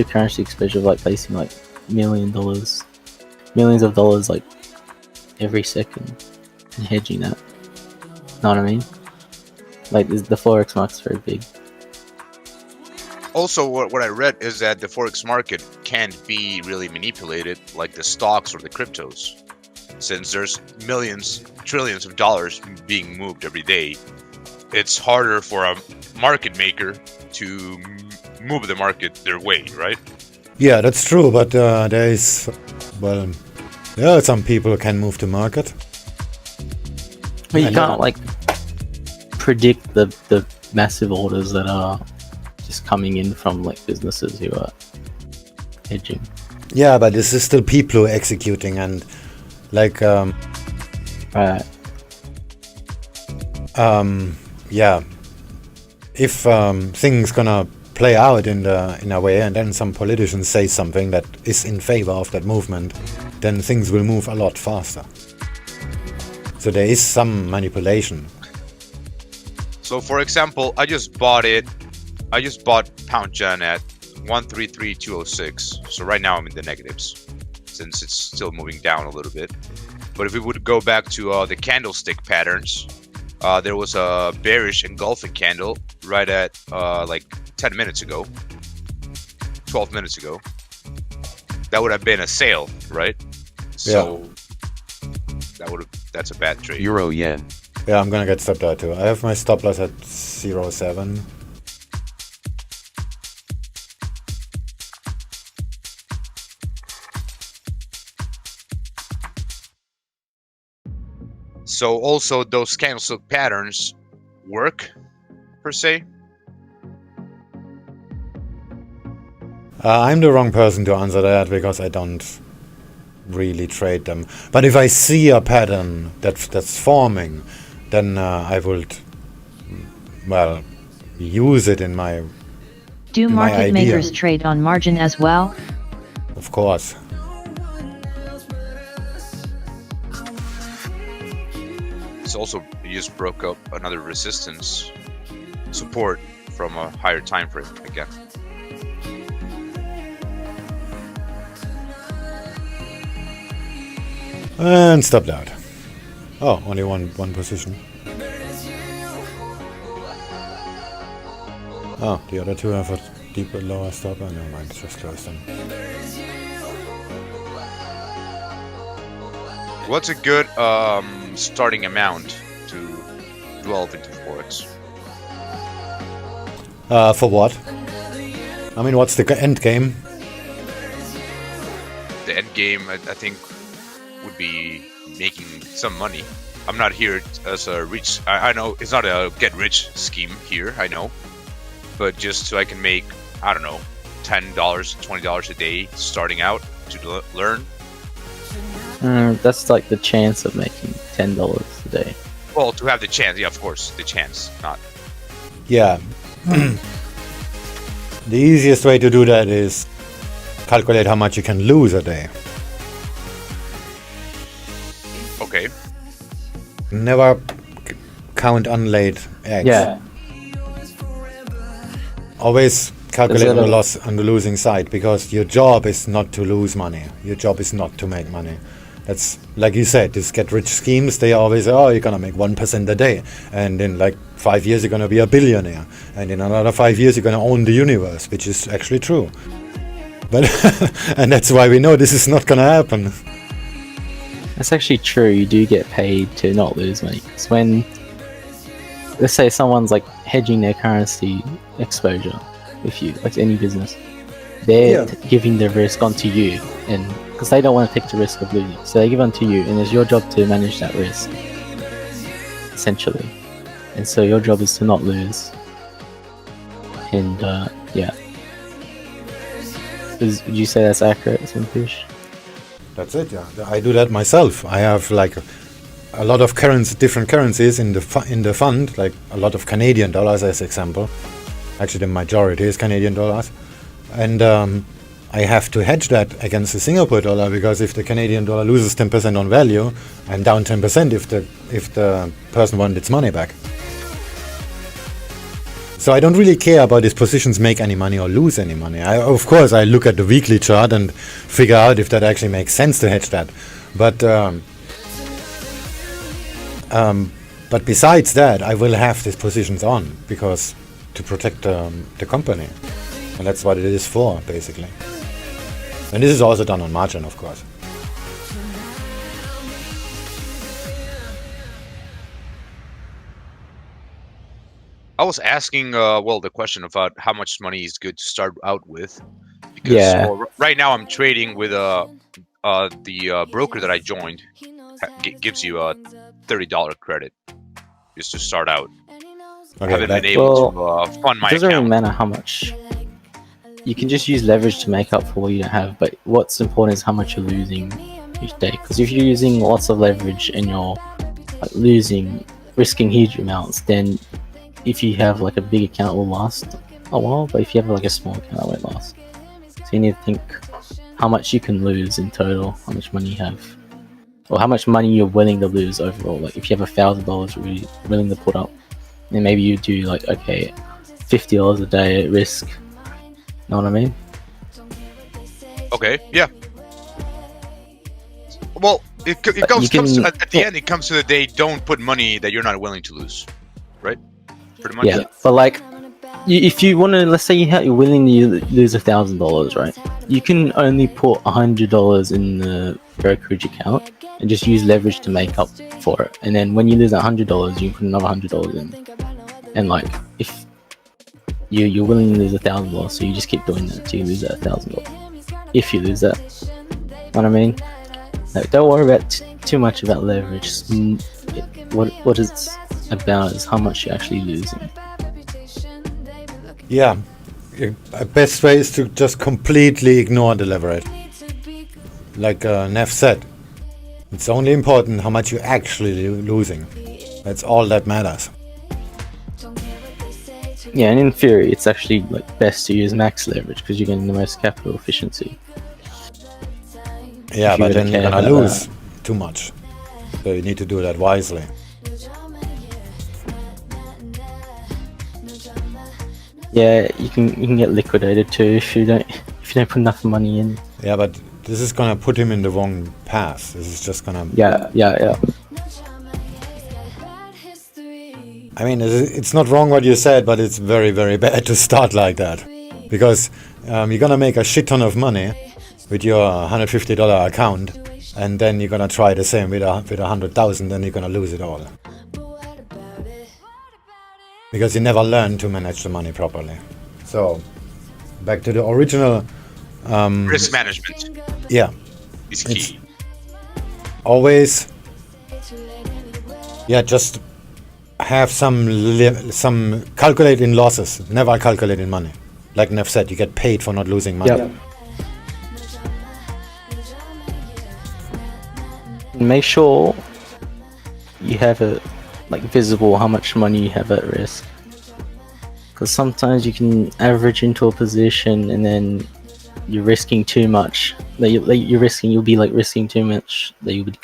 currency exposure, like placing like millions of dollars like every second and hedging that. Know what I mean? Like the Forex market's very big. Also, what I read is that the Forex market can't be really manipulated like the stocks or the cryptos. Since there's millions, trillions of dollars being moved every day, it's harder for a market maker to move the market their way, right? Yeah, that's true, but there are some people who can move the market. Well, you can't like predict the massive orders that are just coming in from like businesses who are hedging. Yeah, but this is still people who are executing, and like if things gonna play out in a way, and then some politicians say something that is in favor of that movement, then things will move a lot faster. So there is some manipulation. So for example, I just bought pound yen at 133.206. So right now I'm in the negatives, since it's still moving down a little bit. But if we would go back to the candlestick patterns, there was a bearish engulfing candle right at like 10 minutes ago, 12 minutes ago. That would have been a sale, right? So that's a bad trade. Euro yen. Yeah, I'm gonna get stopped out too. I have my stop loss at 0.7. So also those candlestick patterns work, per se? I'm the wrong person to answer that because I don't really trade them. But if I see a pattern that's forming, then I would, use it in my Do market makers trade on margin as well? Of course. It's also, you just broke up another resistance support from a higher time frame again. And stopped out. Oh, only one position. Oh, the other two have a deeper, lower stop. Oh, never mind, just close them. What's a good starting amount to delve into Forex? For what? I mean, what's the end game? The end game, I think, would be making some money. I'm not here as a rich. I know it's not a get-rich scheme here. I know, but just so I can make, I don't know, $10, $20 a day starting out to learn. That's like the chance of making $10 a day. Well, to have the chance, yeah, of course, the chance, not. Yeah. The easiest way to do that is calculate how much you can lose a day. Okay. Never count unlaid eggs. Yeah. Always calculate the loss on the losing side, because your job is not to lose money. Your job is not to make money. That's, like you said, these get-rich schemes, they always say, oh, you're going to make 1% a day. And in like 5 years, you're going to be a billionaire. And in another 5 years, you're going to own the universe, which is actually true. But and that's why we know this is not gonna happen. That's actually true. You do get paid to not lose money. It's when, let's say, someone's like hedging their currency exposure with you, like any business, they're giving the risk onto you, and because they don't want to take the risk of losing, so they give onto you, and it's your job to manage that risk, essentially. And so your job is to not lose. And yeah. Would you say that's accurate, SwingFish? That's it, yeah. I do that myself. I have like a lot of different currencies in the fund, like a lot of Canadian dollars as example. Actually, the majority is Canadian dollars, and I have to hedge that against the Singapore dollar, because if the Canadian dollar loses 10% on value, I'm down 10% if the person wants its money back. So I don't really care about these positions make any money or lose any money. Of course, I look at the weekly chart and figure out if that actually makes sense to hedge that. But besides that, I will have these positions on because to protect the company, and that's what it is for, basically. And this is also done on margin, of course. I was asking, the question about how much money is good to start out with. Because right now I'm trading with the broker that I joined gives you a $30 credit just to start out. I haven't been able to fund my account. It doesn't really matter how much. You can just use leverage to make up for what you don't have, but what's important is how much you're losing each day. Because if you're using lots of leverage and you're risking huge amounts, then if you have like a big account, it will last a while, but if you have like a small account, it won't last. So you need to think how much you can lose in total, how much money you have, or how much money you're willing to lose overall. Like if you have $1,000 you're willing to put up, then maybe you do like, okay, $50 a day at risk. Know what I mean? Okay, yeah. Well, it comes at the end, it comes to the day, don't put money that you're not willing to lose, right? Pretty much. Yeah, but like, if you want to, let's say you're willing to lose $1,000, right? You can only put $100 in the brokerage account and just use leverage to make up for it. And then when you lose $100, you can put another $100 in. And like, if you're willing to lose $1,000, so you just keep doing that until you lose that $1,000. If you lose that, know what I mean? Like, don't worry about too much about leverage. What it's about is how much you're actually losing. Yeah, best way is to just completely ignore the leverage. Like Neff said, it's only important how much you're actually losing. That's all that matters. Yeah, and in theory, it's actually like best to use max leverage because you're getting the most capital efficiency. Yeah, but then you're gonna lose too much. So you need to do that wisely. Yeah, you can get liquidated too if you don't put enough money in. Yeah, but this is gonna put him in the wrong path. This is just gonna. Yeah. I mean, it's not wrong what you said, but it's very, very bad to start like that, because you're gonna make a shit ton of money with your $150 account, and then you're gonna try the same with 100,000, then you're gonna lose it all. Because you never learn to manage the money properly. So, back to the original... risk management. Yeah. Is key. Always... Yeah, just have some calculate in losses. Never calculate in money. Like Neff said, you get paid for not losing money. Yep. Make sure you have it visible how much money you have at risk, because sometimes you can average into a position and then you're risking too much. You'll be risking too much that you'll be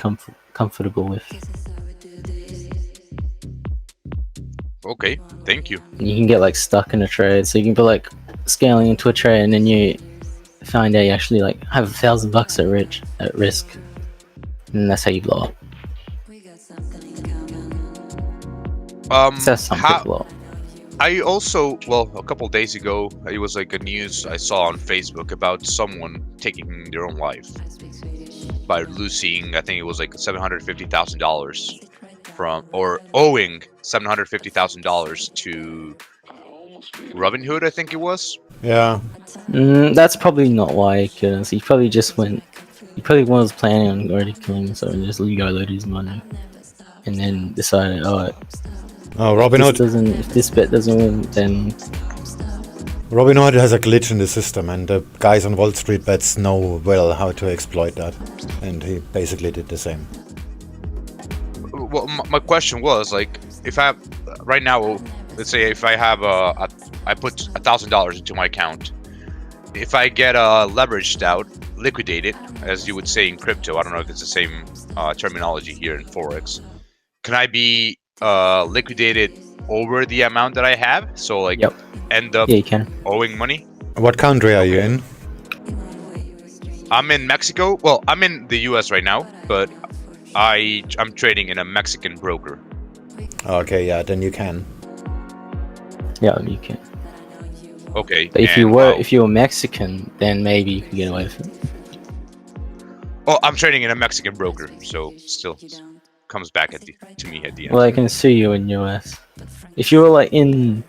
comfortable with. Okay, thank you. And you can get stuck in a trade, so you can be scaling into a trade and then you find out you actually have $1,000 at risk, and that's how you blow up. I also, well, a couple days ago, it was like a news I saw on Facebook about someone taking their own life by losing, I think it was like $750,000 from, or owing $750,000 to Robinhood, I think it was. Yeah. That's probably not why, because he probably just went. He probably was planning on already killing himself and just go-load his money, and then decided, Robinhood. If this bet doesn't win, then Robinhood has a glitch in the system, and the guys on Wall Street bets know well how to exploit that, and he basically did the same. Well, my question was like, if I right now, let's say if I have I put $1,000 into my account, if I get leveraged out, liquidated, as you would say in crypto, I don't know if it's the same terminology here in Forex, can I be liquidated over the amount that I have? So like end up you can. owing money? What country are you in? I'm in Mexico. Well, I'm in the US right now, but I'm trading in a Mexican broker. Okay, yeah, then you can. Yeah, you can. Okay. But if you were Mexican, then maybe you could get away with it. Oh, I'm trading in a Mexican broker, so still comes back to me at the end. Well, I can sue you in US. If you were like in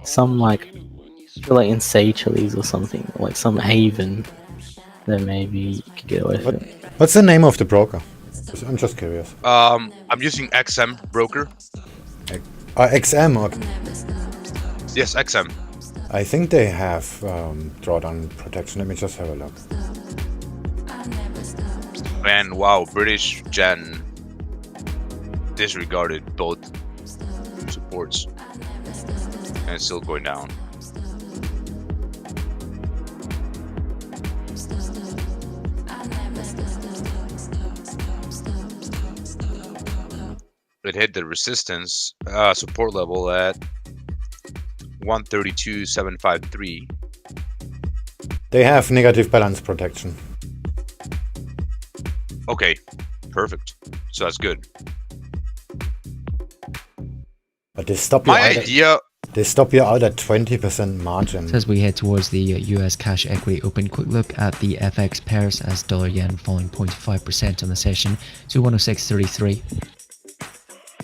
some in Seychelles or something, like some haven, then maybe you could get away with it. What's the name of the broker? I'm just curious. I'm using XM broker. XM. Okay. Yes, XM. I think they have drawdown protection. Let me just have a look. And wow, British Gen disregarded both supports, and it's still going down. It hit the resistance support level at 132.753. They have negative balance protection. Okay, perfect. So that's good. But they stop you They stop you out at 20% margin. As we head towards the US cash equity open, quick look at the FX pairs as dollar yen falling 0.5% on the session to 106.33.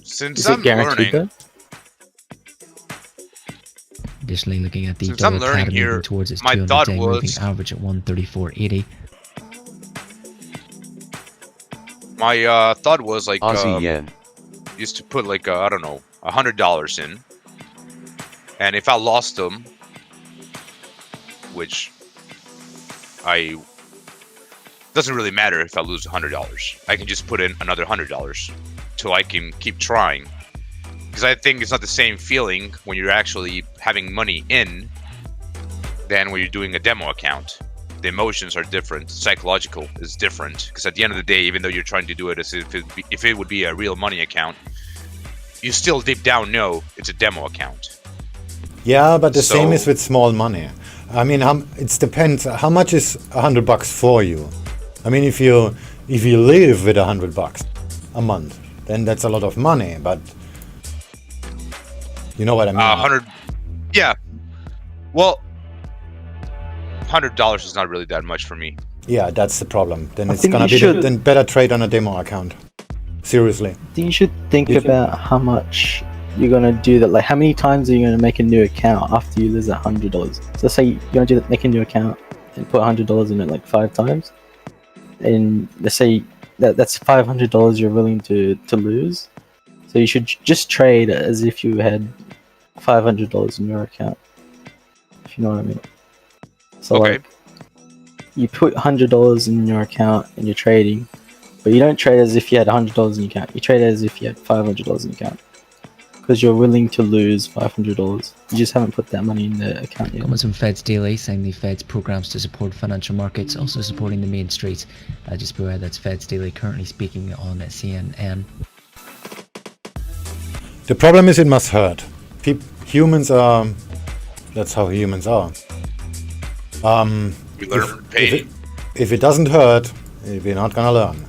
Since I'm learning, additionally looking at the Since I'm dollar learning CAD here, moving towards its my 200-day thought moving was- average at 134.80. my thought was like Aussie yen. used to put like I don't know, $100 in, and if I lost them, which doesn't really matter if I lose $100. I can just put in another $100 till I can keep trying, because I think it's not the same feeling when you're actually having money in than when you're doing a demo account. The emotions are different. Psychological is different, because at the end of the day, even though you're trying to do it as if it would be a real money account, you still deep down know it's a demo account. Yeah, but the same is with small money. I mean, it depends. How much is $100 for you? I mean, if you live with $100 a month, then that's a lot of money. But you know what I mean? 100. Yeah. Well, $100 is not really that much for me. Yeah, that's the problem. Then I it's think gonna you be should- then better trade on a demo account. Seriously. I think you should think about how much you're gonna do that. Like, how many times are you gonna make a new account after you lose $100? So let's say you're gonna do that, make a new account and put $100 in it like 5 times, and let's say that's $500 you're willing to lose. So you should just trade as if you had $500 in your account, if you know what I mean. So like, you put $100 in your account and you're trading, but you don't trade as if you had $100 in your account. You trade as if you had $500 in your account, because you're willing to lose $500. You just haven't put that money in the account yet. Comments from Fed's Daily saying the Fed's programs to support financial markets also supporting the main street. Just beware, that's Fed's Daily currently speaking on CNN. The problem is it must hurt. Humans are. That's how humans are. We learn from pain. If it doesn't hurt, we're not gonna learn.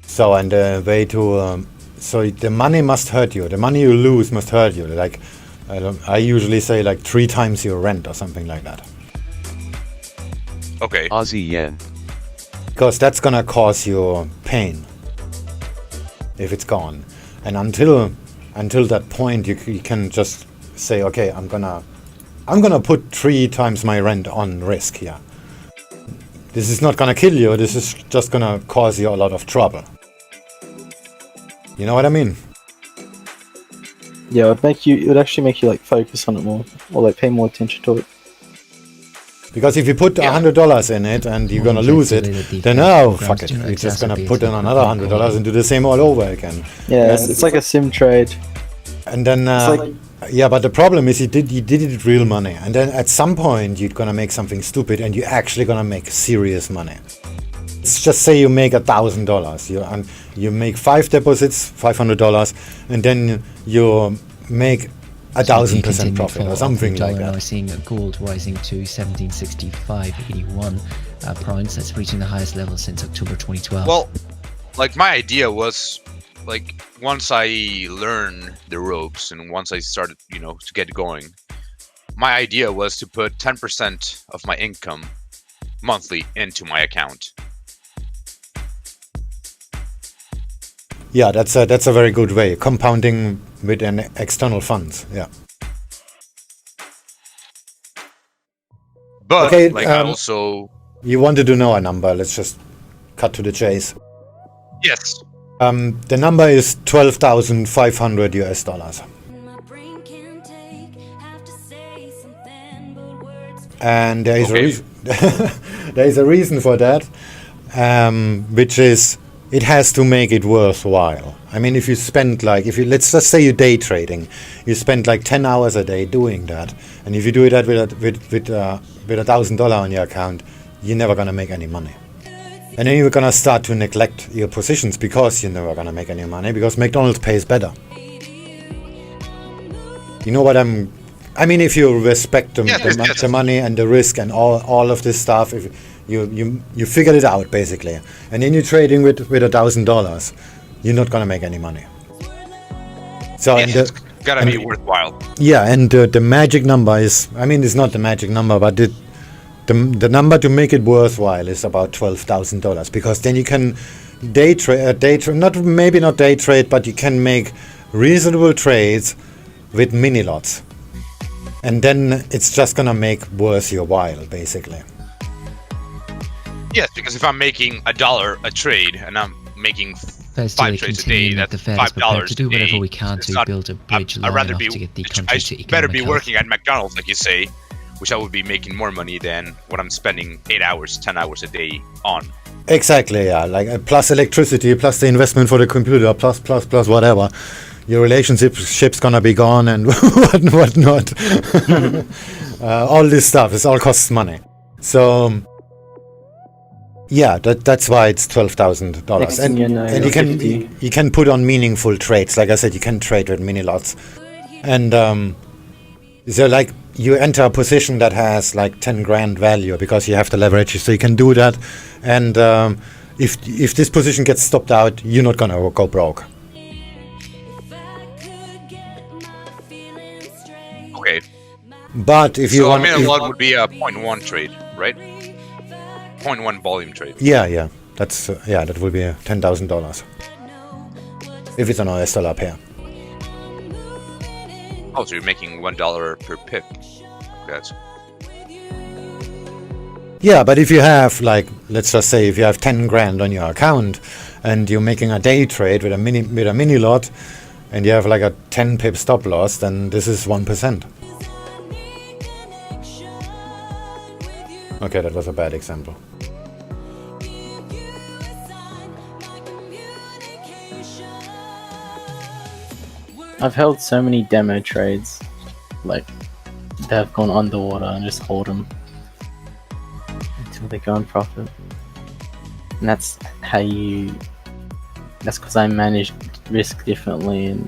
So, and the way to So the money must hurt you. The money you lose must hurt you. Like I usually say like 3 times your rent or something like that. Okay. Aussie yen. Because that's gonna cause you pain if it's gone. And until that point, you can just say, okay, I'm gonna put 3 times my rent on risk here. This is not gonna kill you. This is just gonna cause you a lot of trouble. You know what I mean? Yeah, it would actually make you like focus on it more, or like pay more attention to it. Because if you put $100 in it and you're gonna lose it, then fuck it. You're just gonna put in another $100 and do the same all over again. Yeah, it's like a sim trade. And then, yeah, but the problem is you did it real money, and then at some point you're gonna make something stupid, and you're actually gonna make serious money. Let's just say you make $1,000. You make 5 deposits, $500, and then you make 1,000% profit or something like that. Now seeing gold rising to 1765.81 points. That's reaching the highest level since October 2012. Well, like my idea was, like once I learn the ropes and once I started, to get going, my idea was to put 10% of my income monthly into my account. Yeah, that's a very good way. Compounding with an external funds. Yeah. But okay, I also. You wanted to know a number. Let's just cut to the chase. Yes. The number is $12,500 US. And there is a reason. There is a reason for that, which is it has to make it worthwhile. I mean, if you spend let's just say you're day trading, you spend like 10 hours a day doing that, and if you do that with $1,000 on your account, you're never gonna make any money. And then you're gonna start to neglect your positions because you're never gonna make any money because McDonald's pays better. You know what I mean, if you respect the money and the risk and all of this stuff, if you figured it out basically, and then you're trading with $1,000, you're not gonna make any money. So it's gotta be worthwhile. Yeah, and the magic number is, it's not the magic number, but the number to make it worthwhile is about $12,000, because then you can day trade, maybe not day trade, but you can make reasonable trades with mini lots, and then it's just gonna make worth your while basically. Yes, because if I'm making $1 a trade and I'm making 5 trades a day, that's $5 to do whatever we can to build a bridge long enough to get the country to economic better be health. working at McDonald's, like you say, which I would be making more money than what I'm spending 8 hours, 10 hours a day on. Exactly, yeah. Like plus electricity, plus the investment for the computer, plus whatever. Your relationship's gonna be gone and whatnot. All this stuff, it all costs money. So yeah, that's why it's $12,000. And you can put on meaningful trades. Like I said, you can trade with mini lots. And so like you enter a position that has like 10 grand value because you have the leverage, so you can do that. And if this position gets stopped out, you're not gonna go broke. Okay. But if you so want, a lot would be a 0.1 trade, right? 0.1 volume trade. Yeah. That's that will be $10,000 if it's an US dollar pair. Oh, so you're making $1 per pip. That's. Yeah, but if you have let's just say if you have 10 grand on your account and you're making a day trade with a mini lot, and you have like a 10 pip stop loss, then this is 1%. Okay, that was a bad example. I've held so many demo trades, like they've gone underwater, and just hold them until they go on profit. And that's because I manage risk differently in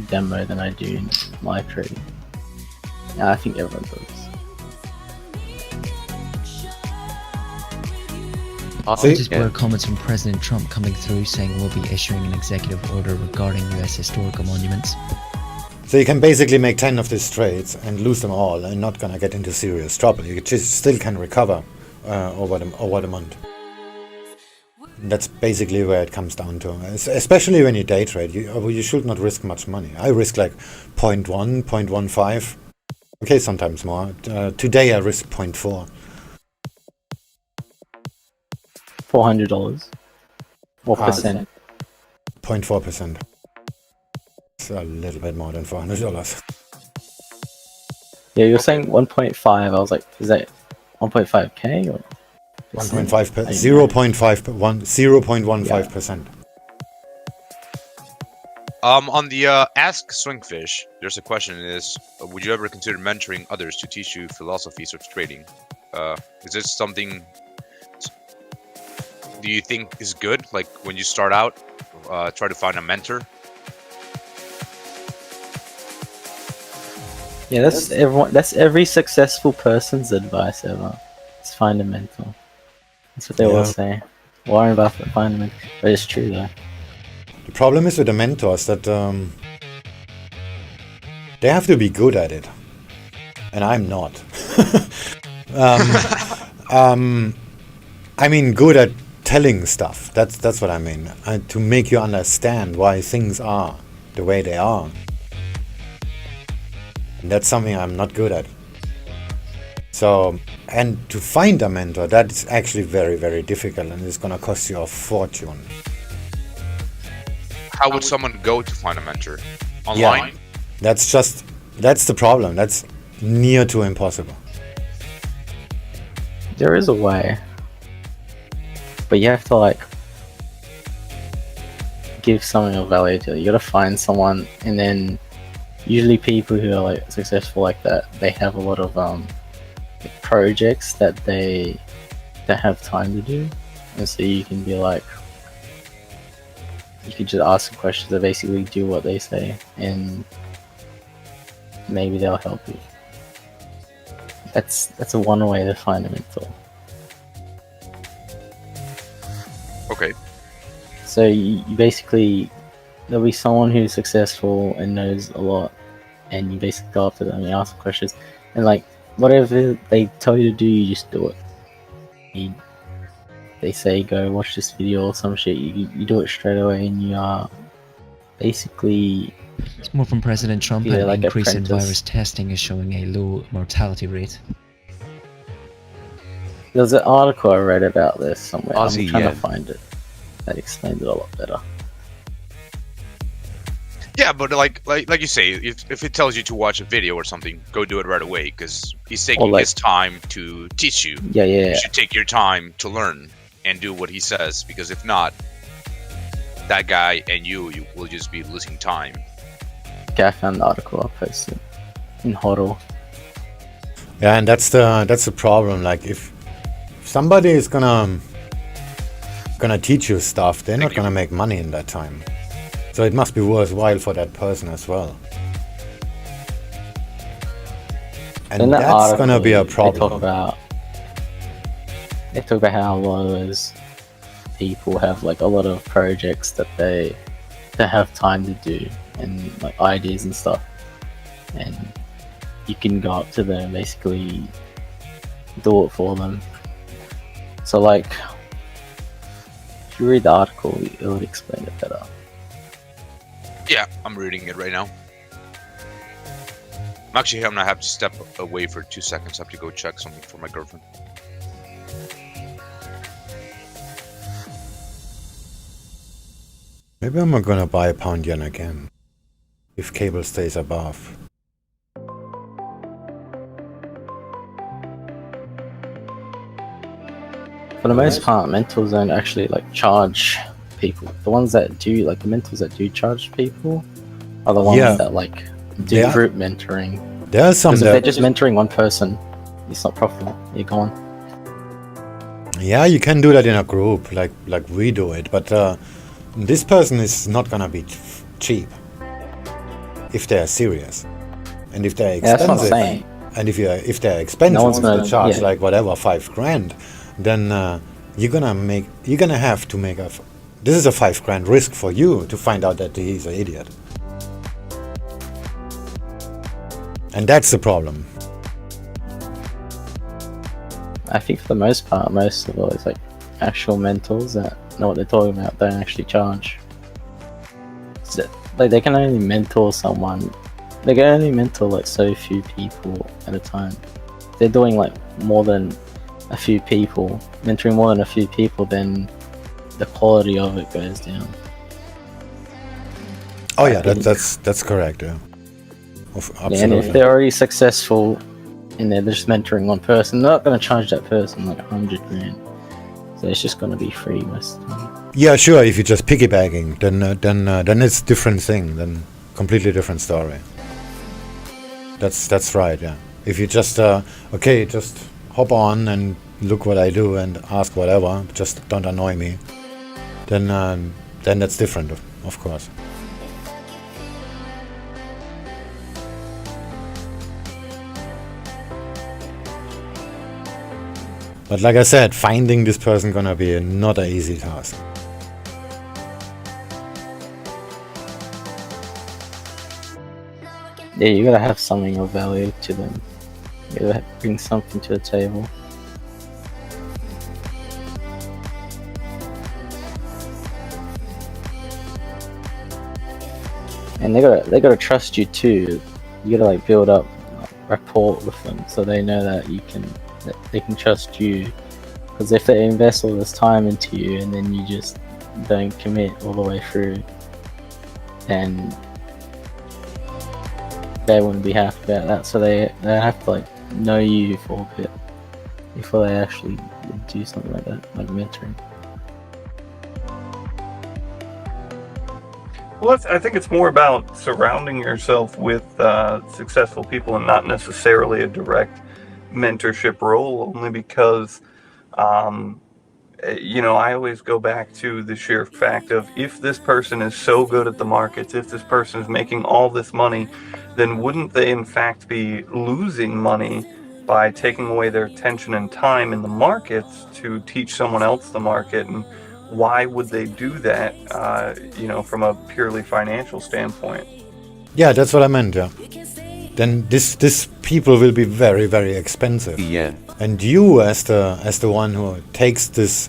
demo than I do in live trading. Yeah, I think everyone does. Just were comments from President Trump coming through saying we'll be issuing an executive order regarding US historical monuments. So you can basically make 10 of these trades and lose them all and not gonna get into serious trouble. You just still can recover over the month. That's basically where it comes down to. Especially when you day trade, you should not risk much money. I risk like 0.1, 0.15. Okay, sometimes more. Today I risk 0.4. $400. What percent? 0.4%. It's a little bit more than $400. Yeah, you're saying 1.5. I was like, is that 1.5k or 1.5 0.15%. On the Ask SwingFish, there's a question is, would you ever consider mentoring others to teach you philosophies of trading? Is this something do you think is good? Like when you start out, try to find a mentor? Yeah, that's everyone. That's every successful person's advice ever. Is find a mentor. That's what they all say. Warren Buffett, find a mentor. But it's true though. The problem is with the mentors that they have to be good at it, and I'm not. I mean, good at telling stuff. That's what I mean. To make you understand why things are the way they are. And that's something I'm not good at. So, and to find a mentor, that is actually very, very difficult, and it's gonna cost you a fortune. How would someone go to find a mentor? Online? Yeah, that's the problem. That's near to impossible. There is a way, but you have to like give something of value to it. You gotta find someone, and then usually people who are like successful like that, they have a lot of projects that they don't have time to do, and so you can be like, you could just ask some questions that basically do what they say, and maybe they'll help you. That's a one way to find a mentor. Okay. So you basically, there'll be someone who's successful and knows a lot, and you basically go up to them and ask them questions, and like whatever they tell you to do, you just do it. They say go watch this video or some shit, you do it straight away, and you are basically... It's more from President Trump, Yeah, and like increase in apprentice. virus testing is showing a low mortality rate. There's an article I read about this somewhere. Aussie I'm trying yen. to find it. That explains it a lot better. Yeah, but like you say, if it tells you to watch a video or something, go do it right away, because he's taking like- his time to teach you. Yeah. You should take your time to learn and do what he says, because if not, that guy and you will just be losing time. Okay, I found the article. I'll post it in Hodl. Yeah, and that's the problem. Like if somebody is gonna teach you stuff, they're not gonna make money in that time. So it must be worthwhile for that person as well. And In that that's article, gonna be a They problem. talk about how a lot of those people have like a lot of projects that they have time to do, and like ideas and stuff, and you can go up to them and basically do it for them. So like, if you read the article, it would explain it better. Yeah, I'm reading it right now. I'm gonna have to step away for 2 seconds. I have to go check something for my girlfriend. Maybe I'm not gonna buy pound yen again if cable stays above. For the most part, mentors don't actually like charge people. The ones that do, like the mentors that do charge people, are the ones Yeah. that like do There- group mentoring. There are some Because if that they're just mentoring one person, it's not profitable. You're gone. Yeah, you can do that in a group, like we do it, but this person is not gonna be cheap if they're serious, and if they're Yeah, that's expensive, what I'm saying. and if they're expensive, No one's if gonna- they charge yeah. like whatever $5,000, then you're gonna have to make this is a $5,000 risk for you to find out that he's an idiot. And that's the problem. I think for the most part, most of those like actual mentors that know what they're talking about don't actually charge. So, like they can only mentor someone. They can only mentor like so few people at a time. They're doing like more than a few people, mentoring more than a few people, then the quality of it goes down. Oh yeah, that's correct. Yeah. Absolutely. Yeah, and if they're already successful and they're just mentoring one person, they're not going to charge that person like $100,000. So it's just going to be free most of the time. Yeah, sure. If you're just piggybacking, then it's different thing. Then completely different story. That's right. Yeah. If you just just hop on and look what I do and ask whatever, just don't annoy me. Then that's different, of course. But like I said, finding this person gonna be not an easy task. Yeah, you gotta have something of value to them. You gotta bring something to the table. And they gotta trust you too. You gotta like build up rapport with them so they know that they can trust you. Because if they invest all this time into you and then you just don't commit all the way through, then they wouldn't be happy about that. So they have to like know you for a bit before they actually do something like that, like mentoring. Well, I think it's more about surrounding yourself with successful people and not necessarily a direct mentorship role, only because, I always go back to the sheer fact of if this person is so good at the markets, if this person is making all this money, then wouldn't they in fact be losing money by taking away their attention and time in the markets to teach someone else the market? And why would they do that, from a purely financial standpoint? Yeah, that's what I meant, yeah. Then this people will be very, very expensive. Yeah. And you as the one who takes this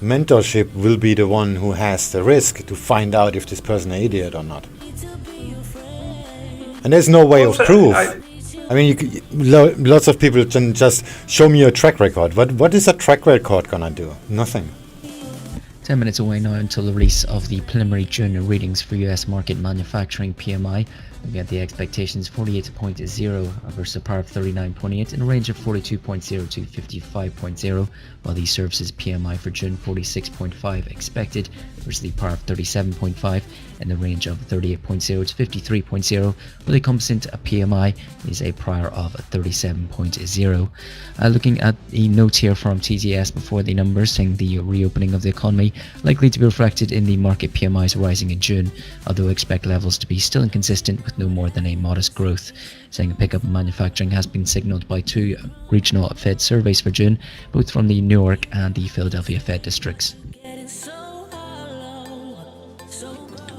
mentorship will be the one who has the risk to find out if this person is an idiot or not. And there's no way of proof. I mean, lots of people can just show me a track record. What is a track record gonna do? Nothing. 10 minutes away now until the release of the preliminary June readings for US market manufacturing PMI. We got the expectations 48.0 versus a par of 39.8 in a range of 42.0 to 55.0, while the services PMI for June 46.5 expected versus the par of 37.5 in the range of 38.0 to 53.0, while the composite PMI is a prior of 37.0. Looking at the note here from TTS before the numbers, saying the reopening of the economy likely to be reflected in the market PMIs rising in June, although expect levels to be still inconsistent with no more than a modest growth. Saying a pickup in manufacturing has been signalled by two regional Fed surveys for June, both from the New York and the Philadelphia Fed districts.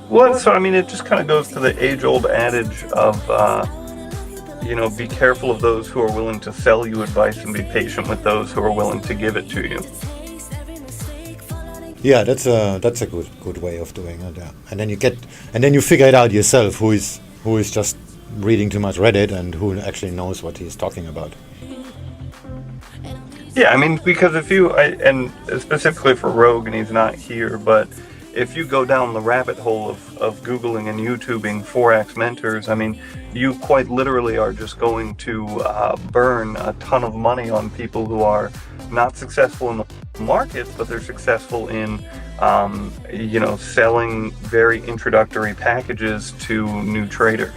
Well, so I mean, it just kind of goes to the age-old adage of, be careful of those who are willing to sell you advice and be patient with those who are willing to give it to you. Yeah, that's a good way of doing it. Yeah. And then you figure it out yourself who is just reading too much Reddit and who actually knows what he's talking about. Yeah, I mean, because and specifically for Rogue, and he's not here, but if you go down the rabbit hole of Googling and YouTubing Forex mentors, I mean, you quite literally are just going to burn a ton of money on people who are not successful in the markets, but they're successful in, selling very introductory packages to new traders.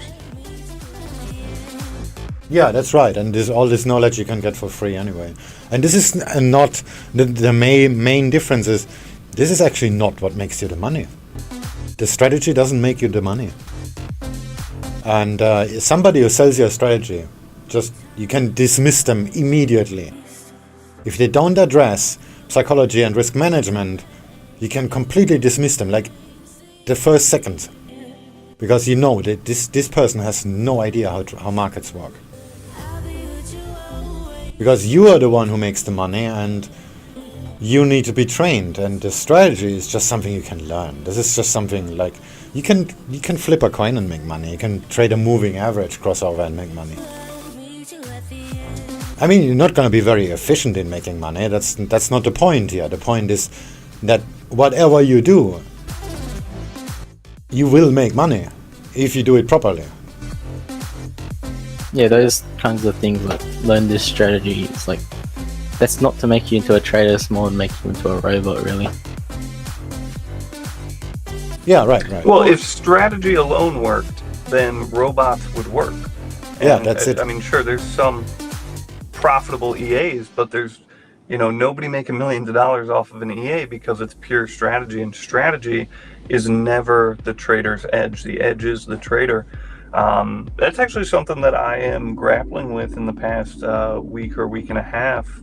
Yeah, that's right. And all this knowledge you can get for free anyway. And this is not the main difference is this is actually not what makes you the money. The strategy doesn't make you the money. And somebody who sells you a strategy, you can dismiss them immediately. If they don't address psychology and risk management, you can completely dismiss them like the first second, because you know that this person has no idea how markets work. Because you are the one who makes the money, and you need to be trained, and the strategy is just something you can learn. This is just something like you can flip a coin and make money. You can trade a moving average crossover and make money. I mean, you're not going to be very efficient in making money. That's not the point here. The point is that whatever you do, you will make money if you do it properly. Yeah, those kinds of things, like learn this strategy, it's like, that's not to make you into a trader, it's more to make you into a robot, really. Yeah, right. Well, if strategy alone worked, then robots would work. Yeah, that's it. I mean, sure, there's some profitable EAs, but there's, nobody making millions of dollars off of an EA because it's pure strategy, and strategy is never the trader's edge. The edge is the trader. That's actually something that I am grappling with in the past week or week and a half.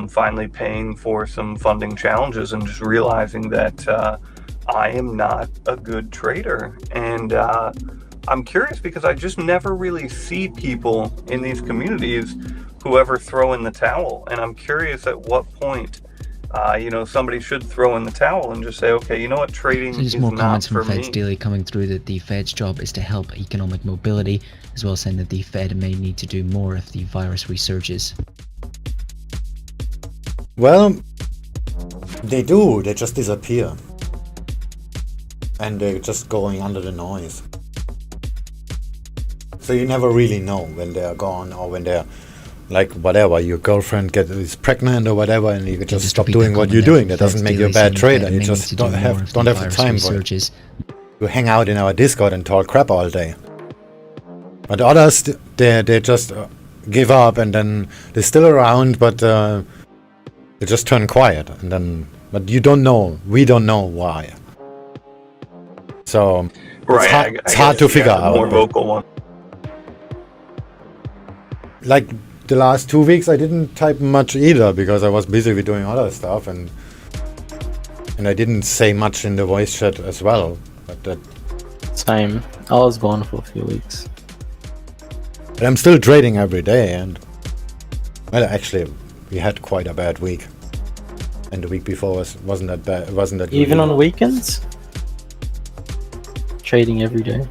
Finally paying for some funding challenges and just realizing that I am not a good trader. And I'm curious because I just never really see people in these communities who ever throw in the towel. And I'm curious at what point somebody should throw in the towel and just say, okay, you know what, trading So just is more not comments for from Fed's me. Daily coming through that the Fed's job is to help economic mobility, as well as saying that the Fed may need to do more if the virus resurges. Well, they do. They just disappear. And they're just going under the noise. So you never really know when they're gone, or when they're like whatever, your girlfriend is pregnant or whatever, and you just stop doing what you're doing. That doesn't make you a bad trader. You just don't have the time for it. You hang out in our Discord and talk crap all day. But others, they just give up, and then they're still around, but they just turn quiet, and then. But you don't know. We don't know why. So Right, it's hard to figure out. More vocal one. Like the last 2 weeks, I didn't type much either because I was busy with doing other stuff, and I didn't say much in the voice chat as well. But that. Same. I was gone for a few weeks. But I'm still trading every day, and well, actually, we had quite a bad week, and the week before wasn't that bad. It wasn't that good Even either. on weekends? Trading every day.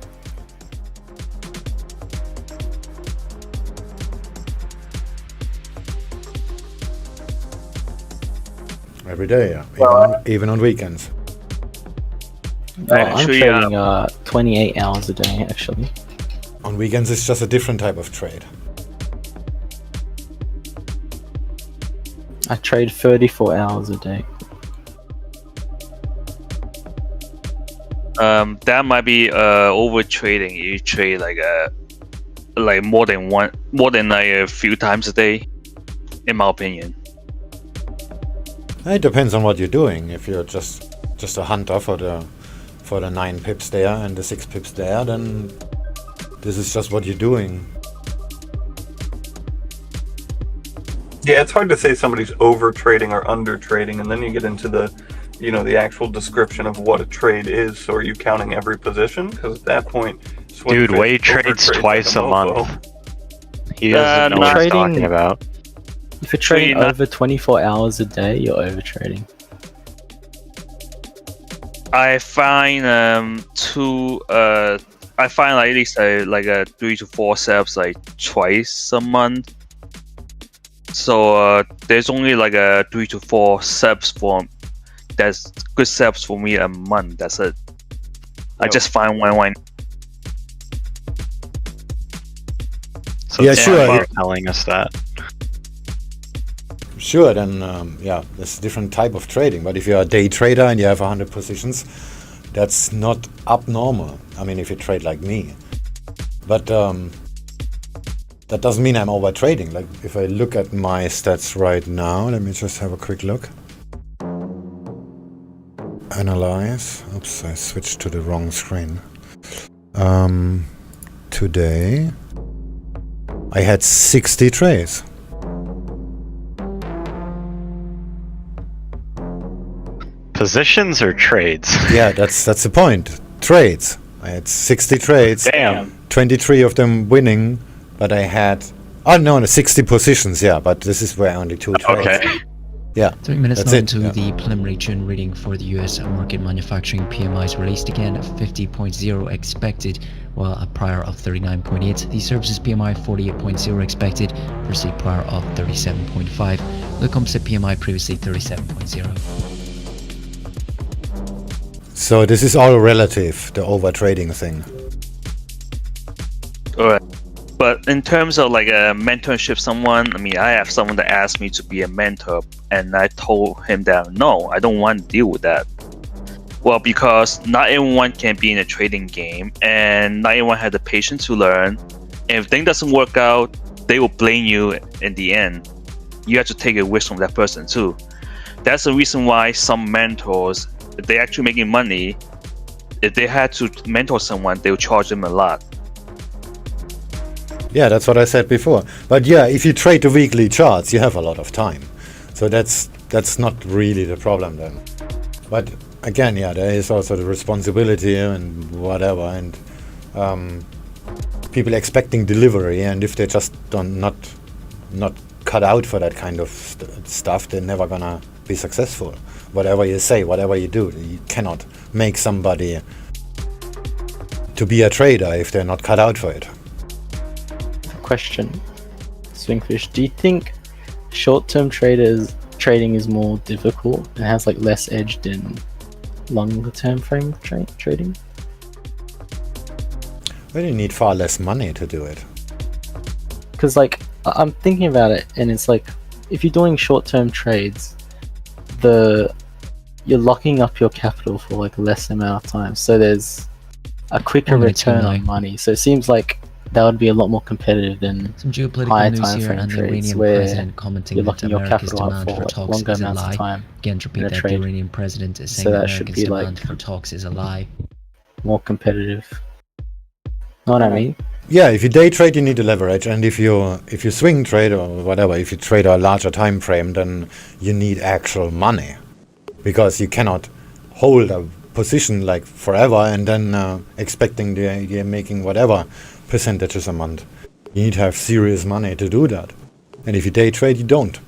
Every day, yeah. Even on weekends. Oh, I'm trading 28 hours a day, actually. On weekends, it's just a different type of trade. I trade 34 hours a day. That might be over trading. You trade like more than like a few times a day, in my opinion. It depends on what you're doing. If you're just a hunter for the 9 pips there and the 6 pips there, then this is just what you're doing. Yeah, it's hard to say somebody's over trading or under trading, and then you get into the actual description of what a trade is. So are you counting every position? Because at that point, Dude, Wade trades twice a month. He doesn't know what he's talking about. If you're trading over 24 hours a day, you're over trading. I find I find like at least like 3 to 4 setups like twice a month. So there's only like 3 to 4 setups that's good setups for me a month. That's it. I just find one. So yeah, sure. You're telling us that. Sure, then there's a different type of trading. But if you're a day trader and you have 100 positions, that's not abnormal. I mean, if you trade like me. But that doesn't mean I'm over trading. Like if I look at my stats right now, let me just have a quick look. Analyze. Oops, I switched to the wrong screen. Today I had 60 trades. Positions or trades? Yeah, that's the point. Trades. I had 60 trades. Damn. 23 of them winning, but I had 60 positions. Yeah, but this is where only 2 trades. Okay. Yeah. 3 minutes that's now it. into Yeah. the preliminary June reading for the US market manufacturing PMIs released again at 50.0 expected, while a prior of 39.8. The services PMI 48.0 expected versus a prior of 37.5. The composite PMI previously 37.0. So this is all relative, the over trading thing. Alright. But in terms of like a mentorship, I mean, I have someone that asked me to be a mentor, and I told him that no, I don't want to deal with that. Well, because not everyone can be in a trading game, and not everyone has the patience to learn. And if thing doesn't work out, they will blame you in the end. You have to take a risk from that person too. That's the reason why some mentors, if they're actually making money, if they had to mentor someone, they will charge them a lot. Yeah, that's what I said before. But yeah, if you trade the weekly charts, you have a lot of time. So that's not really the problem then. But again, yeah, there is also the responsibility and whatever, and people expecting delivery, and if they just not cut out for that kind of stuff, they're never gonna be successful. Whatever you say, whatever you do, you cannot make somebody to be a trader if they're not cut out for it. Question, SwingFish, do you think short-term trading is more difficult and has like less edge than longer-term frame trading? Well, you need far less money to do it. Because like I'm thinking about it, and it's like if you're doing short-term trades, you're locking up your capital for like less amount of time, so there's a quicker return on money. So it seems like that would be a lot more competitive than some geopolitical higher news time here, frame and the trades Iranian where president commenting you're that locking your America's capital up demand for for like talks longer is a amounts of lie. time. Again, to repeat in a that, the trade. Iranian president is So saying that should America's be demand like for talks is a lie. more competitive. Know what I mean? Yeah, if you day trade, you need the leverage, and if you swing trade or whatever, if you trade a larger time frame, then you need actual money, because you cannot hold a position like forever and then expecting you're making whatever percentages a month. You need to have serious money to do that, and if you day trade, you don't.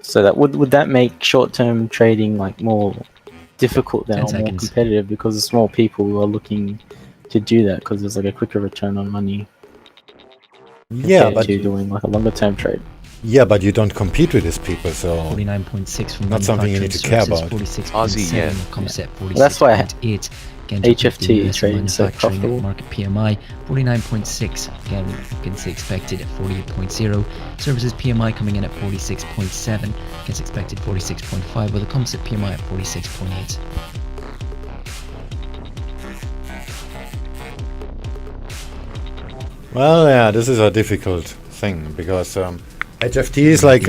So that would that make short-term trading like more difficult then, 10 or more seconds. competitive, because there's more people who are looking to do that because there's like a quicker return on money Yeah, compared but to doing like a longer-term trade. yeah, but you don't compete with these people, so 49.6 from not something you need to care about. 46.7, composite 46.8. Well, that's why Again, HFT US trading so manufacturing profitable. market PMI 49.6. Again, against the expected at 48.0. Services PMI coming in at 46.7 against expected 46.5, with a composite PMI at 46.8. Well, yeah, this is a difficult thing because HFT is like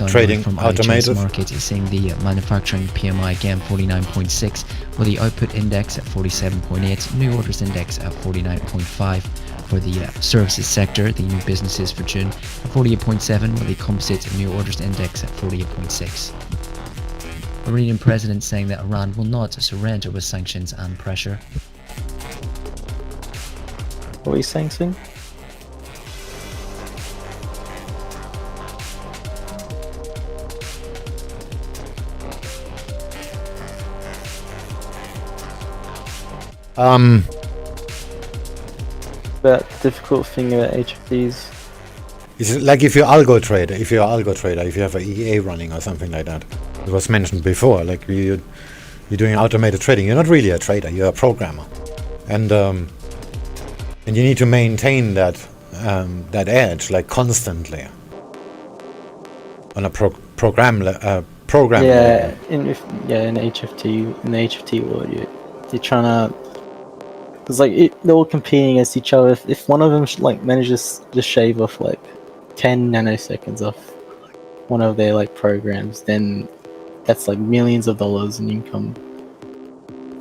trading from automated. IHS market is seeing the manufacturing PMI again 49.6, with the output index at 47.8, new orders index at 49.5. For the services sector, the new businesses for June at 48.7, with the composite new orders index at 48.6. Iranian president saying that Iran will not surrender with sanctions and pressure. What are you saying, Swing? That difficult thing about HFTs. Is it like if you're algo trader, if you have an EA running or something like that? It was mentioned before, like you're doing automated trading. You're not really a trader, you're a programmer, and you need to maintain that edge like constantly on a program level. Yeah, in HFT, in the HFT world, you're trying to. It's like they're all competing against each other. If one of them like manages to shave off like 10 nanoseconds off one of their like programs, then that's like millions of dollars in income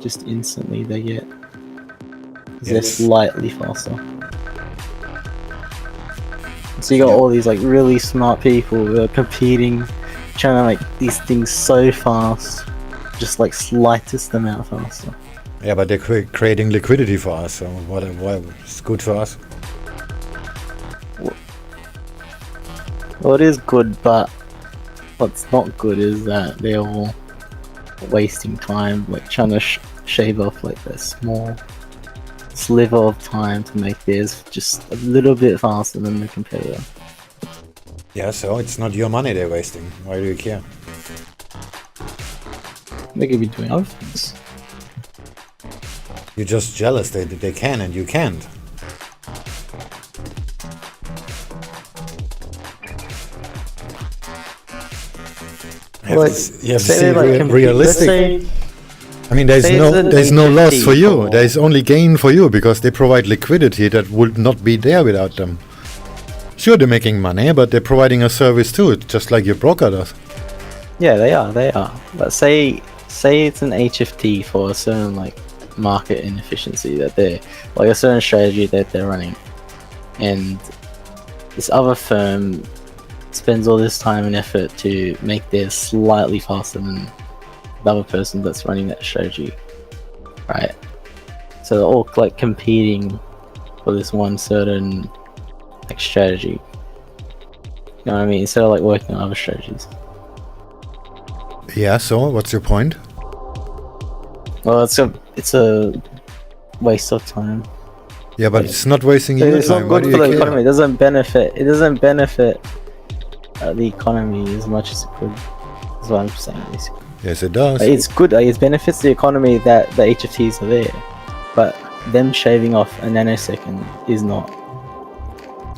just instantly they get. 'Cause they're Yes. slightly faster. So you got all these like really smart people who are competing, trying to make these things so fast, just like slightest amount faster. Yeah, but they're creating liquidity for us, so what it's good for us. Well, it is good, but what's not good is that they're all wasting time, like trying to shave off like a small sliver of time to make theirs just a little bit faster than the competitor. Yeah, so it's not your money they're wasting. Why do you care? They could be doing other things. You're just jealous that they can and you can't. You have to see realistic. I mean, there's no loss for you. There's only gain for you because they provide liquidity that would not be there without them. Sure, they're making money, but they're providing a service too, just like your broker does. Yeah, they are. But say it's an HFT for a certain like market inefficiency that they're like a certain strategy that they're running, and this other firm spends all this time and effort to make theirs slightly faster than the other person that's running that strategy, right? So they're all like competing for this one certain like strategy. You know what I mean? Instead of like working on other strategies. Yeah. So what's your point? Well, it's a waste of time. Yeah, but it's not wasting your It's time. not good for the economy. It doesn't benefit. The economy as much as it could. That's what I'm saying, basically. Yes, it does. It's good. It benefits the economy that the HFTs are there, but them shaving off a nanosecond is not.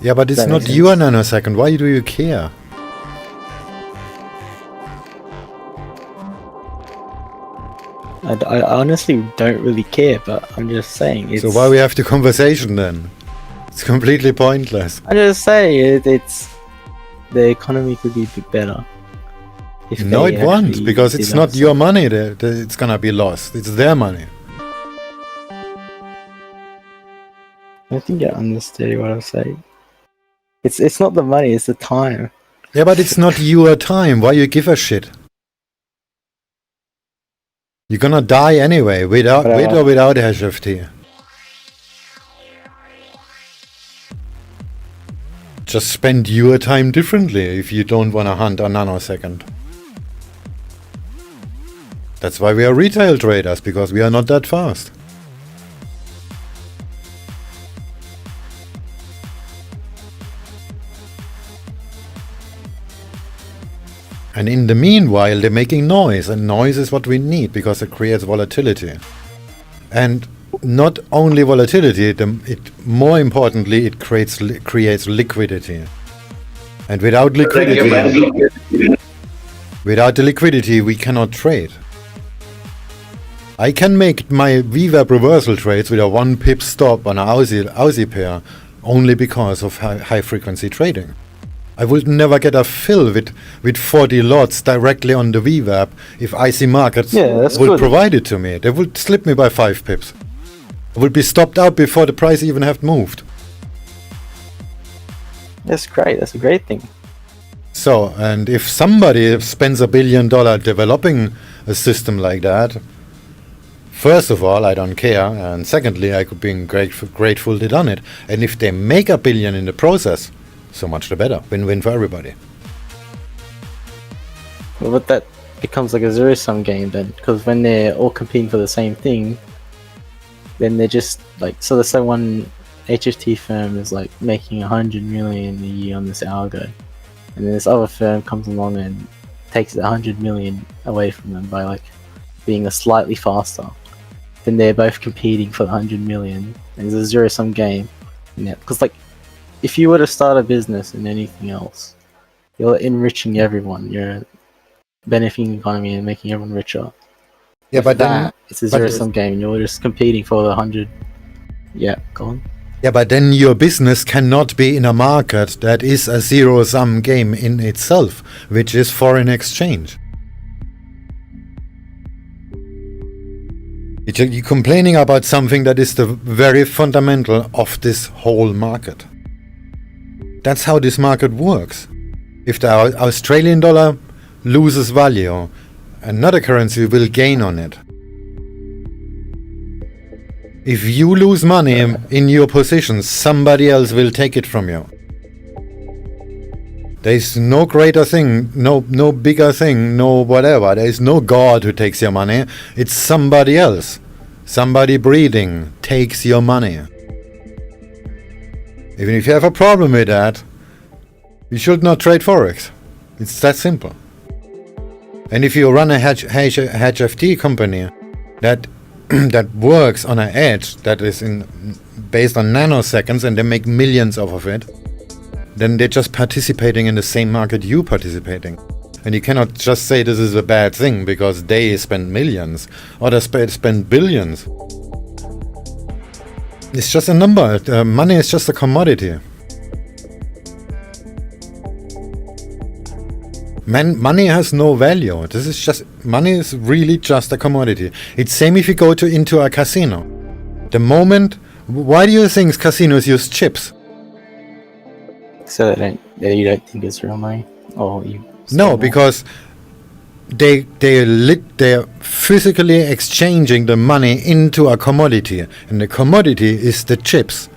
Yeah, but it's not your nanosecond. Why do you care? I honestly don't really care, but I'm just saying. So why we have the conversation then? It's completely pointless. I'm just saying it's the economy could be a bit better. No, it won't, because it's not your money that it's gonna be lost. It's their money. I think you understand what I'm saying. It's not the money, it's the time. Yeah, but it's not your time. Why you give a shit? You're gonna die anyway, with or without HFT. Just spend your time differently if you don't wanna hunt a nanosecond. That's why we are retail traders, because we are not that fast. And in the meanwhile, they're making noise, and noise is what we need because it creates volatility. And not only volatility, more importantly, it creates liquidity. And without the liquidity, we cannot trade. I can make my VWAP reversal trades with a 1 pip stop on a Aussie pair only because of high frequency trading. I would never get a fill with 40 lots directly on the VWAP if IC Markets would provide it to me. They would slip me by 5 pips. I would be stopped out before the price even have moved. That's great. That's a great thing. So, and if somebody spends $1 billion developing a system like that, first of all, I don't care, and secondly, I could be grateful they done it. And if they make $1 billion in the process, so much the better. Win-win for everybody. Well, but that becomes like a zero-sum game then, because when they're all competing for the same thing, then they're just like, so let's say one HFT firm is like making 100 million a year on this algo, and then this other firm comes along and takes 100 million away from them by like being a slightly faster. Then they're both competing for the 100 million, and it's a zero-sum game. Because like, if you were to start a business in anything else, you're enriching everyone. You're benefiting the economy and making everyone richer. Yeah, but then it's a zero-sum game. You're just competing for the 100. Yeah, go on. Yeah, but then your business cannot be in a market that is a zero-sum game in itself, which is foreign exchange. You're complaining about something that is the very fundamental of this whole market. That's how this market works. If the Australian dollar loses value, another currency will gain on it. If you lose money in your position, somebody else will take it from you. There is no greater thing, no bigger thing, no whatever. There is no God who takes your money. It's somebody else. Somebody breathing takes your money. Even if you have a problem with that, you should not trade Forex. It's that simple. And if you run a HFT company that that works on an edge that is based on nanoseconds and they make millions off of it, then they're just participating in the same market you participating. And you cannot just say this is a bad thing because they spend millions or they spend billions. It's just a number. Money is just a commodity. Money has no value. Money is really just a commodity. It's same if you go into a casino. The moment, why do you think casinos use chips? So you don't think it's real money? Or you? No, because they're physically exchanging the money into a commodity, and the commodity is the chips.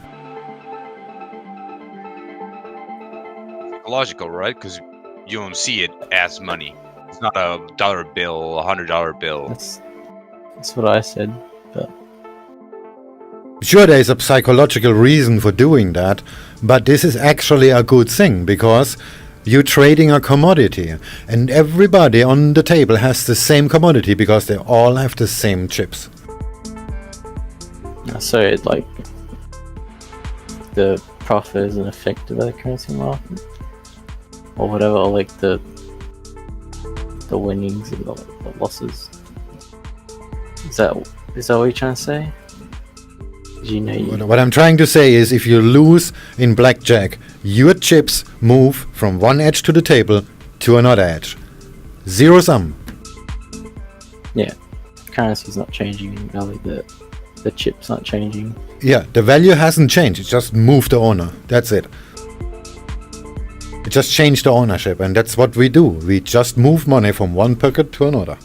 Logical, right? Because you don't see it as money. It's not a dollar bill, $100 bill. That's what I said, but sure, there is a psychological reason for doing that, but this is actually a good thing because you're trading a commodity, and everybody on the table has the same commodity because they all have the same chips. so like the profit isn't affected by the currency market, or whatever, or like the winnings and the losses. Is that what you're trying to say? What I'm trying to say is, if you lose in blackjack, your chips move from one edge to the table to another edge. Zero sum. Yeah, currency's not changing in value. The chip's not changing. Yeah, the value hasn't changed. It just moved the owner. That's it. It just changed the ownership, and that's what we do. We just move money from one pocket to another.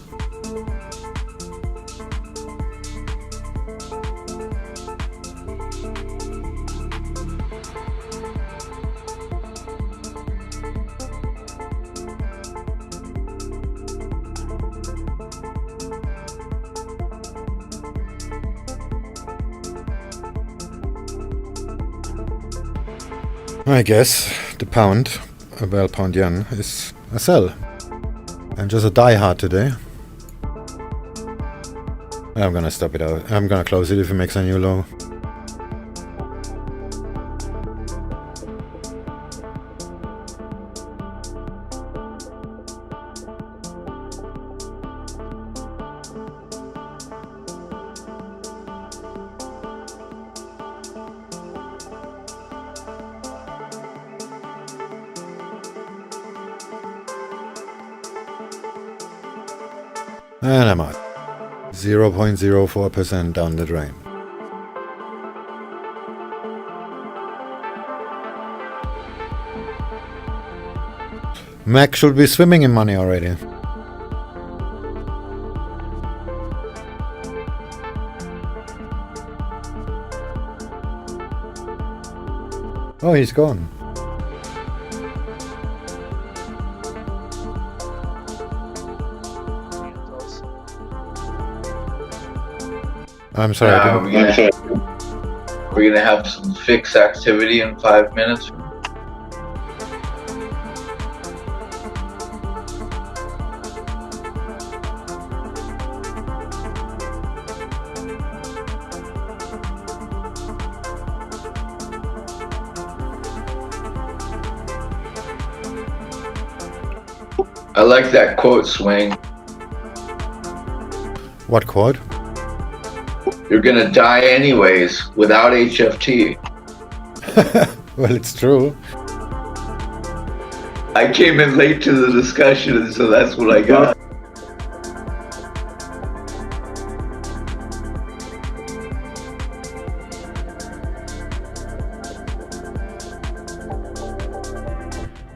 I guess the pound, pound yen, is a sell. I'm just a diehard today. I'm gonna stop it out. I'm gonna close it if it makes a new low. And I'm out. 0.04% down the drain. Mac should be swimming in money already. Oh, he's gone. I'm sorry. We're gonna have some fix activity in 5 minutes. I like that quote, Swing. What quote? You're gonna die anyways without HFT. Well, it's true. I came in late to the discussion, so that's what I got.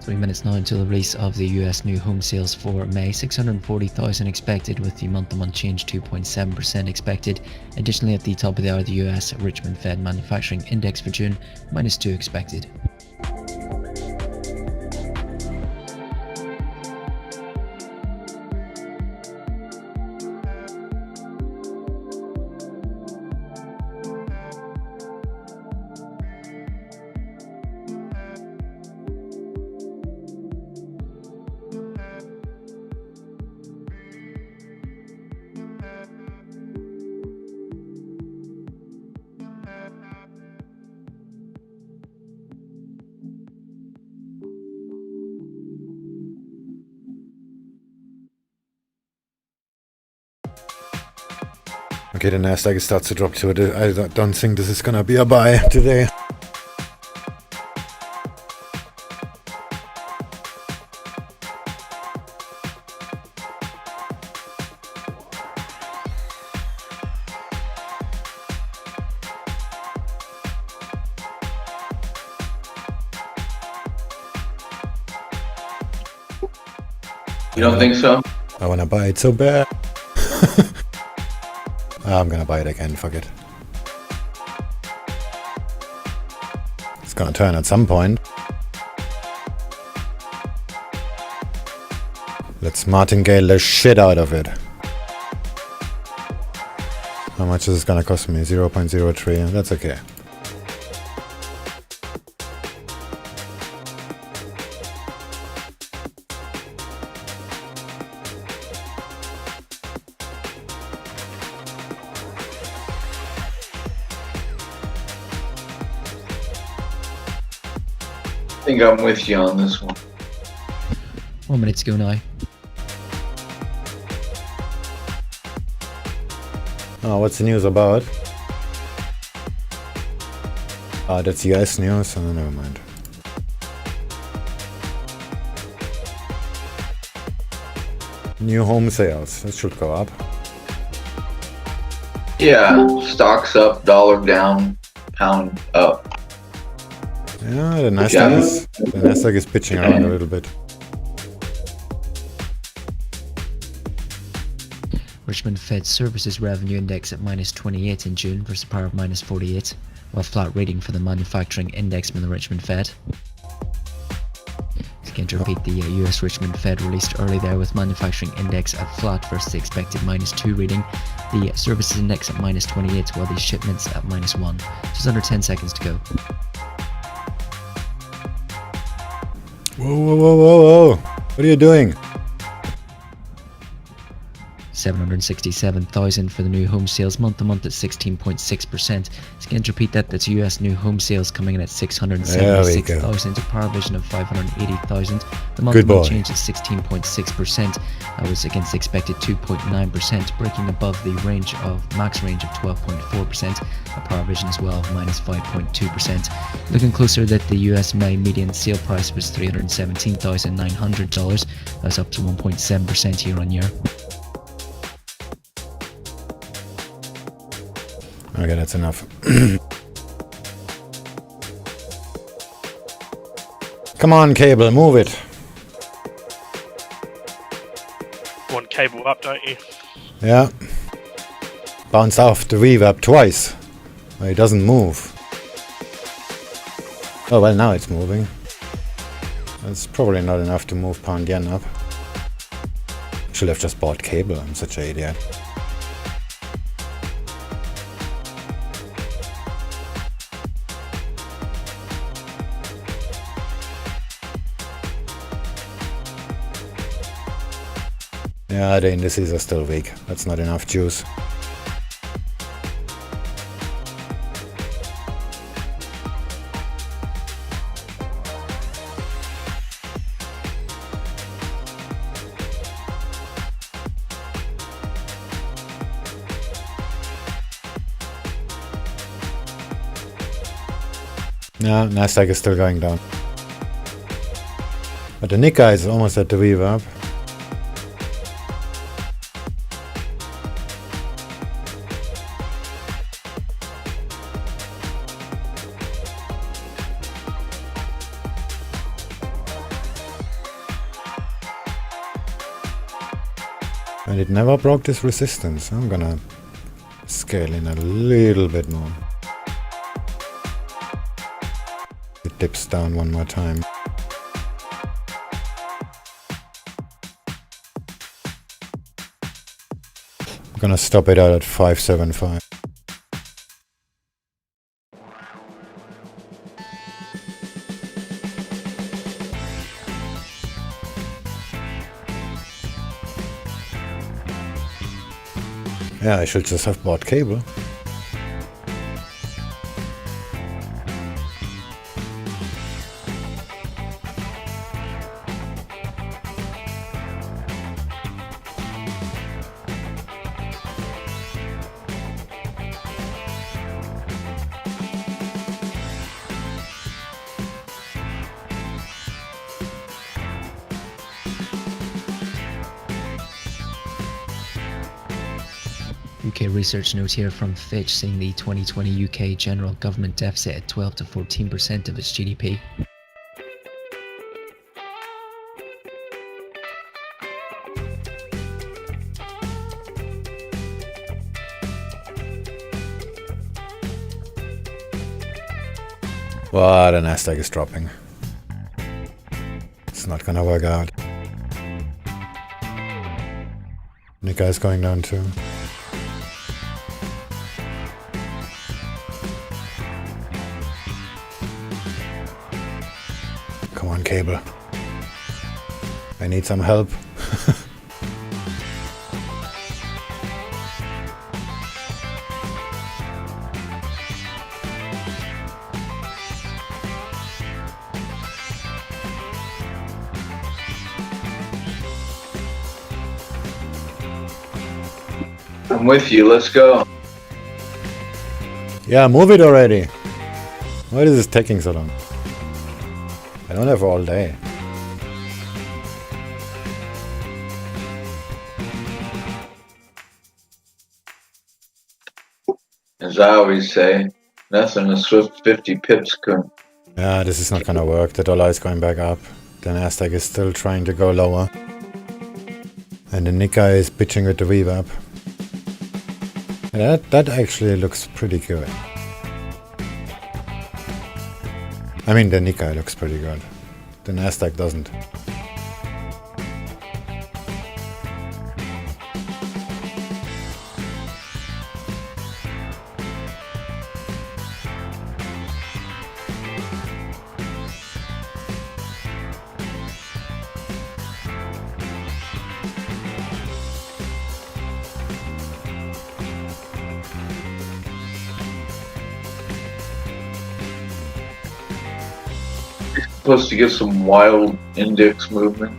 3 minutes now until the release of the US new home sales for May. 640,000 expected, with the month-to-month change 2.7% expected. Additionally, at the top of the hour, the US Richmond Fed Manufacturing Index for June, -2 expected. Okay, the Nasdaq starts to drop too. I don't think this is gonna be a buy today. You don't think so? I wanna buy it so bad. I'm gonna buy it again, fuck it. It's gonna turn at some point. Let's martingale the shit out of it. How much is this gonna cost me? 0.03, that's okay. I think I'm with you on this one. 1 minute to go now. Oh, what's the news about? That's US news. Oh, never mind. New home sales. This should go up. Yeah, stocks up, dollar down, pound up. Yeah, the Nasdaq is pitching around a little bit. Richmond Fed Services Revenue Index at -28 in June versus a power of -48, while flat reading for the Manufacturing Index from the Richmond Fed. Again, to repeat, the US Richmond Fed released early there with Manufacturing Index at flat versus the expected -2 reading. The Services Index at -28, while the shipments at -1. Just under 10 seconds to go. Whoa, whoa, whoa, whoa, whoa. What are you doing? 767,000 for the new home sales month-to-month at 16.6%. Again, to repeat that, that's US new home sales coming in at 676,000, a power vision of 580,000. The month-to-month change is 16.6%. That was against expected 2.9%, breaking above the max range of 12.4%. A power vision as well of -5.2%. Looking closer, that the US May median sale price was $317,900. That's up to 1.7% year on year. Okay, that's enough. Come on, cable, move it. Want cable up, don't you? Yeah. Bounce off the reverb twice. Well, it doesn't move. Oh, well, now it's moving. That's probably not enough to move pound yen up. Should have just bought cable. I'm such an idiot. Yeah, the indices are still weak. That's not enough juice. Yeah, Nasdaq is still going down. But the Nikkei is almost at the reverb. And it never broke this resistance. I'm gonna scale in a little bit more. It dips down one more time. I'm gonna stop it out at 575. Yeah, I should just have bought cable. UK research note here from Fitch saying the 2020 UK general government deficit at 12 to 14% of its GDP. Well, the Nasdaq is dropping. It's not gonna work out. Nikkei is going down too. Come on, cable. I need some help. I'm with you. Let's go. Yeah, move it already. Why is this taking so long? I don't have all day. As I always say, nothing a swift 50 pips could. Yeah, this is not gonna work. The dollar is going back up. The Nasdaq is still trying to go lower. And the Nikkei is bitching with the VWAP. That actually looks pretty good. I mean, the Nikkei looks pretty good. The Nasdaq doesn't. Supposed to get some wild index movement.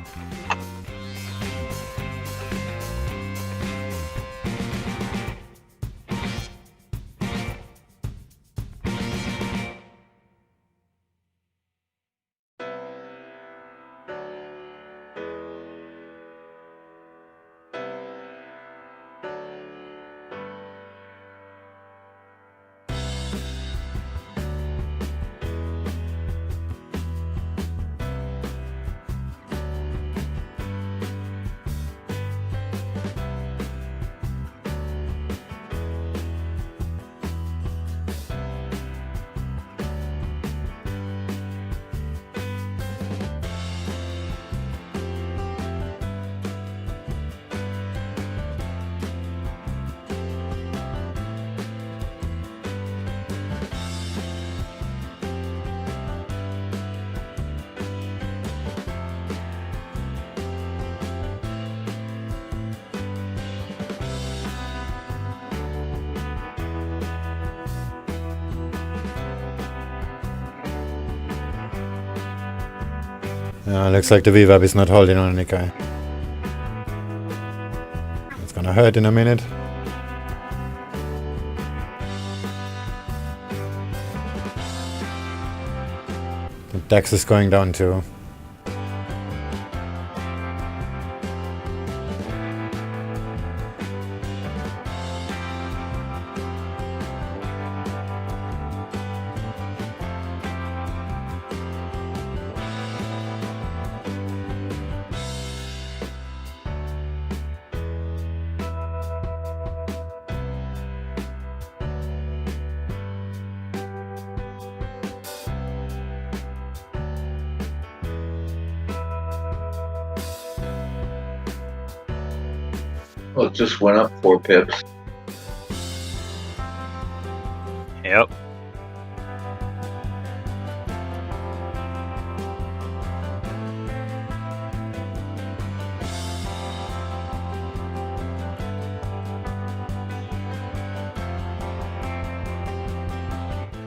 Looks like the VWAP is not holding on Nikkei. It's gonna hurt in a minute. The DAX is going down too. Well, it just went up 4 pips. Yep.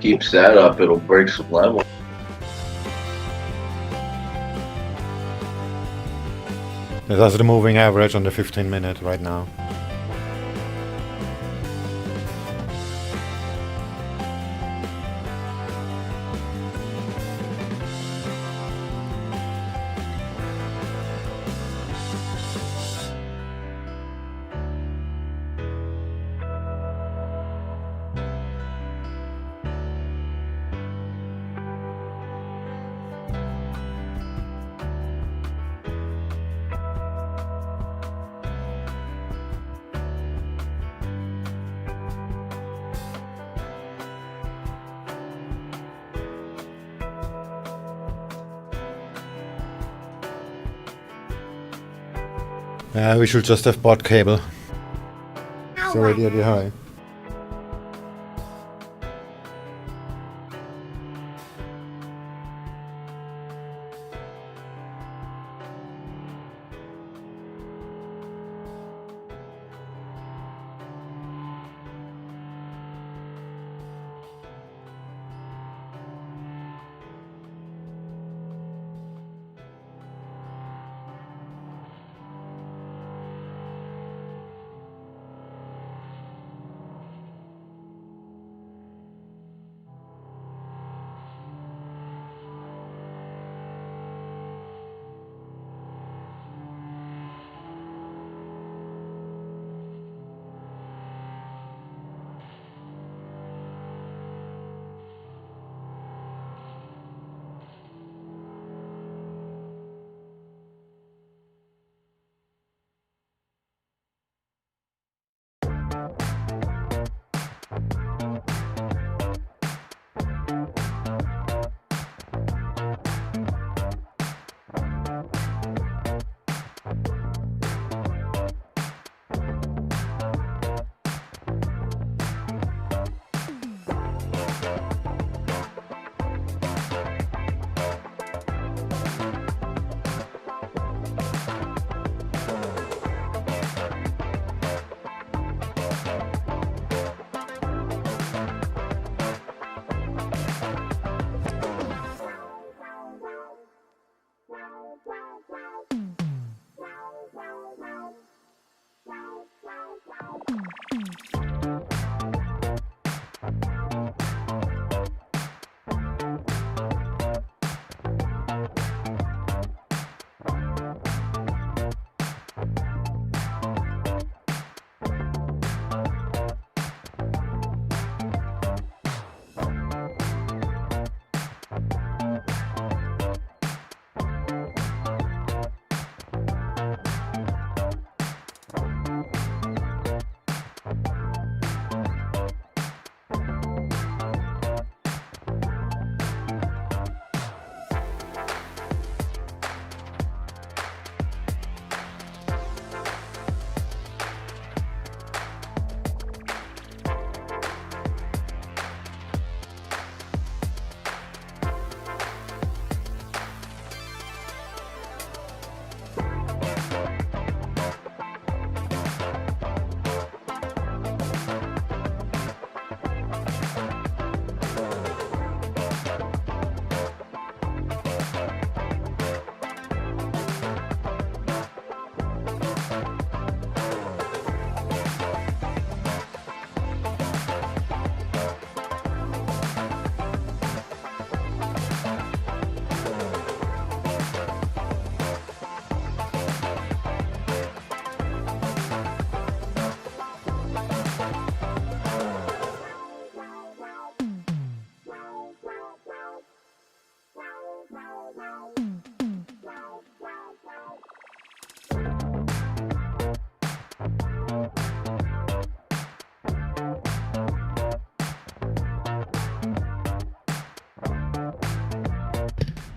Keeps that up, it'll break some level. That's the moving average on the 15-minute right now. We should just have bought cable. It's already at the high.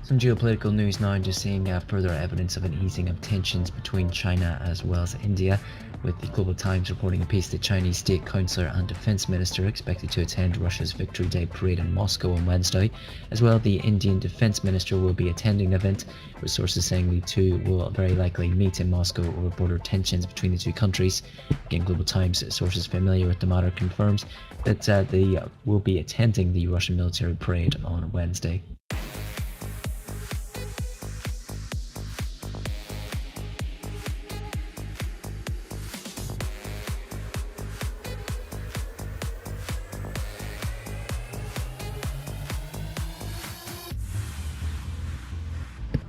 Some geopolitical news now, just seeing further evidence of an easing of tensions between China as well as India. with the Global Times reporting a piece that Chinese State Councillor and Defence Minister expected to attend Russia's Victory Day parade in Moscow on Wednesday. As well, the Indian Defence Minister will be attending the event, with sources saying the two will very likely meet in Moscow over border tensions between the two countries. Again, Global Times sources familiar with the matter confirms that they will be attending the Russian military parade on Wednesday.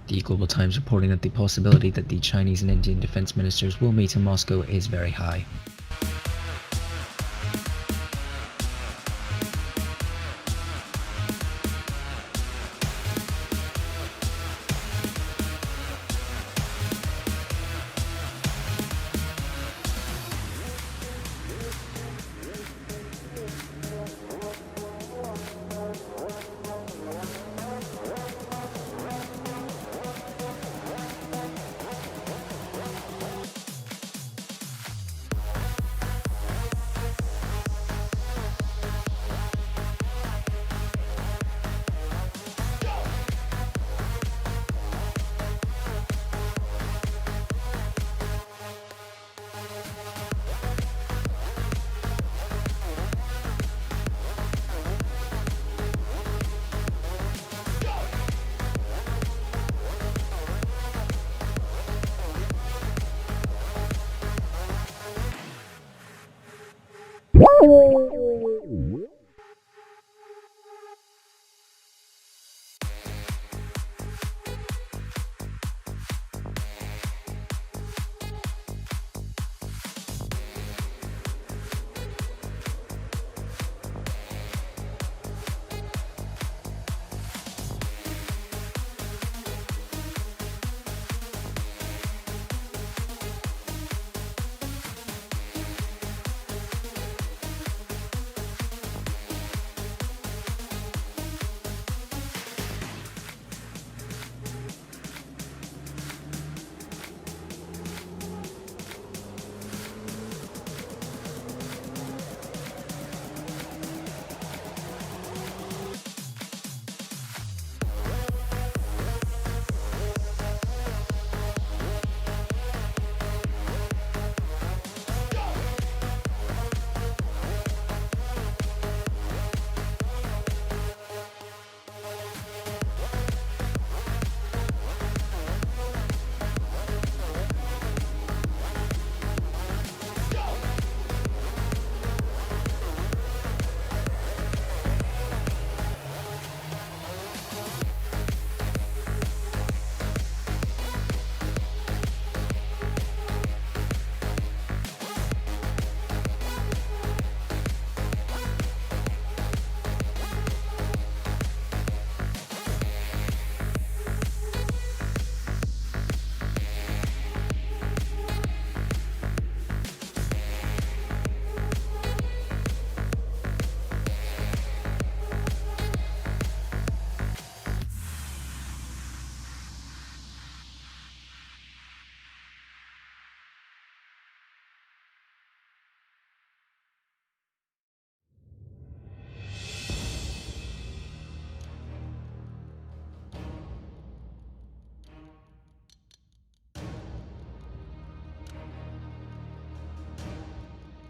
The Global Times reporting that the possibility that the Chinese and Indian defense ministers will meet in Moscow is very high.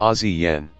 Aussie yen.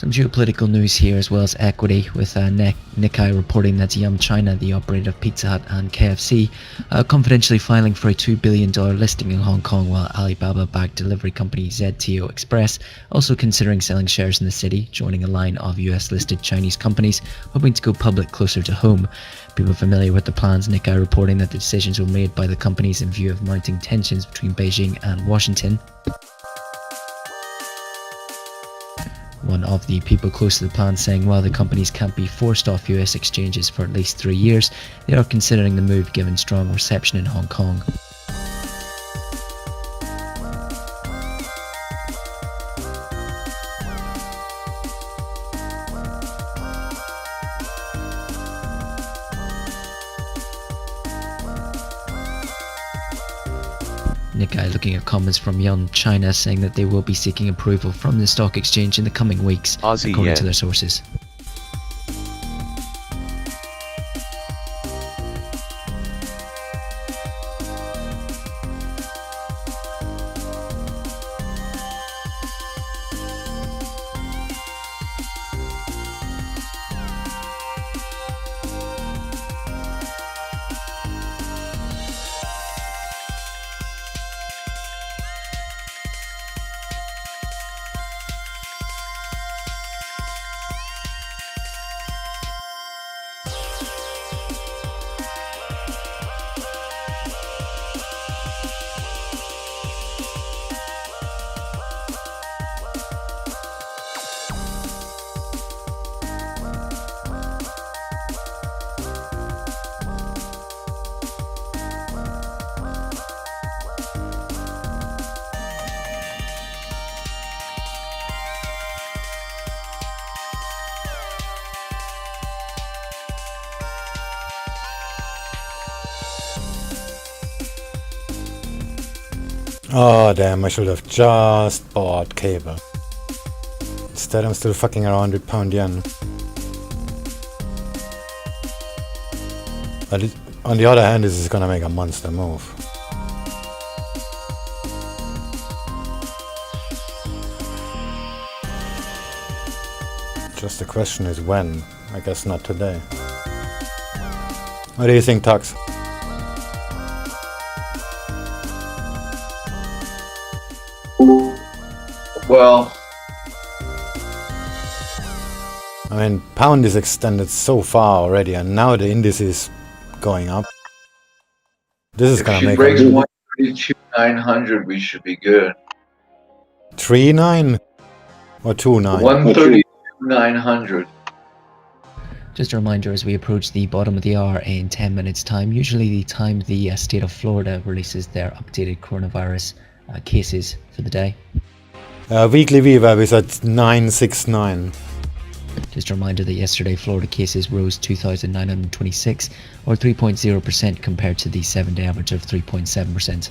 Some geopolitical news here as well as equity, with Nikkei reporting that Yum China, the operator of Pizza Hut and KFC, confidentially filing for a $2 billion listing in Hong Kong, while Alibaba-backed delivery company ZTO Express also considering selling shares in the city, joining a line of US-listed Chinese companies hoping to go public closer to home. People familiar with the plans, Nikkei reporting that the decisions were made by the companies in view of mounting tensions between Beijing and Washington. One of the people close to the plan saying while the companies can't be forced off US exchanges for at least 3 years, they are considering the move given strong reception in Hong Kong. Nikkei looking at comments from Yum China saying that they will be seeking approval from the stock exchange in the coming weeks, according to their sources. Oh damn, I should have just bought cable. Instead I'm still fucking around with pound yen. But on the other hand, this is gonna make a monster move. Just the question is when. I guess not today. What do you think, Tux? Well, I mean, pound is extended so far already, and now the index is going up. This is if gonna she make breaks a 132,900, we should be good. 3.9 or 2.9. 132,900. Just a reminder, as we approach the bottom of the hour in 10 minutes time, usually the time the state of Florida releases their updated coronavirus cases for the day. Weekly VWAP is at 969. Just a reminder that yesterday Florida cases rose 2,926 or 3.0% compared to the 7-day average of 3.7%.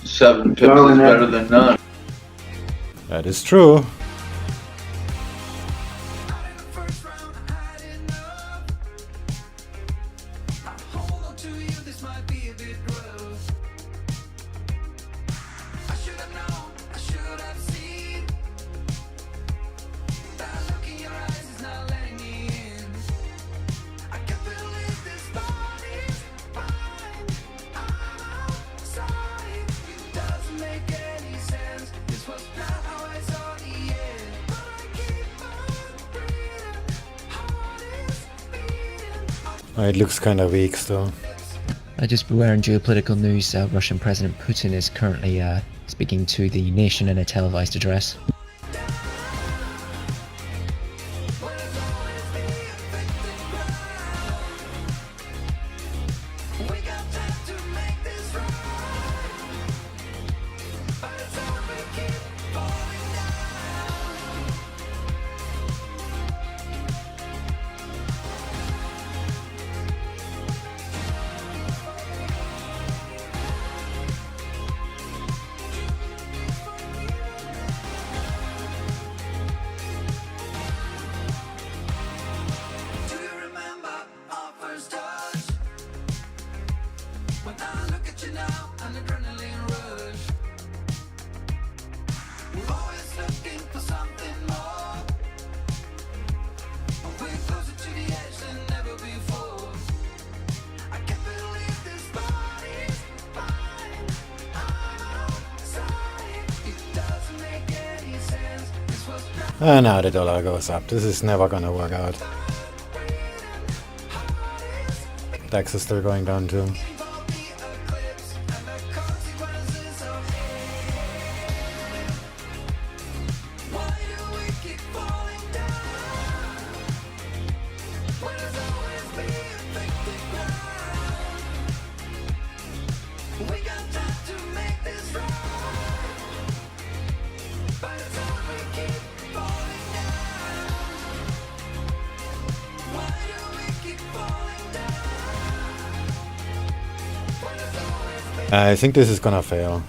7 pips is better than none. That is true. It looks kind of weak still. Just beware in geopolitical news, Russian President Putin is currently speaking to the nation in a televised address. And now the dollar goes up. This is never gonna work out. DAX is still going down too. I think this is gonna fail.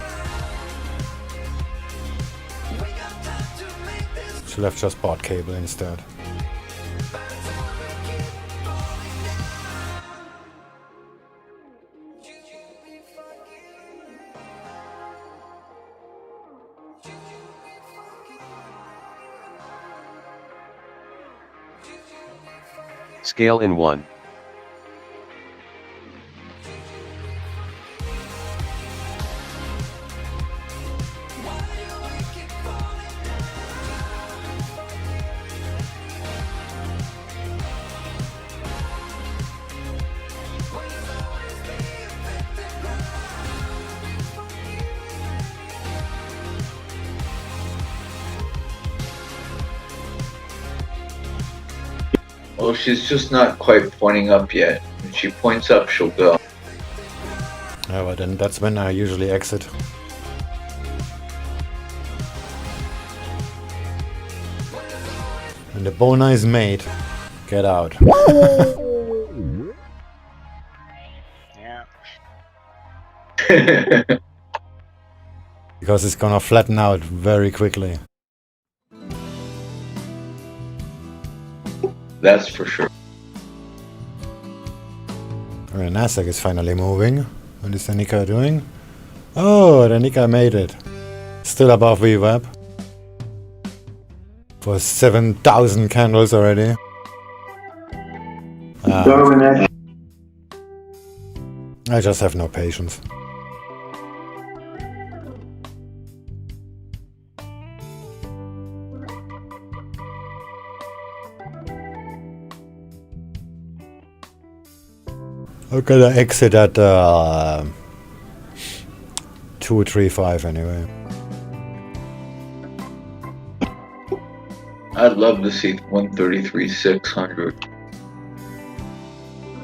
Should have just bought cable instead. Scale in 1. Well, she's just not quite pointing up yet. When she points up, she'll go. Yeah, but then that's when I usually exit. And the bona is made. Get out. Because it's gonna flatten out very quickly. That's for sure. The Nasdaq is finally moving. What is the Nikkei doing? Oh, the Nikkei made it. Still above VWAP. For 7,000 candles already. I just have no patience. I'm gonna exit at 235 anyway. I'd love to see 133,600.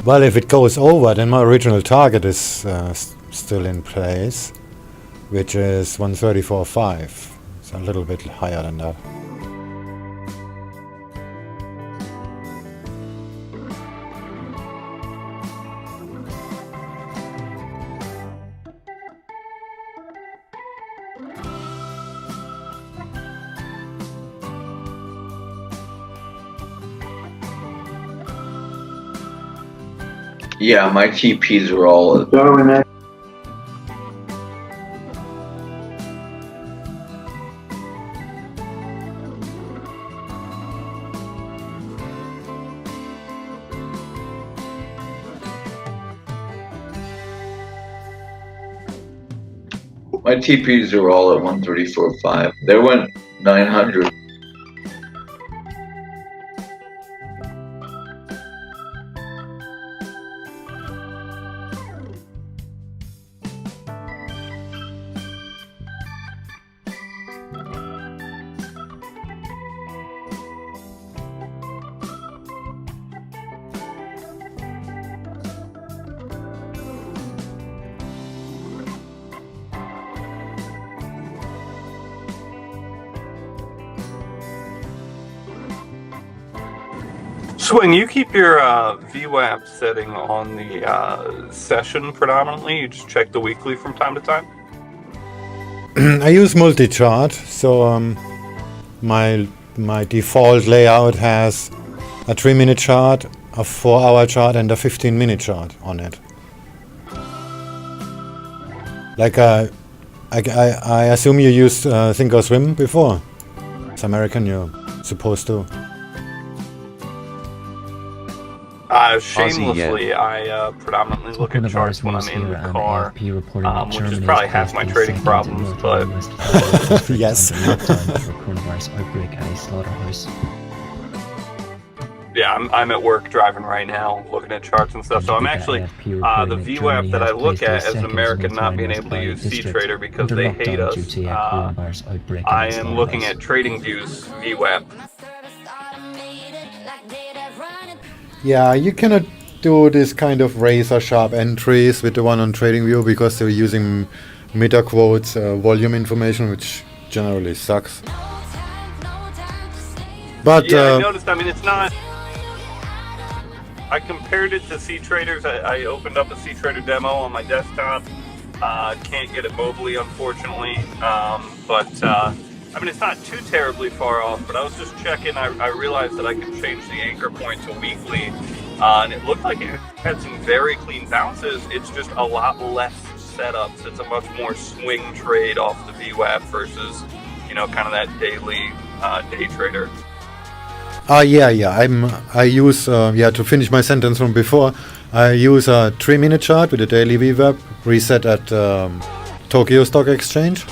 Well, if it goes over, then my original target is still in place, which is 134.5. It's a little bit higher than that. Yeah, my TPs are all. My TPs are all at 134.5. They went 900. Swing, you keep your VWAP setting on the session predominantly? You just check the weekly from time to time? I use multi-chart, so my default layout has a 3-minute chart, a 4-hour chart, and a 15-minute chart on it. Like I assume you used Thinkorswim before. It's American, you're supposed to. Shamelessly, I predominantly look at charts when I'm in the car, which is probably half my trading problems, but... Yes. Coronavirus outbreak at a slaughterhouse. Yeah, I'm at work driving right now, looking at charts and stuff. So I'm actually, the VWAP that I look at as an American not being able to use C-Trader because they hate us, I am looking at TradingView's VWAP. Yeah, you cannot do this kind of razor sharp entries with the one on TradingView because they're using meta quotes, volume information, which generally sucks. But yeah, I noticed. I mean, it's not. I compared it to C-Traders. I opened up a C-Trader demo on my desktop. Can't get it mobily, unfortunately. But I mean, it's not too terribly far off. But I was just checking. I realized that I could change the anchor point to weekly, and it looked like it had some very clean bounces. It's just a lot less setups. It's a much more swing trade off the VWAP versus, you know, kind of that daily day trader. I use to finish my sentence from before, I use a 3-minute chart with a daily VWAP reset at Tokyo Stock Exchange,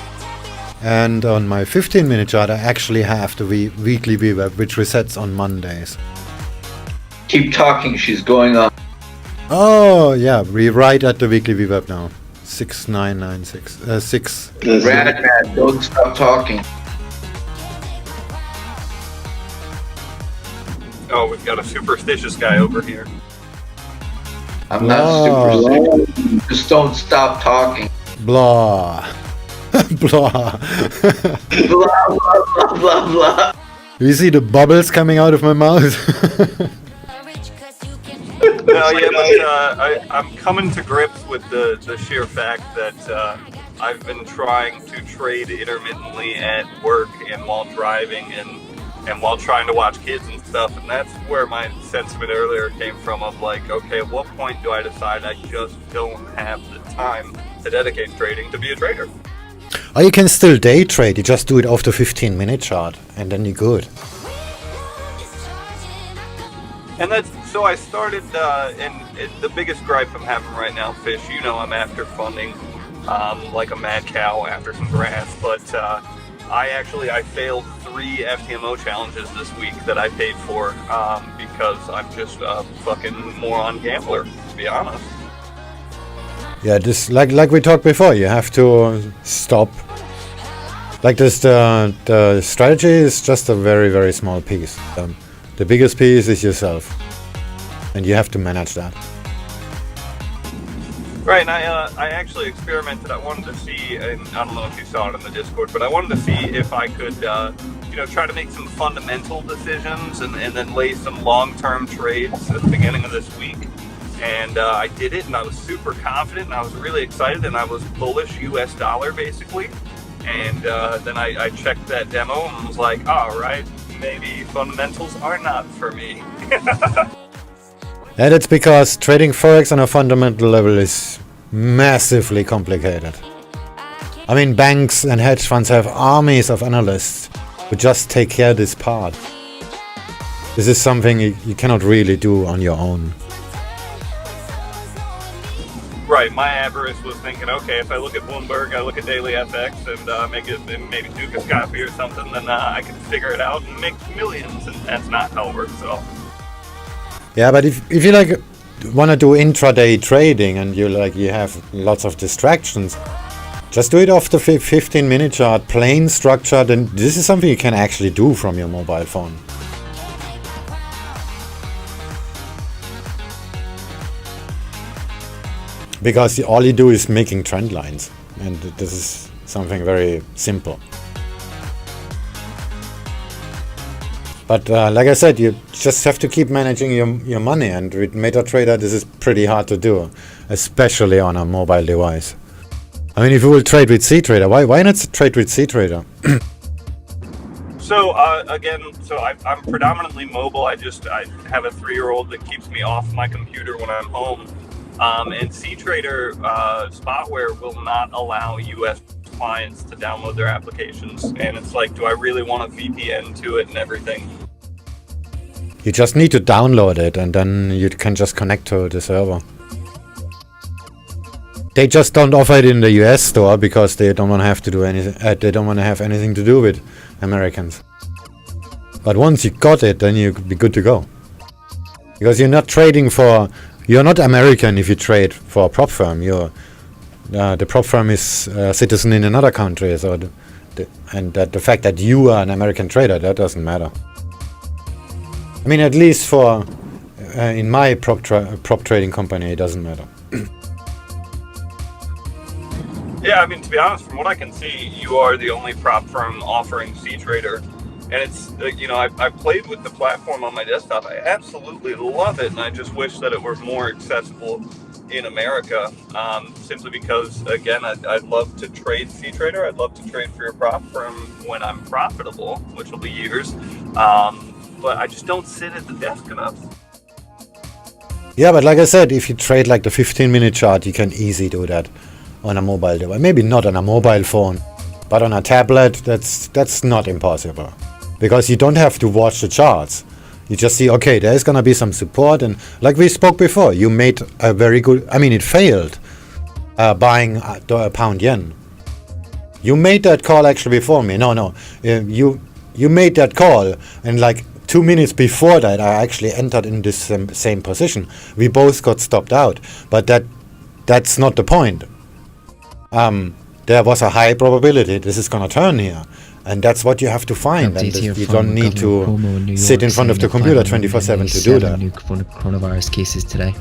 and on my 15-minute chart I actually have the weekly VWAP, which resets on Mondays. Keep talking, she's going on. Oh yeah, we're right at the weekly VWAP now. 6996 6. Rad, don't stop talking. Oh, we've got a superstitious guy over here. I'm not superstitious. Just don't stop talking. Blah. Blah. Blah, blah, blah, blah, blah. You see the bubbles coming out of my mouth? No, yeah, but I'm coming to grips with the sheer fact that I've been trying to trade intermittently at work and while driving and while trying to watch kids and stuff, and that's where my sentiment earlier came from of like, okay, at what point do I decide I just don't have the time to dedicate trading to be a trader? Oh, you can still day trade, you just do it off the 15-minute chart, and then you're good. And that's, so I started, the biggest gripe I'm having right now, Fish, you know I'm after funding like a mad cow after some grass, but I failed 3 FTMO challenges this week that I paid for because I'm just a fucking moron gambler, to be honest. Yeah, just like we talked before, you have to stop. Like this, the strategy is just a very, very small piece. The biggest piece is yourself, and you have to manage that. Right, and I actually experimented. I wanted to see, and I don't know if you saw it in the Discord, but I wanted to see if I could, try to make some fundamental decisions and then lay some long-term trades at the beginning of this week. And I did it, and I was super confident, and I was really excited, and I was bullish US dollar, basically. And then I checked that demo and was like, all right, maybe fundamentals are not for me. And it's because trading Forex on a fundamental level is massively complicated. I mean, banks and hedge funds have armies of analysts who just take care of this part. This is something you cannot really do on your own. Right, my avarice was thinking, okay, if I look at Bloomberg, I look at Daily FX, and make it maybe Duke a copy or something, then I can figure it out and make millions, and that's not how it works, so. Yeah, but if you want to do intraday trading and you have lots of distractions, just do it off the 15-minute chart, plain structured, and this is something you can actually do from your mobile phone. Because all you do is making trend lines, and this is something very simple. But like I said, you just have to keep managing your money, and with MetaTrader this is pretty hard to do, especially on a mobile device. I mean, if you will trade with C-Trader, why not trade with C-Trader? So again, I'm predominantly mobile. I have a 3-year-old that keeps me off my computer when I'm home. And C-Trader Spotware will not allow US clients to download their applications. And it's like, do I really want a VPN to it and everything? You just need to download it, and then you can just connect to the server. They just don't offer it in the US store because they don't want to have to do anything. They don't want to have anything to do with Americans. But once you got it, then you could be good to go. Because you're not trading for. You're not American if you trade for a prop firm. You're the prop firm is a citizen in another country, so the fact that you are an American trader, that doesn't matter. I mean, at least for in my prop trading company, it doesn't matter. Yeah, I mean, to be honest, from what I can see, you are the only prop firm offering CTrader. And it's, you know, I played with the platform on my desktop. I absolutely love it, and I just wish that it were more accessible in America. Simply because, again, I'd love to trade CTrader. I'd love to trade for your prop firm when I'm profitable, which will be years. But I just don't sit at the desk enough. Yeah, but like I said, if you trade like the 15-minute chart, you can easily do that on a mobile device. Maybe not on a mobile phone, but on a tablet, that's not impossible. Because you don't have to watch the charts. You just see, okay, there's gonna be some support, and like we spoke before, you made a very good, I mean, it failed buying a pound yen. You made that call actually before me. No, you made that call, and like 2 minutes before that, I actually entered in this same position. We both got stopped out, but that's not the point. There was a high probability this is gonna turn here, and that's what you have to find. And you don't need to sit in front of the computer 24/7 to do that. New coronavirus cases today.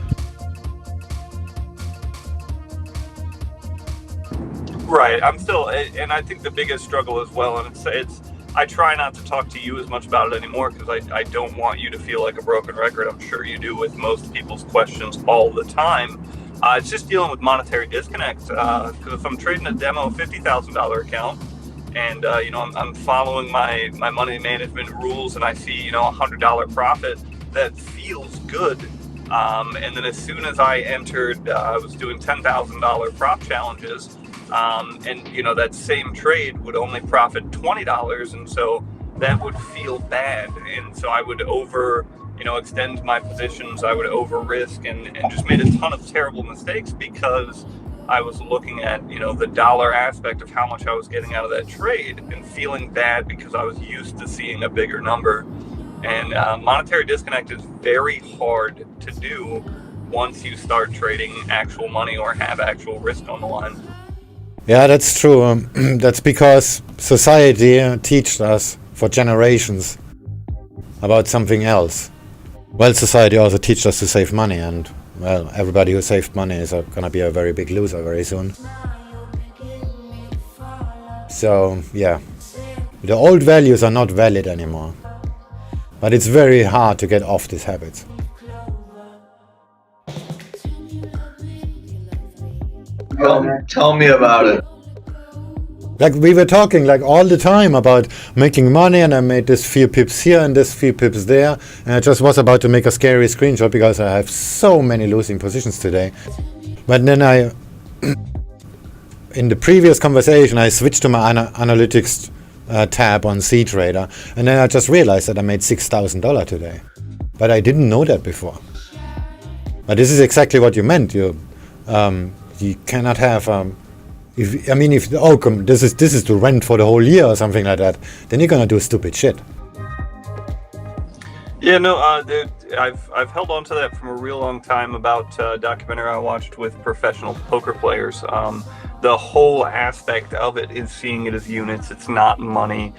Right, I'm still, and I think the biggest struggle as well, and it's I try not to talk to you as much about it anymore because I don't want you to feel like a broken record. I'm sure you do with most people's questions all the time. It's just dealing with monetary disconnect. Because if I'm trading a demo $50,000 account, and you know, I'm following my money management rules, and I see, you know, $100 profit, that feels good. And then as soon as I entered, I was doing $10,000 prop challenges, and you know, that same trade would only profit $20, and so that would feel bad, and so I would extend my positions, I would over risk, and just made a ton of terrible mistakes because I was looking at, you know, the dollar aspect of how much I was getting out of that trade and feeling bad because I was used to seeing a bigger number. And monetary disconnect is very hard to do once you start trading actual money or have actual risk on the line. Yeah, that's true. That's because society teaches us for generations about something else. Well, society also teaches us to save money, and well, everybody who saved money is gonna be a very big loser very soon. So yeah, the old values are not valid anymore. But it's very hard to get off these habits. Tell me about it. Like we were talking like all the time about making money, and I made this few pips here and this few pips there, and I just was about to make a scary screenshot because I have so many losing positions today. But then in the previous conversation, I switched to my analytics tab on CTrader, and then I just realized that I made $6,000 today. But I didn't know that before. But this is exactly what you meant. You cannot have this is the rent for the whole year or something like that, then you're gonna do stupid shit. Yeah, no, I've held on to that from a real long time about a documentary I watched with professional poker players. The whole aspect of it is seeing it as units. It's not money.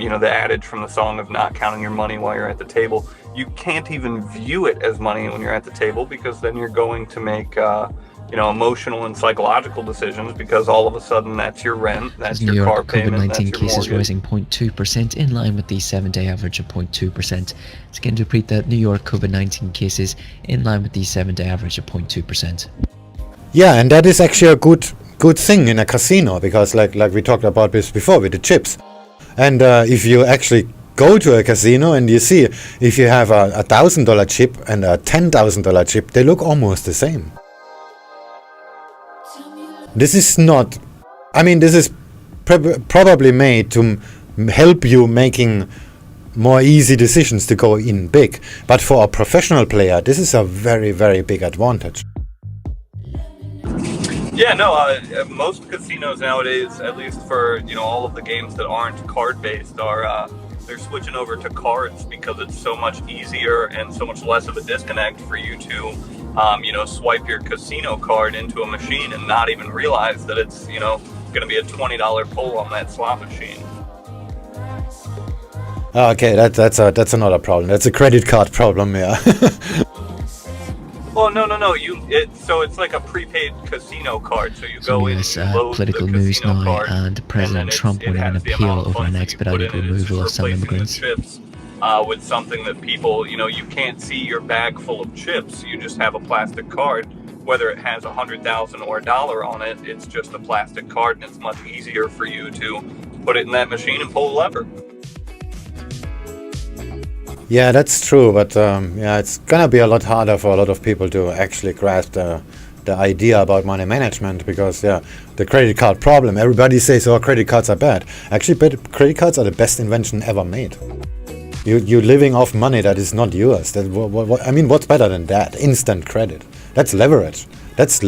You know, the adage from the song of not counting your money while you're at the table. You can't even view it as money when you're at the table, because then you're going to make emotional and psychological decisions, because all of a sudden that's your rent, that's your car payment, that's COVID-19 your cases mortgage. rising 0.2% in line with the 7-day average of 0.2%. It's again to repeat that New York COVID-19 cases in line with the 7-day average of 0.2%. Yeah, and that is actually a good thing in a casino, because like we talked about this before with the chips. And if you actually go to a casino and you see if you have a $1,000 chip and a $10,000 chip, they look almost the same. This is not, I mean, this is probably made to help you making more easy decisions to go in big. But for a professional player, this is a very, very big advantage. Yeah, no, most casinos nowadays, at least for, you know, all of the games that aren't card-based, are they're switching over to cards because it's so much easier and so much less of a disconnect for you to, you know, swipe your casino card into a machine and not even realize that it's, you know, going to be a $20 pull on that slot machine. Okay, that's another problem. That's a credit card problem, yeah. Well, no. So it's like a prepaid casino card. So you Some go in, US you load political the news casino now, card, and President Trump it winning an has the appeal amount of over an funds that you expedited put in, and it's removal of just some replacing the immigrants. chips with something that people, you know, you can't see your bag full of chips. You just have a plastic card. Whether it has 100,000 or $1 on it, it's just a plastic card, and it's much easier for you to put it in that machine and pull a lever. Yeah, that's true, but yeah, it's gonna be a lot harder for a lot of people to actually grasp the idea about money management, because yeah, the credit card problem. Everybody says, "Oh, credit cards are bad." Actually, credit cards are the best invention ever made. You're living off money that is not yours. I mean, what's better than that? Instant credit. That's leverage. That's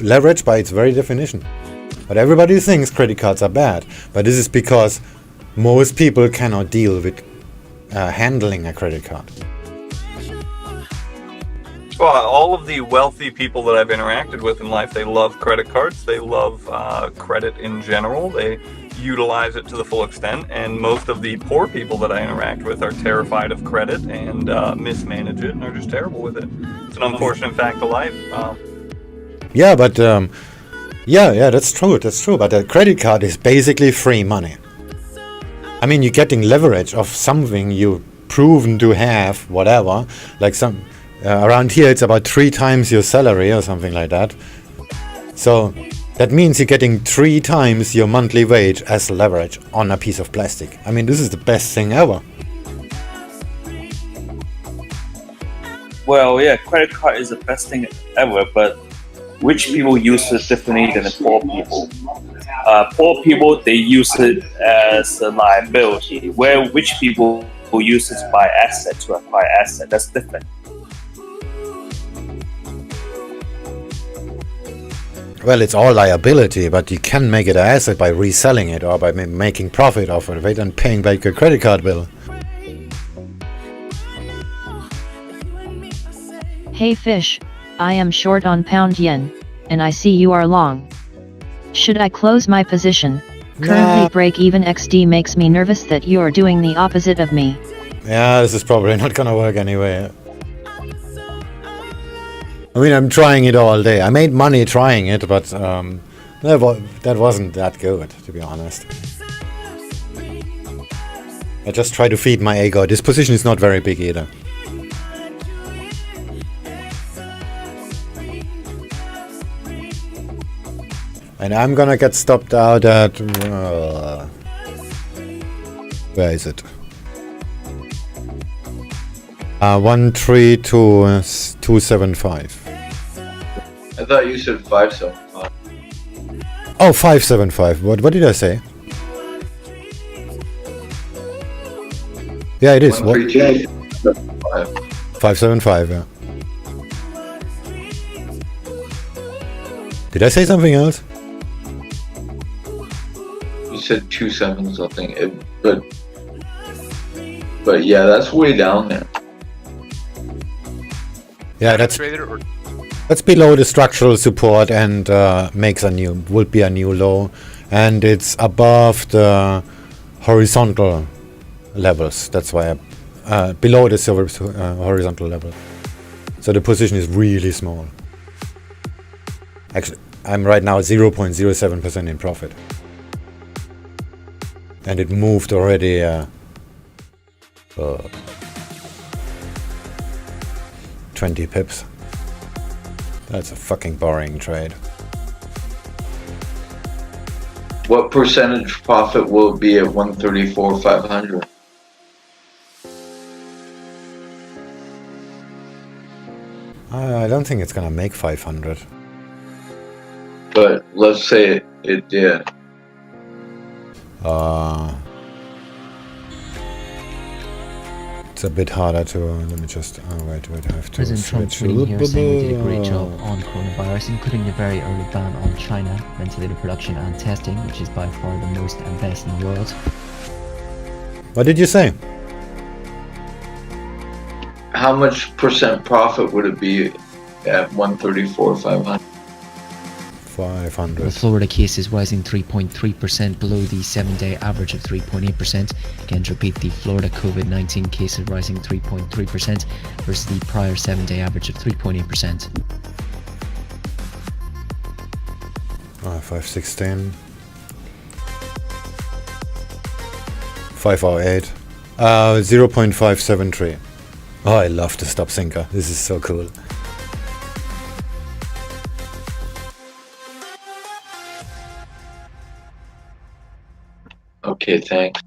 leverage by its very definition. But everybody thinks credit cards are bad. But this is because most people cannot deal with handling a credit card. Well, all of the wealthy people that I've interacted with in life, they love credit cards. They love credit in general. They utilize it to the full extent. And most of the poor people that I interact with are terrified of credit and mismanage it and are just terrible with it. It's an unfortunate fact of life. Yeah, but yeah, that's true. That's true. But a credit card is basically free money. I mean, you're getting leverage of something you've proven to have, whatever. Like some around here, it's about 3 times your salary or something like that. So that means you're getting 3 times your monthly wage as leverage on a piece of plastic. I mean, this is the best thing ever. Well, yeah, credit card is the best thing ever, but rich people use it differently than the poor people. Poor people, they use it as a liability, where rich people use it to buy asset, to acquire asset. That's different. Well, it's all liability, but you can make it an asset by reselling it or by making profit off of it and paying back your credit card bill. Hey Fish, I am short on pound yen, and I see you are long. Should I close my position? Currently break-even XD makes me nervous that you are doing the opposite of me. Yeah, this is probably not gonna work anyway. I mean, I'm trying it all day. I made money trying it, but that wasn't that good, to be honest. I just try to feed my ego. This position is not very big either. And I'm gonna get stopped out at... where is it? 13275. I thought you said 575. Oh, 575. What did I say? Yeah, it is. What? 575, yeah. Did I say something else? You said 27 something, but yeah, that's way down there. Yeah, that's below the structural support and would be a new low, and it's above the horizontal levels. That's why below the horizontal level. So the position is really small. Actually, I'm right now 0.07% in profit, and it moved already 20 pips. That's a fucking boring trade. What percentage profit will it be at 134,500? I don't think it's gonna make 500. But let's say it did. It's a bit harder to, let me just, wait, I have to President Trump switch. tweeting here saying we did a great job on coronavirus, including the very early ban on China, ventilator production and testing, which is by far the most and best in the world. What did you say? How much percent profit would it be at 134, 500? 500. The Florida case is rising 3.3% below the 7-day average of 3.8%. Again, to repeat, the Florida COVID-19 case is rising 3.3% versus the prior 7-day average of 3.8%. 516. 508. 0.573. Oh, I love the stop sinker. This is so cool. Okay, thanks.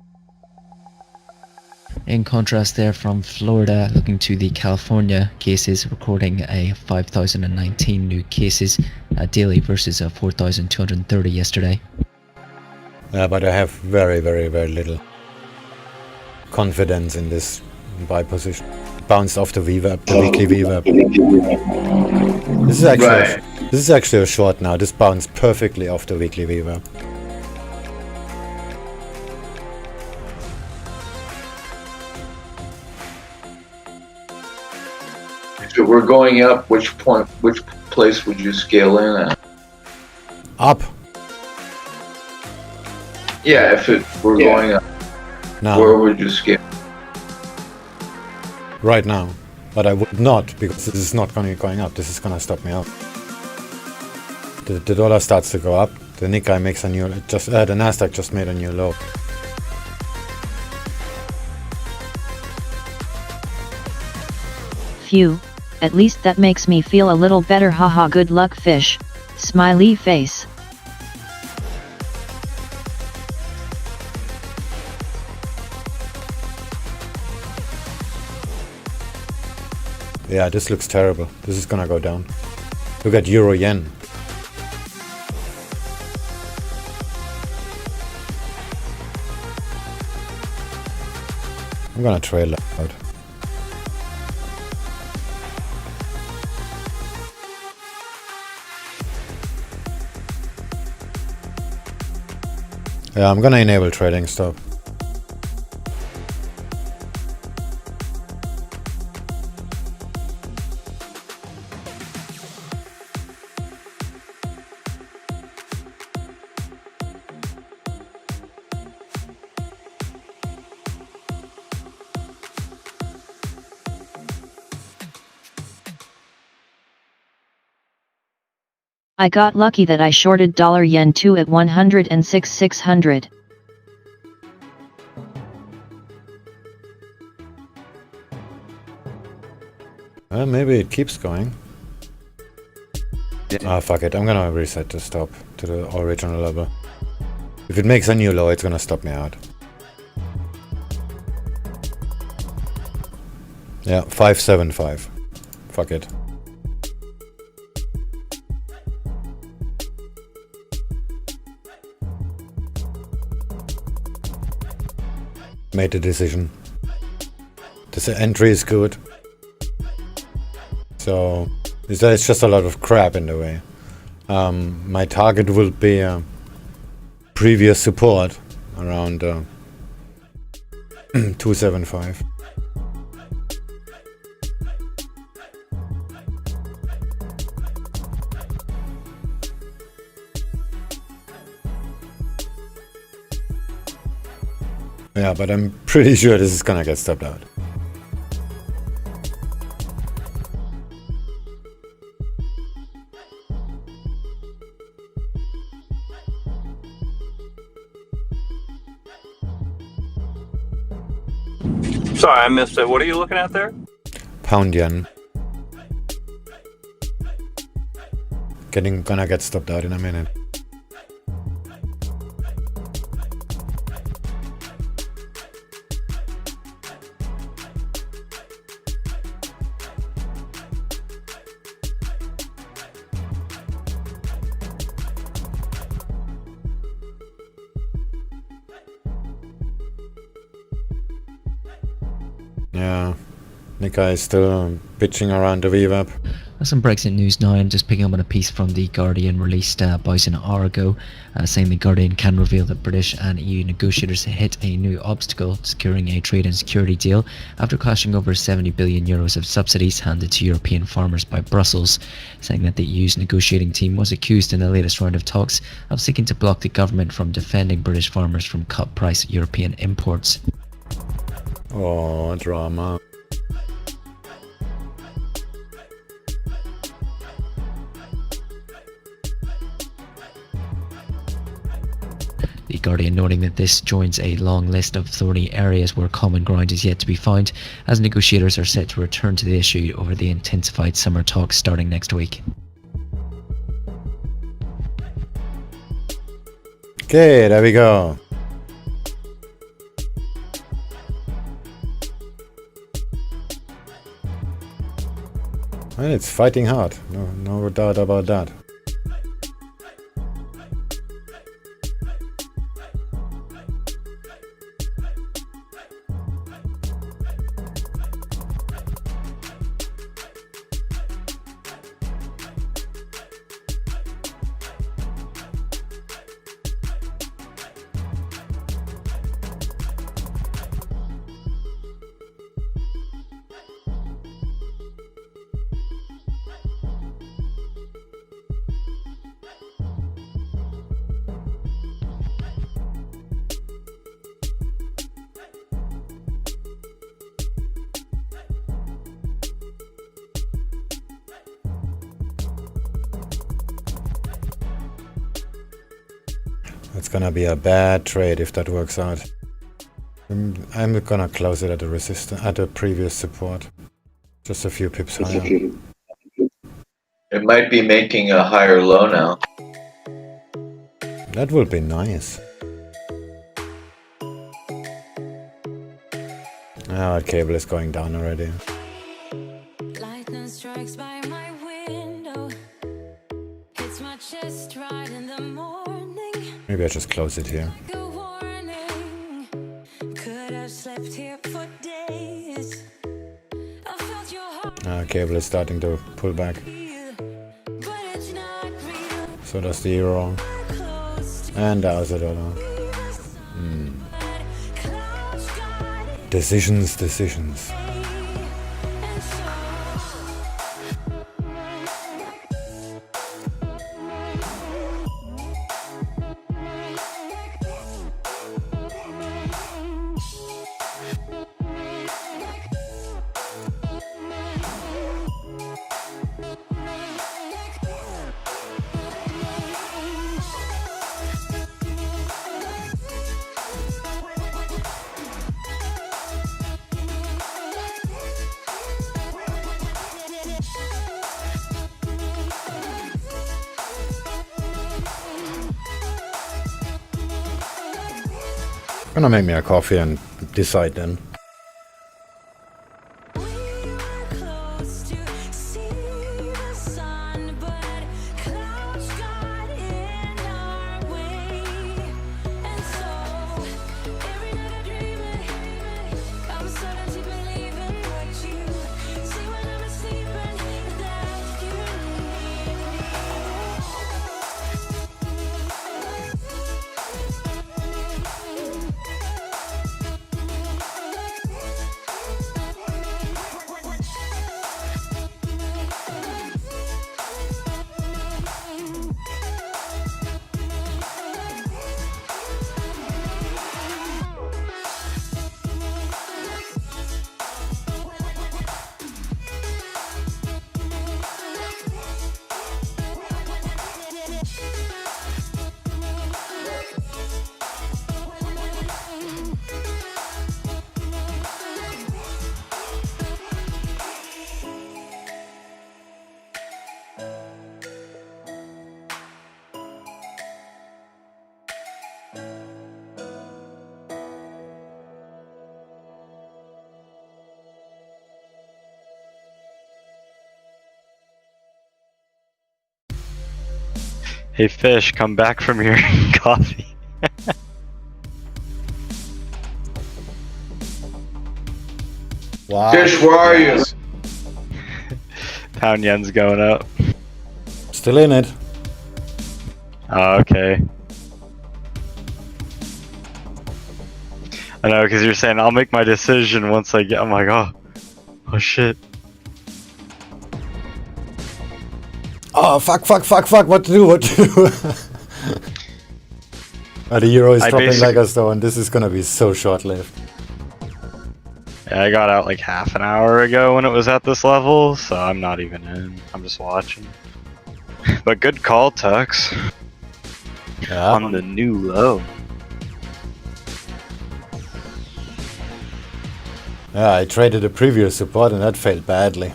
In contrast there from Florida, looking to the California cases, recording a 5,019 new cases daily versus 4,230 yesterday. Yeah, but I have very, very, very little confidence in this buy position. Bounced off the VWAP, the weekly VWAP. This is actually a short now. This bounced perfectly off the weekly VWAP. If it were going up, which place would you scale in at? Up. Yeah, if it were going up, Now. where would you scale? Right now. But I would not, because this is not going up. This is going to stop me out. The dollar starts to go up. The Nikkei makes a new, the Nasdaq just made a new low. Phew, at least that makes me feel a little better, haha, good luck fish, smiley face. Yeah, this looks terrible. This is gonna go down. Look at Euro Yen. I'm gonna trail that out. Yeah, I'm gonna enable trading stop. I got lucky that I shorted $Yen2 at 106,600. Maybe it keeps going. Ah, fuck it. I'm gonna reset the stop to the original level. If it makes a new low, it's gonna stop me out. Yeah, 575. Fuck it. Made the decision. This entry is good. So, it's just a lot of crap in the way. My target will be previous support around 275. Yeah, but I'm pretty sure this is gonna get stopped out. Sorry, I missed it. What are you looking at there? Pound yen. Gonna get stopped out in a minute. Yeah, Nika is still pitching around the VWAP. Some Brexit news now, and just picking up on a piece from The Guardian released about an hour ago, saying The Guardian can reveal that British and EU negotiators hit a new obstacle, securing a trade and security deal after clashing over 70 billion euros of subsidies handed to European farmers by Brussels, saying that the EU's negotiating team was accused in the latest round of talks of seeking to block the government from defending British farmers from cut-price European imports. Oh, drama. The Guardian noting that this joins a long list of thorny areas where common ground is yet to be found, as negotiators are set to return to the issue over the intensified summer talks starting next week. Okay, there we go. And it's fighting hard, no doubt about that. It's gonna be a bad trade if that works out. I'm gonna close it at the resistance, at the previous support. Just a few pips higher. It might be making a higher low now. That would be nice. Our cable is going down already. Lightning strikes by my window. Hits my chest right in the morning. Maybe I just close it here. Like a warning. Could have slept here for days. I felt your heart, Cable is starting to pull back. but it's not real. So does the euro. And there's the dollar. Decisions. Gonna make me a coffee and decide then. Hey Fish, come back from your coffee. Wow. Fish, where are you? Pound yen's going up. Still in it. Oh, okay. I know, because you're saying I'll make my decision once I get. I'm like, oh shit. Oh, fuck, what to do, The euro is dropping like us though, and this is gonna be so short-lived. Yeah, I got out like half an hour ago when it was at this level, so I'm not even in. I'm just watching. But good call, Tux. Yeah. On the new low. Yeah, I traded a previous support and that failed badly.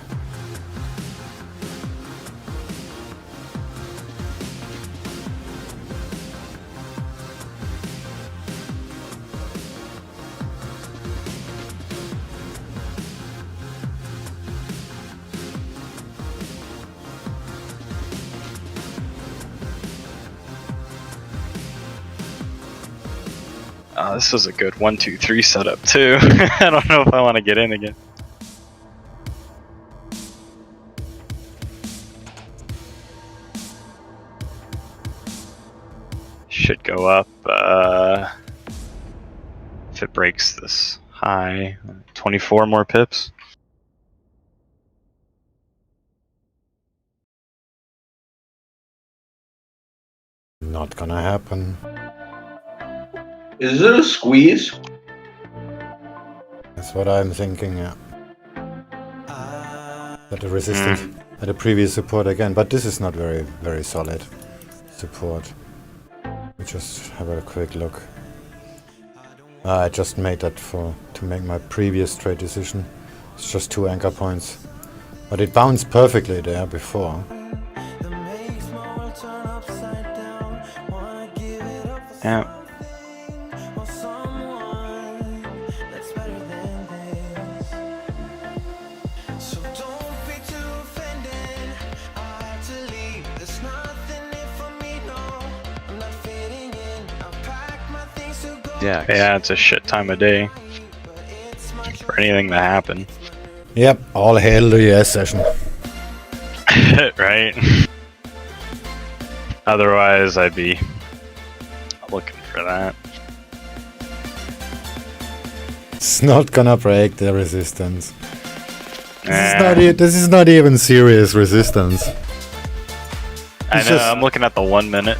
Oh, this was a good 1, 2, 3 setup too. I don't know if I want to get in again. Should go up if it breaks this high. 24 more pips. Not gonna happen. Is it a squeeze? That's what I'm thinking, yeah. But the resistance at the previous support again, but this is not very solid support. We just have a quick look. I just made that to make my previous trade decision. It's just 2 anchor points. But it bounced perfectly there before. Yeah. Yeah, it's a shit time of day for anything to happen. Yep, all hail the US session. Right? Otherwise, I'd be looking for that. It's not gonna break the resistance. This is not even serious resistance. I know, I'm looking at the 1 minute.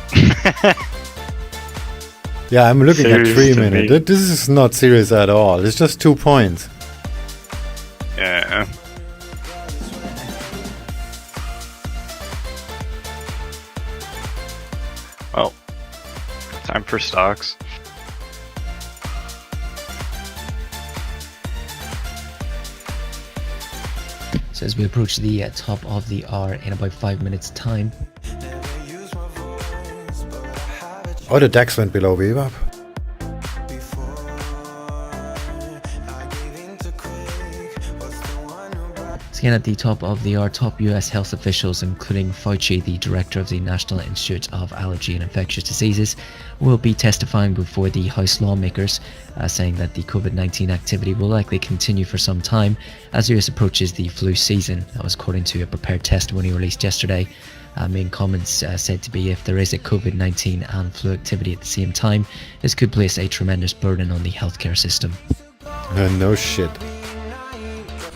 Yeah, I'm looking at 3 Serious to minutes. me. This is not serious at all. It's just 2 points. Yeah. Well, time for stocks. So as we approach the top of the hour in about 5 minutes time. Oh, the DAX went below VWAP. Again, at the top of the hour, top US health officials, including Fauci, the director of the National Institute of Allergy and Infectious Diseases, will be testifying before the House lawmakers, saying that the COVID-19 activity will likely continue for some time as the US approaches the flu season. That was according to a prepared testimony released yesterday. Main comments said to be if there is a COVID-19 and flu activity at the same time, this could place a tremendous burden on the healthcare system. No shit.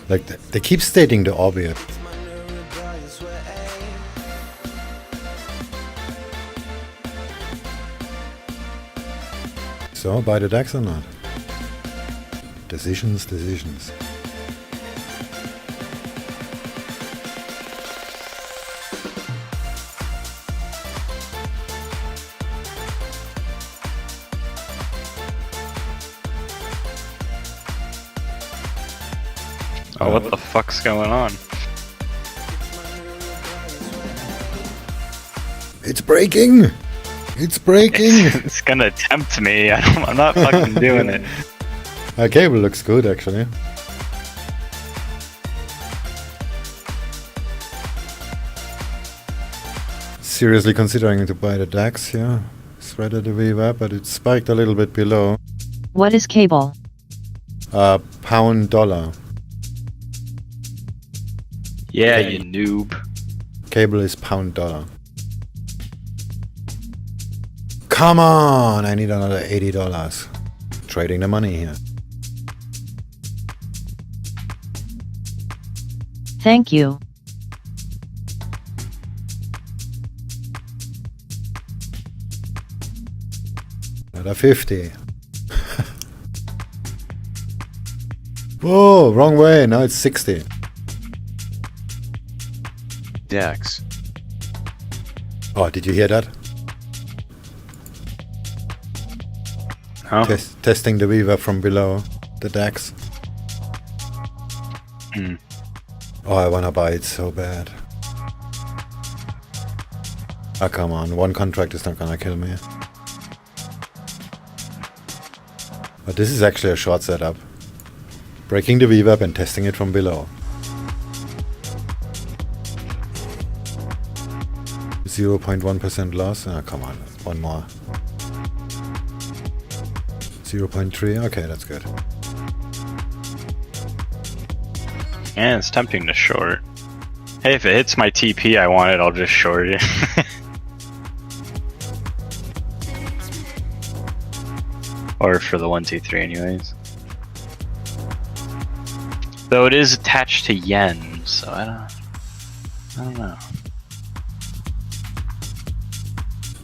Like, they keep stating the obvious. So, buy the DAX or not? Decisions. Oh, what the fuck's going on? It's breaking! It's breaking! It's gonna tempt me. I'm not fucking doing it. Our cable looks good, actually. Seriously considering to buy the DAX, yeah. It's right at the VWAP, but it spiked a little bit below. What is cable? Pound dollar. Yeah, you noob. Cable is pound dollar. Come on! I need another $80. Trading the money here. Thank you. Another 50. Whoa, wrong way. Now it's 60. DAX. Oh, did you hear that? Huh? Testing the weaver from below the DAX. Oh, I wanna buy it so bad. Oh, come on. One contract is not gonna kill me. But this is actually a short setup. Breaking the weave up and testing it from below. 0.1% loss. Oh, come on. One more. 0.3. Okay, that's good. Yeah, it's tempting to short. Hey, if it hits my TP I want it, I'll just short it. Or for the 1, 2, 3 anyways. Though it is attached to yen, so I don't know.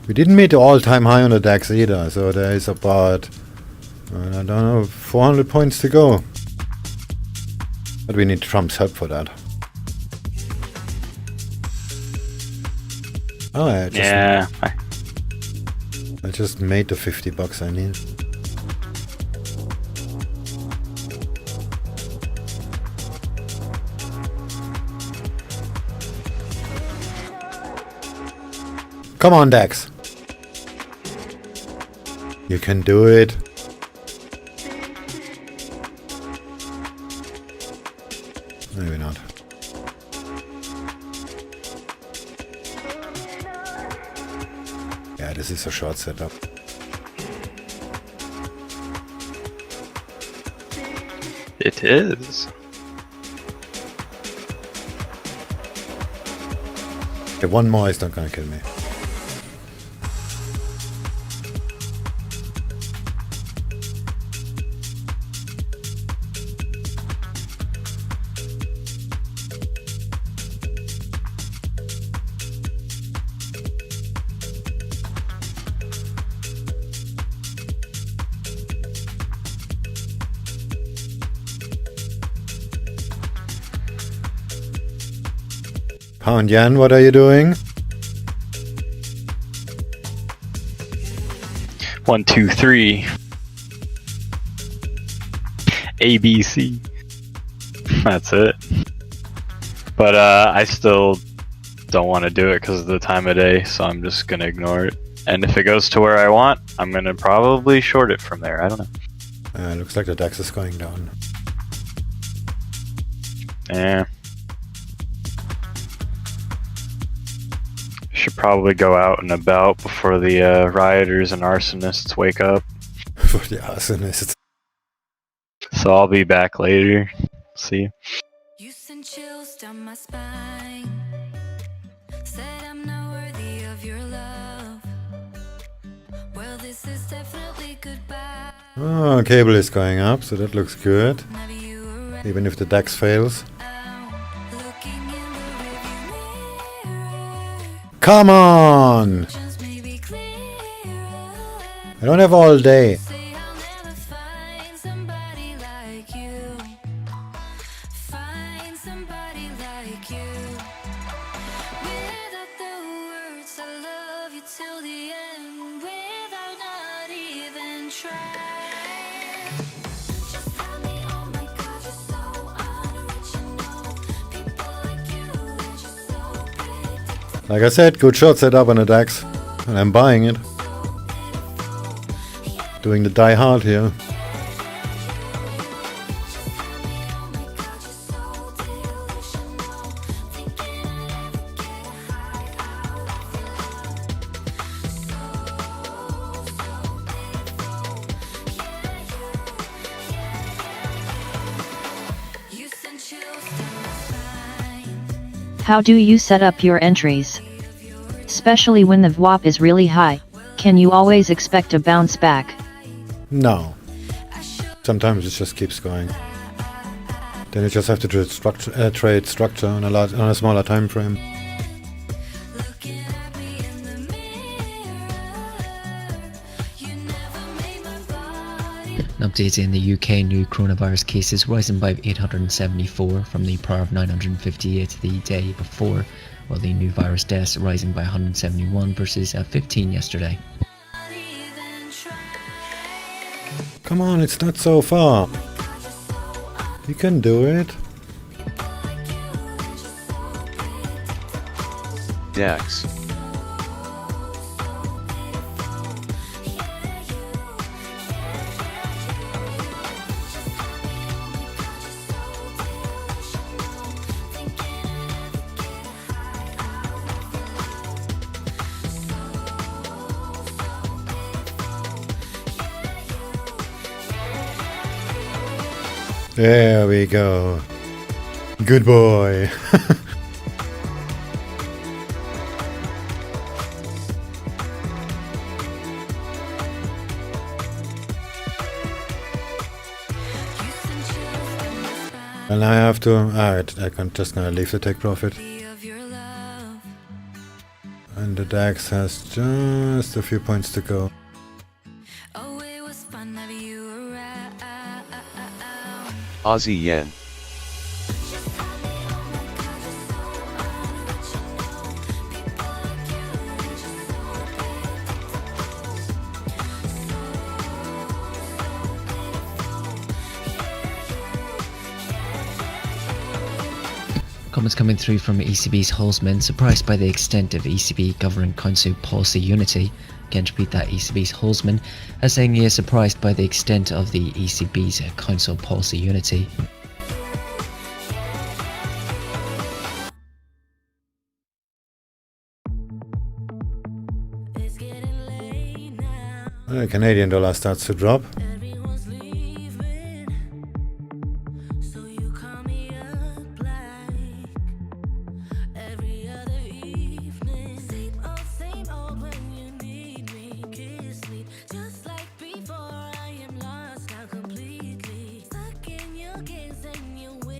We didn't meet the all-time high on the DAX either, so there is about, I don't know, 400 points to go. But we need Trump's help for that. Oh, I just made the $50 I need. Come on, DAX. You can do it. Maybe not. Yeah, this is a short setup. It is. Okay, one more is not gonna kill me. Pound yen, what are you doing? 1, 2, 3. ABC. That's it. But I still don't want to do it because of the time of day, so I'm just gonna ignore it. And if it goes to where I want, I'm gonna probably short it from there. I don't know. Looks like the DAX is going down. Yeah. Should probably go out and about before the rioters and arsonists wake up. For the arsonists. So I'll be back later. See you. You send chills down my spine. Said I'm not worthy of your love. Well, this is definitely goodbye. Oh, cable is going up, so that looks good. Even if the DAX fails. Come on! I don't have all day. Like I said, good short setup on a DAX, and I'm buying it. Doing the die hard here. How do you set up your entries? Especially when the VWAP is really high, can you always expect a bounce back? No. Sometimes it just keeps going. Then you just have to trade structure on a smaller time frame. An update in the UK, new coronavirus cases rising by 874 from the prior of 958 the day before, while the new virus deaths rising by 171 versus 15 yesterday. Come on, it's not so far. You can do it. DAX. There we go. Good boy. And I have to. I'm just gonna leave the take profit. And the DAX has just a few points to go. Aussie yen. Comments coming through from ECB's Holzman, surprised by the extent of ECB Governing Council policy unity. Again, to repeat that, ECB's Holzman as saying he is surprised by the extent of the ECB's Council policy unity. The Canadian dollar starts to drop.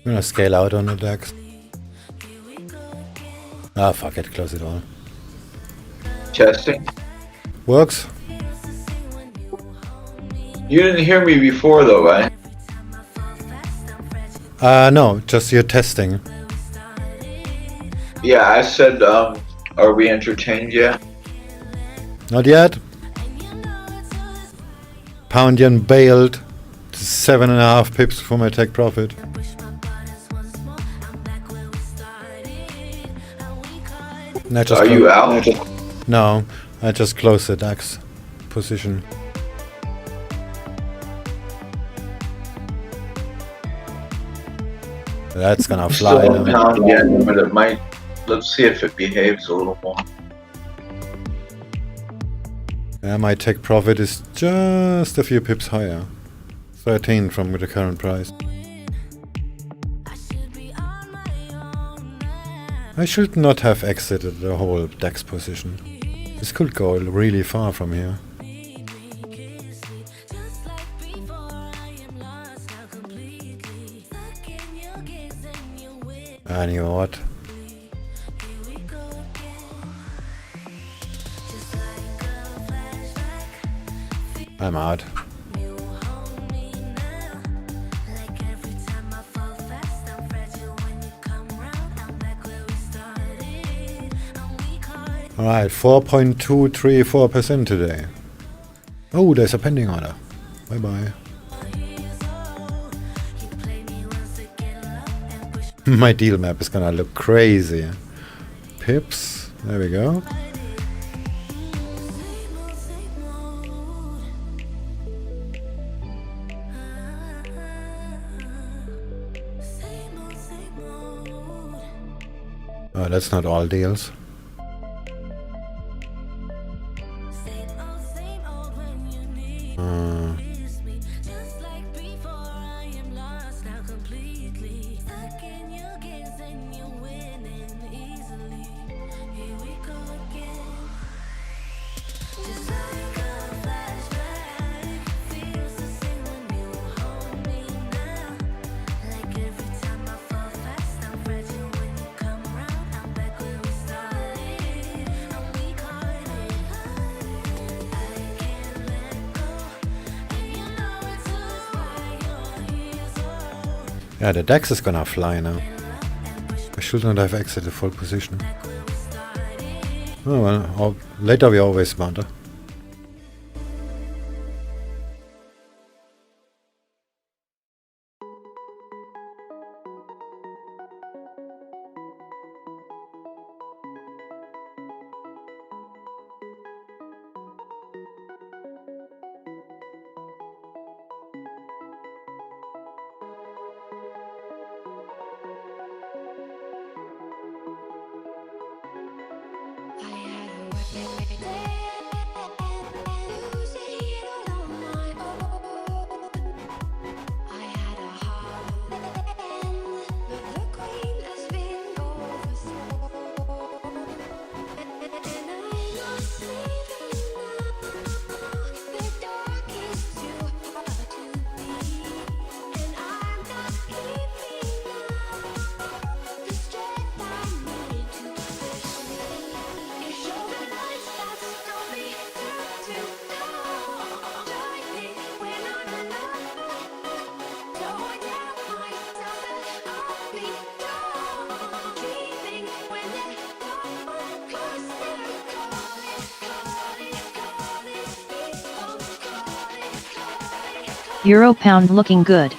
I'm gonna scale out on the DAX. Ah, fuck it, close it all. Testing. Works? You didn't hear me before though, right? No, just you're testing. Yeah, I said, are we entertained yet? Not yet. Pound yen bailed to 7.5 pips for my take profit. Are you out? No, I just closed the DAX position. That's gonna fly. Still pound yen, but it might. Let's see if it behaves a little more. Yeah, my take profit is just a few pips higher. 13 from the current price. I should not have exited the whole DAX position. This could go really far from here. And you know what? I'm out. Alright, 4.234% today. Oh, there's a pending order. Bye bye. My deal map is gonna look crazy. Pips, there we go. Oh, that's not all deals. Yeah, the DAX is gonna fly now. I should not have exited full position. Oh well, later we always smarter. Euro pound looking good.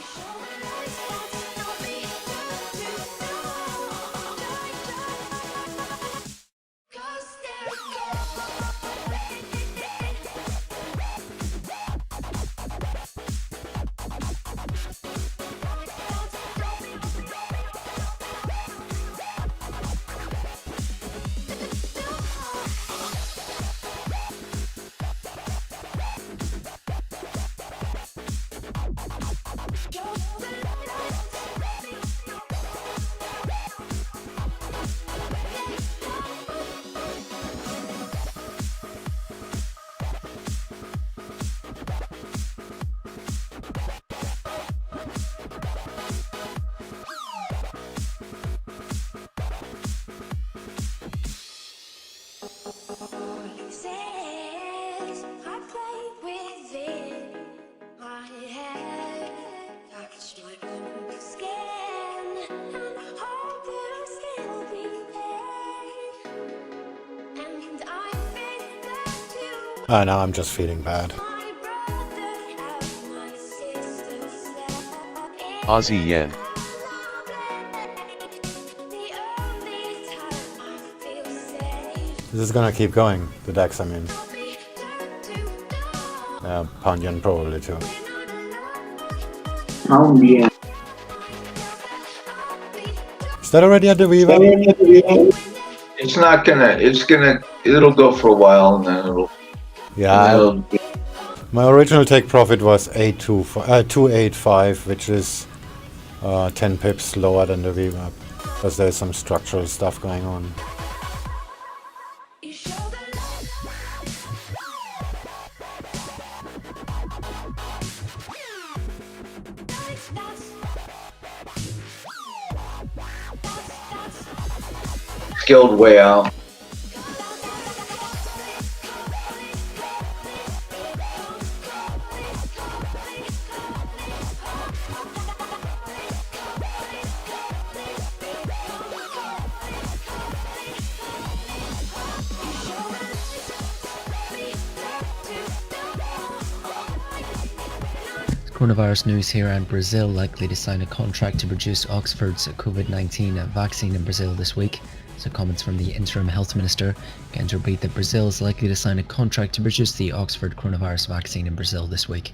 Now I'm just feeling bad. Aussie yen. This is gonna keep going, the DAX I mean. Pound yen probably too. Pound yen. Is that already at the Viva? It's not gonna, it'll go for a while and then it'll... Yeah, my original take profit was 285, which is 10 pips lower than the VWAP, because there's some structural stuff going on. Skilled way out. Coronavirus news here, and Brazil likely to sign a contract to produce Oxford's COVID-19 vaccine in Brazil this week. So comments from the interim health minister. Again, to repeat that Brazil is likely to sign a contract to produce the Oxford coronavirus vaccine in Brazil this week.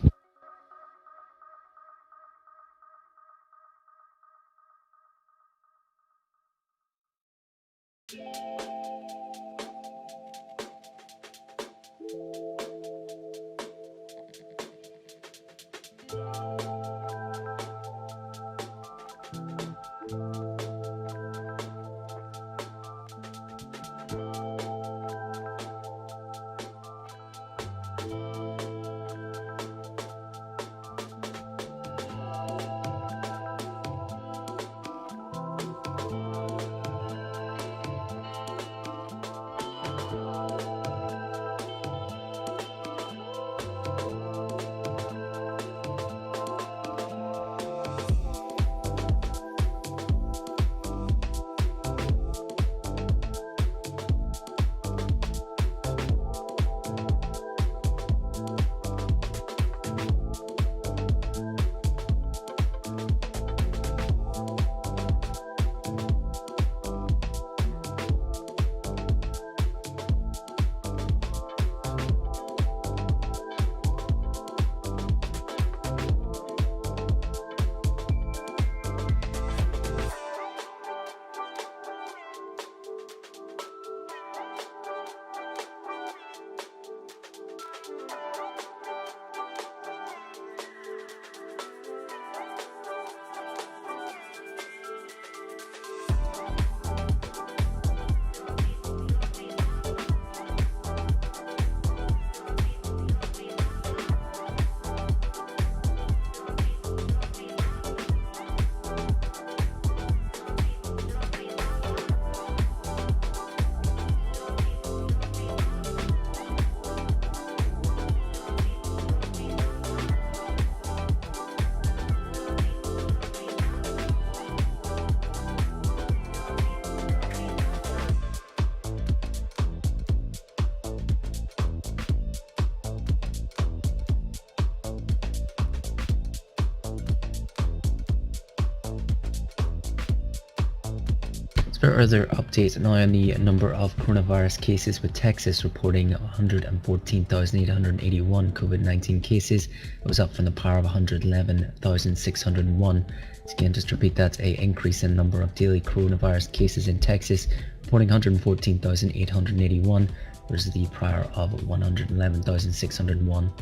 Further update now on the number of coronavirus cases, with Texas reporting 114,881 COVID-19 cases. It was up from the prior of 111,601. So again, just to repeat, that's a increase in number of daily coronavirus cases in Texas, reporting 114,881 versus the prior of 111,601.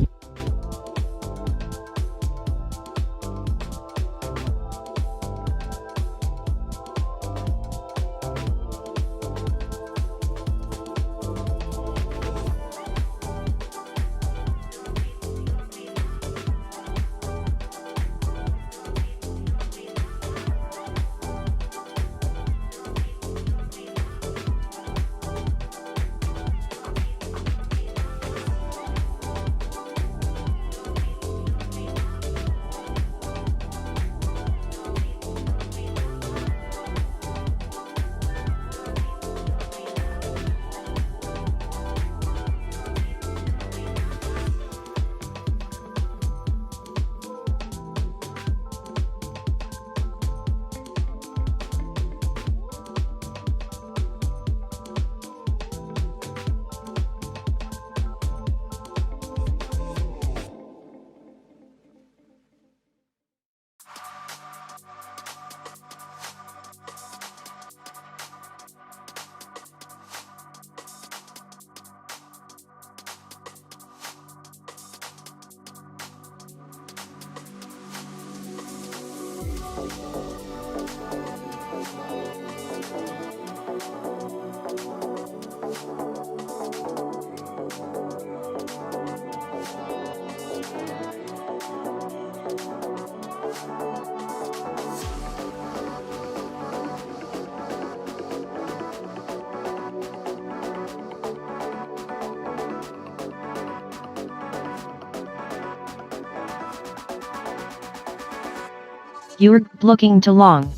You're looking too long.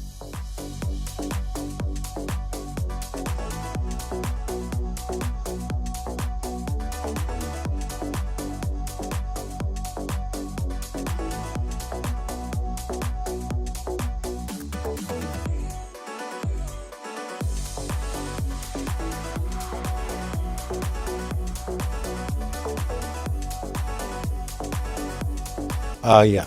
Yeah.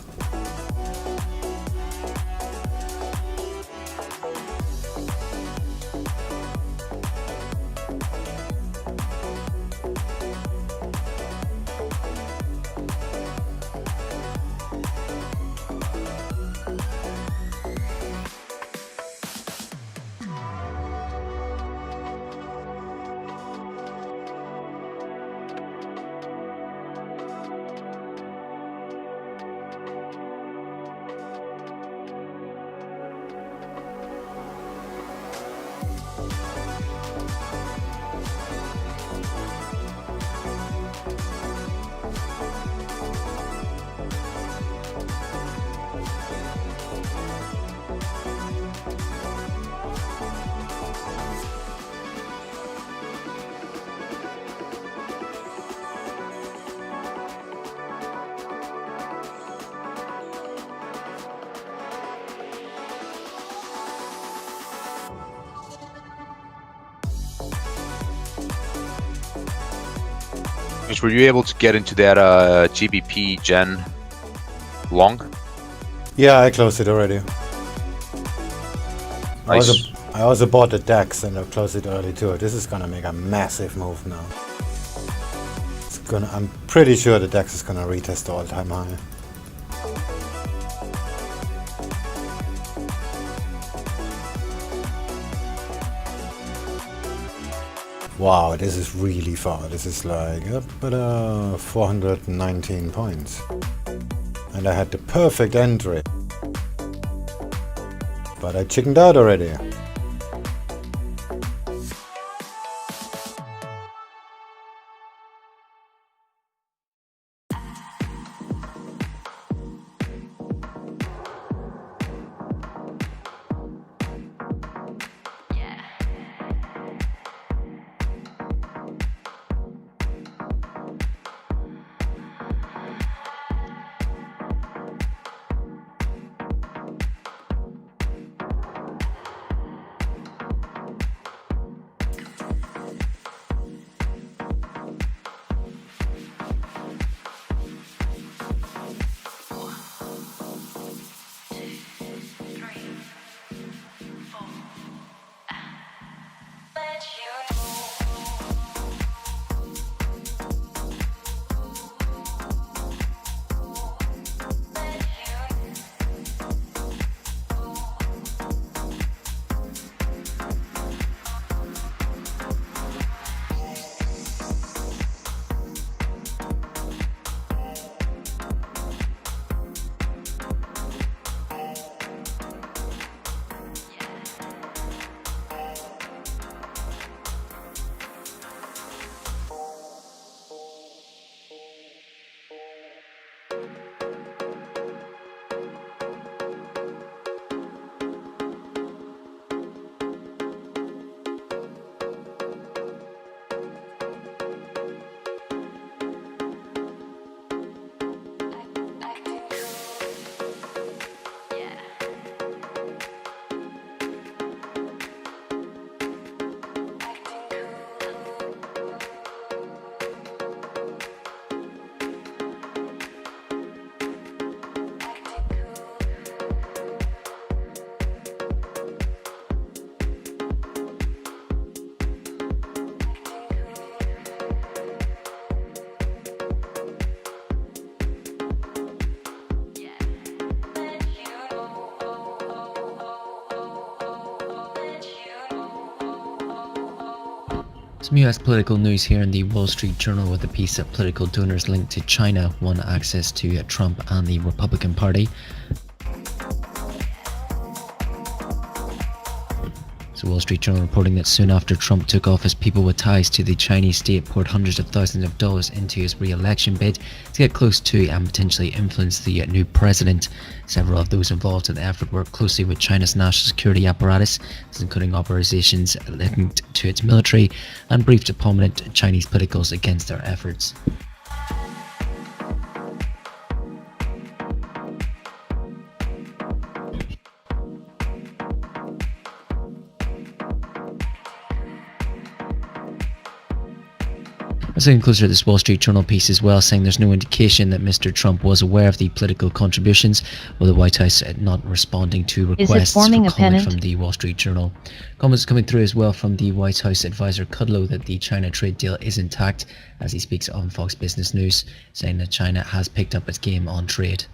Were you able to get into that GBP Gen long? Yeah, I closed it already. Nice. I also bought the DAX and I closed it early too. This is gonna make a massive move now. I'm pretty sure the DAX is gonna retest the all-time high. Wow, this is really far. This is like up at 419 points. And I had the perfect entry. But I chickened out already. Some US political news here in the Wall Street Journal with a piece of political donors linked to China want access to Trump and the Republican Party. The Wall Street Journal reporting that soon after Trump took office, people with ties to the Chinese state poured hundreds of thousands of dollars into his re-election bid to get close to and potentially influence the new president. Several of those involved in the effort work closely with China's national security apparatus, including operations linked to its military, and briefed prominent Chinese politicals against their efforts. Let's look closer to this Wall Street Journal piece as well, saying there's no indication that Mr. Trump was aware of the political contributions, with the White House not responding to requests for comment from the Wall Street Journal. Comments coming through as well from the White House advisor Kudlow that the China trade deal is intact, as he speaks on Fox Business News, saying that China has picked up its game on trade.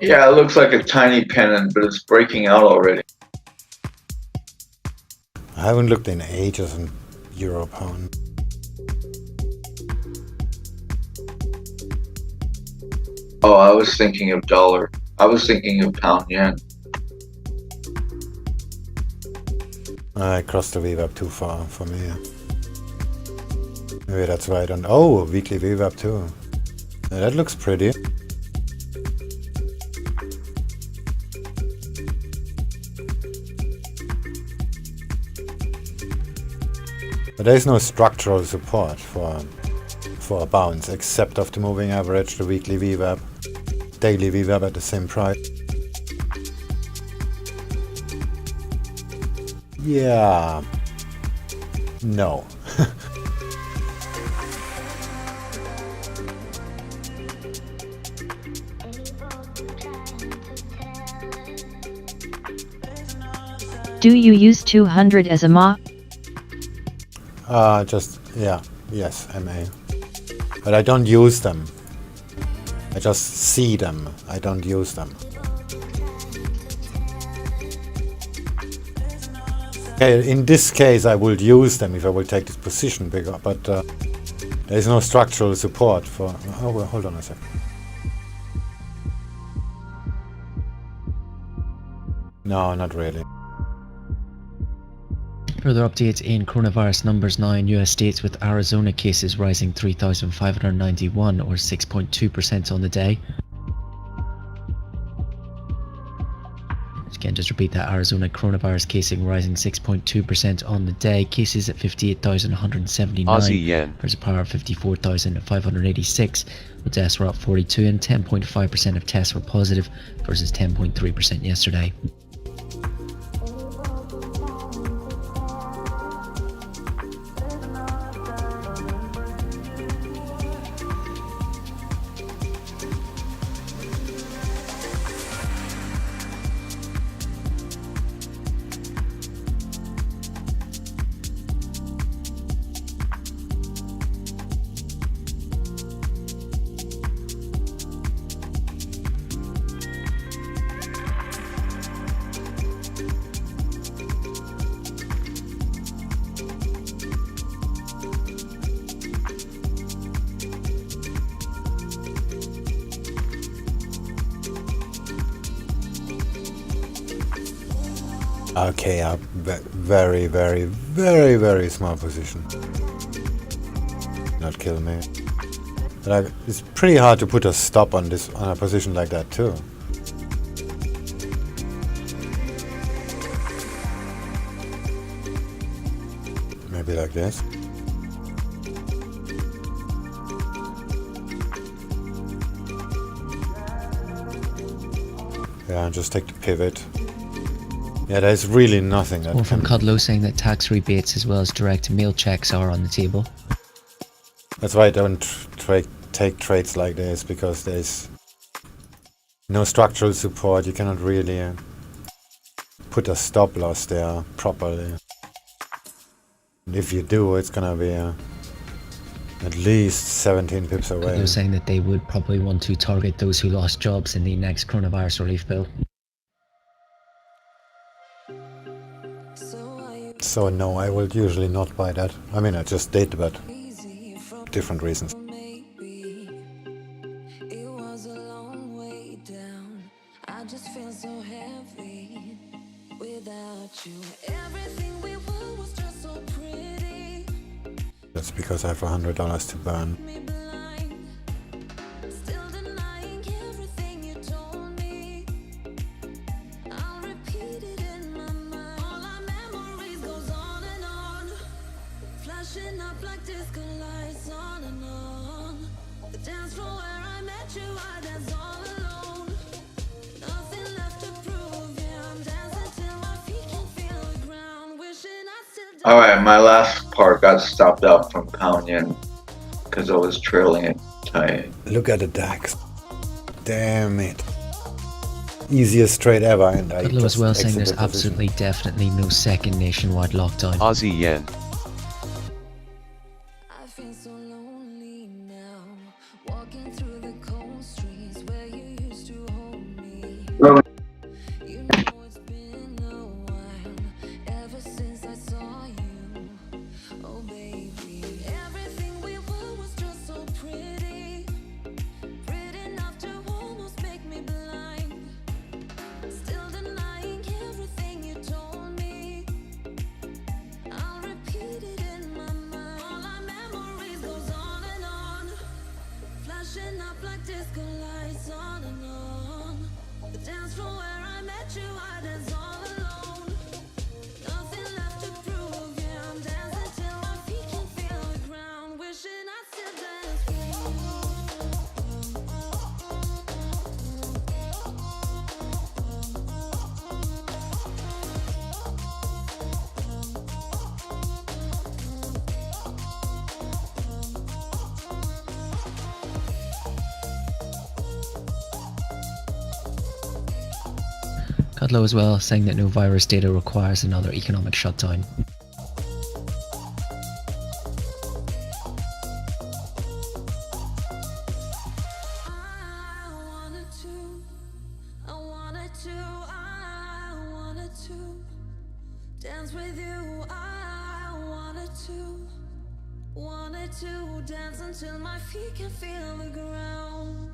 Yeah, it looks like a tiny pennant, but it's breaking out already. I haven't looked in ages in euro pound. Oh, I was thinking of dollar. I was thinking of pound yen. I crossed the VWAP too far for me. Maybe that's why I don't... Oh, weekly VWAP too. Yeah, that looks pretty. But there is no structural support for a bounce except of the moving average, the weekly VWAP, daily VWAP at the same price. Yeah. No. Do you use 200 as a MA? Yes, MA. But I don't use them. I just see them. I don't use them. Okay, in this case I would use them if I will take this position bigger, but there is no structural support for... Oh, well, hold on a second. No, not really. Further updates in coronavirus numbers now in US states, with Arizona cases rising 3,591 or 6.2% on the day. Again, just repeat that, Arizona coronavirus casing rising 6.2% on the day. Cases at 58,179 Aussie yen versus a power of 54,586. With deaths were up 42 and 10.5% of tests were positive versus 10.3% yesterday. Okay, a very, very, very, very small position. Not kill me. But it's pretty hard to put a stop on this on a position like that too. Maybe like this. Yeah, just take the pivot. Yeah, there's really nothing that More from Kudlow saying that tax rebates as well as direct mail checks are on the table. That's why I don't take trades like this, because there's no structural support. You cannot really put a stop loss there properly. And if you do, it's gonna be At least 17 pips They away. were saying that they would probably want to target those who lost jobs in the next coronavirus relief bill. So no, I will usually not buy that. I mean, I just did, but different reasons. It was a long way down. I just feel so heavy without you. Everything we were was just so pretty. That's because I have $100 to burn. Still denying everything you told me. I'll repeat it in my mind. All our memories goes on and on, flashing up like disco lights on and on. The dance floor where I met you, I danced all alone. Nothing left to prove, yeah, I'm dancing till my feet can feel the ground. Wishing I still Alright, my last part got stopped out from pound yen because I was trailing it tight. Look at the DAX. Damn it. Easiest trade ever, and I Kudlow just as well saying there's exited position. absolutely definitely no second nationwide lockdown. Aussie yen. I feel so lonely now, walking through the cold streets where you used to hold me. You know it's been a while, ever since I saw you. Oh baby, everything we were was just so pretty, pretty enough to almost make me blind. Still denying everything you told me. I'll repeat it in my mind. All our memories goes on and on, flashing up like disco lights on and on. The dance floor where I met you, I danced all alone. Nothing left to prove, yeah, I'm dancing till my feet can feel the ground. Wishing I still dance Kudlow as well saying that no virus data requires another economic shutdown. dance with you. I wanted to dance until my feet can feel the ground.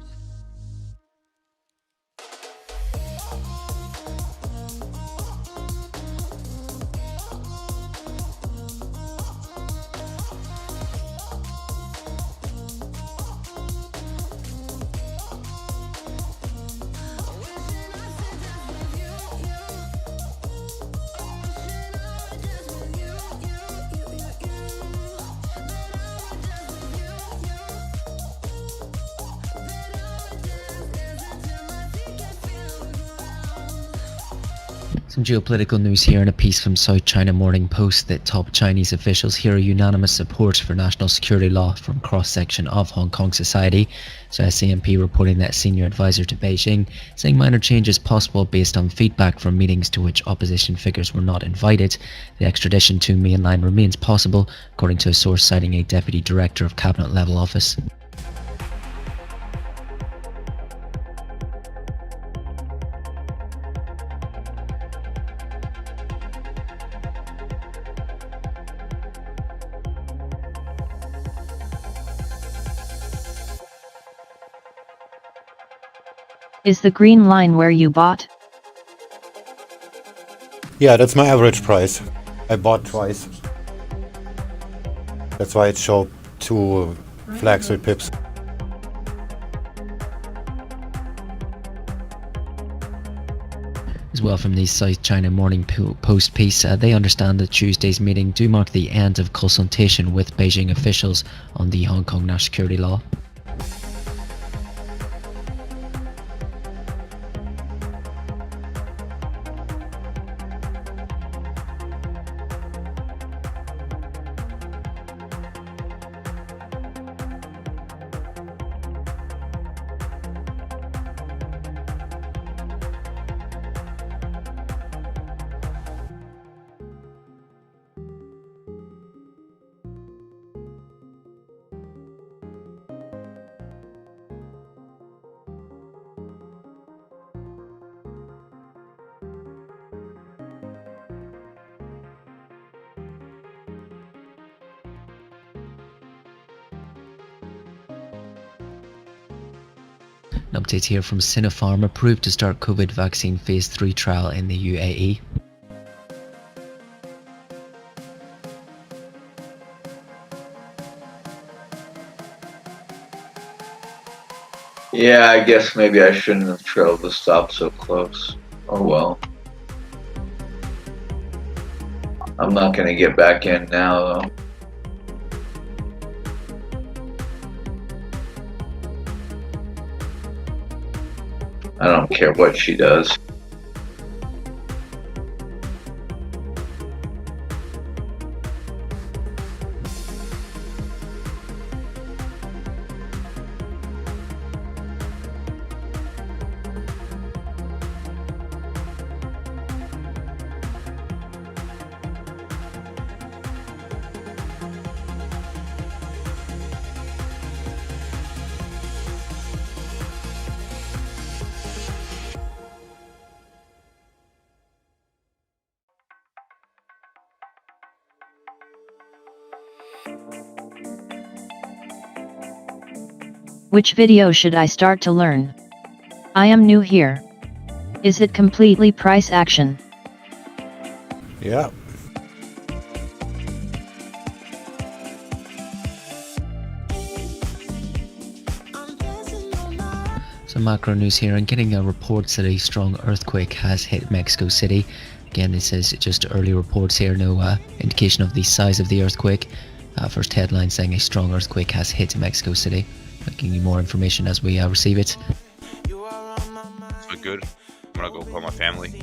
Some geopolitical news here in a piece from South China Morning Post that top Chinese officials hear a unanimous support for national security law from cross-section of Hong Kong society. So SCMP reporting that senior advisor to Beijing saying minor changes possible based on feedback from meetings to which opposition figures were not invited. The extradition to mainland remains possible, according to a source citing a deputy director of cabinet level office. Is the green line where you bought? Yeah, that's my average price. I bought twice. That's why it showed 2 flags with pips. As well from the South China Morning Post piece, they understand that Tuesday's meeting do mark the end of consultation with Beijing officials on the Hong Kong national security law. An update here from Sinopharm, approved to start COVID vaccine phase 3 trial in the UAE. Yeah, I guess maybe I shouldn't have trailed the stop so close. Oh well. I'm not gonna get back in now though. I don't care what she does. Which video should I start to learn? I am new here. Is it completely price action? Yeah. Some macro news here, and getting a reports that a strong earthquake has hit Mexico City. Again, it says just early reports here, no indication of the size of the earthquake. First headline saying a strong earthquake has hit Mexico City. I'll give you more information as we receive it. So good. I'm gonna go call my family.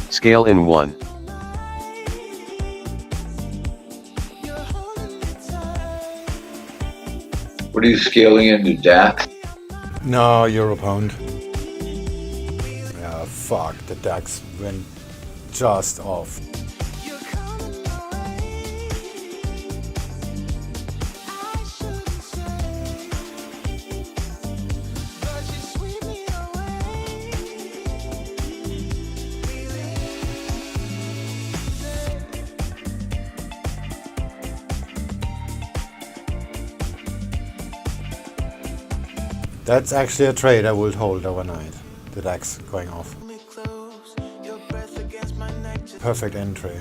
Scale in 1. What are you scaling into, DAX? No, Euro pound. Yeah, fuck, the DAX went just off. That's actually a trade I would hold overnight. The DAX going off. Perfect entry.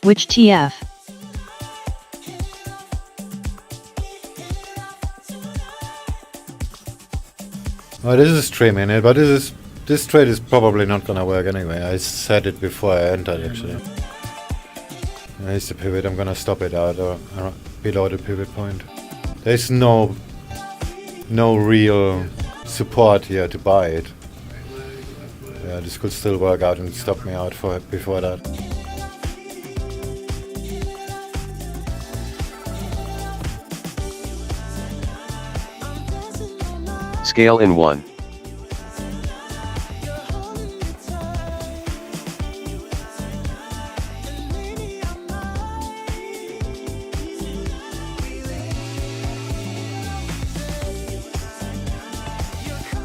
Which TF? Oh, this is streaming it, but this trade is probably not gonna work anyway. I said it before I entered actually. Here's the pivot, I'm gonna stop it out or below the pivot point. There's no real support here to buy it. Yeah, this could still work out and stop me out before that. Scale in 1.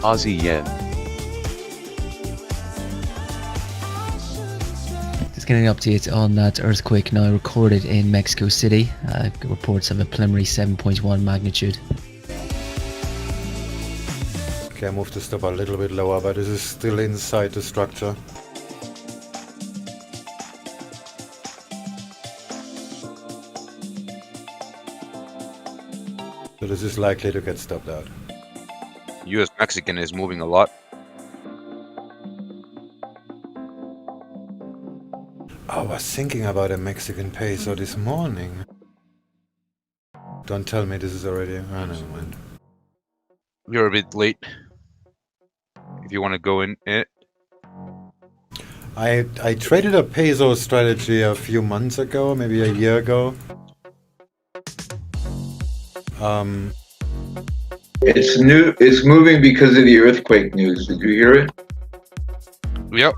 Aussie yen. Just getting an update on that earthquake now recorded in Mexico City. Reports of a preliminary 7.1 magnitude. Okay, I moved the stop a little bit lower, but this is still inside the structure. So this is likely to get stopped out. US Mexican is moving a lot. I was thinking about a Mexican peso this morning. Don't tell me this is already... Oh, never mind. You're a bit late. If you want to go in it. I traded a peso strategy a few months ago, maybe a year ago. It's new. It's moving because of the earthquake news. Did you hear it? Yep.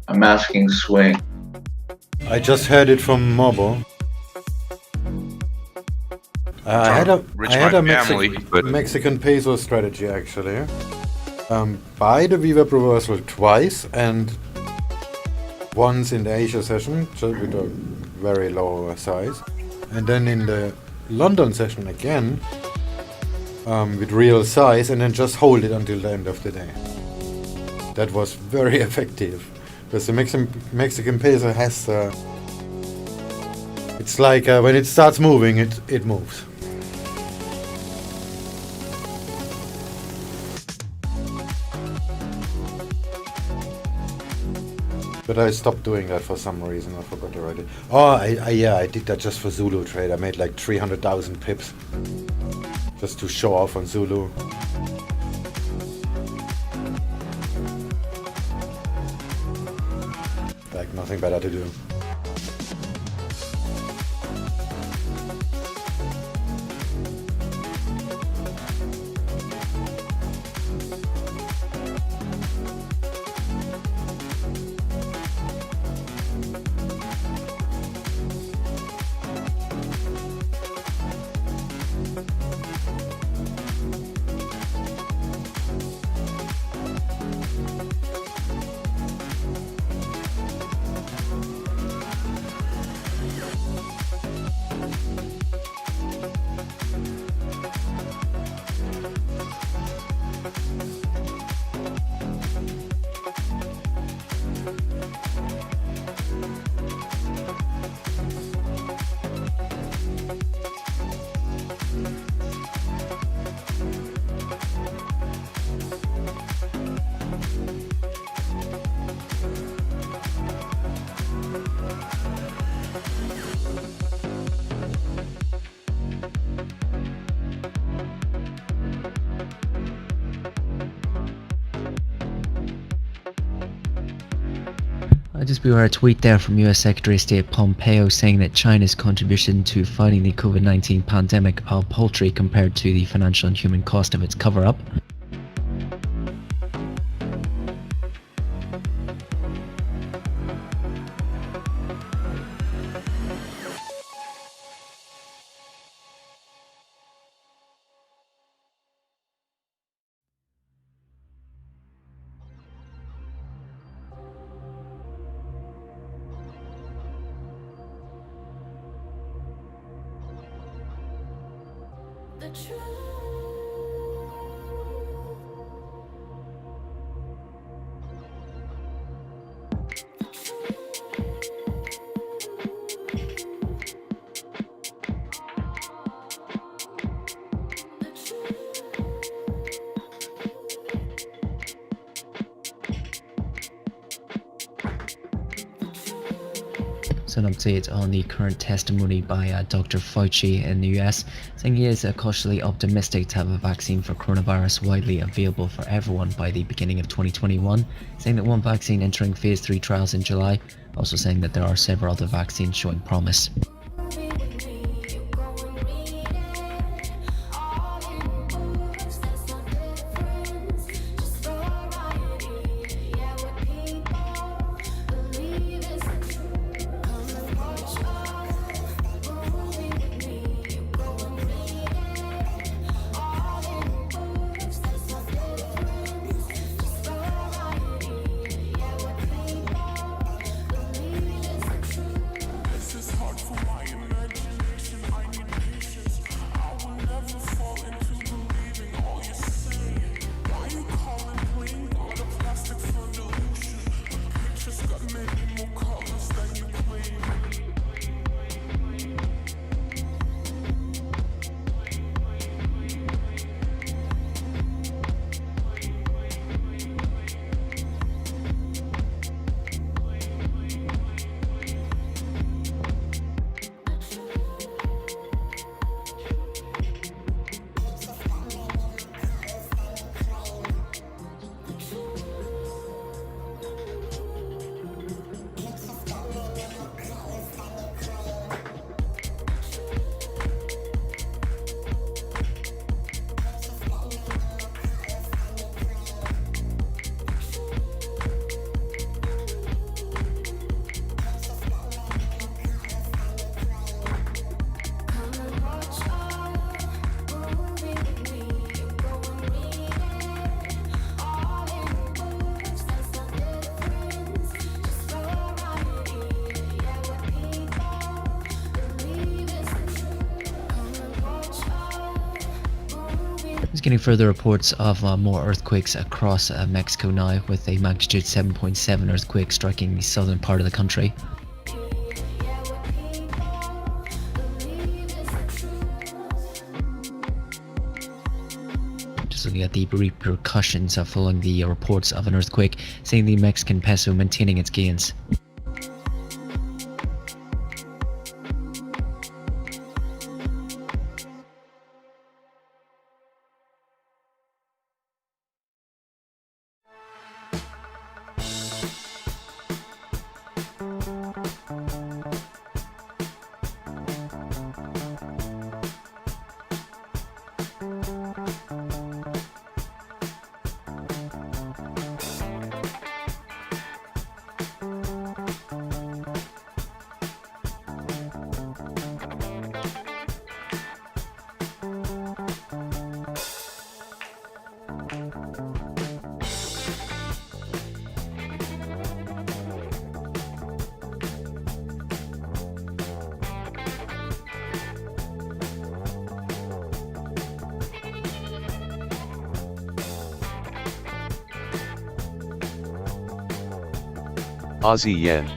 I'm asking Swing. I just heard it from Mobo. I had a family, Mexican peso strategy actually. Buy the VWAP reversal twice and once in the Asia session, just with a very low size, and then in the London session again with real size, and then just hold it until the end of the day. That was very effective because the Mexican peso has it's like when it starts moving, it moves. But I stopped doing that for some reason. I forgot already. Oh, I did that just for Zulu trade. I made like 300,000 pips just to show off on Zulu. Like nothing better to do. Just beware a tweet there from US Secretary of State Pompeo saying that China's contribution to fighting the COVID-19 pandemic are paltry compared to the financial and human cost of its cover-up. An update on the current testimony by Dr. Fauci in the US, saying he is cautiously optimistic to have a vaccine for coronavirus widely available for everyone by the beginning of 2021, saying that one vaccine entering phase 3 trials in July, also saying that there are several other vaccines showing promise. This is hard for Just getting further reports of more earthquakes across Mexico now, with a magnitude 7.7 earthquake striking the southern part of the country. Just looking at the repercussions following the reports of an earthquake, seeing the Mexican peso maintaining its gains. Aussie yen.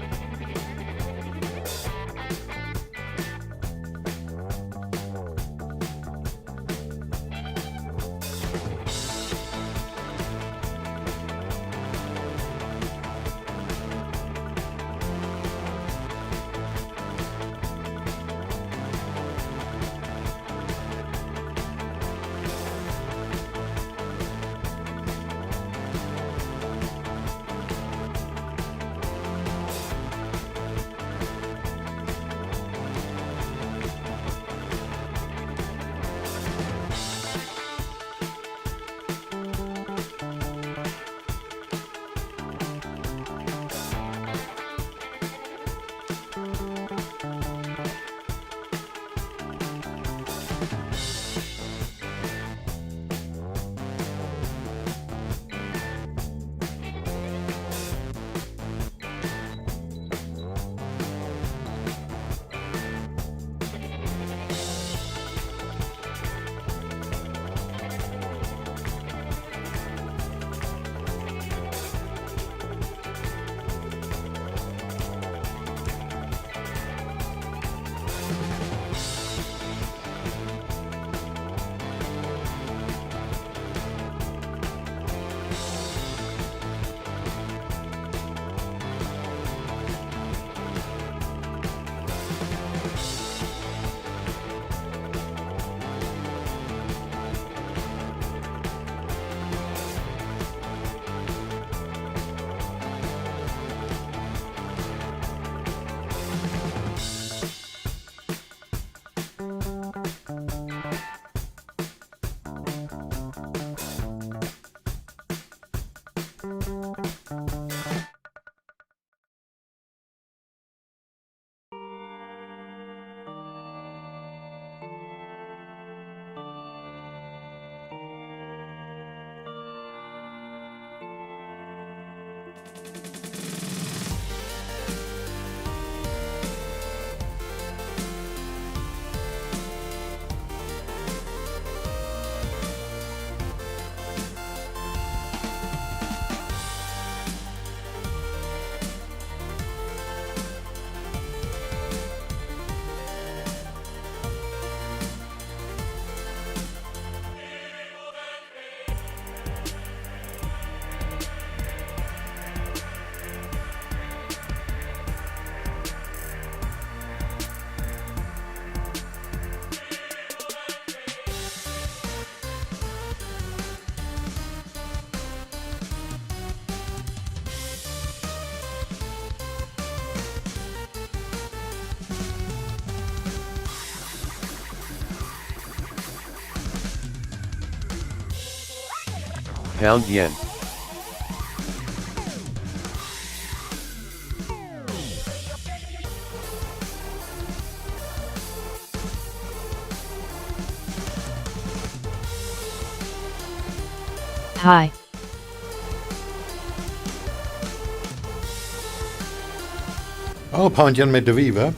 Pound yen. Hi. Oh, pound yen med Viva.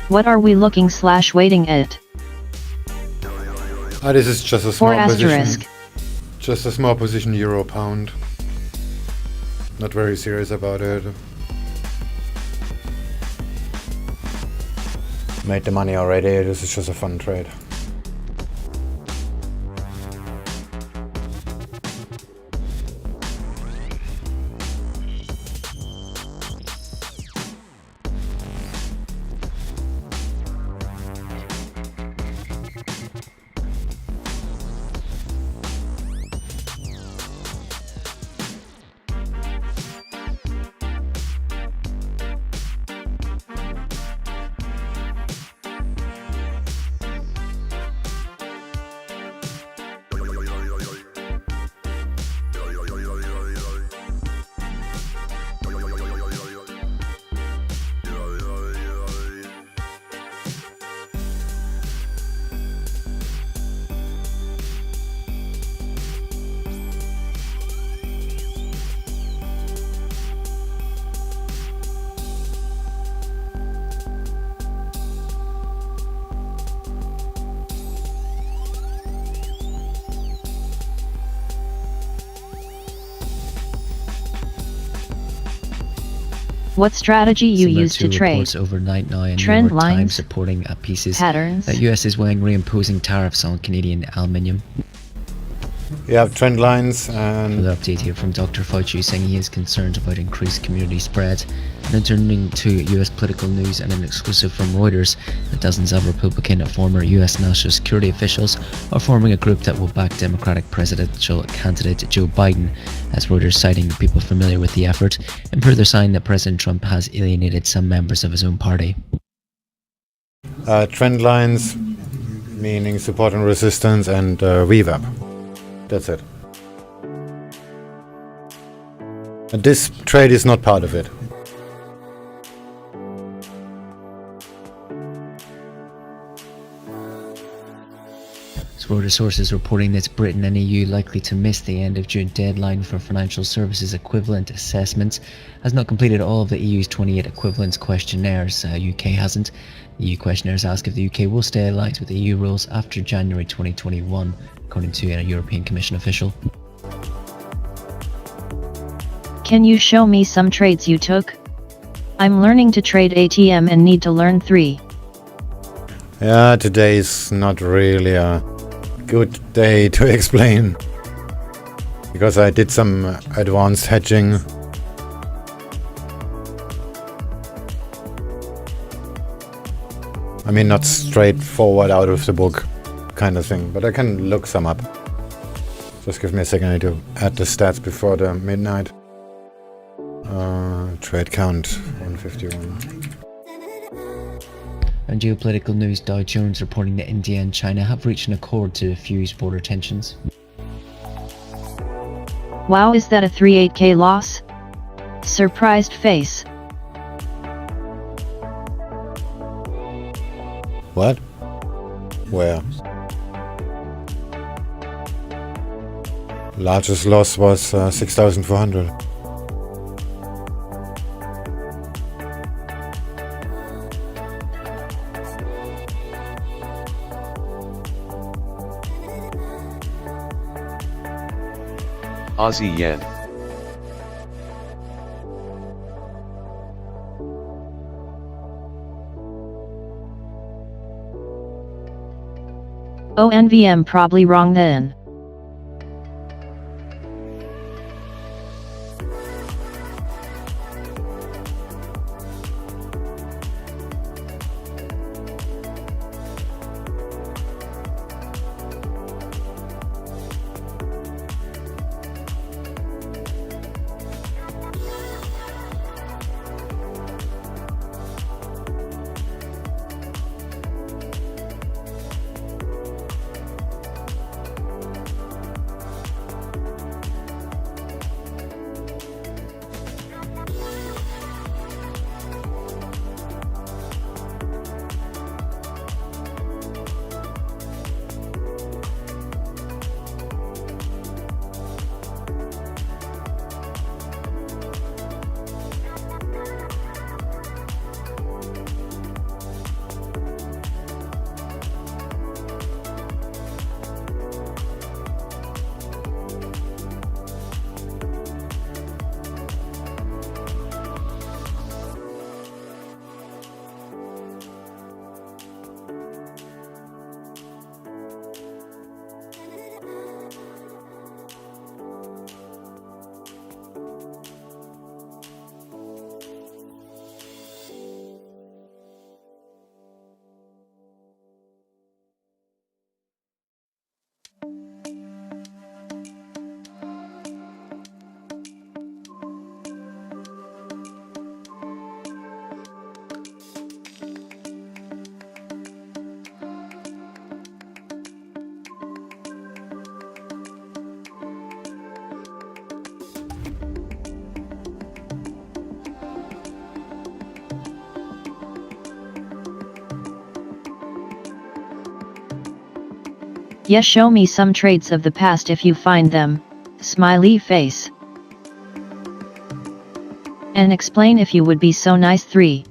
What are we looking / waiting at? This is just a small 4 position. asterisk. Just a small position, euro pound. Not very serious about it. Made the money already, this is just a fun trade. What strategy you Similar use to trade? reports overnight now in Trend New York Times lines? reporting pieces Patterns? that US is weighing reimposing tariffs on Canadian aluminium. You have trend lines and... Further update here from Dr. Fauci saying he is concerned about increased community spread. And then turning to US political news and an exclusive from Reuters, that dozens of Republican former US national security officials are forming a group that will back Democratic presidential candidate Joe Biden, as Reuters citing people familiar with the effort, and further sign that President Trump has alienated some members of his own party. Trend lines, meaning support and resistance, and VWAP. That's it. And this trade is not part of it. Reuters sources reporting that Britain and EU likely to miss the end of June deadline for financial services equivalent assessments, has not completed all of the EU's 28 equivalence questionnaires. UK hasn't. The EU questionnaires ask if the UK will stay aligned with the EU rules after January 2021, according to a European Commission official. Can you show me some trades you took? I'm learning to trade ATM and need to learn 3. Yeah, today is not really a good day to explain, because I did some advanced hedging. I mean, not straightforward out of the book kind of thing, but I can look some up. Just give me a second, I need to add the stats before the midnight. Trade count 151. And geopolitical news, Dow Jones reporting that India and China have reached an accord to diffuse border tensions. Wow, is that a 38k loss? Surprised face. What? Where? Largest loss was 6,400. Aussie yen. Oh, NVM probably wrong then. Yes, show me some trades of the past if you find them, smiley face. And explain if you would be so nice. 3.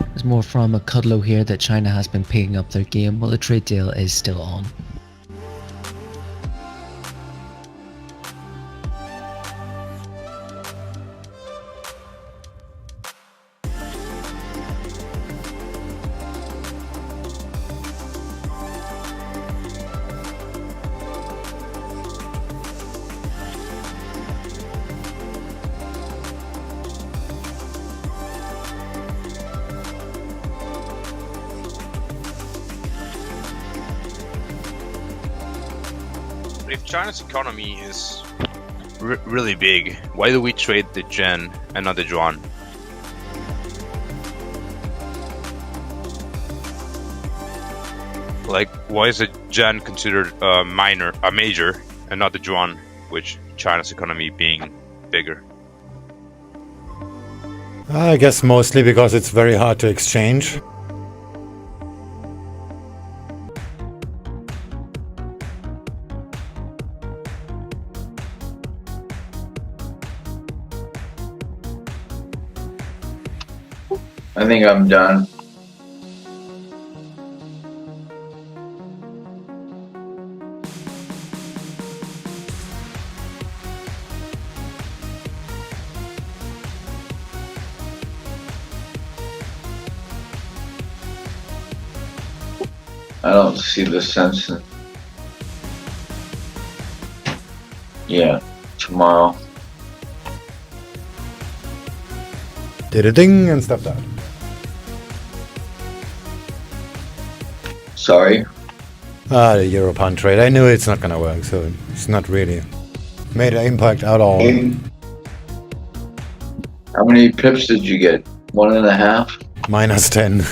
There's more from a Cudlow here that China has been picking up their game while the trade deal is still on. If China's economy is really big, why do we trade the yen and not the yuan? Like, why is the yen considered a major, and not the yuan, which China's economy being bigger? I guess mostly because it's very hard to exchange. I think I'm done. I don't see the sense in. Yeah, tomorrow. Did a ding and stepped out. Sorry. The Euro pound trade. I knew it's not gonna work, so it's not really made an impact at all. How many pips did you get? 1.5? Minus 10.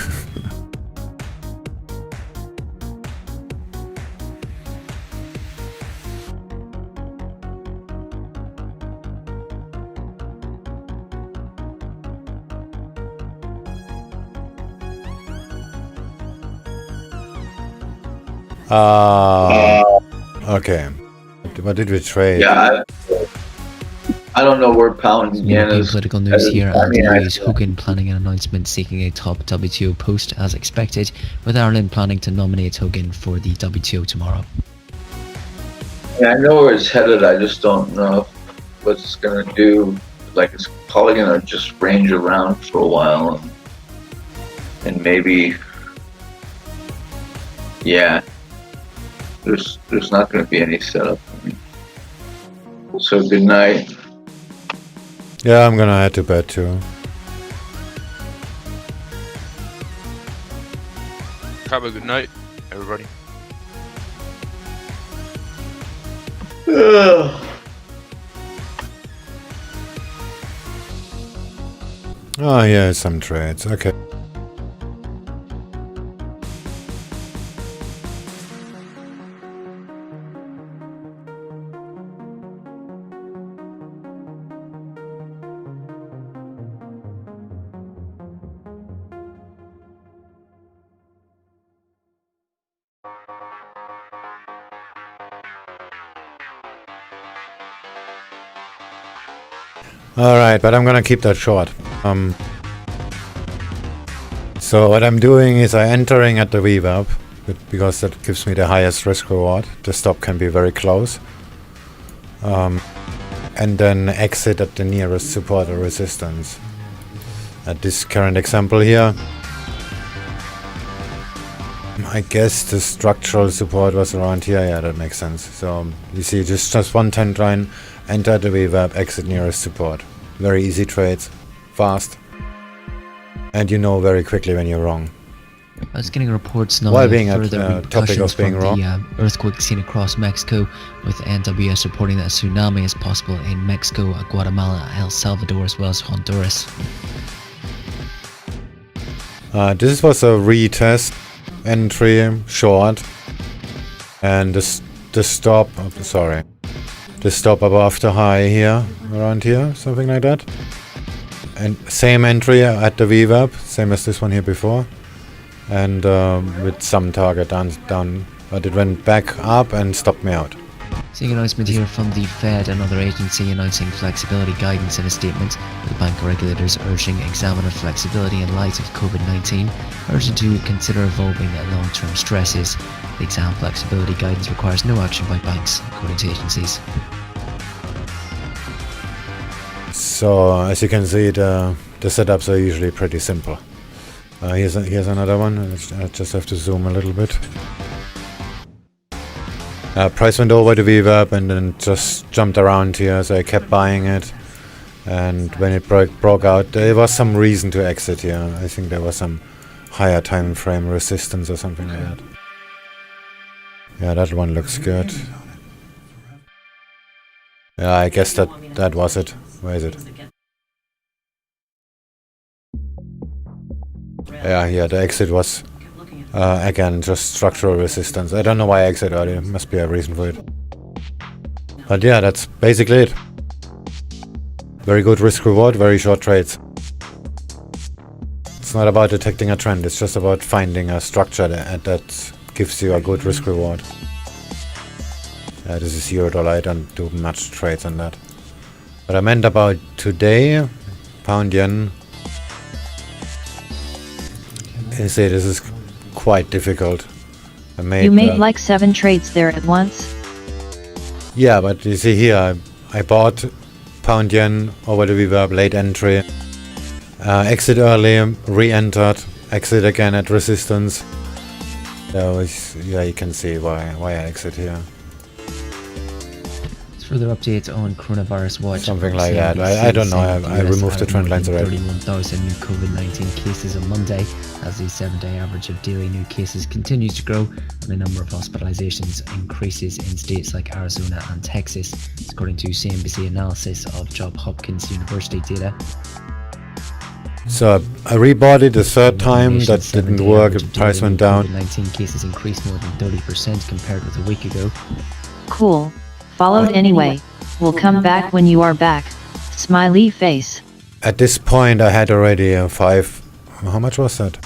Okay. What did we trade? Yeah, I don't know where pound yen European is. political news here, I and mean, Louis Hogan planning an announcement seeking a top WTO post as expected, with Ireland planning to nominate Hogan for the WTO tomorrow. Yeah, I know where it's headed. I just don't know what it's gonna do. Like, it's probably gonna just range around for a while, and maybe, yeah, there's not gonna be any setup. So good night. Yeah, I'm gonna head to bed too. Have a good night, everybody. Oh yeah, some trades. Okay. Alright, but I'm gonna keep that short. So what I'm doing is I'm entering at the VWAP because that gives me the highest risk reward. The stop can be very close. And then exit at the nearest support or resistance. At this current example here, I guess the structural support was around here. Yeah, that makes sense. So you see, just one trend line, enter the VWAP, exit nearest support. Very easy trades, fast, and you know very quickly when you're wrong. I was getting reports now While being of at further topic repercussions of being from wrong. the earthquake seen across Mexico, with NWS reporting that a tsunami is possible in Mexico, Guatemala, El Salvador, as well as Honduras. This was a retest entry short, and the stop. The stop above the high here, around here, something like that. And same entry at the VWAP, same as this one here before, and with some target down, but it went back up and stopped me out. Seeing an announcement here from the Fed, another agency announcing flexibility guidance in a statement, with bank regulators urging examiner flexibility in light of COVID-19, urging to consider evolving long-term stresses. The exam flexibility guidance requires no action by banks, according to agencies. So as you can see, the setups are usually pretty simple. Here's another one. I just have to zoom a little bit. Price went over the VWAP and then just jumped around here, so I kept buying it. And when it broke out, there was some reason to exit here. I think there was some higher time frame resistance or something like that. Yeah, that one looks good. Yeah, I guess that was it. Where is it? Yeah, the exit was again just structural resistance. I don't know why I exit earlier. Must be a reason for it. But yeah, that's basically it. Very good risk reward, very short trades. It's not about detecting a trend, it's just about finding a structure that gives you a good risk reward. This is $0. I don't do much trades on that. But I meant about today, pound yen. You see, this is quite difficult. You made like 7 trades there at once? Yeah, but you see here, I bought pound yen over the VWAP, late entry, exit early, re-entered, exit again at resistance. So yeah, you can see why I exit here. Further updates on coronavirus watch. Something like that. I don't know. I removed the trend lines already. 31,000 new COVID-19 cases on Monday, as the 7-day average of daily new cases continues to grow and the number of hospitalizations increases in states like Arizona and Texas, according to CNBC analysis of Johns Hopkins University data. So I rebought it the third time. That didn't work. The price went down. COVID-19 cases increased more than 30% compared with a week ago. Cool. Followed anyway. We'll come back when you are back. Smiley face. At this point I had already 5... How much was that?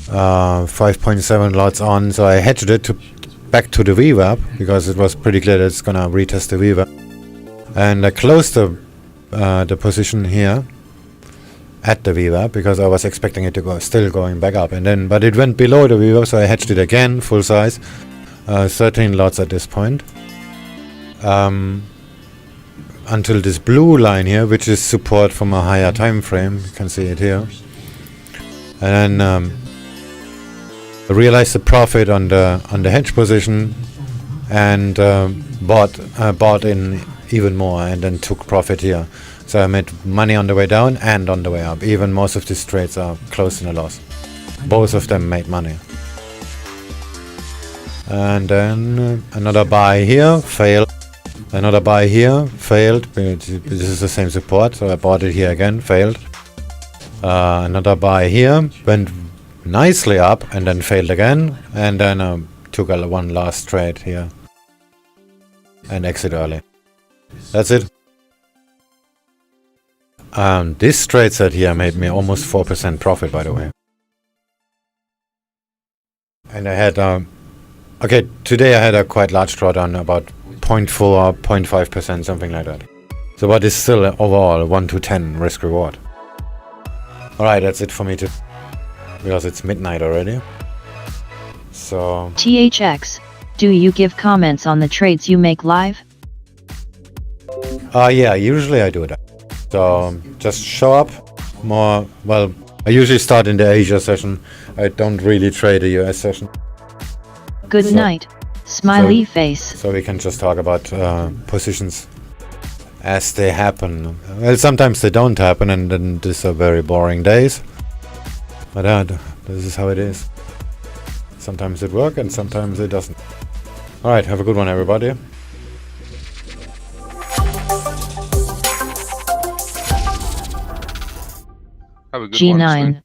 5.7 lots on, so I hedged it back to the VWAP because it was pretty clear that it's gonna retest the VWAP. And I closed the position here at the VWAP because I was expecting it to go still going back up, but it went below the VWAP, so I hedged it again, full size. 13 lots at this point. Until this blue line here, which is support from a higher time frame. You can see it here. And then I realized the profit on the hedge position and bought in even more and then took profit here. So I made money on the way down and on the way up. Even most of these trades are close in a loss. Both of them made money. And then another buy here, failed. Another buy here, failed. This is the same support, so I bought it here again, failed. Another buy here, went nicely up and then failed again. And then took one last trade here. And exit early. That's it. This trade set here made me almost 4% profit, by the way. And I had... okay, today I had a quite large drawdown, about 0.4 or 0.5%, something like that. So what is still overall 1 to 10 risk reward. Alright, that's it for me too. Because it's midnight already. So THX, do you give comments on the trades you make live? yeah, usually I do that. So just show up more. Well, I usually start in the Asia session. I don't really trade a US session. Good night. Smiley face. So we can just talk about positions as they happen. Well, sometimes they don't happen, and then these are very boring days. But this is how it is. Sometimes it works and sometimes it doesn't. Alright, have a good one, everybody. Have a good G9.